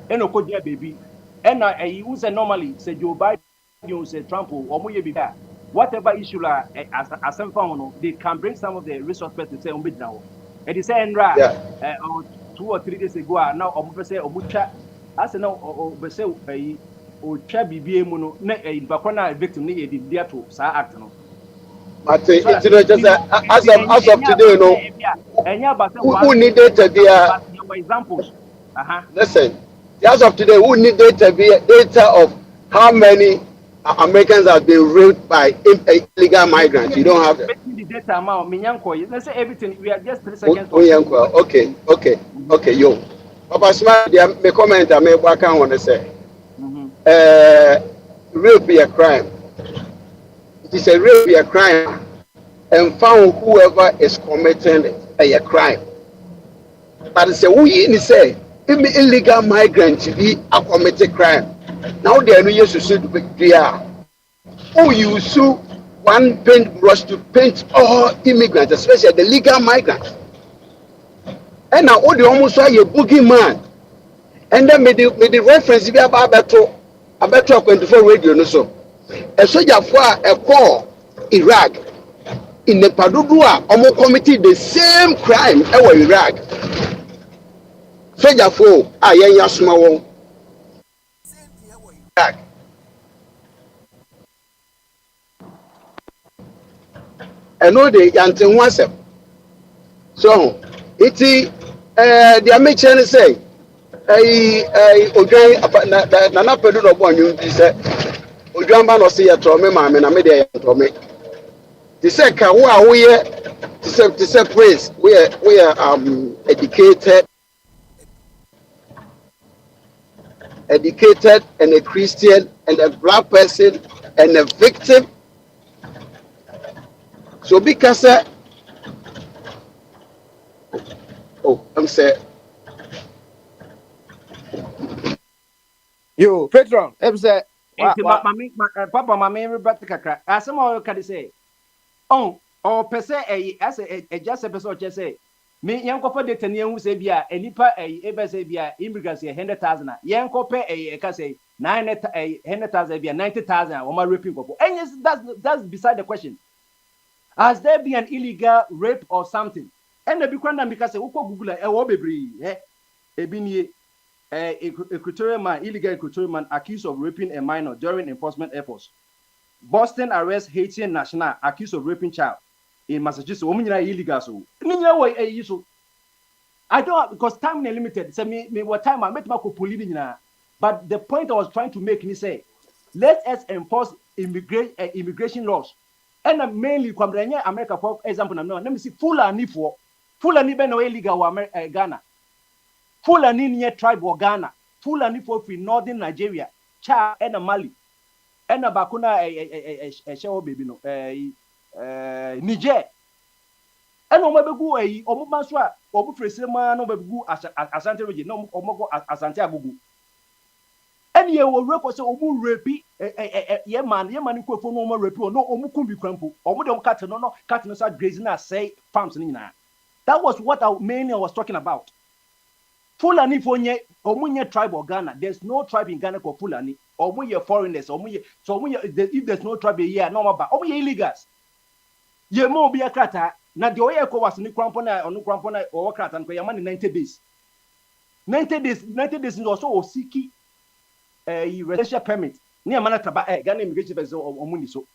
eno ko dia baby na you say normally say Joe Biden you say Trump omo ye biga whatever issue la as some no they can bring some of the resource persons say omo bidna ho e dey say enra 2 or 3 days ago now omo say omo twa as now be say o twa bibie mu no na bakona victim ne ye di ato sa act no
but it's not just as of today no who need data via
examples
listen as of today who need data of how many Americans have been raped by illegal migrants. You don't have that.
The data amount let's say everything we are just 3 seconds
okay yo Papa Smart me comment I make back on want to say rape be a crime. It is a rape be a crime and found whoever is committing a crime. But it's a we say illegal migrants be a committed crime. Now they are no use to sue who you sue one paintbrush to paint all immigrants, especially the legal migrants. And now all the almost saw a boogeyman. And then made the reference be about better 24 radio no so. A soldier for a call Iraq in the Padua almost committed the same crime ever Iraq. Soldier for a small Iraq. I know the yantin once. So it's the American say Nana Pedro no born you say Ojamba no say trome ma me na me dey trome. They say ka wo a wo ye to say praise we are educated and a Christian and a black person and a victim. So because I'm saying
yo Petron say
Papa mama Roberto kakra asema ka dey say per se as a just a person say me yanko for data ne hu say bia enipa be say bia immigrants 100,000 yanko pe ka say 100,000 bia 90,000 o ma raping people and yes that's beside the question. Has there been an illegal rape or something? And the Bukwanda because Google equatorial man, illegal equatorial man accused of raping a minor during enforcement efforts. Boston arrests Haitian national accused of raping child in Massachusetts. Illegal so. I don't because time is limited. So me what time I met my police. But the point I was trying to make me say, let us enforce immigration laws. And mainly America for example let me see Fulani be no illegal Ghana. Fulani near tribe of Ghana. Fulani for northern Nigeria, Chad and Mali. And Bakuna show baby no Niger. And Omabegu Omumaswa Obu Fresema no Bebu Asante region no Omogo Asante Agugu. And
and you will rape us omu rape ye man ko fo no rape no omu kumbi krampo omu dem cat no start grazing as say farms ni na. That was what I mainly was talking about. Fulani fonye omunye tribe of Ghana. There's no tribe in Ghana called Fulani. Omunye foreigners. Omunye if there's no tribe here, no matter. Omunye illegals. Ye mo bi akrata na de oye ko was ni krampona o krata nko yamani 90 days. 90 days is also osiki residential permit. Ni amana traba Ghana immigration service omuni so.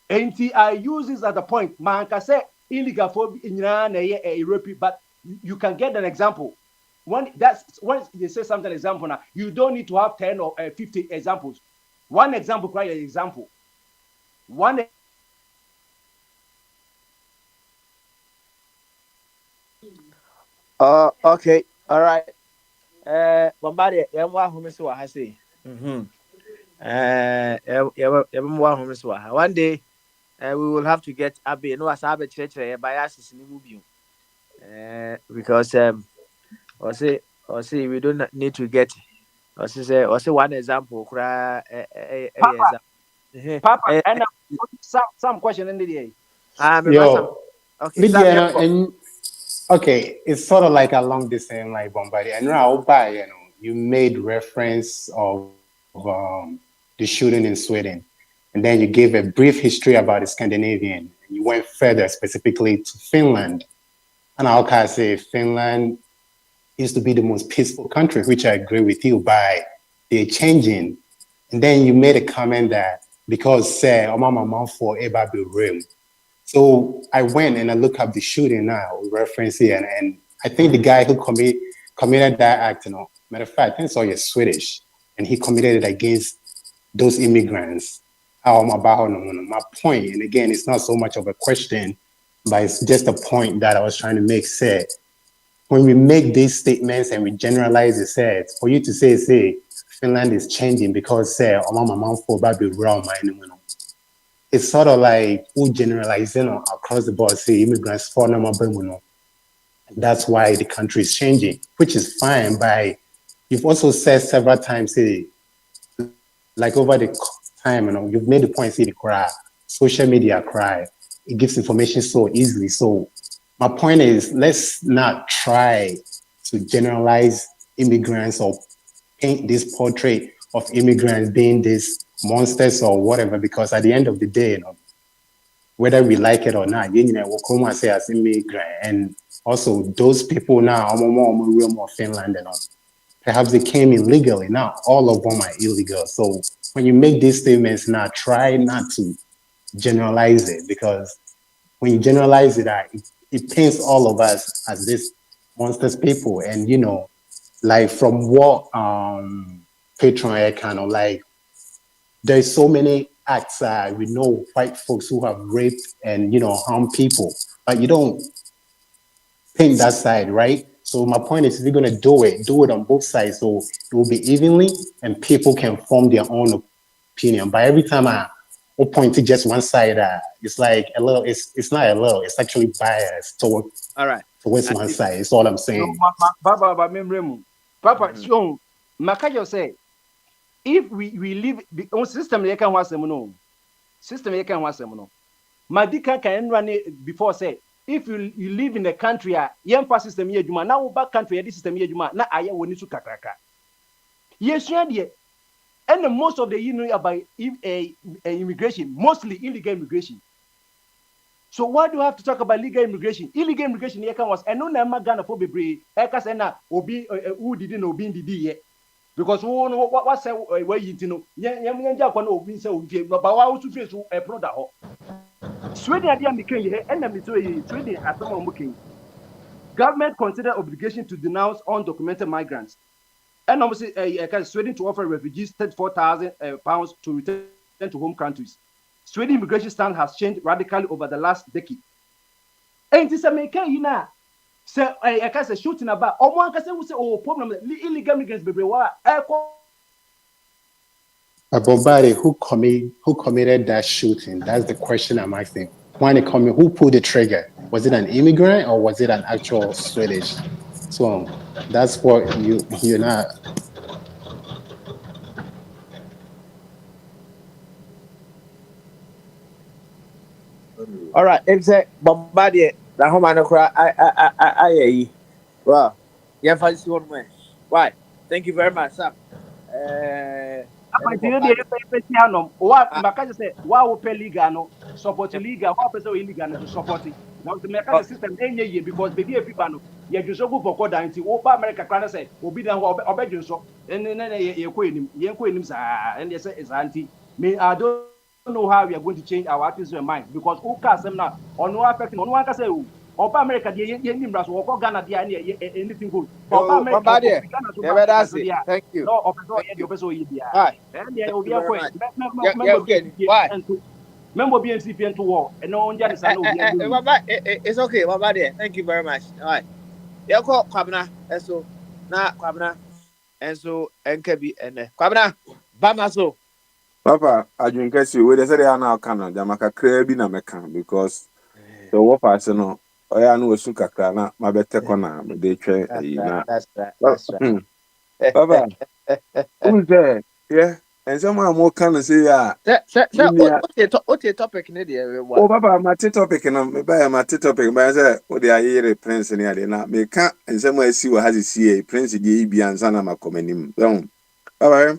And I use this as a point. Man can say illegal for nyina na ye Europe, but you can get an example. When they say something example now, you don't need to have 10 or 50 examples. One example, quite an example.
Okay, all right. Bombardie, one day we will have to get Abby. No, as Abby Church biases in the because or say we don't need to get or say one example.
Papa, and some question in the day.
Okay, it's sort of like along the same like Bombardie. And now, you made reference of the shooting in Sweden, and then you gave a brief history about the Scandinavian. You went further, specifically to Finland, and I'll kind of say Finland used to be the most peaceful country, which I agree with you by the changing. And then you made a comment that because say mama for Ebabi room. So I went and I looked up the shooting now, reference here, and I think the guy who committed that act, matter of fact, I think he's Swedish, and he committed it against those immigrants. My point, and again, it's not so much of a question, but it's just a point that I was trying to make. Say, when we make these statements and we generalize it, for you to say Finland is changing because say for Baby Brown, it's sort of like we generalizing across the board, say immigrants for number. That's why the country is changing, which is fine. But you've also said several times, say, like over the time, you've made the point, say the cry, social media cry, it gives information so easily. So my point is, let's not try to generalize immigrants or paint this portrait of immigrants being these monsters or whatever, because at the end of the day, whether we like it or not, we'll come and say as immigrant. And also those people now are more Finland and all. Perhaps they came illegally. Now all of them are illegal. So when you make these statements now, try not to generalize it, because when you generalize it, it paints all of us as these monsters people. And like from what Patron kind of like, there's so many acts we know white folks who have raped and harmed people, but you don't paint that side, right? So my point is, if you're gonna do it on both sides, so it will be evenly and people can form their own opinion. But every time I point to just one side, it's like a little. It's not a little. It's actually biased towards one side. It's all I'm saying.
Papa, so Makayo say, if we live on system, you can watch them no. System you can watch them no. Madika can run it before say. If you live in a country, young system here, Juma, now back country, this system here, Juma, now I want to kakraka. Yes, yeah, and most of the about immigration, mostly illegal immigration. So why do you have to talk about legal immigration? Illegal immigration here was and no nama Ghana for be ekas and obi who didn't obi did yet. Because what say where you know, obi say but why would you face a product? Sweden idea became here, and Sweden at some government consider obligation to denounce undocumented migrants. And obviously, Sweden to offer refugees £34,000 to return to home countries. Sweden immigration stand has changed radically over the last decade. And this American, say, I can say shooting about. Or one can say, problem illegal migrants, baby.
Bombardie, who committed that shooting? That's the question I'm asking. Who pulled the trigger? Was it an immigrant or was it an actual Swedish? So that's what you're not.
All right, if say Bombardier, the home and cry, I, well, yeah, fancy one way. Why? Thank you very much, sir.
Apa nti de pesi anom wa maka say wa wo pe liga no support liga wa pe say we liga no to support now the meka system enye ye because baby fifa no ye dwuso go for quarter nti wo ba America kra na say obi dan ho obedwuso ye ko enim sa and say is anti me I don't know how we are going to change our attitude and mind because who can say now on affecting on one can say Oba America ye nim raso wo Ghana dia anything good Oba America
thank you
no opeso ye opeso ye dia
hi
and ye obi akwe member BNC to war and no one just
it's okay Baba there thank you very much all right you call Kwabena so na Kwabena and so enkebi ene Kwabena bama so
Papa adwinkasi we dey say they are now kana jamaka kra bi na meka because the war pass no oya no wesu kakra na mabete kona me dey twen ayi na
that's right
Papa yeah and someone more can say
what topic ne dey
oh Papa my topic na me buy my topic by say o dey ayi prince ni ade na me ka and someone see what has see prince dey bi ansa na makomanim don Papa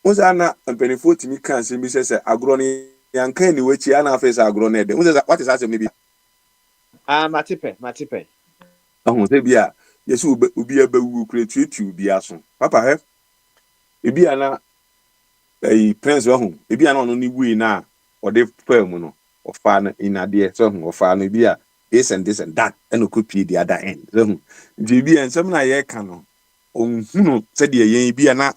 Musa na mpenifo timi kan se bi se agro ne yanka ni wachi ana afesa agro ne de musa what is that me bi
matipe
ahun se bia yesu obi abawu kretutu bi aso papa he ebi ana prince ahun ebi ana no ni wi na ode fam no ofa na inade so ahun ofa na ebi a this and that and okopie the other end so ahun bi ensem na ye ka no onhunu se de yen bi ana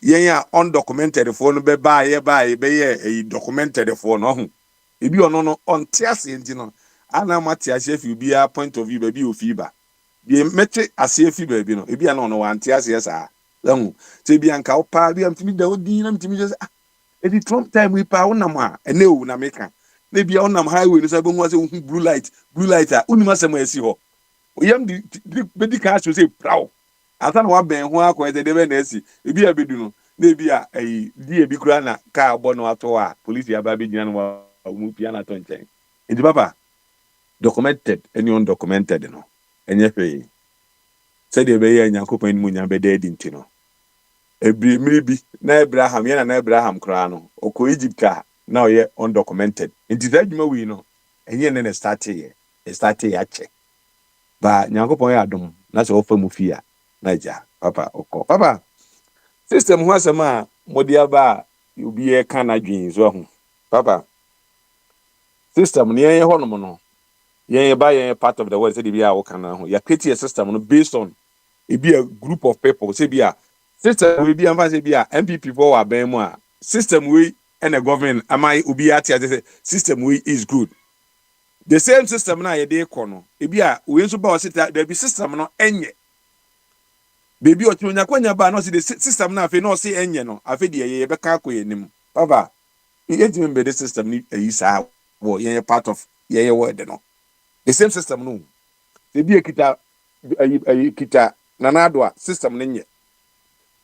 yen undocumented for no be buy be documented for no ho ebi ono no onte ase enti no ana mate ase fi bia point of view ba bi ofiba bi mete ase fi ba bi no ebi ana ono wante ase sa ho te bi anka opa bi amtimi da odi na mtimi je edi Trump time we pa wonam a ene o na meka na bi wonam highway no so be hu ase hu blue light a unima asem asi ho oyam di bedi ka so say proud asa na wa ben ho akọ ede be na esi ebi abedu no na ebi a di ebi kura na ka agbo no ato a police aba be gina no wa mu pia na to nchen enti papa documented any undocumented no enye fe said e be ya nyankopan mu nya be dead nti no ebi maybe na Abraham ya na Abraham kura no oko Egypt ka na oye undocumented enti that juma we no enye ne start ya che ba nyankopon ya dom na so ofa mu fia Naija papa oko papa system ho asema modia ba obi e kana dwen zo ho papa system ne yen ho no no yen ba yen part of the world say bia wo kana ho ya create a system no based on e be a group of people say bia system we be am say bia MPP for wa ben mu a system we and the government am I obi ati say system we is good the same system na ye dey kono e bia we nso ba o say there be system no enye baby o tunya kwanya ba no see the system na afi no see enye no afi de ye be ka akoyenim papa e dey be the system ni ayi sa wo ye part of ye word no the same system no baby kita ayi kita nanado a system no nye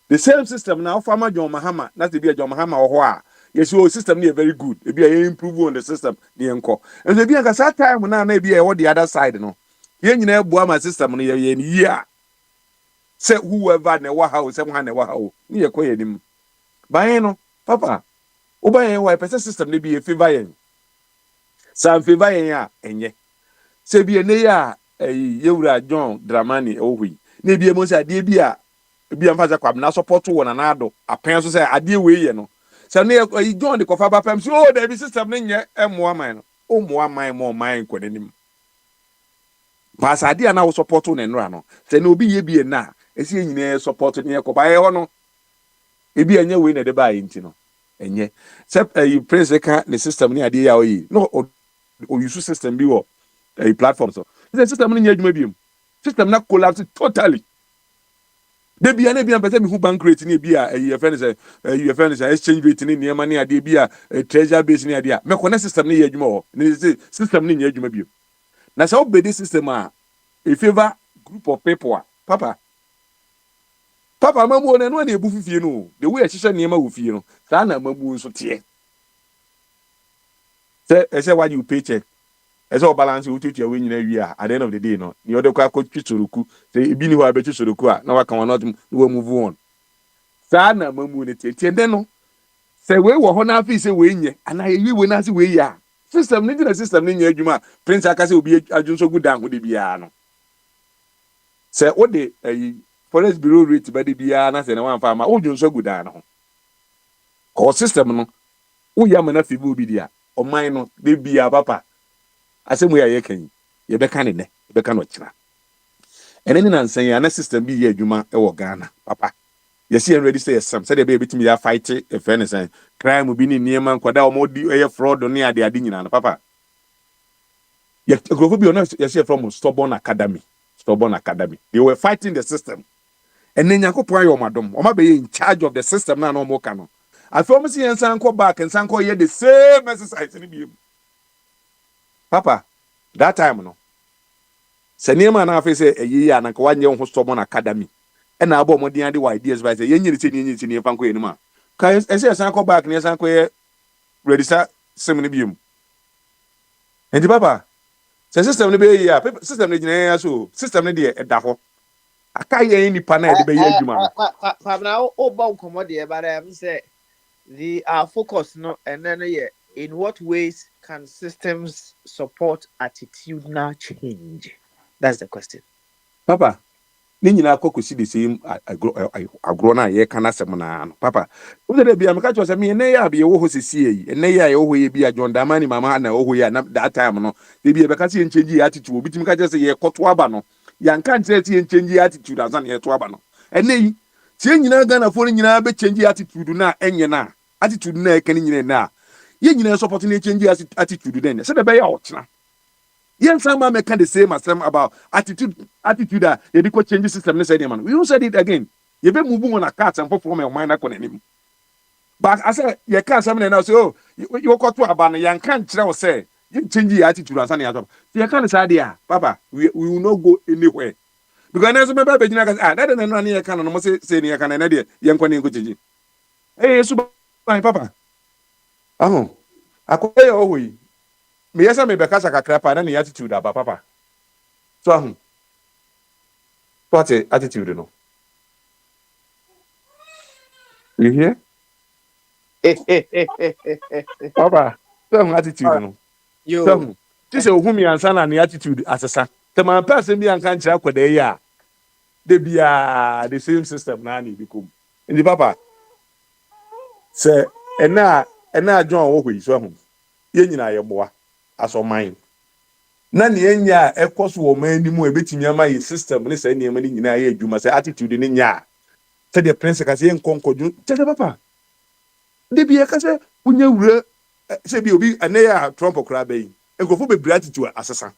the same system na ofama John Mahama na be John Mahama wo ho a yes o system ni very good e be improve on the system ni enko and be an ka time na be e wo the other side no ye nyina ebu ama system no ye ni a say whoever ne wa how say one ne wa how ni ye koyenim ban no papa wo ban yen wa person system ne bi e favor yen sam favor yen a enye say bi ene ya yewura John Dramani ohui na bi e mo say ade bi a bi am faza kwam na support wo na ado apen so say ade we ye no say na John de kofa ba pam so oh there be system ne nye emoa man no o moa man mo man konenim pas ade na wo support wo na nra no say na obi ye bi na esi enyine support ne ekoba ye ho no ebi enye we na de ba yi nti no enye se prince ka the system ni ade ya oyi no o use system bi wo platform so the system ni nya adwuma biem system na collapse totally de bia na bia pese mi hu bank rate ni bia UFN exchange rate ni niam ni ade bia treasury base ni ade a me connect system ni nya adwuma ho ni system ni nya adwuma biem na se obedi system a favor group of people a Papa mamu na no na ebu fifie no the way ehihye niam wo fie no sa na mamu nso tie say why you paycheck As all balance you to win in a year at the end of the day. No, the other car could Chisuruku, say, be no better Suruku, now I can not move on. Sana Mamunity, and then say, we were Hona Fee, say, win, and I you when I see we ya. System, need a system in your Juma, Prince Akasi will be a so good down with the piano. Say, what the Forest Bureau rate by the piano and one farmer, oh, you so good down. Or system, no, oh, Yamana Fibu be there, or mine, no, they be a papa. I say, we are yaking, you be canning, you cannot. And then I'm saying, a system be a Juma or Ghana, papa. You see, already say some said the baby to me are fighting a fairness and crime will be in near man, quite more fraud on near the Adinian, papa. Yet, go be honest, you see from Stubborn Academy. Stubborn Academy. They were fighting the system. And then you go prior, madam, or maybe in charge of the system now, no more canon. I promise you, and Sanko back and Sanko here the same exercise in the papa, that time, no. Senema na face a year and a 1 year on Stubborn Academy. And I bought more than the ideas by the Yenny in your Panko anymore. Can I say, Sanko back near Sanko ready, sir, semibium. And the papa says, system, the system, the so system, the at Daho. I can't hear any panel, the baby.
Now, oh, bound commodity, but I have said the focus, no, and then in what ways can systems support attitudinal change? That's the question.
Papa. Nina Coco see the same agro na ye kana semana papa wo de bia me ka cho se me ne ya bia wo ho sisi yi ne ya wo ho ye bia John Damani mama na wo ho ya na that time no de bia be ka se change attitude obi tim ka che se ye koto aba no ya nka nche se change attitude azan ye to aba no ene yi tie nyina Ghana fo nyina be change attitude na enye na attitude na e kan nyina na ye nyina support na change attitude den se de be ya otena. Yes, some man can the same as them about attitude that you could change the system. Man, we all said it again. You be moving on a cat and perform your mind on him. But I said, you can't something else. Oh, you got to abandon a young can't say you change the attitude as any other. You can't say, idea, Papa, we will not go anywhere. Because as a member of that and run here can almost say, you can an idea, young one go to hey, super, Papa. Oh, I could pay away. Me yesa me beka saka krapa na ne attitude aba papa. So what attitude no? You hear? Papa, so attitude no. So this is who me answer na ne attitude asesa. The man person bi anka nchira kwada ya. De bia the same system na ni bikom. Ndi papa. Say ena John wo hwi so hu. Ye nyina ye boa. Aso mine na ne enya ekoso wo man ni mu ebetimi ama ye system ne say ne ma ni nyina ye adwuma say attitude ne nya say the prince ka say enkonkodun tell papa de bia ka say unya wura say bi obi aneya Trump okra bayi enkofo be bri attitude asesa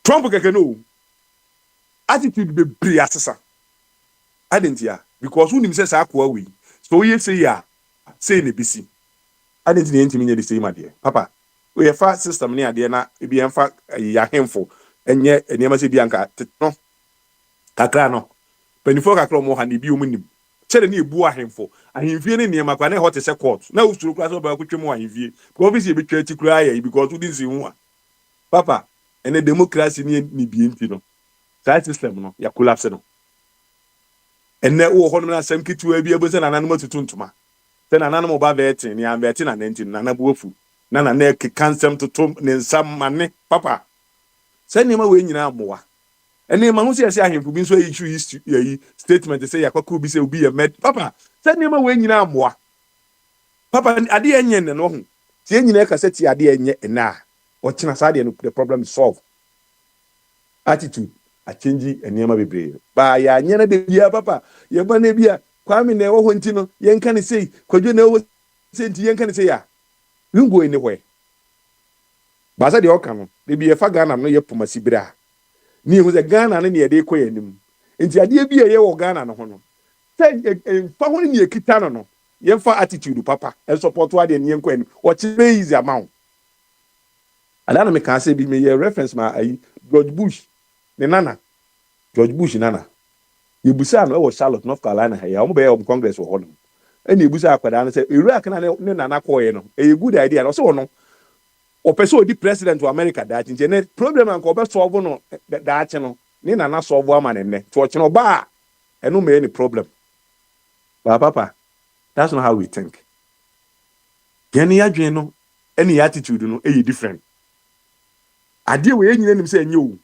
Trump keke no attitude be bri asesa adentia because unim say sa akwa wi so ye say ya say ne bisi adentia ntimi nya de say ma de papa we have fast system near the na be en fa ya hemfo enye enema se bi anka no kakra no penifo kakra mo ha ne bi omunim chere na ebu ahemfo ahemfie ne nema kwa na hot se court na usuru kra so ba kwetwem ahemfie because e be twa ti kra ya because we didn't see hu papa ene democracy ni bi enti no that system no ya collapse no ene wo ho no na sam kitu abi eboze na nanum tutuntuma te na nanum ba vetin ni am vetin na 19 na na buofu na ke cancel to tom ne nsam mane papa say nema we nyina amoa ene ma hu se yesi ahemfu bi so yi statement say yakwaku bi say obi ye med papa say nema we nyina amoa papa ade enye ne no ho tie nyina ka say ti ade enye na o kina sa ade no the problem is solved attitude a change enema bebre ba ya nyena de bia papa ye ba na bia kwame na wo ho nti no ye nka ne sei kwadwo na wo sei nti ye nka ne sei ya we go anywhere. Basa de okano, de bi efa Ghana no ye pomasi bra. Ni hu ze Ghana no ne ye de koye anim. Enti ade bi ye wo Ghana no ho no. Say fa ho ni ekita no no. Ye fa attitude papa. E support wa de ne yenko anim. O chi be easy amount. Ala na me kan say bi me ye reference ma ayi George Bush. Ne nana. George Bush nana. Ye busa no e wo Charlotte, North Carolina he. Ya mo be ye Congress wo ho no. Eni ebusa akwada no say Iraq na ne nana koye no. E good idea no so no. o person di president of America that in problem and go solve no that no ni na solve am ne to ochino ba e no me any problem but papa that's not how we think yani adwen no any attitude no e different ade we nyina nim say enye o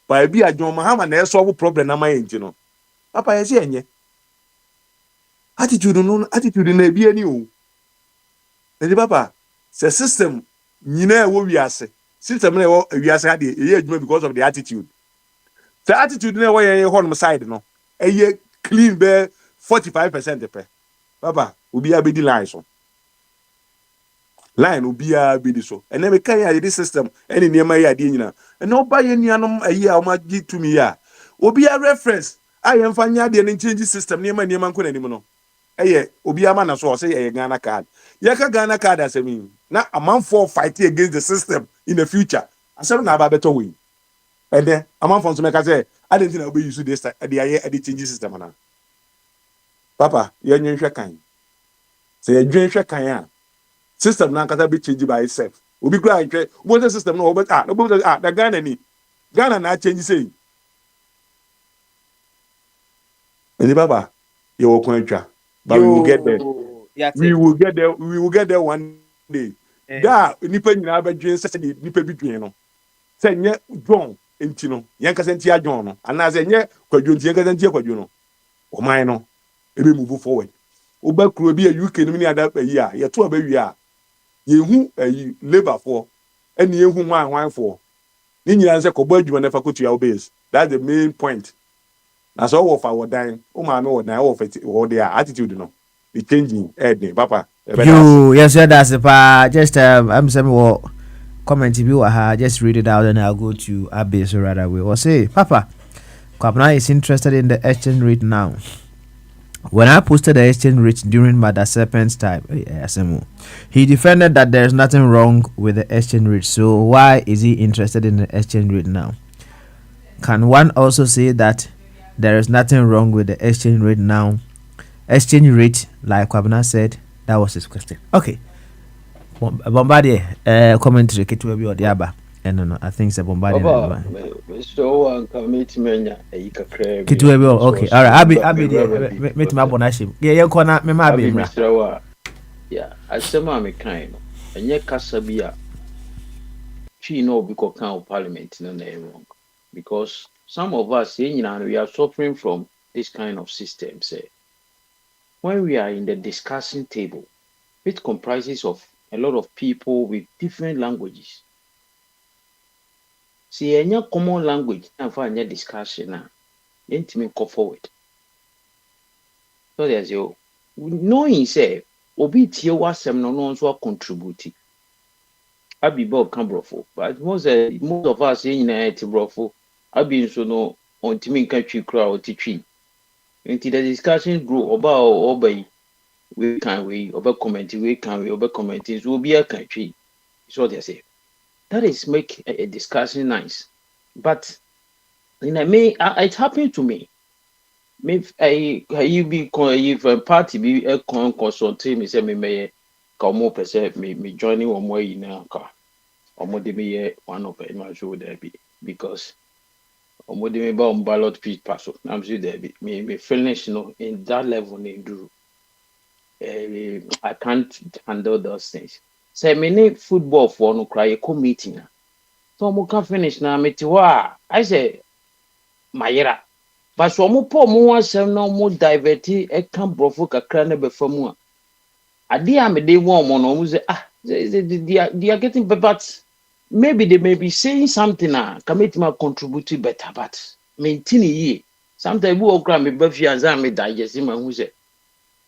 ba bi adwen mahama na solve problem na my enti no papa ye say enye attitude na e bi ani o edi papa say system nyina e wo wiase system na e wo wiase ade e adwuma because of the attitude the attitude na wo ye honum side no e clean be 45% pe papa obi abedi line so line obi abedi so and then we carry the system any niema ya ade nyina and oba ye nuanom ayi a ma gi to me ya obi a reference aye mfanya ade ne change system niema nko nanim no obi ama na so say Ghana card ka Ghana card asemi na amanfo fight against the system in the future asem na aba better way and then amanfo so make say I don't think obi use this the change system na papa ye nwenhwe kan say ye nwenhwe kan a system na kata be change by itself obi kura nhwe bo system no obi the Ghana na change say and papa ye wo kwantwa. But we will get there. We will get there. We will get there one day. Da nipa nyina ba dwen se nipa bi dwen no. Se nye John enti no. Yen ka senti a John no. Ana se nye kwadwo enti yen ka senti kwadwo no. O man no. E be move forward. O ba kuro bi a UK no ni ada yi a ye to ba wi a. Ye hu labor for eni ye hu hwan for. Ni nyina se ko ba adwuma na fa kotu ya obase. That's the main point. Na so wo fa wo dan o ma me wo dan wo fa wo there attitude no the changing head papa
you yes that's just I'm saying what comment bi wa ha just read it out and I'll go to Abe so right away or say papa Kwabena is interested in the exchange rate now. When I posted the exchange rate during Mother Serpent's time, he defended that there is nothing wrong with the exchange rate, so why is he interested in the exchange rate now? Can one also say that there is nothing wrong with the exchange rate now? Exchange rate, like Kwabena said, that was his question. Okay. Bombardier, commentary, Ketuabi or Diaba. No, I think it's a Bombardier. Ketuabi, okay. All right, I'll be there. Meet my bonashim. Yeah, you're gonna me, my baby.
Yeah, I say, Mammy, kind. And yet, Casabia, she know because count parliament in the wrong. Because some of us, we are suffering from this kind of system. Say, when we are in the discussion table, it comprises of a lot of people with different languages. See, any common language, and find a discussion now, intimate go forward. So there's your knowing, say, obit your wasem no one's what contributing. I be Bob Cambrofo, but most of us in United Brofo. I've been so no on Timmy country crowd teaching. Until the discussion grew about obey, we can we over commenting, we can we over commenting, will be a country. Is what they say. That is make a discussion nice. But in a may it happened to me. If you be if a party be a consulting me say me may come more percent me joining one way in a car. Or more me one of my show there be because or me about ballot paper so I'm sure there be me finish in that level do I can't handle those things. Say me need football for no cry a meeting. So mo can finish now me I say Mayera. But so mo po mo asem no mo divert e kan brofo kakra na be famu a. Ade a me dey won mo no mo say they are getting but maybe they may be saying something can contribute better, but maintain ye. Sometimes we all grant me buffy and me digesting my who say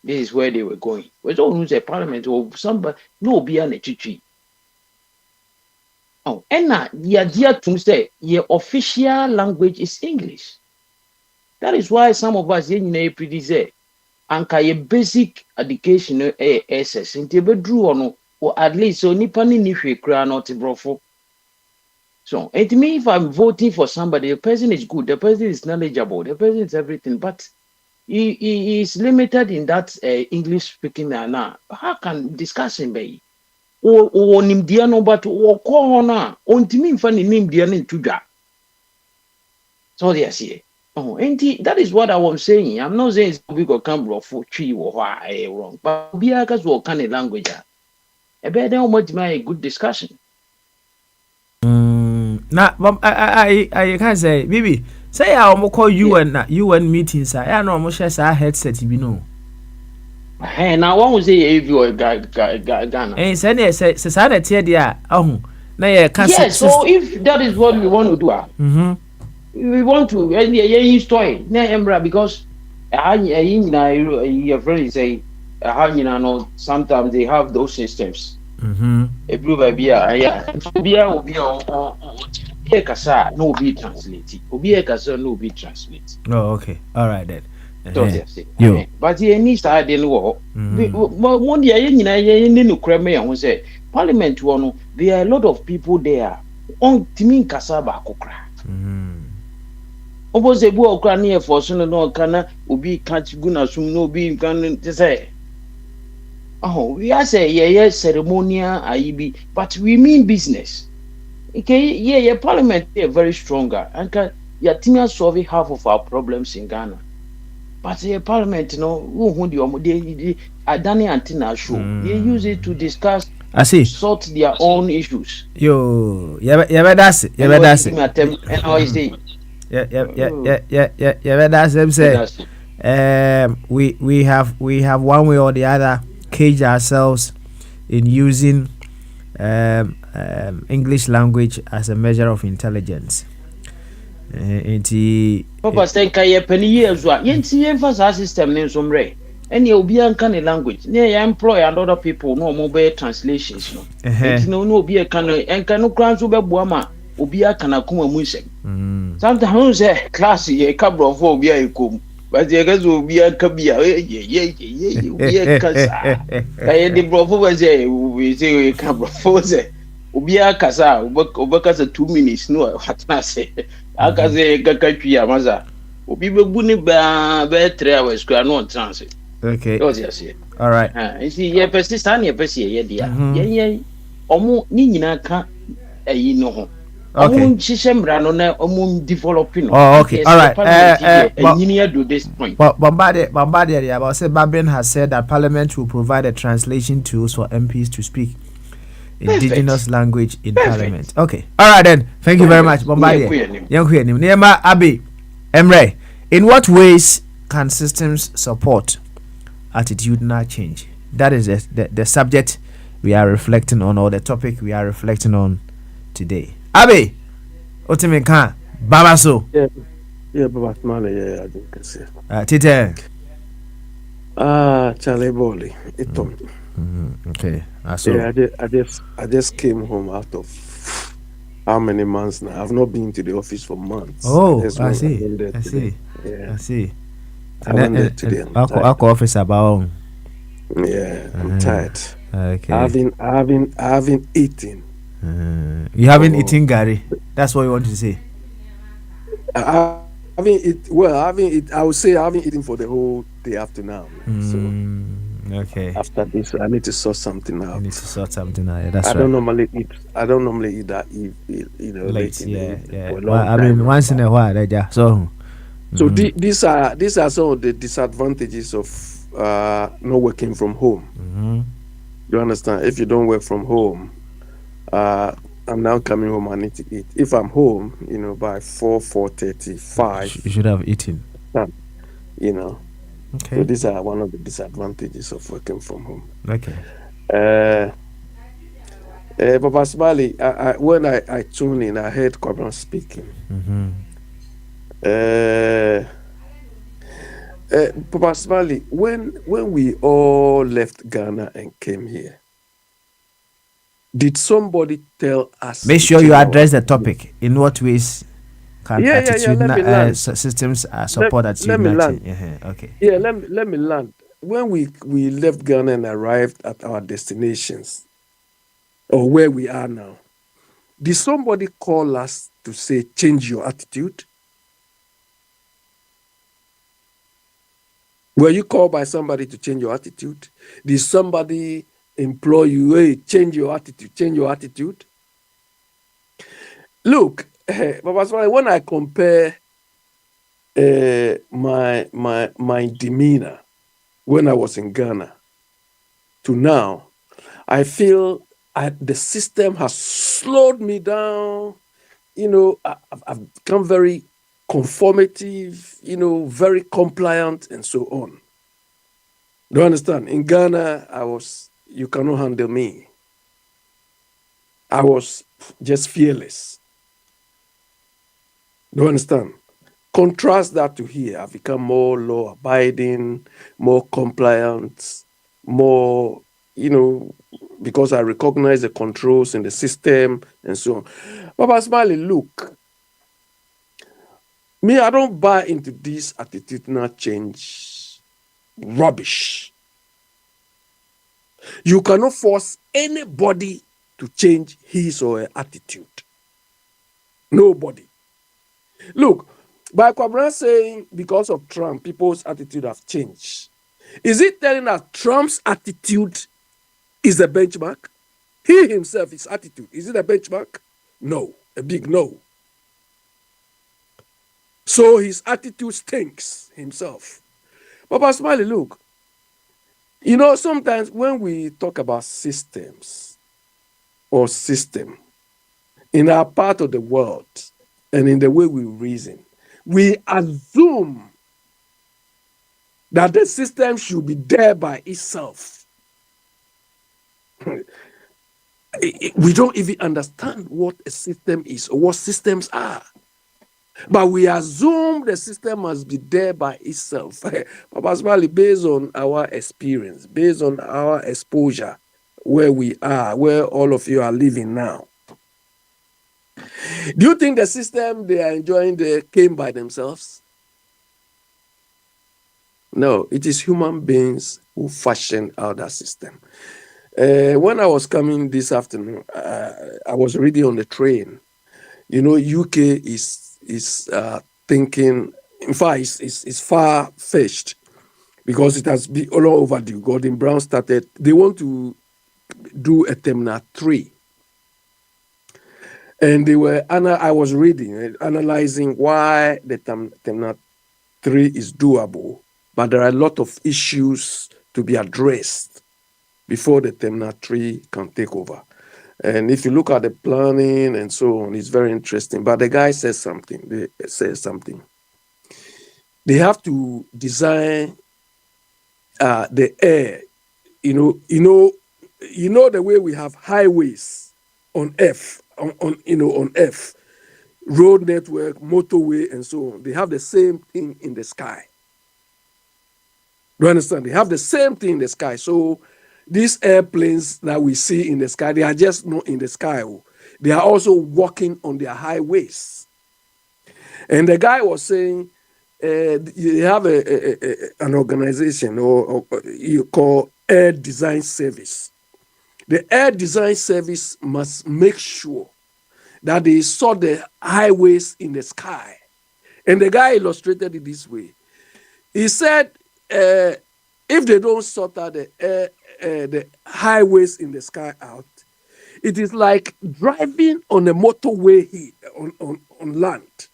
this is where they were going. We don't lose a parliament or somebody no be an chichi. Oh, and now the idea to say your official language is English. That is why some of us in pretty say and a basic education SS in Tibet or at least so nipani nife kra not brofo. So it means if I'm voting for somebody, the person is good, the person is knowledgeable, the person is everything, but he is limited in that English speaking now. How can discussion be? o nimdeɛ no but wɔkɔ hɔ no a ɔntumi mfa ne nimdeɛ no nto dwa so they say and that is what I was saying. I'm not saying we go come bro for tree or wrong but be a cause what kind of language a better much my good discussion
na I can say baby say I almost call UN meetings I know almost share headset you know.
Hey, now one was say if you are Ghana.
Eh, say society there. Oh, na
yes. So if that is what we want to do, we want to install na Embra because your friend say sometimes they have those systems. Everybody be kasa no be translate. Obi kasa no be translate.
Oh, okay. All right then.
Yo. But he needs to add in war. One day, say Parliament one. There are a lot of people there. On Timin Kasaba Kokra. Almost a book near for Son no Kana, Ubi catch Guna Sum no be can say. Oh, we are say, yes, ceremonial, IB, but we mean business. Okay, yeah, Parliament is very stronger and can Timia solve half of our problems in Ghana. But the Parliament, they Adani Antina show. They use it to discuss.
I see.
Sort their own issues.
Yo, that's it. That's it.
And how is it?
That's it. We have one way or the other caged ourselves in using English language as a measure of intelligence.
Papa say kaya penny years wa yenti emphasize system ne nsomre ene obi anka ne language ne ya employ and other people no mobile translations no enti no obi e kan enka no kran so beboa ma obi aka na kuma mu nsem sometimes say class ye ka bro for obi ayikom but ye ga so obi aka bia ye obi aka sa kaya de bro for say we say ka bro for say obi aka sa obaka sa 2 minutes no what na say aka say kakatwi amaza obi bebu ni ba 3 hours kwa no transit.
Okay.
All right. See, ye persistent, ye persi ye dia. Ye omo ni nyina ka eyi no ho. Omo chishemra no na omo developing.
Oh, okay. All right.
Engineer do this point.
Bombardier about say Babin has said that Parliament will provide a translation tools for MPs to speak indigenous language in Parliament. Okay. All right then. Thank you very much, Bombardier. Niema Abi Emre. In what ways can systems support attitudinal change? That is the subject we are reflecting on, or the topic we are reflecting on today. Abi, Otiminka, Babaso.
Yeah, Baba Smale, yeah, I think I see.
Tite.
Charlie Bowley.
Okay.
Yeah, I just came home out of how many months now? I've not been to the office for months.
Oh, I see.
Yeah.
I see.
I went there today.
Office about.
Yeah, I'm tired.
Okay.
I haven't eaten.
You haven't eaten Gary. That's what you want to say.
I would say I haven't eaten for the whole day after now. So
okay.
After this, I need to sort something out.
That's right.
I don't normally eat that
late. Yeah. Well, I mean, once in a while, so.
So these are some of the disadvantages of not working from home. You understand? If you don't work from home, I'm now coming home. I need to eat. If I'm home, by 4:35,
you should have eaten.
Okay. So these are one of the disadvantages of working from home.
Okay.
Papa Smiley, when I tuned in, I heard Kwabena speaking. Papa Smiley, when we all left Ghana and came here, did somebody tell us?
Make sure you address the topic. In what ways can attitudinal systems support attitudinal change? Okay.
Yeah, let me land. When we left Ghana and arrived at our destinations, or where we are now, did somebody call us to say, change your attitude? Were you called by somebody to change your attitude? Did somebody implore you, hey, change your attitude, change your attitude. Look, Papa Smiley, when I compare my demeanor when I was in Ghana to now, I feel the system has slowed me down. I've become very conformative, very compliant and so on. Do you understand? In Ghana, you cannot handle me. I was just fearless. Do you understand? Contrast that to here. I've become more law-abiding, more compliant, more, because I recognize the controls in the system and so on. Papa Smiley, look, me, I don't buy into this attitudinal change rubbish. You cannot force anybody to change his or her attitude. Nobody. Look, by Kwabena saying because of Trump, people's attitude have changed. Is it telling us Trump's attitude is a benchmark? He himself, his attitude, is it a benchmark? No, a big no. So his attitude stinks himself. Papa Smiley, look, sometimes when we talk about systems or system in our part of the world and in the way we reason, we assume that the system should be there by itself. We don't even understand what a system is or what systems are. But we assume the system must be there by itself. Papa Smiley, based on our experience, based on our exposure, where we are, where all of you are living now, do you think the system they are enjoying came by themselves? No, it is human beings who fashioned out that system. When I was coming this afternoon, I was reading on the train. UK is thinking, in fact, it's far-fetched because it has been all overdue. Gordon Brown started, they want to do a Terminal 3. And I was reading, analyzing why the Terminal 3 is doable, but there are a lot of issues to be addressed before the Terminal 3 can take over. And if you look at the planning and so on, it's very interesting. But the guy says something. They have to design the air. You know the way we have highways on Earth, on Earth, road network, motorway, and so on. They have the same thing in the sky. Do you understand? They have the same thing in the sky. So these airplanes that we see in the sky, they are just not in the sky. They are also walking on their highways. And the guy was saying, you have an organization or you call Air Design Service. The Air Design Service must make sure that they saw the highways in the sky. And the guy illustrated it this way. He said, if they don't sort out the highways in the sky out, it is like driving on a motorway on land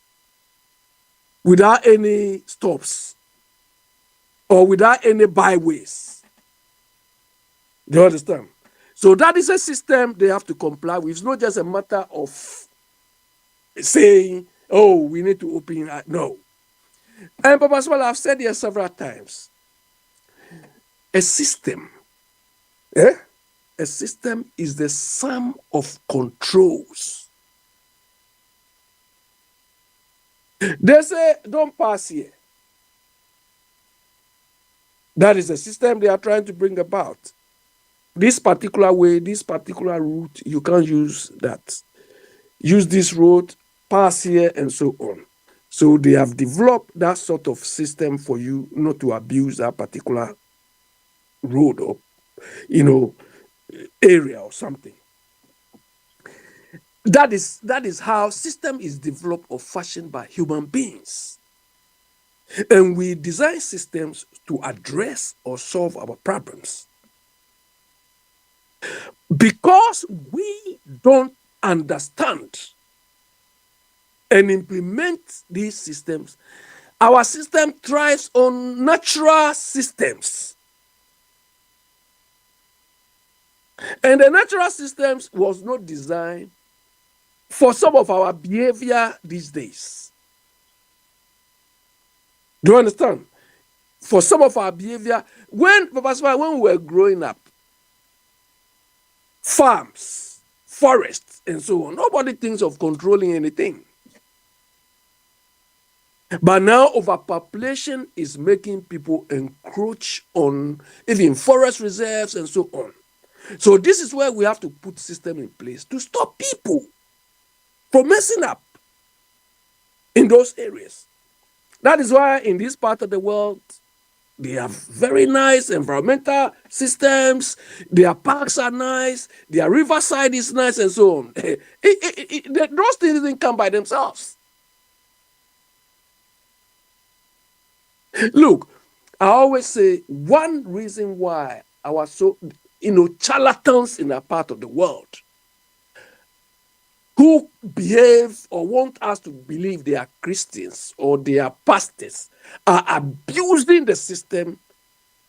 without any stops or without any byways. Do you understand? So that is a system they have to comply with. It's not just a matter of saying, oh, we need to open it. No. And Papa Smiley, I've said here several times, a system is the sum of controls. They say, don't pass here. That is the system they are trying to bring about. This particular way, this particular route, you can't use that. Use this road, pass here, and so on. So they have developed that sort of system for you not to abuse that particular road or, area or something. That is how system is developed or fashioned by human beings. And we design systems to address or solve our problems. Because we don't understand and implement these systems, our system thrives on natural systems. And the natural systems was not designed for some of our behavior these days. Do you understand? For some of our behavior, when we were growing up, farms, forests, and so on, nobody thinks of controlling anything. But now overpopulation is making people encroach on even forest reserves and so on. So this is where we have to put system in place to stop people from messing up in those areas. That is why in this part of the world, they have very nice environmental systems. Their parks are nice. Their riverside is nice and so on. Those things didn't come by themselves. Look, I always say one reason why our charlatans in a part of the world who behave or want us to believe they are Christians or they are pastors are abusing the system,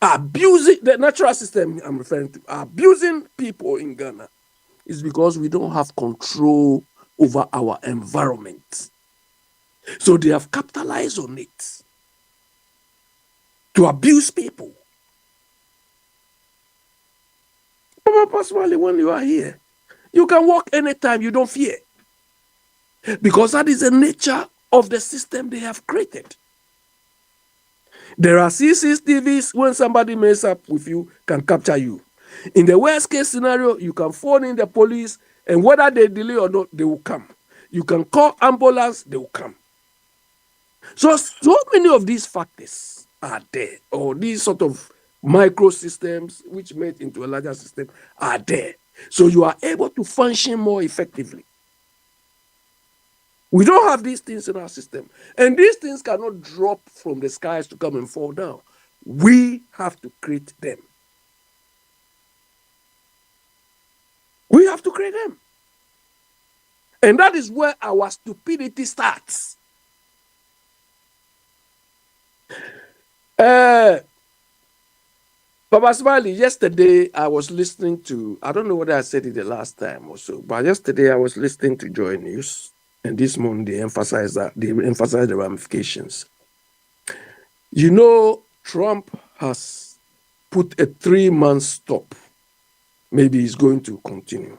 abusing the natural system I'm referring to, abusing people in Ghana is because we don't have control over our environment. So they have capitalized on it to abuse people. Personally, when you are here, you can walk anytime, you don't fear. Because that is the nature of the system they have created. There are CCTVs when somebody messes up with you, can capture you. In the worst case scenario, you can phone in the police, and whether they delay or not, they will come. You can call ambulance, they will come. So many of these factors are there, or these sort of microsystems which made into a larger system are there. So you are able to function more effectively. We don't have these things in our system. And these things cannot drop from the skies to come and fall down. We have to create them. We have to create them. And that is where our stupidity starts. Baba Smiley, yesterday I was listening to, I don't know whether I said it the last time or so, but yesterday I was listening to Joy News, and this morning they emphasized the ramifications. You know, Trump has put a 3-month stop, maybe he's going to continue,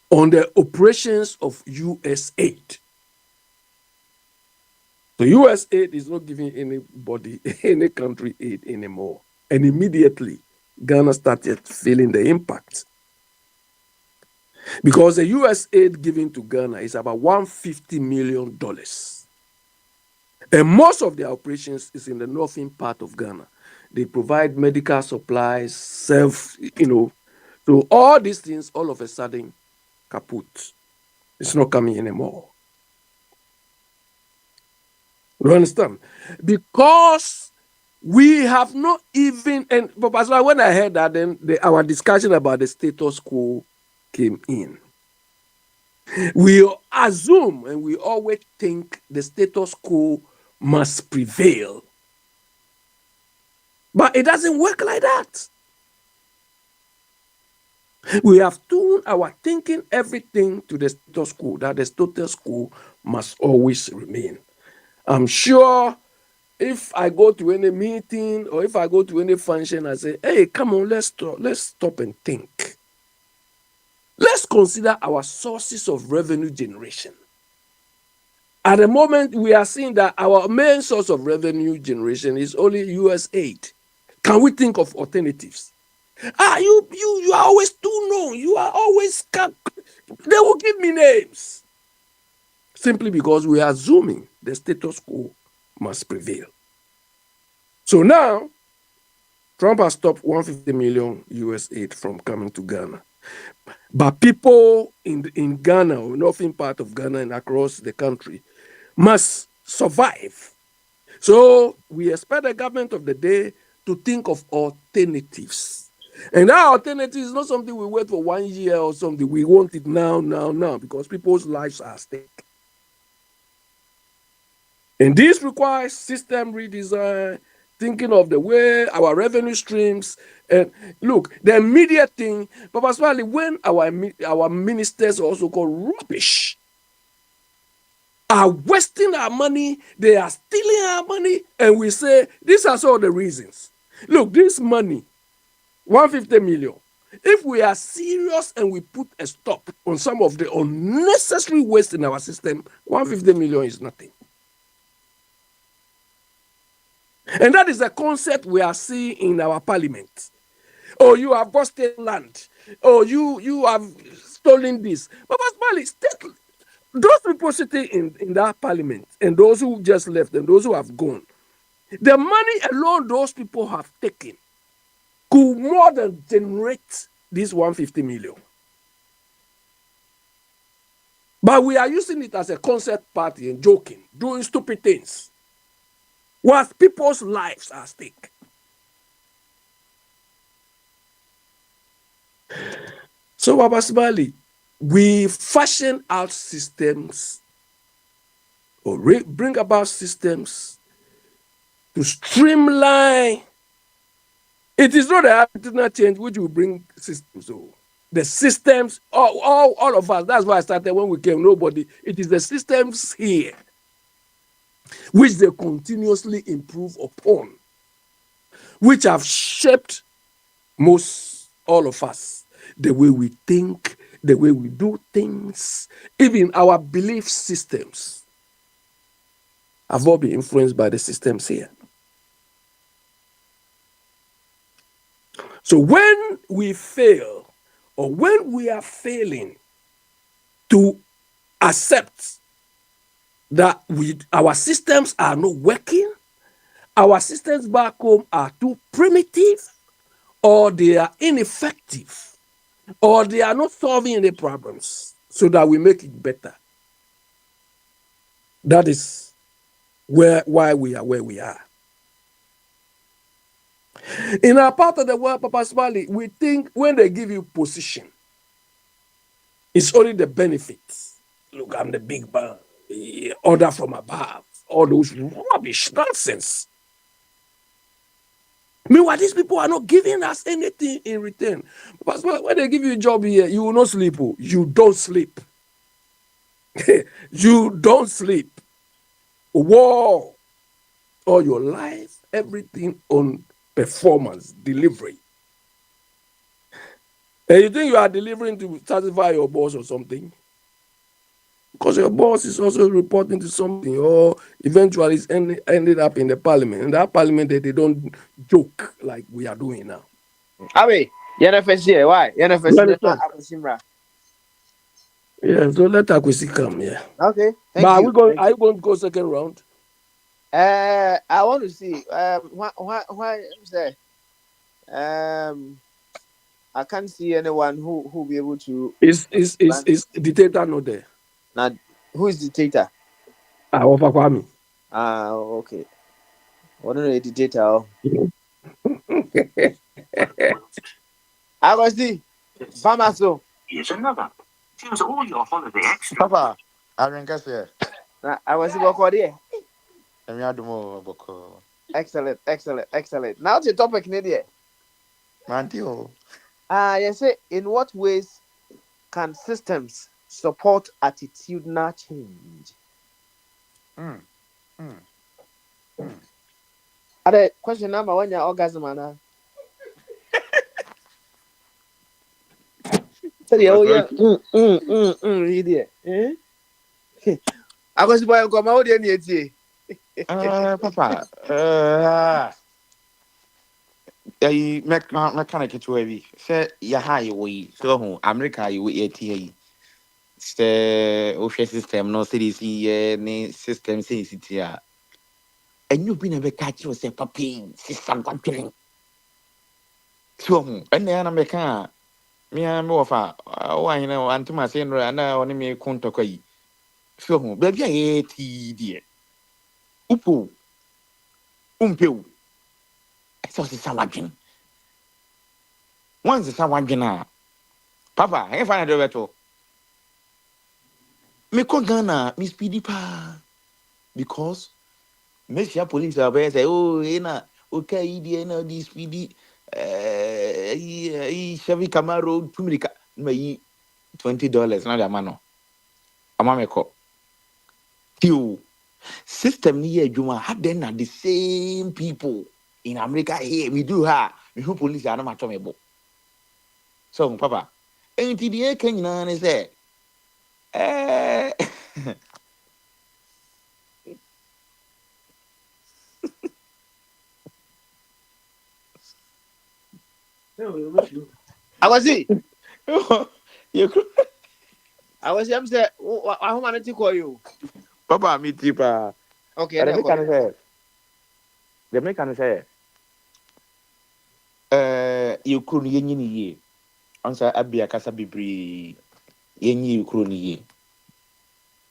on the operations of U.S. aid. So U.S. aid is not giving anybody, any country aid anymore. And immediately, Ghana started feeling the impact. Because the U.S. aid given to Ghana is about $150 million. And most of their operations is in the northern part of Ghana. They provide medical supplies, so all these things, all of a sudden, kaput. It's not coming anymore. You understand? Because we have not even, but when I heard that, then our discussion about the status quo came in. We assume and we always think the status quo must prevail. But it doesn't work like that. We have tuned our thinking, everything to the status quo, that the status quo must always remain. I'm sure if I go to any meeting or if I go to any function, I say, hey, come on, let's stop and think. Let's consider our sources of revenue generation. At the moment, we are seeing that our main source of revenue generation is only U.S. aid. Can we think of alternatives? You are always too known. You are always... They will give me names. Simply because we are assuming the status quo must prevail. So now, Trump has stopped $150 million U.S. aid from coming to Ghana. But people in Ghana, or northern part of Ghana and across the country, must survive. So we expect the government of the day to think of alternatives. And that alternative is not something we wait for 1 year or something. We want it now, because people's lives are at stake. And this requires system redesign, thinking of the way our revenue streams. And look, the immediate thing, Papa Smiley, when our ministers also called rubbish, are wasting our money, they are stealing our money, and we say these are all the reasons. Look, this money, 150 million. If we are serious and we put a stop on some of the unnecessary waste in our system, 150 million is nothing. And that is a concept we are seeing in our parliament. Oh, you have got state land. Oh, you have stolen this. But those people sitting in that parliament and those who just left and those who have gone, the money alone those people have taken could more than generate this 150 million. But we are using it as a concept party and joking, doing stupid things. Whilst people's lives are at stake. So, Baba Smiley, we fashion out systems or bring about systems to streamline. It is not the attitudinal change which will bring systems. So the systems, all of us, that's why I started when we came, nobody. It is the systems here which they continuously improve upon, which have shaped all of us, the way we think, the way we do things, even our belief systems have all been influenced by the systems here. So when we fail, or when we are failing to accept that our systems are not working, our systems back home are too primitive, or they are ineffective, or they are not solving any problems so that we make it better. That is why we are where we are. In our part of the world, Papa Smiley, we think when they give you position, it's only the benefits. Look, I'm the big man. Order from above. All those rubbish nonsense. Meanwhile, these people are not giving us anything in return. But when they give you a job here, you will not sleep. You don't sleep. You don't sleep. War all your life, everything on performance, delivery. And you think you are delivering to satisfy your boss or something? Because your boss is also reporting to something, or eventually it's ended up in the parliament. In that parliament, they don't joke like we are doing now.
Abe, YNFS, why? YNFS,
yeah, so let Akwesi come, yeah.
Okay.
But are you going to go second round?
I want to see. Why say? I can't see anyone who will be able to.
Is dictator not there?
Now, who is dictator?
Kwame.
Okay. What is the dictator? I was the Famaso.
Here's another. Choose all your holiday extras. Papa, I ring us here.
I was the
Boko.
Excellent. Now the topic, Nadia.
Mantio.
Yes, in what ways can systems support attitudinal change? Are question number one, your orgasm, Anna? I was by Uncle Maudi.
Papa, mechanic to heavy. Say, Yaha, we so America, you will eat here. The ocean system, no CDC, any system, CCTR. And you've been a catch yourself, Papi, system controlling. So, and then I'm a car. Me and Mofa, why, and to my sender, and I only me contact. So, baby, I ate dear. Upu, I saw the salad. once someone gina papa I find a better me ko Ghana me speedy pa because Meshia police are say oh ina okay idi na this speedy Chevy Camaro tumika me $20 na the mano ama me ko you system ni adwuma ha then are the same people in America here we do her me who police are not me bo so papa enti die kan nyina ne say
I was it.
You
I was him say I want to call you.
papa me tipa
Okay,
the make can say you could yenyi ye answer abia kasa bibri yenyi you could ye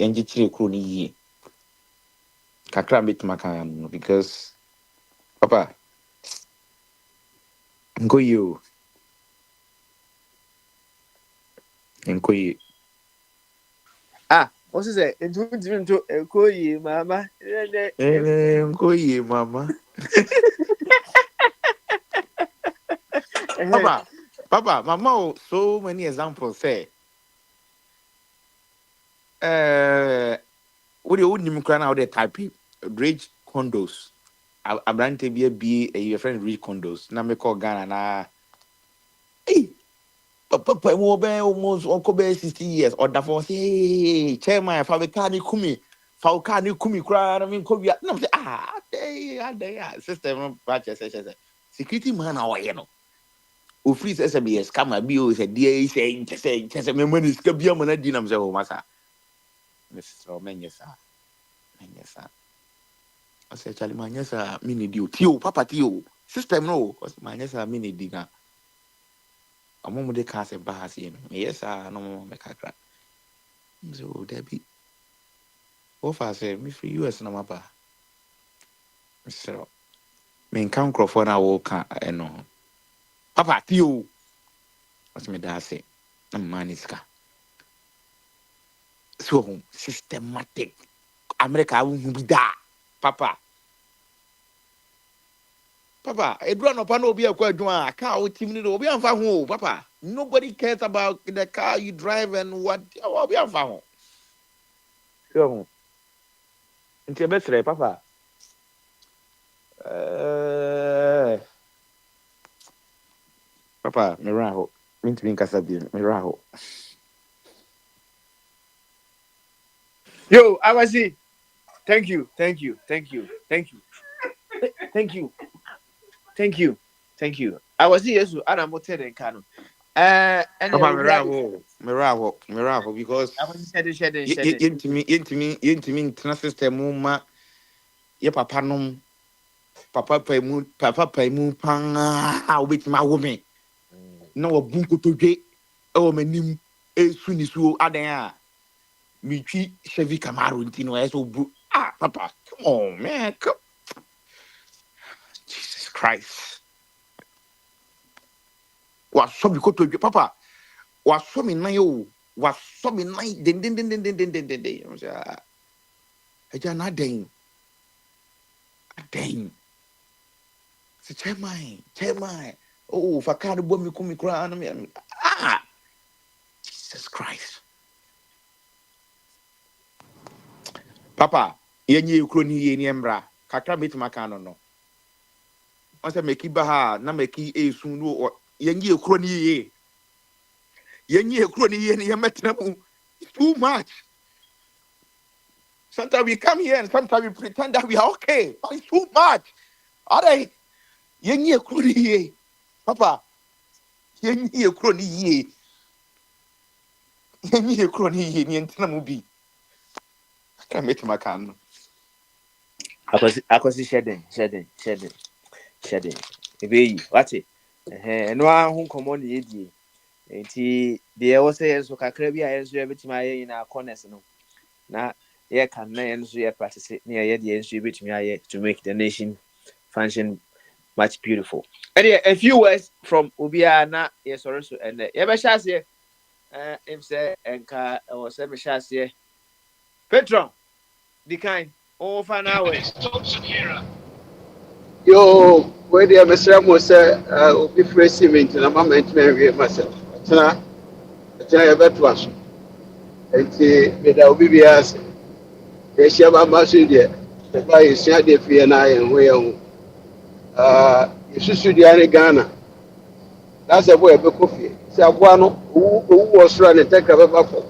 yenji chire could ye kakra bit makan because papa go you
What's it say? Into call you, mama.
go ye mama papa mama so many examples say what you wouldn't cry now they type rich condos abrante be a friend rich condos na me call Ghana na papa mo be almost uncle be 60 years or that for say chairman fa be kan kumi fa ka ni kumi kra na me ko bia na say they system patch say security man na oye no o free SBS kama bi o say dey say me money ska bia mo na di na me say o masa Mr. Menyesa I say Charlie Manyesa mini di tio papa tio system no Manyesa mini di na amomo de ka se bahas yin yes no me kakra so debi ofa say me free US na mapa so me kan crofo na wo ka eno papa tio as me da say na maniska so systematic America wu bi da papa edura no pa na obi akwa adwuma car o team ni obi amfa ho papa nobody cares about the car you drive and what obi amfa ho so nti betre papa papa me raho minti min kasa bi me raho
Yo, I was it. Thank you. I was it. Yes, I'm not telling Kano. And
me raho because
I was shedding.
Into me system ma ye papa nom papa pa mu pa obit ma wo me na wabunko to dwe e manim esu ni su adan a mitwi Chevy Camaro ntino eso bu papa come on man Jesus Christ wa so bi ko to dwe papa wa so mi nan yo wa so mi nan den o ja eja na den se chairman oh fakado bo mi kumi kura na me Jesus Christ papa yenye ukro ni ye ni embra kakra betima kan no on se meki ba ha na meki esun no yenye ukro ni ye ni yemetra mu too much. Sometimes we come here and sometimes we pretend that we are okay, but it's too much. All right, yenye ukro ni ye papa yenye ukro ni ye ni entra mu bi kakra betima kan no
Akwasi shedding. Ebe what it? No one komo ni edi. Enti de wo say enso kakra bi a enso ye betima aye na corners no. Na ye kan na enso ye practice na ye de enso ye betima aye to make the nation function Much beautiful. Anyway, a few words from Ubiana, yes, also, and Yabashas him say, and car or Sebashas here. Petron, the kind, oh, for now.
Yo, where the Mr. Mosa will be receiving into the moment, Mary myself. Tana, I bet was. And there will be as a Shaba Masudia, the buy is Shadi Fiana and Wayne. You should be Ghana. That's a boy, Coffee. Sabuano, who was running take a buffalo.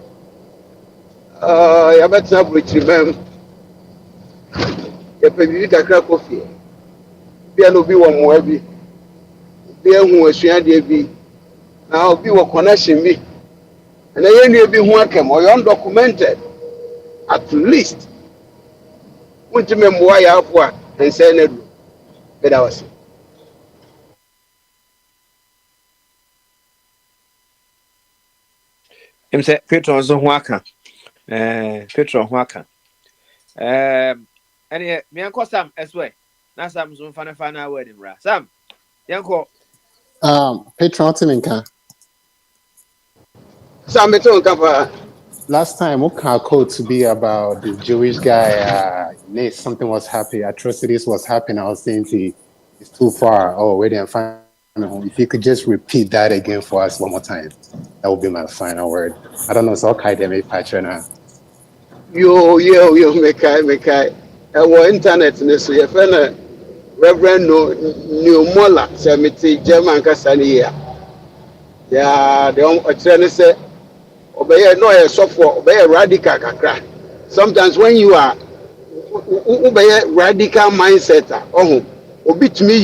I bet not which remember. If you take a coffee, be no be one more be. Be who was Shadi. Now be what connection me. And I only be one came or undocumented. At least. Won't you remember why I have one and say no? But I was.
Him say, Petron so waka. Petron waka. Anyway, me uncle Sam as well. Now Sam's on fana wedding, bra. Sam, Yanko.
Patriotic.
Sam, it's on cover.
Last time, okay, code to be about the Jewish guy. Nate, something was happening. Atrocities was happening. I was saying it's too far. Oh, wait and find home. If you could just repeat that again for us one more time, that would be my final word. I don't know. So okay, they make patch now.
Yo, make I. Internet, so your friend, Reverend New Mola, Semiti, German Cassania. Yeah, the trainer said, obey no a software, obey a radical kakra. Sometimes when you are obey a radical mindset, oh, obit me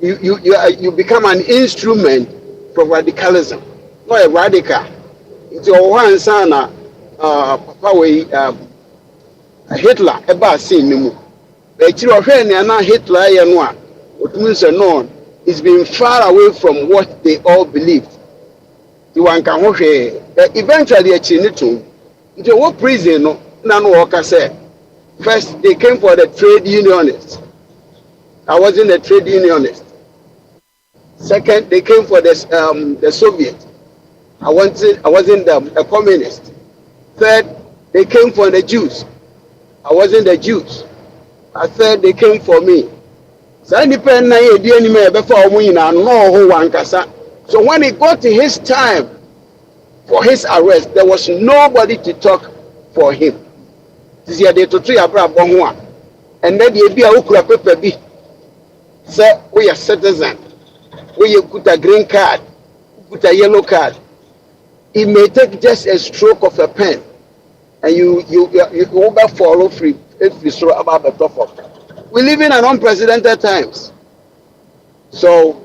you become an instrument for radicalism, not a radical. It's your one son, Papa way, Hitler, about seeing him. But you are Hitler, and one, what means known is being far away from what they all believed. Eventually a chinito into what prison no worker said. First they came for the trade unionists. I wasn't a trade unionist. Second, they came for the Soviet. I wasn't a communist. Third, they came for the Jews. I wasn't the Jews. Third, they came for me. So independent so when it got to his time for his arrest, there was nobody to talk for him. And then the be a paper be say we are citizen. We put a green card, put a yellow card. It may take just a stroke of a pen, and you over follow free if you throw about the top of it. We live in an unprecedented times. So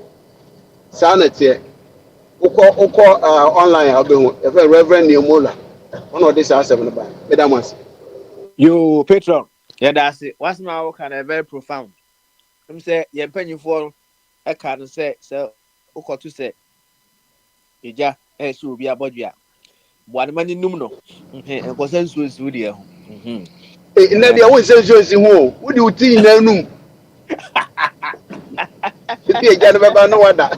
sanity. Online, I'll be Reverend Neomola. One of these are 7 about.
You, Petron. Yeah, that's it. What's my work and very profound. I'm say, you're penny for a card and say, so, Oko to say, Ija, should be a body. One money numno, and consensus with you.
In the always says, what do you think? No, no other.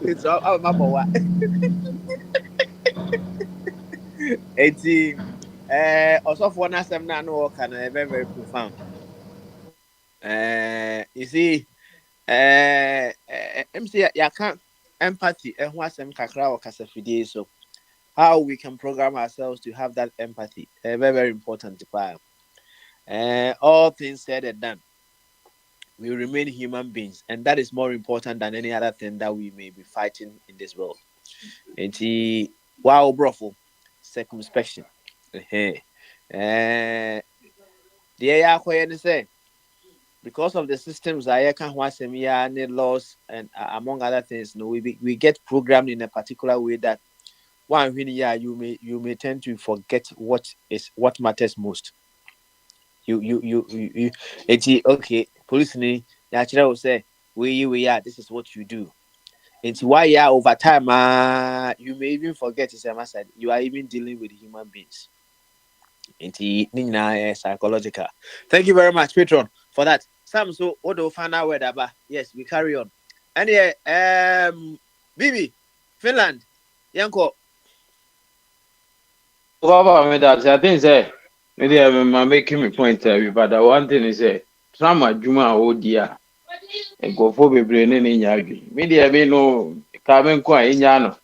It's all my boy. 18. Also, for us, I'm not no kind of very profound. You see, MC, you can't empathy and what's kakra or kasafide. So, how we can program ourselves to have that empathy, very, very important. All things said and done, we remain human beings, and that is more important than any other thing that we may be fighting in this world. And wow, broful circumspection. The say because of the systems I can need laws and among other things, we get programmed in a particular way that one you may tend to forget what matters most. You okay, police will say we are, this is what you do. It's why over time you may even forget you are even dealing with human beings. It's psychological. Thank you very much, Patron, for that. Some so what do find out where that yes, we carry on. And yeah, Bibi, Finland, Yanko.
Baba, I think say maybe I'm making me point but the one thing is trauma Juma oh dear. And go for be brain in Yagi. Maybe I may know Carmen Qua in Yano.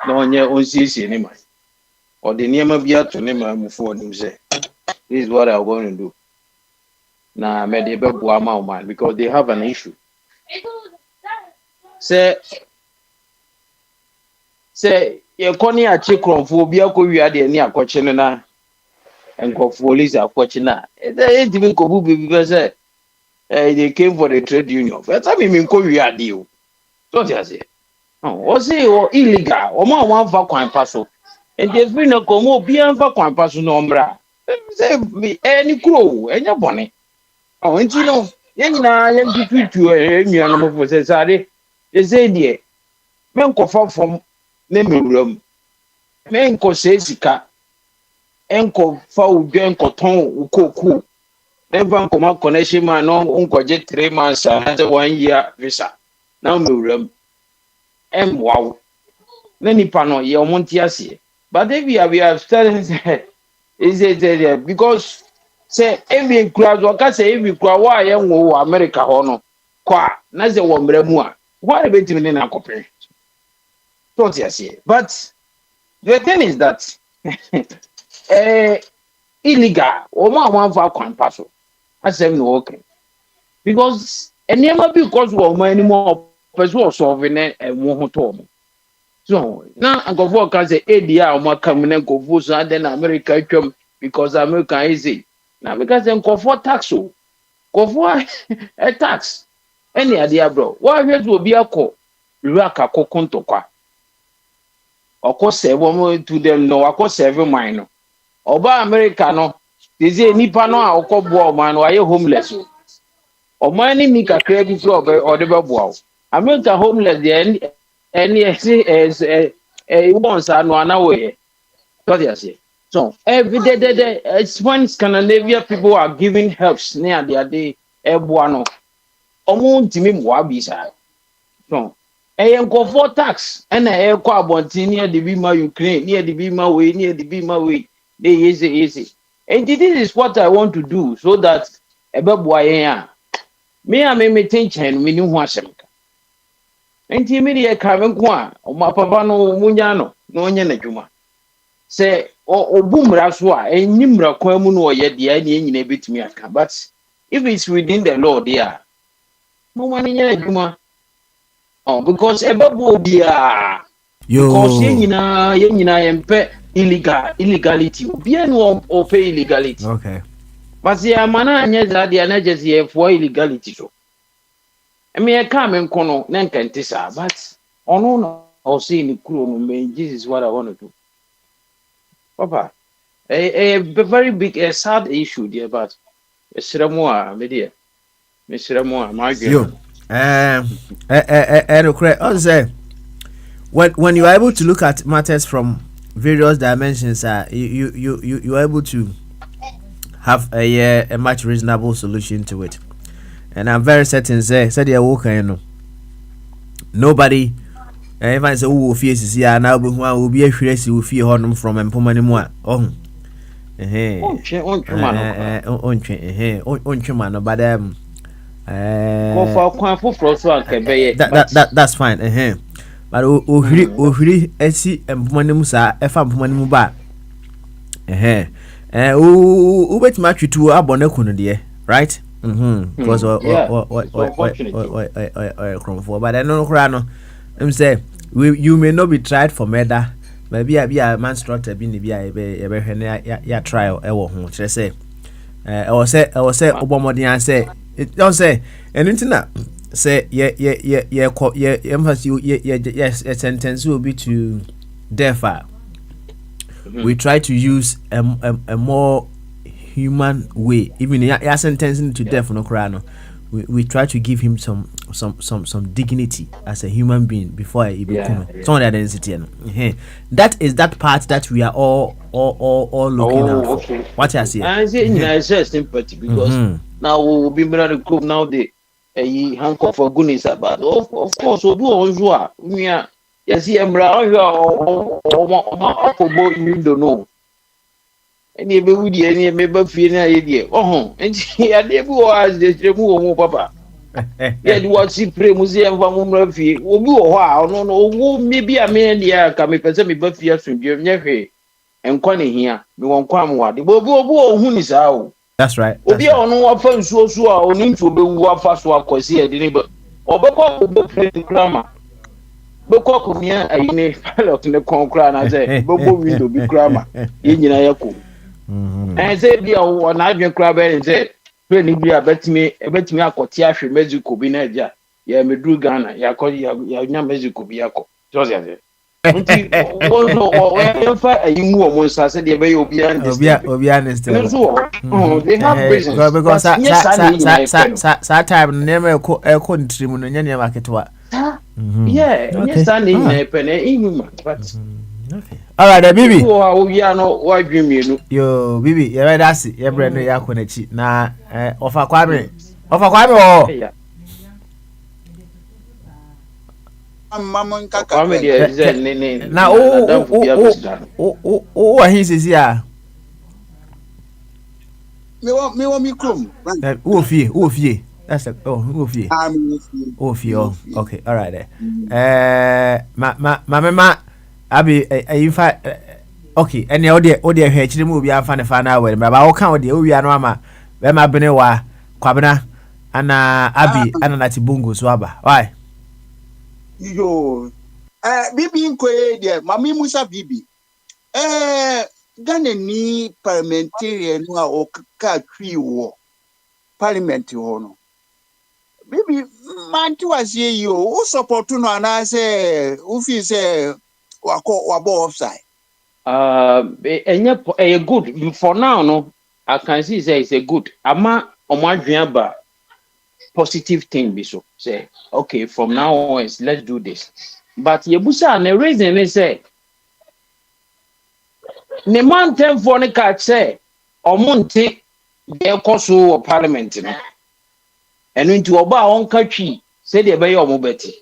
No on your own CC anymore. Or the name of Yat to name I'm for him say. This is what I'm going to do. Now, maybe man because they have an issue. Say, you can't achieve chromophobia. Could you add any question na? And police are watching na. They even go because they came for the trade union. But I mean, could you add you? So they say, oh, what's it illegal? Or more one for coin passo. And there's been a como bien for coin passo nombra. Say any crow, any bonnet. Oh, and you know, you defeat you a number for Cesare. They say, dear, men go from Nemulum, men go Sesica, Enco foul, Genco Ton, Uko, then Van Coma connection man, no uncle jet 3 months and 1 year visa. Now, Murum, and wow. Then Pano, your Montiasi. But then we have started, is it because. Say every crowd waka say every crowd why young America hono kwa na say wo mra mu a why be timi na akopere so you see but the thing is that illegal o ma wan fa kwan paso asem no okay because enema because wo ma anymore person solve ne wo ho to mo so na agofo ka say edia o ma kam ne gofo so then America twam because America is it. Now because then comfort tax so comfort a tax any idea bro why here to be a call raka kokonto kwa oko serve to them no oko serve mine no oba America no they say nipa no a oko boa man no aye homeless o man ni mi kakra bi so or de be boa America homeless there any is once anu anawe so they say. So every day, it's when Scandinavia people are giving helps near their day. Ebuano, Omontimi Wabisa. So, go for tax and a carbon near the Bima Ukraine, near the Bima way, near the Bima way. They easy. And this is what I want to do so that a babuaya me I may think and me new wasem. And Timmy Carmen Qua, or Mapavano Munyano, no Juma. Say, or boomra so a nimra kwamu no ye de ani nyina betumi aka but if it's within the law there no one nyina adwuma oh because ebabo bia because ye nyina yempe illegality bia no o pay illegality
okay
but ya mana anya za de na just ye for illegality so emi e ka me nkono na nkante sa but ono no o say ni kuro no man this is what I want to do. Papa, a very big, sad issue there, but Mr. Moa, media, Mr. Moa, my girl.
When you are able to look at matters from various dimensions, you are able to have a much reasonable solution to it, and I'm very certain. Said you walker, you know, nobody. If I say who fears here now, but who will be a fresh who fear honum from Empomanimoa. Oh, but that's fine. But really, I see Empomanimusa, if I'm Pomanimuba. Who bet match you to Abonacuna, dear, right? Because but I know Crano. Say you may not be tried for murder, maybe I be a manslaughter being the trial. I won't say. I will say Obama say it don't say anything. Say yes, a sentence will be to death. We try to use a more human way, even your sentencing to death no crano. We try to give him some dignity as a human being before he become some of the density. That is that part that we are all looking at.
Okay.
What I see.
I say sympathy because now will be made a group now the a handcuff for goodness about of course we'll do on we are yes I'm or you don't know any baby any member feeling idea and she had never was the remove papa yeah what she pray museum from Murphy will be a while no maybe a man there can be present me but fear to be and Connie here no one come what the bobo who is out.
That's right.
Obi on what phone so on into be what fast work was here, didn't but or play the grammar. Boko near a pilot in the concran as a bobo window be grammar in Yako. And say, be on Adrian Crab and said, really be a bet me a cotiash Mexico be Naja. Ya me drew Ghana, ya call ya Mexico be Yako. Joseph. You move almost I said, you'll be honest. They have reasons.
Because that time never a country when any market.
Yeah, yes, I need a penny in but.
All right, baby.
We are not why dream you.
Yo, baby, you're right. That's it. You're brand new. You're connected. Now, offer Kwame. Offer now, he says, yeah.
Me want me come.
Oofy. That's a oofy. Oofy. Okay, all right there. Ma, Abi, in fact, okay, and the audio here, actually, movie I found a fan hour, but I will count the Uya Norma, Bema Benewa, Kwabena, and Abi, and Nati Bungo Swaba. Why?
Yo, Bibi inquiry there, Mammy Musa Bibi. Ghana ni parliamentarian or tree war. Parliament honor. Bibi, man to us ye you, who support to no and I say, Ufi say, wabo offside.
A good for now, no, I can see say it's a good. Ama Omadriaba. Positive thing be so say okay from now on let's do this but yebusa and the reason is say the man 10 for the catch say omonte de koso parliament no and into oba on country say the be omobeti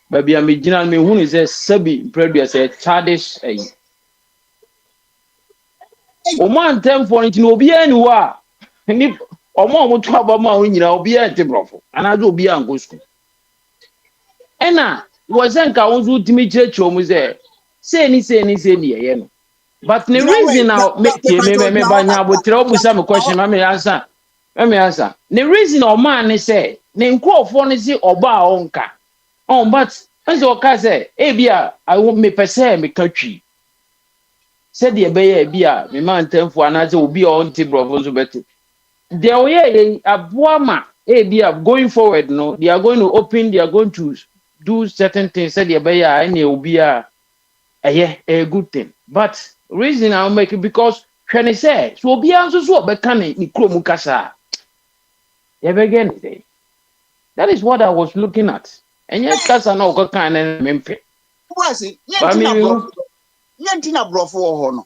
baby am gina me hu is say sabi previous say childish o man 10 for it no be anywhere ni omo to abama o nyina obi ente brofo anazo obi ango school ena wozenka wonzu timi checho mu say ni ye no but the reason now me banya abotre obusa me question me answer the reason o man say ne nkrofo ne si oba onka but as o ka say e bia I want me pese me katwi said the be bia me man temfo anazo obi on ti brofo so beti. They are going forward. No, they are going to open. They are going to do certain things. Said and it will be a good thing. But reason I'll make it because when I say so, be answers what became Nikromukasa. Again, that is what I was looking at. And yet, Casa no kind of Memphis.
Was it? Yantina Brofo Hono.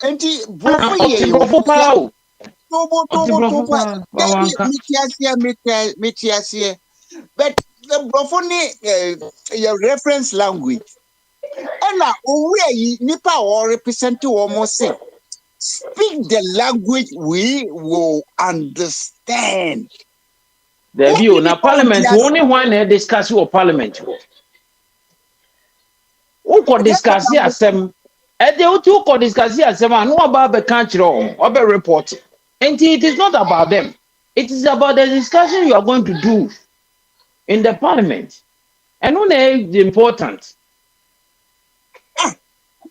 And Brofo. But the Brofoni your reference language. And now we nipa or represent to almost say speak the language we will understand.
The view now parliament only one discuss your parliament. Who could discuss here some they two could discuss here some no about the country or be reporting. And it is not about them. It is about the discussion you are going to do in the parliament. And when it's important.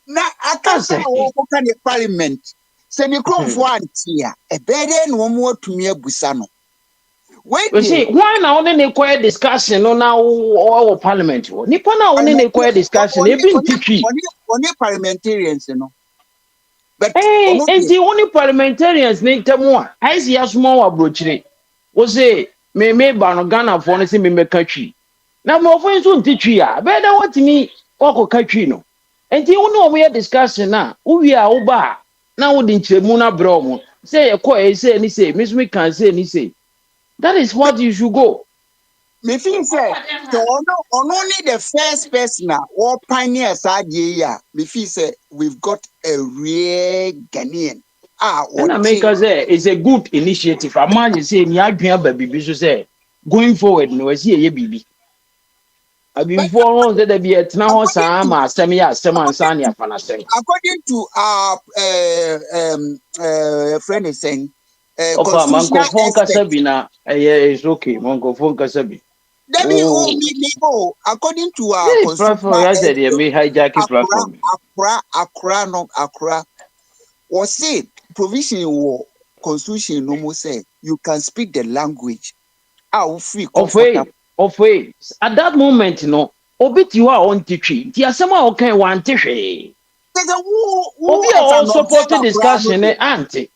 Now, I can't say the parliament. Say you come for here. A better no more to me, Busano. Wait,
you see, why now only a quiet discussion on our parliament? Nippon only a quiet discussion. They've been teaching.
Only parliamentarians, you know.
But hey, and the only parliamentarians need to more. I see a small abroach. Was say, me Ghana for anything me country. Now, more friends won't teach you. Better what me or country no. And the only we are discussing now, who we are over now, didn't you, Muna Bromo? say a coy say any say, Miss we can say any say. That is what you should go.
Me feel say so only the first person or pioneer side yeah. Me feel say we've got a real Ghanaian.
And I make us say it's a good initiative. A man you say ni adwea baby so say going forward no see ye bibi. Abi for that there be a tena ho saa ma asem ya asem ansa ne afa na asem.
According to our friend is saying
constitutional expert. It's okay. Manko phone kasabi.
According to our
constitutional
Accra was say provision war constitution no more say you can speak the language.
Of way. At that moment, no, obit you are on teaching. The asema okay one teaching. Obi all supported discussion, auntie.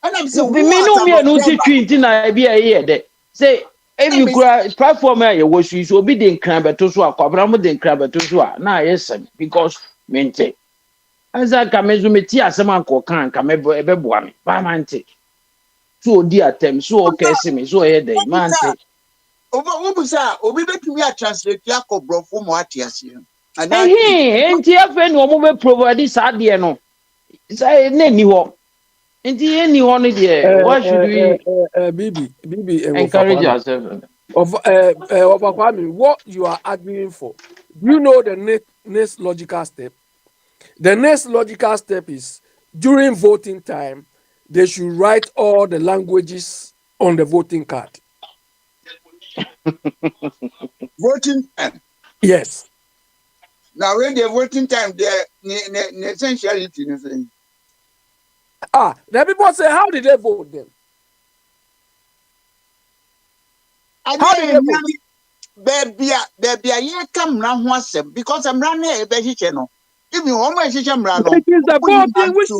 And I'm saying,
me no teaching na be here there. Say if you platform here was you so be den kran beto so akwabra mo den kran beto so na yes because mente. Asa kamezu meti asema ko kan kamebo ebeboa me. Ba mante. So di atem so okay see me so here there mante.
Obi betumi a translate yakobro for mo atiase.
Enti afa ni omo be provide sade no. Say na ni ho. Enti any ho no there. What should we
Bibi
encourage ourselves?
What you are arguing for? Do you know the next logical step? The next logical step is during voting time, they should write all the languages on the voting card.
Voting time?
Yes.
Now, when the voting time, the essentiality is saying.
The people say, how did they vote then?
How did they vote? Baby, I come now because I'm running a baby channel. It is
the voting which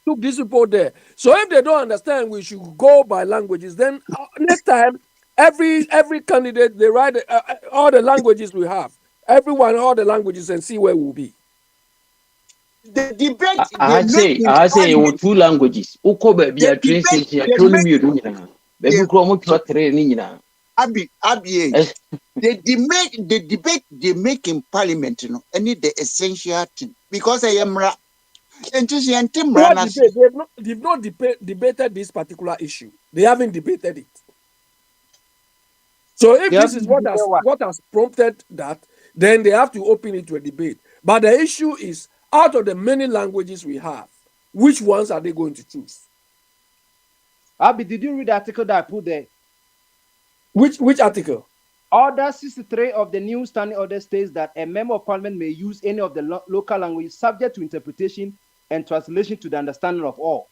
took this report there. So if they don't understand, we should go by languages. Then next time, every candidate they write all the languages we have. Everyone all the languages and see where we'll be.
The debate.
I say two languages. Uko baby a train station. I told me you baby kromo training nina.
The debate they make in parliament, any the essential thing because I am
they've not debated this particular issue. They haven't debated it. So if this is what has prompted that, then they have to open it to a debate. But the issue is, out of the many languages we have, which ones are they going to choose?
Abi, did you read the article that I put there?
Which article?
Order 63 of the new standing order states that a member of parliament may use any of the local languages subject to interpretation and translation to the understanding of all.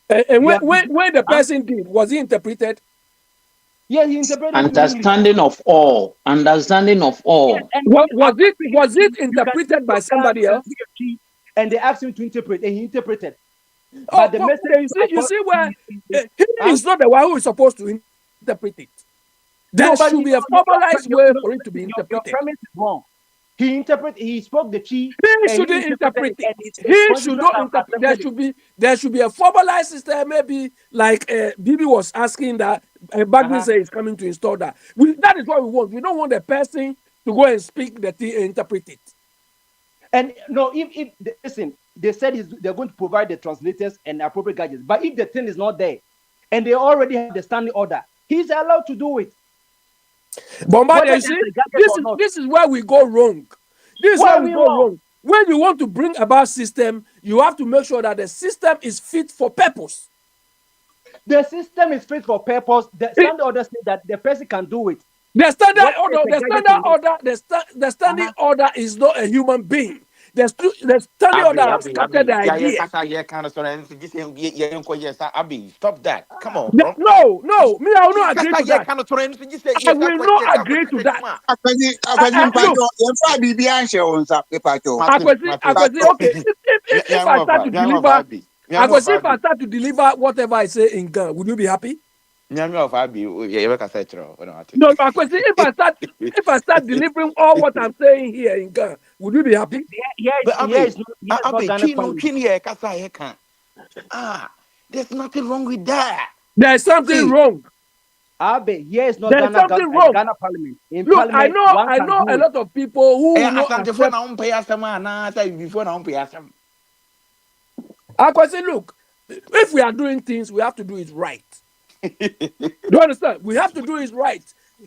And when the person did, was he interpreted?
Yeah, he interpreted.
Understanding of all. Understanding of all.
Yeah,
was it interpreted by somebody else?
And they asked him to interpret, and he interpreted.
But the message, you see where he is not the one who is supposed to interpret it. There should be a formalized way for it to be interpreted.
Your premise is wrong. He spoke the chi.
He shouldn't interpret it. He should not interpret. There should be a formalized system. Maybe like Bibi was asking that Bagman says is coming to install that. That is what we want. We don't want the person to go and speak the thing and interpret it.
And no, if listen, they said they're going to provide the translators and appropriate gadgets. But if the thing is not there, and they already have the standing order, he's allowed to do it.
Bombardier, you see, this is where we go wrong. This is where we go wrong. When you want to bring about system, you have to make sure that the system is fit for purpose.
The system is fit for purpose. The standing order says that the person can do it.
The standing order is not a human being. The standing order has scattered the idea.
Stop that. Come on.
No. Me, I will not agree to that. I will not agree to that. Okay. If I start to deliver whatever I say in Ghana, would you be happy? No, if I start delivering all what I'm saying here in Ghana, would you be happy?
There's nothing wrong with that.
There's something wrong.
Abe, here is not
There's something wrong.
Ghana Parliament. In
Look,
Parliament,
I know a lot of people who will not accept.
Before now,
I say, look, if we are doing things, we have to do it right. Do you understand? We have to do it right.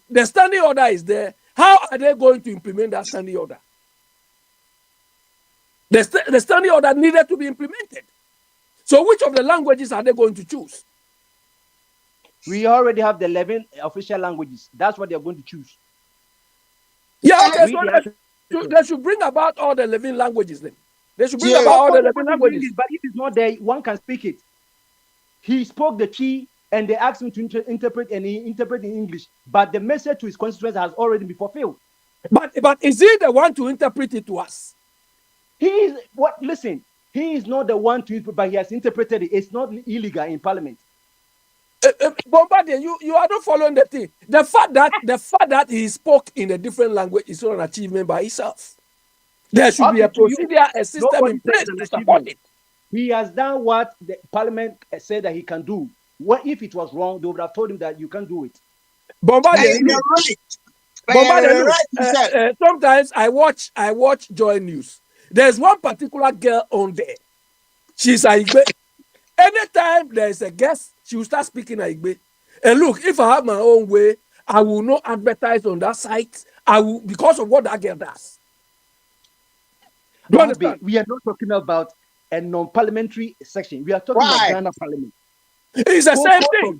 The standing order is there. How are they going to implement that standing order? The standing order needed to be implemented. So which of the languages are they going to choose?
We already have the 11 official languages. That's what they're going to choose.
Yeah, okay, so they should bring about all the 11 languages then. They should bring about all the 11 languages.
But if it's not there, one can speak it. He spoke the Chi, and they asked him to interpret, and he interpreted in English. But the message to his constituents has already been fulfilled.
But is he the one to interpret it to us?
He is what? Listen, he is not the one to interpret, but he has interpreted it. It's not illegal in Parliament.
Bombardier, you are not following the thing. The fact that he spoke in a different language is not an achievement by itself. There should be a procedure, a system in place to support it.
He has done what the Parliament said that he can do. What if it was wrong? They would have told him that you can't do it.
Bombardier, sometimes I watch Joy News. There's one particular girl on there. She's Igbe. Anytime there's a guest, she will start speaking Igbe. And look, if I have my own way, I will not advertise on that site. I will, because of what that girl does.
We are not talking about a non-parliamentary section. We are talking about Ghana Parliament.
It's the same thing.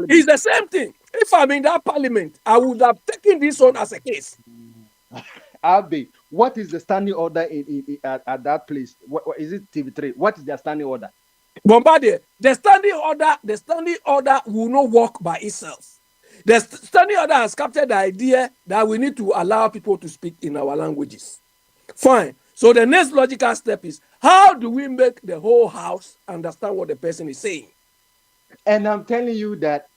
It's the same thing. If I'm in that parliament, I would have taken this one as a case.
Abe, what is the standing order at that place? What is it? TV3. What is their standing order?
Bombardier, the standing order will not work by itself. The standing order has captured the idea that we need to allow people to speak in our languages. Fine. So the next logical step is, how do we make the whole house understand what the person is saying?
And I'm telling you that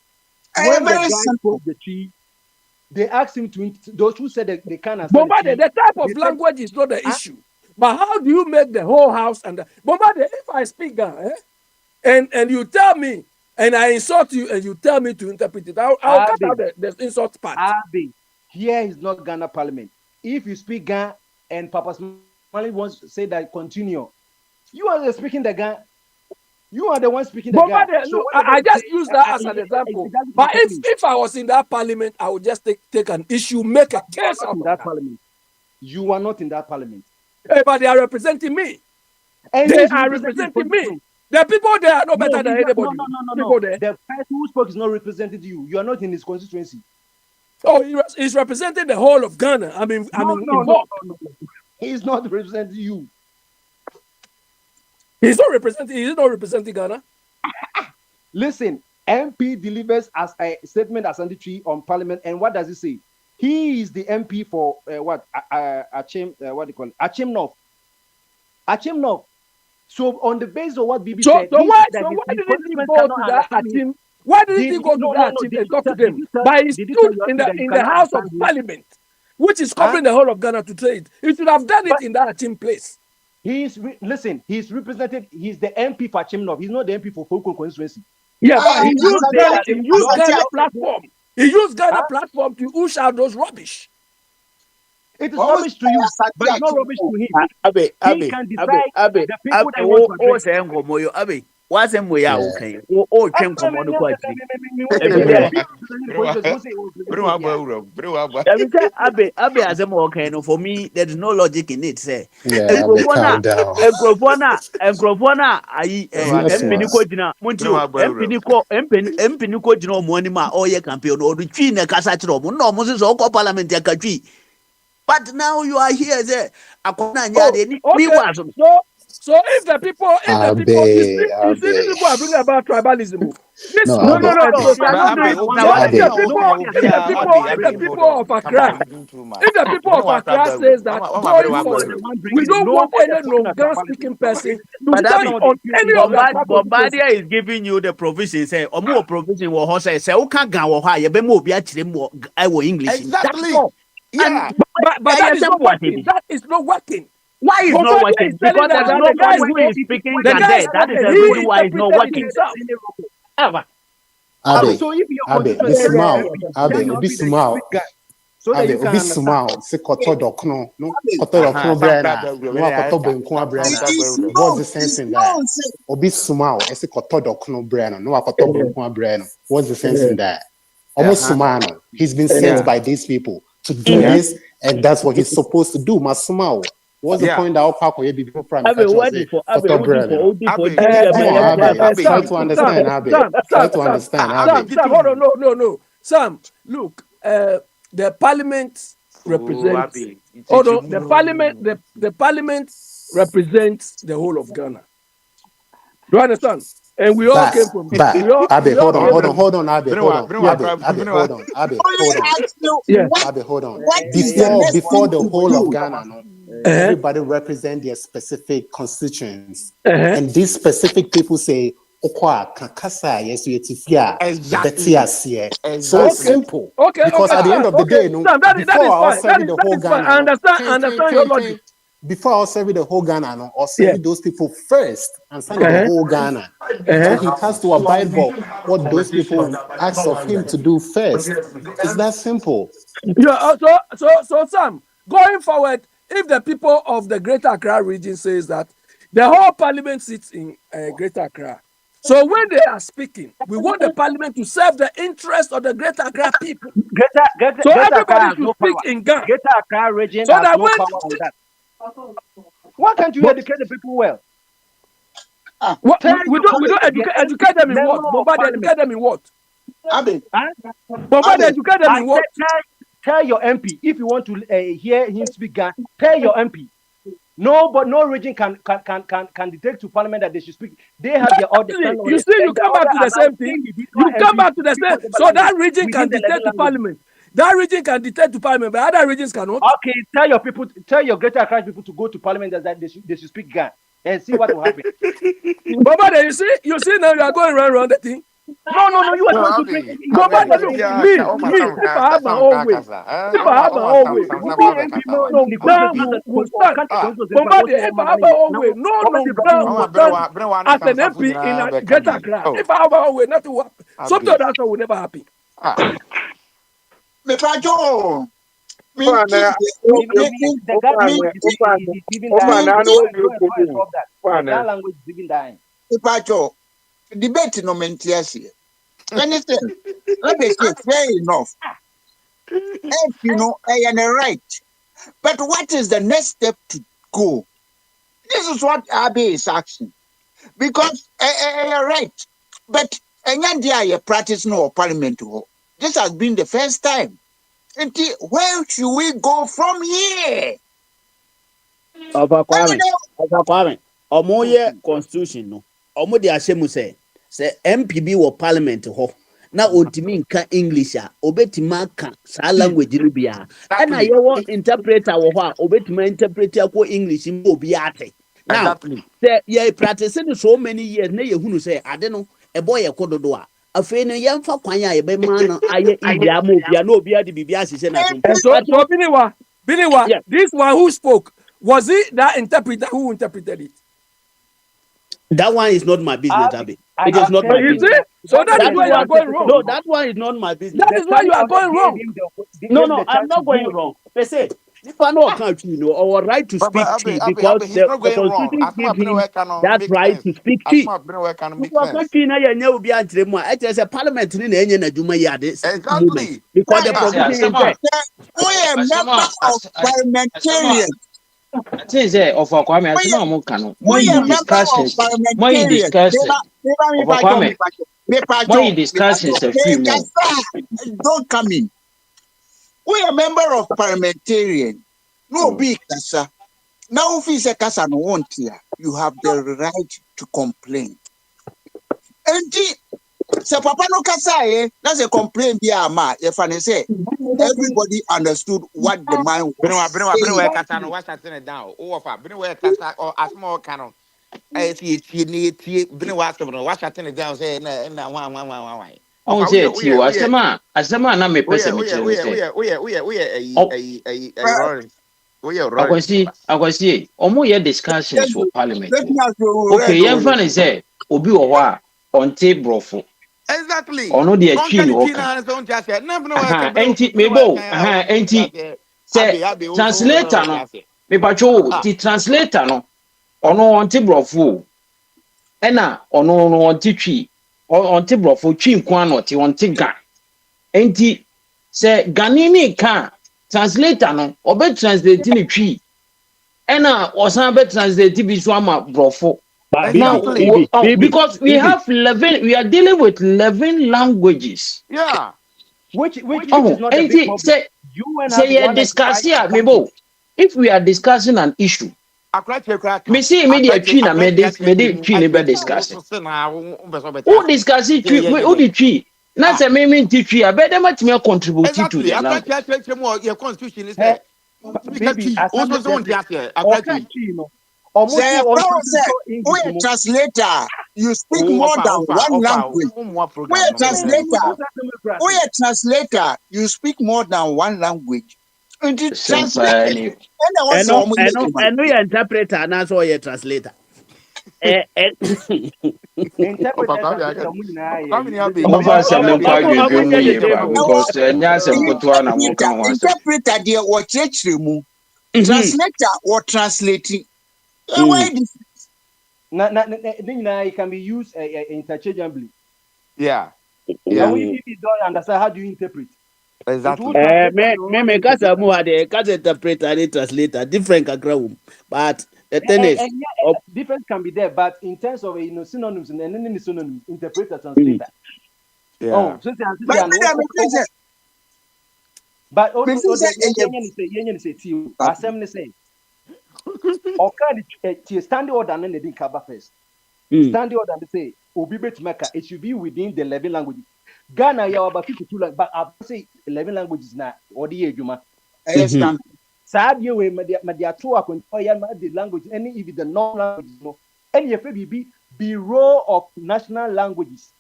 when the guy spoke the Chi, they asked him to, those who said that they can't understand.
Bombardier, the type of language is not the issue. But how do you make the whole house understand? Bombardier, if I speak Ghana, and you tell me, and I insult you, and you tell me to interpret it, I'll cut out the insult part.
Here is not Ghana Parliament. If you speak Ghana and Papa Smiley wants to say that continue, you are speaking the Ghana. You are the one speaking the Ghana.
So I just use that as an example. But if I was in that parliament, I would just take an issue, make a case out of that
parliament. You are not in that parliament.
Hey, but they are representing me. And they are representing me. The people there are no better than anybody.
No. The person who spoke is not representing you. You are not in his constituency.
Oh, he's representing the whole of Ghana.
No. He's not representing you.
He's not representing Ghana.
Listen, MP delivers as a statement as secretary on Parliament, and what does he say? He is the MP for Achim North. So on the basis of what BB said,
why didn't he go to that Achim? Why didn't he go to that Achim and talk to them? But he stood in the House of Parliament, which is covering the whole of Ghana to trade. He should have done it in that Achim place.
He's represented. He's the MP for Achim North. He's not the MP for Foko constituency.
Yeah, but he used Ghana platform. He used Ghana platform to push out those rubbish.
It is rubbish to you, but it's not rubbish to him. He can decide the people that want to address.
What's him way out? Okay. Oh, came from one quite. Abe, as I'm okay. No, for me, there is no logic in it. Say, Grofona, I Empinico, Jino, Monima, or your campaign, or the China Casatro, no, Moses, or Parliament, Yakatri. But now you are here, there.
So if the people are bringing about tribalism, if the people of Accra says that we don't want any non-Ghana speaking person to stand on any of the
Bombardier is giving you the provision. Say, or more provision will say, "Okay, go high. You be more be I will English."
Exactly.
Yeah, but that is not working. That is not working.
Why is not working? Because there's nobody who is speaking Ghana there. That is the reason why it's not working. Ever.
Abe,
So if you
Abe, be small, Abe, be small.
So that
Abe,
you can
be small. Se koto dokno, no koto dokno brana, no koto benko brana. What's the sense in that? Obi small, se koto dokno brana, no koto benko brana. What's the sense in that? Almost sumano. He's been sent by these people to do this, and that's what he's supposed to do. Masumao. What's the point that I'll pack with before prime minister say koto brana? Try to understand, Abe. Try to understand, Abe.
Sam, hold on, no. Sam, look, the parliament represents. Hold on, the parliament represents the whole of Ghana. Do you understand? And we all came from.
Abe, hold on, Abe, hold on. Before the whole of Ghana, no. Everybody represent their specific constituents, and these specific people say, "Okwa kakasa yesu yetifia betia." So simple.
Okay.
Because at the end of the day, no. Before I was serving the whole Ghana,
I understand your logic.
Before I was serving the whole Ghana, no, or serving those people first and serving the whole Ghana. So he has to abide by what those people ask of him to do first. It's that simple.
Yeah. So Sam, going forward. If the people of the Greater Accra region says that the whole parliament sits in Greater Accra, so when they are speaking, we want the parliament to serve the interest of the Greater Accra people. So everybody should speak in Ghana.
Greater Accra region
so
has
that
no
when
power on that. Why can't you educate the people well?
We don't educate them in what? Bombard educate them in what? Bombard educate them in what?
Tell your MP if you want to hear him speak Ghana. Tell your MP. No region can dictate to Parliament that they should speak. They have their order.
You see, you come back to the same thing. You come back to the same. So that region can dictate to Parliament. That region can dictate to Parliament, but other regions cannot.
Okay, tell your people, tell your Greater Accra people to go to Parliament that they should speak Ghana and see what will happen.
Baba, you see now you are going around the thing.
No, you are going to bring.
Baba, look, me, if I have my own way, if I have my own way, as an MP in Greater Accra, if I have my own way, nothing will happen. Something that's will never happen.
Debate no mentiasi. Anything, let me say, fair enough. If you know, I am right. But what is the next step to go? This is what Abe is asking. Because I am right. But I practice no parliament. This has been the first time. Where should we go from here?
Oba Kwame. Omoye constitution no. Omo de ahyemu say MPB wo parliament ho na ontimi nka English a obetima ka sa language no bia na ye wo interpreter wo ho a obetima interpret akọ English mbo obi ate now say ye practice so many years na ye hunu say ade no ebo ye kododo a afei no ye mfa kwan a ye be ma no aye idia ma obi a na obi ade bibia hyehyɛ na
so Biniwa yeah. This one who spoke, was it that interpreter who interpreted it?
That one is not my business, Abi. It is not my business.
So that is why you are going wrong.
No, that one is not my business.
That is why you are going wrong.
No, I'm not going wrong. They say, if I know country, our right to speak tea because the constitution gives him that right to speak tea. It's a parliament exactly because the provision is there.
We are members of parliamentarians.
Say of Kwame, I know more can. More discussions a few more.
Don't come in. We are member of parliamentarian. No big kasa. Now if it's a kasa no want here, you have the right to complain. And so Papa no kasa that's a complaint be ama. If I say everybody understood what the man was saying.
Kasa no wash it down. Oh, kasa or a small canon. I see been wash it down say na one.
Oh, Asama na me person me
Oh yeah, right.
Akwasi, omo ye discussions for parliament. Okay, yen fan is say obi wo a onte brofo.
Exactly.
Ono de atwi ni
Don't
woka.
don't just say. Never know I can
Enti mebo, enti say translator no. Me pacho ti translator no. Ono onte brofo. Ena ono no onte twi. Onte brofo twi nko ano ti onte ga. Enti say ganini ka translator no obe translate ni twi. Ena osan be translate bi so ama brofo. Now, because we have 11, we are dealing with 11 languages.
Yeah.
Which is not a big problem.
Say you're discussing, if we are discussing an issue, me see immediate tree na me tree be discussing. Who discussing tree? Who the tree? Na say me tree. I bet them much me contribute to the language.
Your constitution is there.
Baby,
Say, we a translator. You speak more than one language. We a translator. You speak more than one language. And you translate.
And we interpreter and also a translator.
Interpreter there or church room. Translator or translating. Why this?
It can be used interchangeably.
Yeah.
Yeah. When people don't understand, how do you interpret?
Exactly. Me kasa mu ade kasa interpreter and translator different kakra but the thing is
difference can be there, but in terms of synonyms and any synonyms, interpreter, translator.
Yeah.
Oh, so but also say okay, standing order and they didn't cover first. Standing order and say Obi Mecca, it should be within the 11 languages. Ghana, you are about 52 languages, but I say 11 languages now. Or the Juma. Sad you way, Madia Tua, the language, any even the non-languages, any FBB Bureau of National Languages,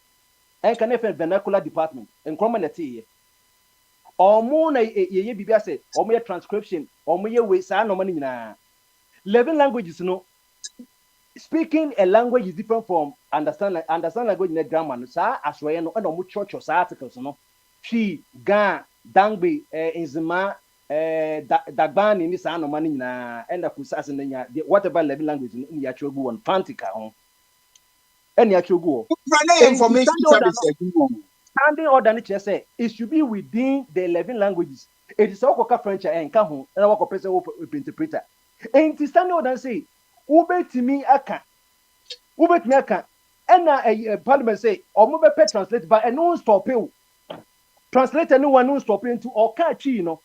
and can have vernacular department and commonality. Or more, ye Bibia say, or mere transcription, or mere way, no money na 11 languages, no. Speaking a language is different from understand language in the grammar. Sa aswaya no and church or articles no. She ga dangbe inzima dagban ni sa no mani na and the kusas in whatever 11 language in ya chogu on fantica on. And ya chogu.
Information
Standing order ni say it should be within the 11 languages. It is all French and kahu and our person interpreter. And standing order say ubetimi aka and parliament say or move pay translate but no stop you translate anyone no stop into or catch you know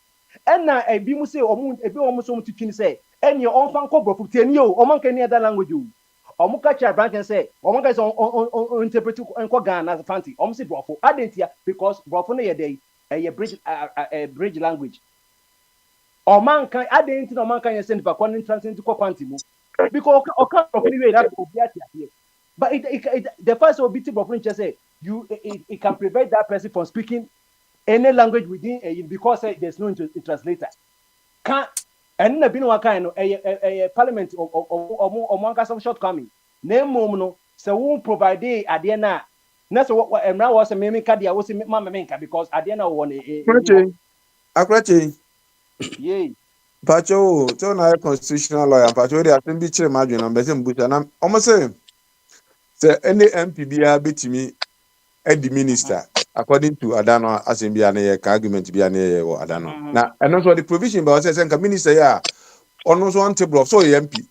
and na e bi mu say or mu e bi o so to say and your own fan ko brofu teni o man can any other language o mu catch branch and say o man guys on interpret ko Ghana as fancy o mu say brofu adentia because brofu no ye dey a bridge language o man can adentia no man can send for con translate ko fancy mu because but the first objective of French say it can prevent that person from speaking any language within because there's no translator. Can't and na been kind a parliament or some shortcoming. Name no so won't provide Adiana. That's what and now was a meme card was Mamma Menka because Adiana won
Akrachi.
Yay.
Pacho, so na constitutional lawyer. Pacho, they are to be chair margin on Bessie Bush. And I'm almost saying, any MPBA beat me at the minister, according to Adano, as in Biane, argument to be an or Adano. Now, and also the provision, but I said, minister, yeah, almost one table of so MP.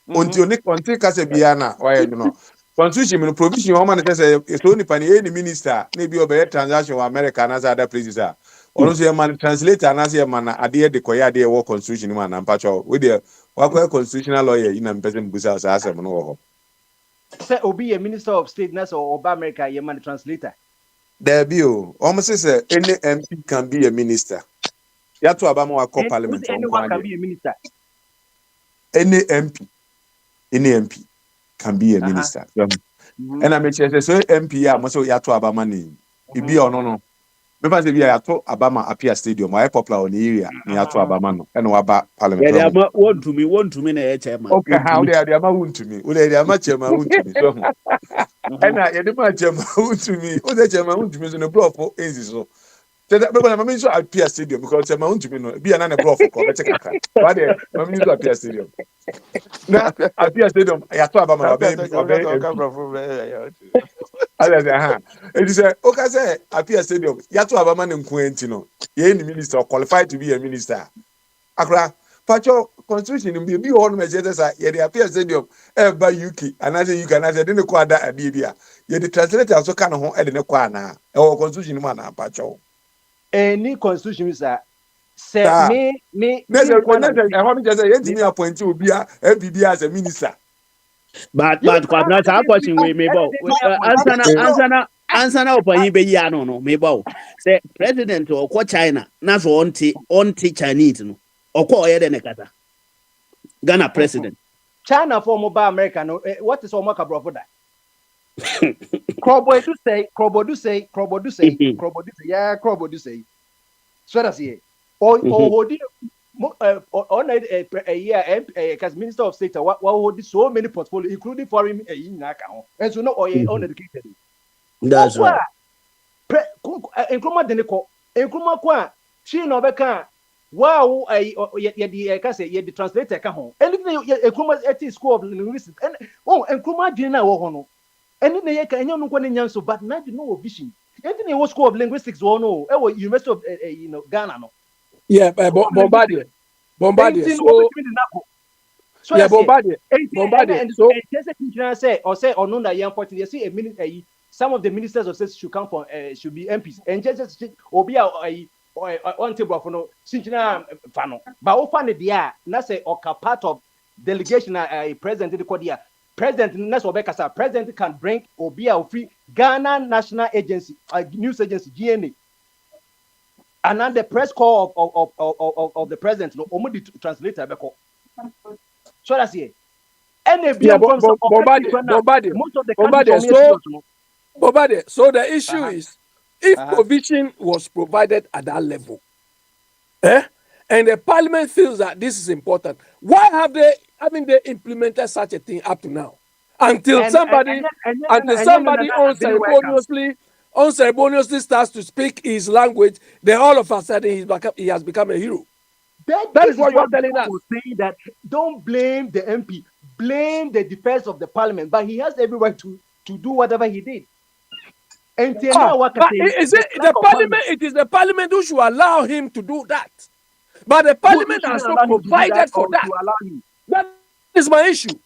Until Nick on take us a Biana, why you know. Constitution and provision, woman says it's only penny any minister, maybe a better transaction of America and as other places are. Also, a man translator and as a man, I did the Koya de war constitution man and patcho with the what constitutional lawyer in a person Busa as a no.
Say, Obi a minister of state, or Oba America, your man translator.
There be almost say any MP can be a minister. You have to Obama call parliament.
Anyone can be a minister.
Any MP can be a minister. And I make sure so MP, I must say, you have to Obama name. It be or no. Me say be to Abama appear stadium. Why popular on the area near to Abama no. And waba parliament.
Yeah, they want to me na chairman.
Okay, how they are want to me. They are much chairman to me. So and I the much chairman to me. Who the chairman to me so no block for easy so. So that but I mean so appear stadium because chairman to me no be another block for better kaka. Why there? I mean so appear stadium. Na appear stadium ya to Abama it is okay say appear stadium ya to Abama nko no. Ye ni minister qualified to be a minister. Akra Pacho constitution be all messages are ye appear stadium by UK and as you can as the kwada abia ye the translator also can ho e de ne kwa na e constitution man na Pacho
any constitution is say me
I want to say ye appoint obia bibia as a minister
but kwabna ta question we me bo answer na opanyi be ya no me bo say president or China na so on Chinese no okwa oyede ne kata Ghana president
China for mobile America no what is omaka brofo da Krobo do say yeah Krobo do say so that's it or hodi on a year as minister of state what hold so many portfolio including foreign in and so no uneducated
that's right
enkroma deneko enkroma kwa chi no beka wow ye say ye the translator ka ho anything enkroma at school of linguistics and enkroma dwin na wo ho no any na ye ka enyo no ne nyanso but na do no vision anything in school of linguistics wo no e wo University of Ghana no
yeah Bombardier so yeah Bombardier
so just say or say or no na young party you see a minute some of the ministers of state should come from should be MPs and just obi on table for no sinchina fano but o fan dia na say or part of delegation president the kodia president na so bekasa president can bring obi free Ghana National Agency news agency GNA and then the press call of the president no omo the translator beko so that's it
Bombardier. So the issue is if provision was provided at that level, and the parliament feels that this is important, why haven't they implemented such a thing up to now? Until somebody unceremoniously starts to speak his language, then all of a sudden he has become a hero.
That is what you're telling us. Saying that don't blame the MP, blame the defense of the parliament, but he has every right to do whatever he did. And
it is the parliament who should allow him to do that. But the parliament has not provided for that. That is my issue.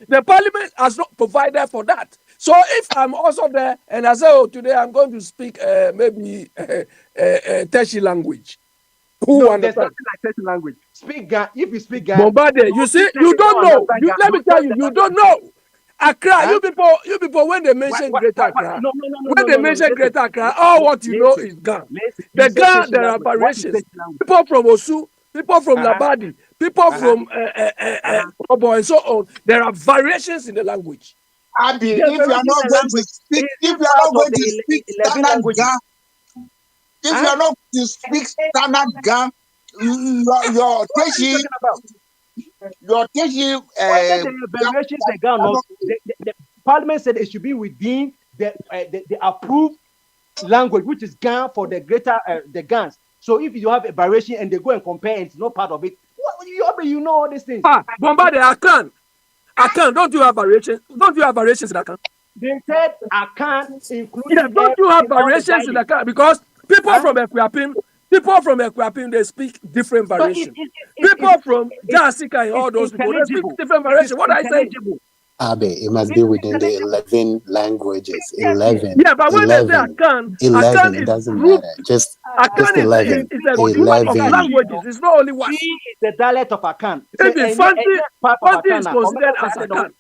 The parliament has not provided for that. So if I'm also there and I say, oh, today I'm going to speak maybe Teshi language. Who understands?
Like Teshi language. If you speak Ghana.
Bombardier, you see, you don't know. Let me tell you, you don't know. Accra, you people, when they mention Greater Accra, when they mention Greater Accra, all what you know is Ghana. The Ghana, there are variations. People from Osu, people from Labadi, people from Obo and so on. There are variations in the language.
Abi, if you are not going to speak, standard Ghana, if you are not going to speak standard Ghana, your Teshi.
The parliament said it should be within the approved language, which is Ghana for the greater the Gans. So if you have a variation and they go and compare, and it's not part of it. You know all these things.
Bombardier, I can. Don't you have variations? Don't you have variations in Akan?
They said Akan include.
Don't you have variations in Akan? Because people from Ekwapim, they speak different variations. People from Jasika and all those people, they speak different variations. What I say?
Abe, it must be within the 11 languages. 11.
Yeah, but when they say Akan,
11, it doesn't matter. Just 11.
It's a group of languages. It's not only one.
It's the dialect of Akan.
Maybe Fanti is considered as Akan.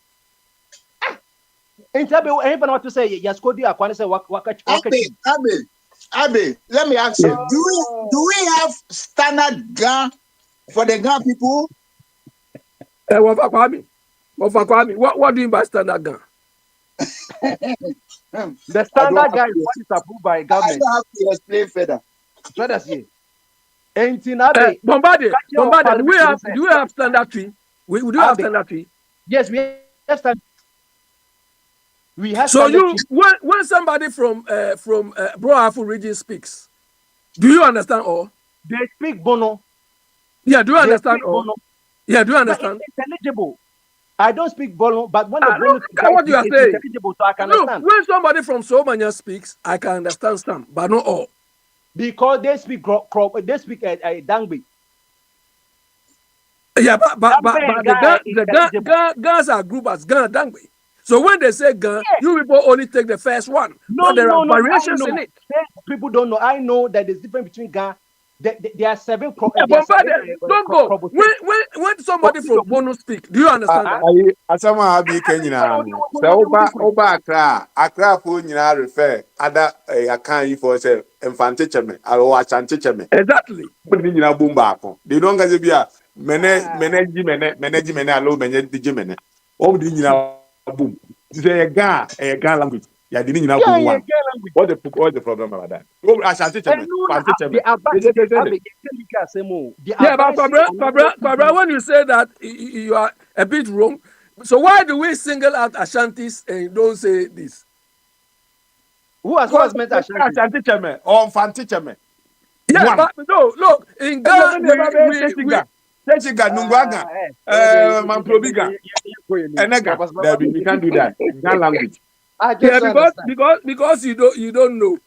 Even what to say, Yaskodi Akwane say
Abe, let me ask you, do we have standard Ghana for the Ghana people?
What do you mean by standard Ghana?
The standard guide is what is approved by government.
I don't have to explain further.
Further see. Bombardier,
do we have standard tree? We do have standard tree.
Yes, we have standard. We have.
So when somebody from Bro-Ahafo region speaks, do you understand all?
They speak Bono.
Yeah, do you understand all?
Bono.
Yeah, do you understand?
It's intelligible. I don't speak Bono, but when the Bono
look at what you are saying.
Intelligible, so I can understand.
When somebody from Somanya speaks, I can understand some, but not all.
Because they speak Dangbi.
Yeah, but the Gans are grouped as Ghana Dangbi. So when they say Ghana, you people only take the first one.
No,
but there are variations in it.
People don't know. I know that there's difference between Ghana. There are seven.
Don't go. When somebody from Bono speak, do you understand that?
Asama abi Kenya. So Oba Accra for nyina refer other akan for say Mfante Cheme or Asante Cheme.
Exactly.
But nyina boom back. They don't gaze bia mene alo menye dije mene. O di nyina boom. Say a Ga language. Yeah, the nyina boom one. What's the problem about that? Oh, Asante Cheme.
Yeah, but Fabra, when you say that, you are a bit wrong. So why do we single out Ashantis and don't say this?
Who has meant
Ashanti Cheme or Mfante Cheme?
Yes, but no, look, in Ghana,
we can't do that. Ghana language.
Because you don't know.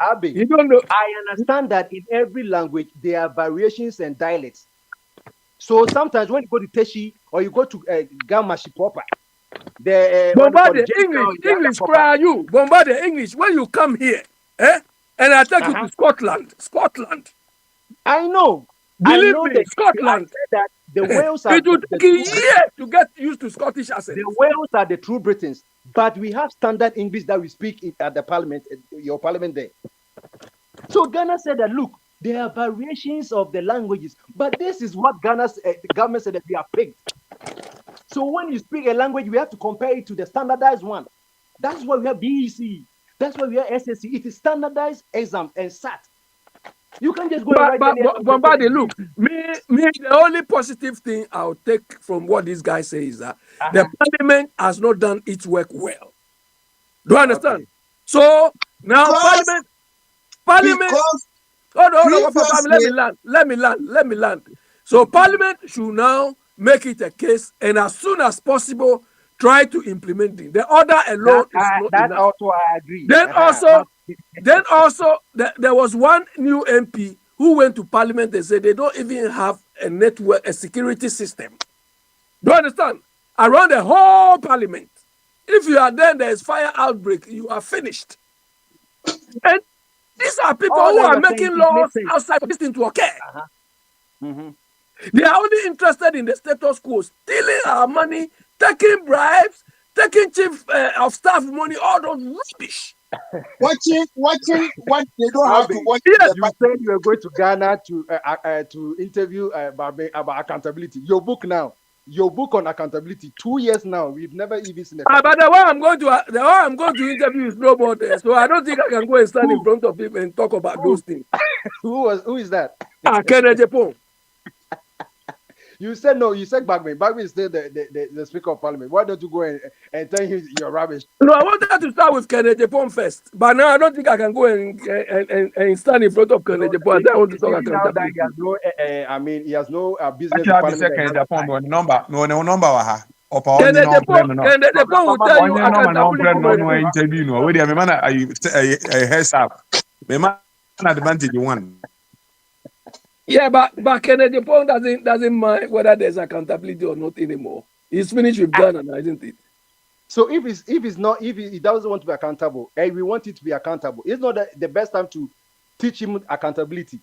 Abi,
you don't know.
I understand that in every language there are variations and dialects. So sometimes when you go to Teshi or you go to Gamashi proper,
Bombardier English prior you. Bombardier English when you come here, and I take you to Scotland.
I know.
Believe me, Scotland.
That the Wales are.
It would take a year to get used to Scottish accent.
The Wales are the true Britons, but we have standard English that we speak at the parliament, your parliament there. So Ghana said that look, there are variations of the languages, but this is what Ghana's government said that we are picked. So when you speak a language, we have to compare it to the standardized one. That's why we have BEC. That's why we have SSC. It is standardized exam and SAT. You can just go and write.
Bombardier, look, me, the only positive thing I'll take from what this guy says is that the parliament has not done its work well. Do you understand? Okay. So now parliament. Hold on, let me land. So parliament should now make it a case, and as soon as possible, try to implement it. The order alone is not
that
enough.
Also I agree.
Then also, there was one new MP who went to parliament and said they don't even have a network, a security system. Do you understand? Around the whole parliament. If you are there, there is fire outbreak, you are finished. And these are people who are making laws outside of this thing to occur. They are only interested in the status quo, stealing our money, taking bribes, taking chief of staff money, all those rubbish.
Watching what they don't have to watch.
Yes, you said you were going to Ghana to interview about accountability. Your book on accountability. 2 years now, we've never even seen it.
But the one I'm going to interview is nobody, so I don't think I can go and stand in front of him and talk about those things.
Who is that?
Kenneth Japon.
You said no. You said Bagme. Bagme is still the Speaker of Parliament. Why don't you go and tell him you're rubbish?
No, I wanted to start with Kenneth Japon first, but now I don't think I can go and stand in front of Kenneth Japon. I want to talk accountability.
He has no business.
Kenneth Japon number.
Kenneth Japon will tell you accountability.
No, wait a minute. I heads up. Advantage one.
Yeah, but Kenneth Japon doesn't mind whether there's accountability or not anymore. He's finished with Ghana now, isn't it?
So if he doesn't want to be accountable, and we want it to be accountable, it's not the best time to teach him accountability.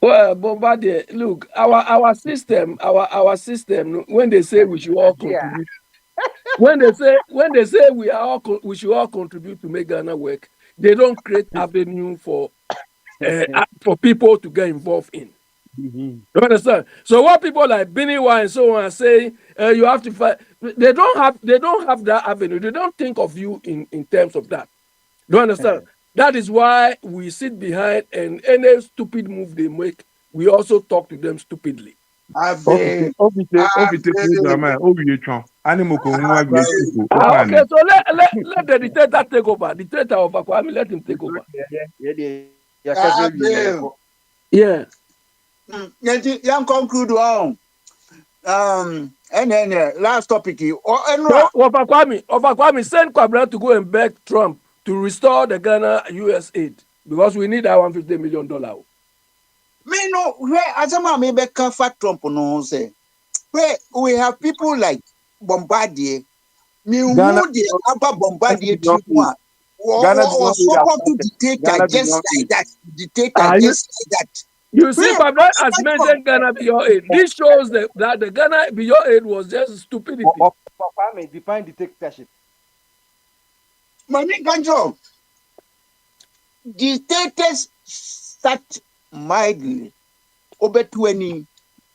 Well, Bombardier, look, our system, when they say we should all contribute, when they say we should all contribute to make Ghana work, they don't create avenue for people to get involved in.
Mhm.
You understand? So what people like Biniwa and so on are saying, you have to fight. They don't have that avenue. They don't think of you in terms of that. Do you understand? That is why we sit behind, and any stupid move they make, we also talk to them stupidly.
Office program a owie twa ane mokonwu agbe sipo
Okay, so let the dictator take over. Dictator of Akwame, let him take over. Yeah.
Young conclude on. And last topic.
So, of Akwame, send Kwabena to go and beg Trump to restore the Ghana US aid because we need that $150 million.
Me no, where Azama me be fat Trump no say. Where we have people like Bombardier. Me who the upper Bombardier people was support to dictator just like that. Dictator just like that.
You see, Kwabena has mentioned Ghana beyond aid. This shows that the Ghana beyond aid was just stupidity.
Kwame, define dictatorship.
Mami Ganjo, dictators start mildly. Obetueni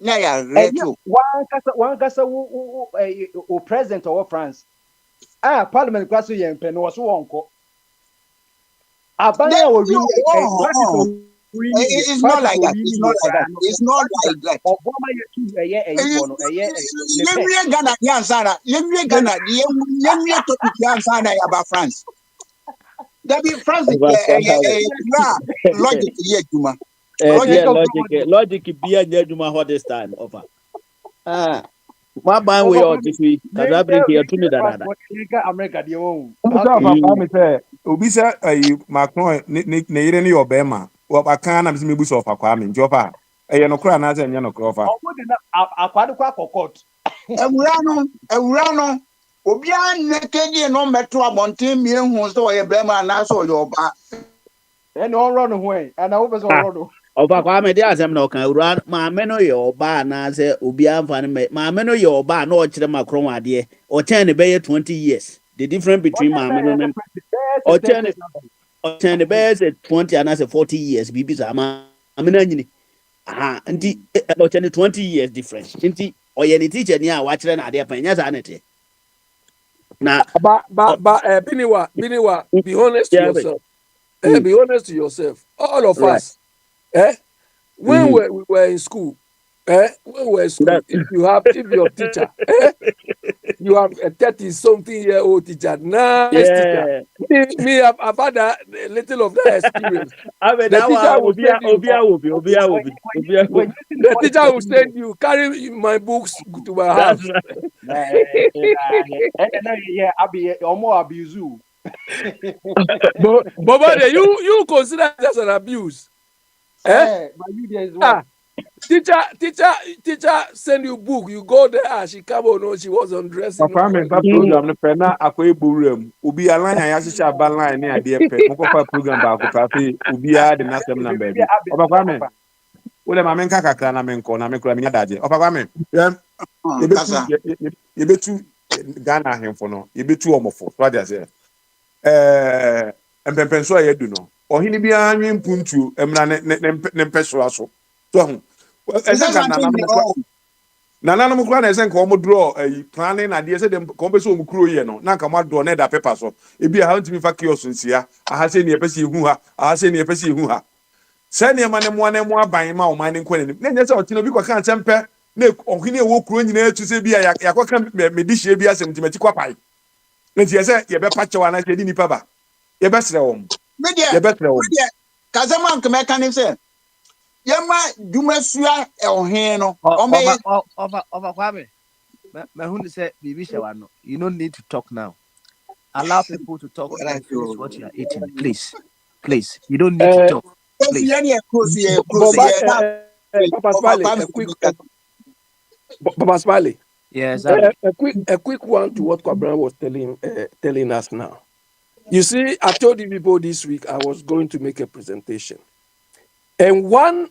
na ya reto.
One kasa o president of France. Parliament kwaso yen pe no so wonko. Abanya wo
it's not like that. It's not like that. It's not like that.
Obama
Yemwe Ghana yansana. Yemwe Ghana. Yemwe topic yansana about France. That be France. Logic here, Juma.
Logic be a Juma what this time offer. My band way out this week. Because I bring here to me that.
America, the own.
Obi say Macron ne yire ne Obama. Wabaka na bisi mebuso of Akwame njopa eye no kra na ze nya no kra fa
akwado kwa kokot
ewura no obi an nekedi no meto abonten mi ehun so ye brema na so yoba
e no ro no ho e na wo be so ro no
oba kwa me dia asem na okan ewura ma me no ye oba na se obi amfani me ma me no ye oba na o kire Macron ade o chen ne be 20 years the difference between ma me no o chen the best 20 and 40 years bibi sama amena nyini nti o 20 years difference nti oye ni teacher ni a wa kire na ade pan nya za nete na
Biniwa be honest to yourself. Be honest to yourself, all of us when we were in school. When we were in school, if your teacher, you have a 30-something-year-old teacher, nice teacher. Me, I've had a little of that experience. The teacher will send you, carry my books to my house. But you consider it as an abuse. Teacher send you book, you go there, she come on, no, she was undressing.
Program no pena akoy buram obi alan ya shisha balan ni ade pe mo ko program ba ko kafe obi a de na sem na ba bi oba kwame wole ma men kakakra na men ko na me kura me daje oba kwame ye betu Ghana ahemfo no ye betu omofo so ade say empempenso ya du no ohini bia anwen puntu emra ne mpeso aso so hu Nana no mukura na esen ko mo draw planning na de se dem ko be so mo kuro ye no na ka mo draw na da paper so e bia ha ntimi fa kiosk nsia aha se ne epese hu ha aha se ne epese hu ha se ne ma ne mo aban ma o man ne nkwane ne nye se o tino bi kwa kan sempe na ohini e wo kuro nyina etu se bia ya kwa kan me di hye bia sem timati kwa pai nti ye se ye be pa chewa na se di nipa ba ye be sere wo ye be sere wo
kazama nke mekanim se Yama Dumasua Elheno.
Over Kwame. Mahun said, Bibisha, you don't need to talk now. Allow people to talk and finish what you are eating. Please. Please. You don't need to talk. Please.
Papa Smiley.
Yes.
A quick one to what Kwabena was telling us now. You see, I told you people this week I was going to make a presentation. And one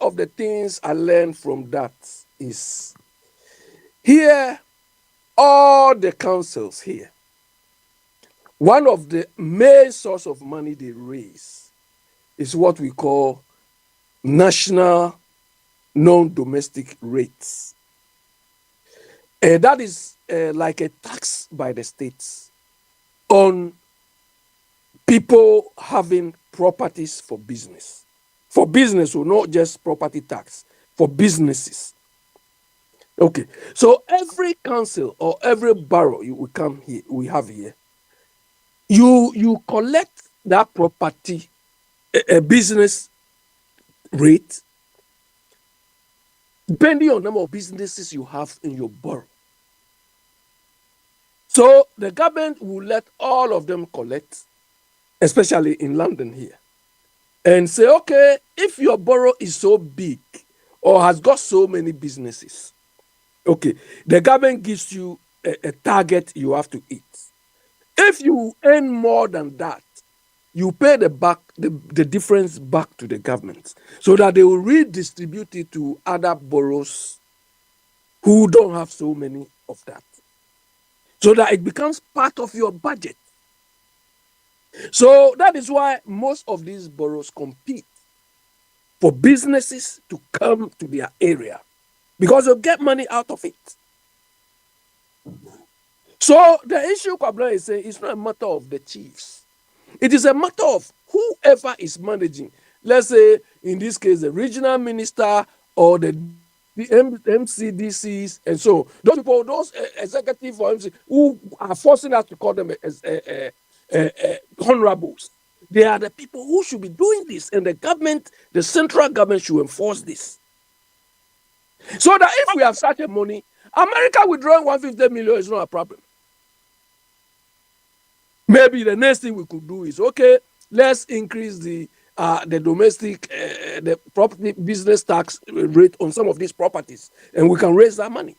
of the things I learned from that is here, all the councils here, one of the main source of money they raise is what we call National non-domestic rates. That is like a tax by the states on people having properties for business. For business, so not just property tax, for businesses. Okay, so every council or every borough we have here, you collect that property, a business rate, depending on the number of businesses you have in your borough. So the government will let all of them collect, especially in London here, and say, okay, if your borough is so big or has got so many businesses, okay, the government gives you a target you have to hit. If you earn more than that, you pay the difference back to the government so that they will redistribute it to other boroughs who don't have so many of that, so that it becomes part of your budget. So that is why most of these boroughs compete for businesses to come to their area, because they'll get money out of it. So the issue Kwabena is saying is not a matter of the chiefs. It is a matter of whoever is managing. Let's say, in this case, the regional minister or the MCDCs and so those people, those executive or MC who are forcing us to call them as honorables. They are the people who should be doing this, and the government, the central government, should enforce this. So that if we have such a money, America withdrawing 150 million is not a problem. Maybe the next thing we could do is, okay, let's increase the domestic, the property business tax rate on some of these properties, and we can raise that money.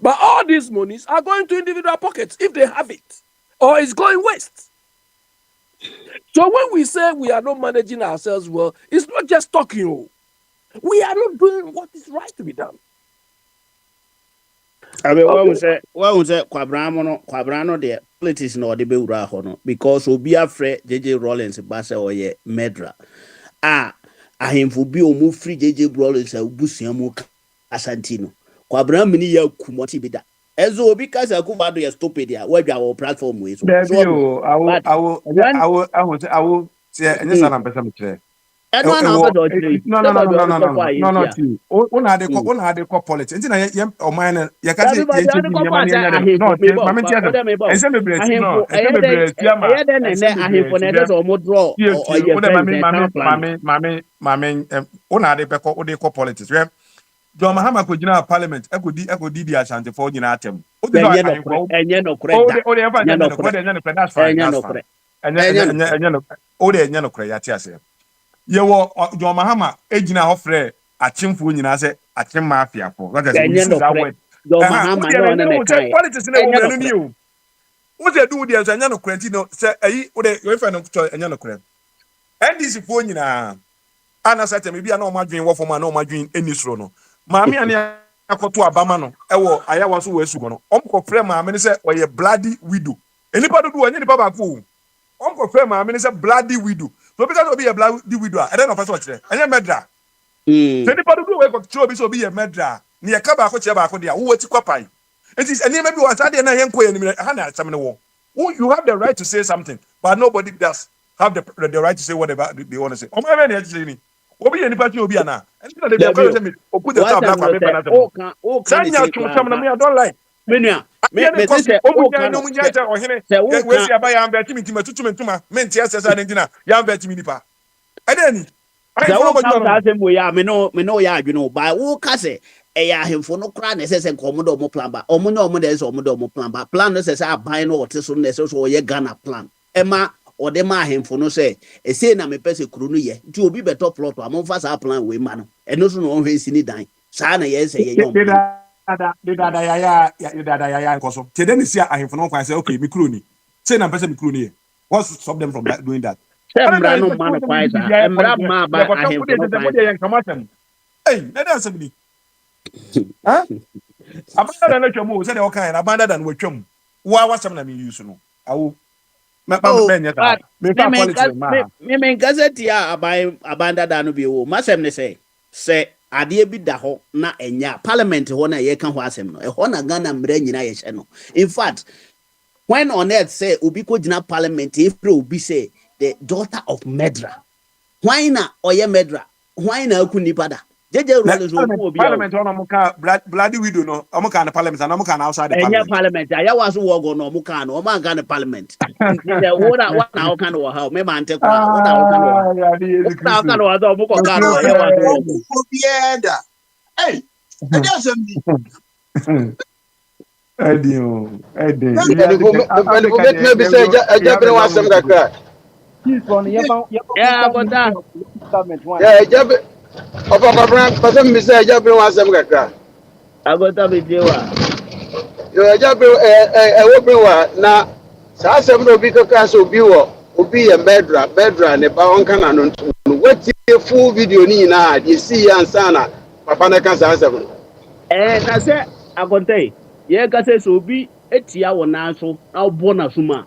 But all these monies are going to individual pockets if they have it, or it's going west. So when we say we are not managing ourselves well, it's not just talking. We are not doing what is right to be done.
I mean, what was that? Quabrano, the politics no the beura hono because obi afre JJ Rollins basa oye medra. Ahemfo bi omu free JJ Rollins abusuamu Asantino. Quabrano mini ya kumoti bida. Ezo obi kasa akubado ya stupid ya wadwa our platform we so.
I will say any sana pesa mtre. No. Una de ko politics. Nti na ye o man ya ka say politics. John Mahama ko gina parliament ekodi di Ashanti for gina atem. Yewo John Mahama ejina hofre achimfo nyina se achim mafia for that is John Mahama no na kai politics na wo menu ni o wo se do dia so anya no kranti no se ayi wo de yo fa no to anya no kran NDC fo nyina ana sata me bia na o madwen wo fo ma na o madwen enisro no maami ane akoto abama no ewo ayawa so wo esugo no omko frɛ maami ne se oye bloody widow enipa do do anya nipa ba ko omko frɛ maami ne se bloody widow. So because obi a bloody widow, I don't know if what's there. I am medra. Anybody do we control be so be a medra. Near Kaba Kocheba Kodia, who were to copy. It is any maybe was at the end. You have the right to say something, but nobody does have the right to say whatever they want to say. Obi any party obi ana. And they put the top black I don't like. Me say o kan no munya ja ohene we si aba ya mbeti mituma tutumentuma menti asesa ntina ya mbeti minipa adani ai fo mo joro na se mo ya me no ya adwene ba wo ka se e ya hemfo no kra na sese nko mo plan ba omo na omo de se omo do mo plan ba plan no sese aban no wote so na sese so ye Ghana plan e ma ode ma hemfo no se e sei na me pese kru no ye nti obi beto plot am fa sa plan we ma no e no so no hwe sini dan sa na ye se ye yom dada yaya nkoso tede ni sia ahemfo no kwan say okay mi kro ni say na person mi kro ni what stop them from doing that emra no man kwai sa emra ma ba ahemfo no kwai hey na dan sabini ha abanda na twam say de okan na abanda dan watwam wa wasam na mi use no awo me gazette ya abanda dan no bi wo masem ne say
adeɛ bi da hɔ na ɛnya parliament hɔ na yɛka ho asɛm no ɛhɔ na Ghana mmara nyina yɛhyɛ no in fact when on earth say obi ko gyina parliament efre obi say the daughter of Medra why na oye Medra why na aku nipa da jeje Rollins obi
parliament ono muka bloody widow no omuka na parliament na omuka na outside the parliament
parliament aya was wo go no omuka no omuka na parliament the what na o kan wo ha me man te kwa what na o kan wo na o kan wo do omuko kan wo aya was wo
obi eda hey eda somni
Edio.
Maybe say Jabber was some kakra.
Yeah, but that.
Yeah, Jabber. Of our brand, but some say Jabber was some kakra.
I got that with you.
You Jabber, open one. Now, Sassam no big castle viewer, Obi and Bedra, and the Baron Canon. What's your full video? Nina, you see, and Sana, Papa Nakas.
I said, I can tell you. Ye ka say so bi etia wo nan so na bo na suma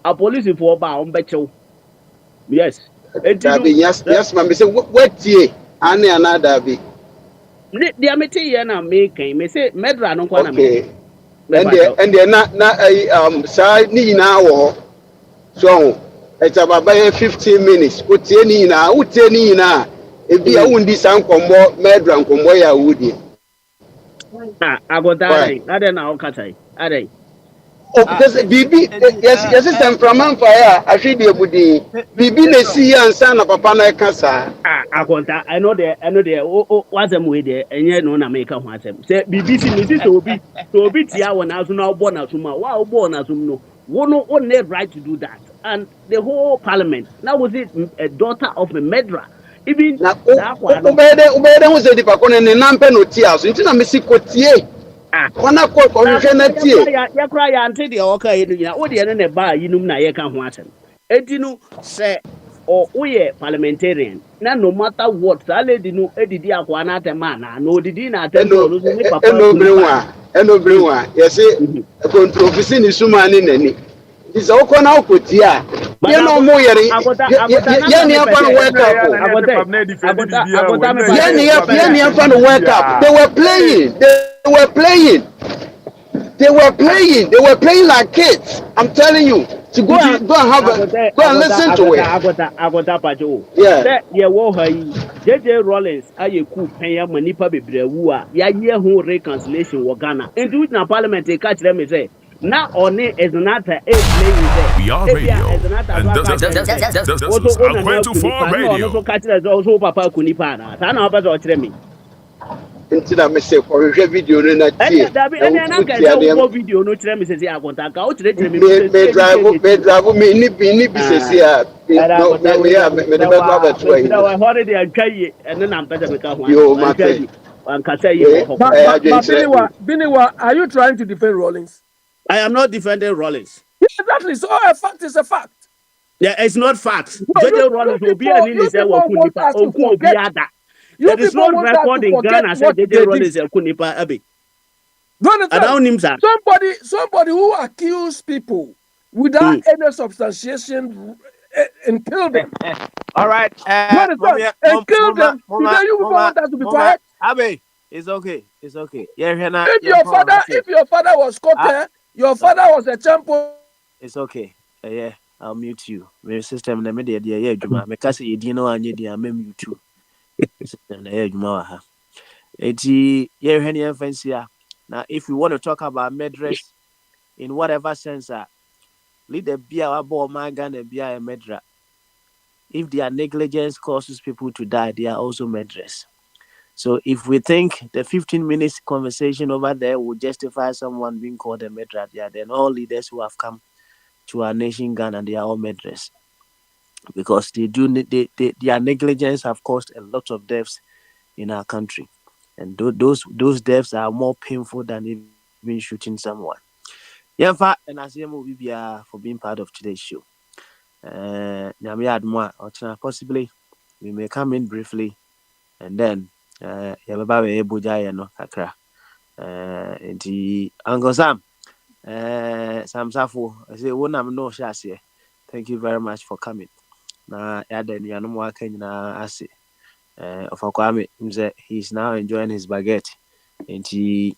a police for ba on bechew yes
yes ma me say wetie ane another bi
dia meti ye na me kan me say Medra no kwa na
me and na sa ni na wo so it's about 15 minutes utie ni na e bi a wundi san kombo Medra kombo ya wudi
agotare ade na okatai ade
because bibi yes temperament fire ahwe de budi bibi na si ansa na papa na kasa
agonta I know there wasem we there enye no na make ho asem say bibi si me si so obi tia wo na so na obo na so ma wa obo na so no wo no on the right to do that and the whole parliament now was it a daughter of a Medra even that one
ubede hu se di pakone ne nampe no tia so nti na me si kotie wana ko hwe na tie
ya kra ya ante de o ka yi nyina wo de ne ba yinum na ye ka ho asem edinu se o uye parliamentarian na no matter what that lady no edidi akwa na atema na no odidi na atema no so ni papa
eno brewa yes controversy ni suma ni nani isa okona okotia ye no mo yere ye ni afa no wake up ye ni afa no wake up they were playing like kids. I'm telling you to go and have go and listen to it.
Agota pajo.
Yeah.
Yeah, wo hayi. JJ Rollins aye ku penya manipa bebrewu a ya ye ho reconciliation wo Ghana. Into na parliament e ka kire me say na one is not a playing there.
Beyond Radio. And this is Aqua24 Radio.
No ka kire so papa kunipa na. Ta na obazo kire me.
Until I say for a video in a
tea. Video no tell me say agonta ka o tell me
me drive me ni bi say me
holiday atwaye ene na mpede me ka ho
yo mate
Biniwa, are you trying to defend Rollins?
I am not defending Rollins.
Exactly. So a fact is a fact.
Yeah, it's not fact. JJ Rollins will be an in say wo kunipa o ku obi ada. There is no record in Ghana said JJ Rollins and Kunipa Abbey.
Somebody who accused people without any substantiation and killed them.
All right.
And killed them. Today you people want us to be quiet?
Abbey, it's okay. It's okay. Yeah,
if your father was caught your father was a champion.
It's okay. Yeah, I'll mute you. My system na me dey yeah, Juma. Me kasi you didn't know anye dey am mute you. System na yeah, Juma wa ha. Eti yeah, hwene fancy a. Now, if we want to talk about Medra in whatever sense, leader be our boy Magan and be a Medra. If their negligence causes people to die, they are also Medras. So if we think the 15 minutes conversation over there will justify someone being called a Medra, then all leaders who have come to our nation Ghana, they are all Medras. Because their negligence have caused a lot of deaths in our country. And those deaths are more painful than even shooting someone. Yeah, and I see for being part of today's show. Possibly we may come in briefly, and then Uncle Sam, Sam Safo, I say one I'm no thank you very much for coming. Na then you know I say. of Kwame, he's now enjoying his baguette. And we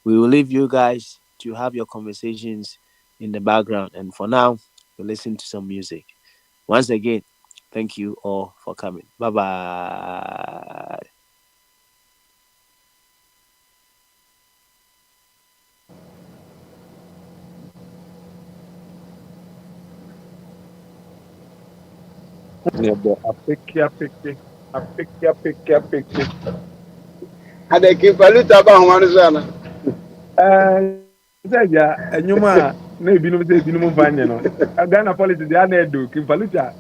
will leave you guys to have your conversations in the background. And for now, we'll listen to some music. Once again, thank you all for coming. Bye-bye.
Ada kifaluta ba ho anu sana.
Seja, enyuma na ebinom se ebinom fanye no. Ghana policy dey na edo kifaluta.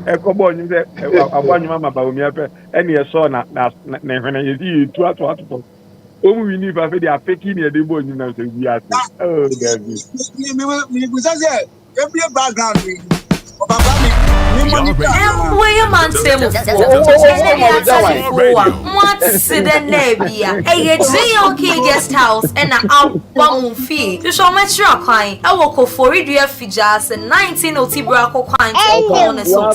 Ekobo onyu se abanyuma ma ba omi ape ene ye so na hwene ye di tu ato. Omu wini fa fe dey afeki na dey bo onyu na se wi ase. Oh, David.
Me say every background we
Where man say mo for what see the nebia a JOK guest house and a album fee to show metro kwine I work for radio figures 19 otibra ko kwine on so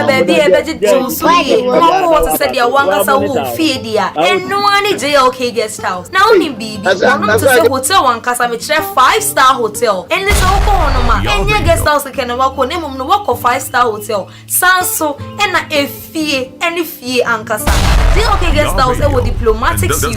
baby e be do so ye no what say dia wan kasa wo fee dia and no any JOK guest house now only bibi no to say hotel wan kasa me try 5-star hotel and this all ko no ma any guest house can work on no work 5-star hotel Sanso and a fee any fee ankasa. JOK guest house with diplomatic suite.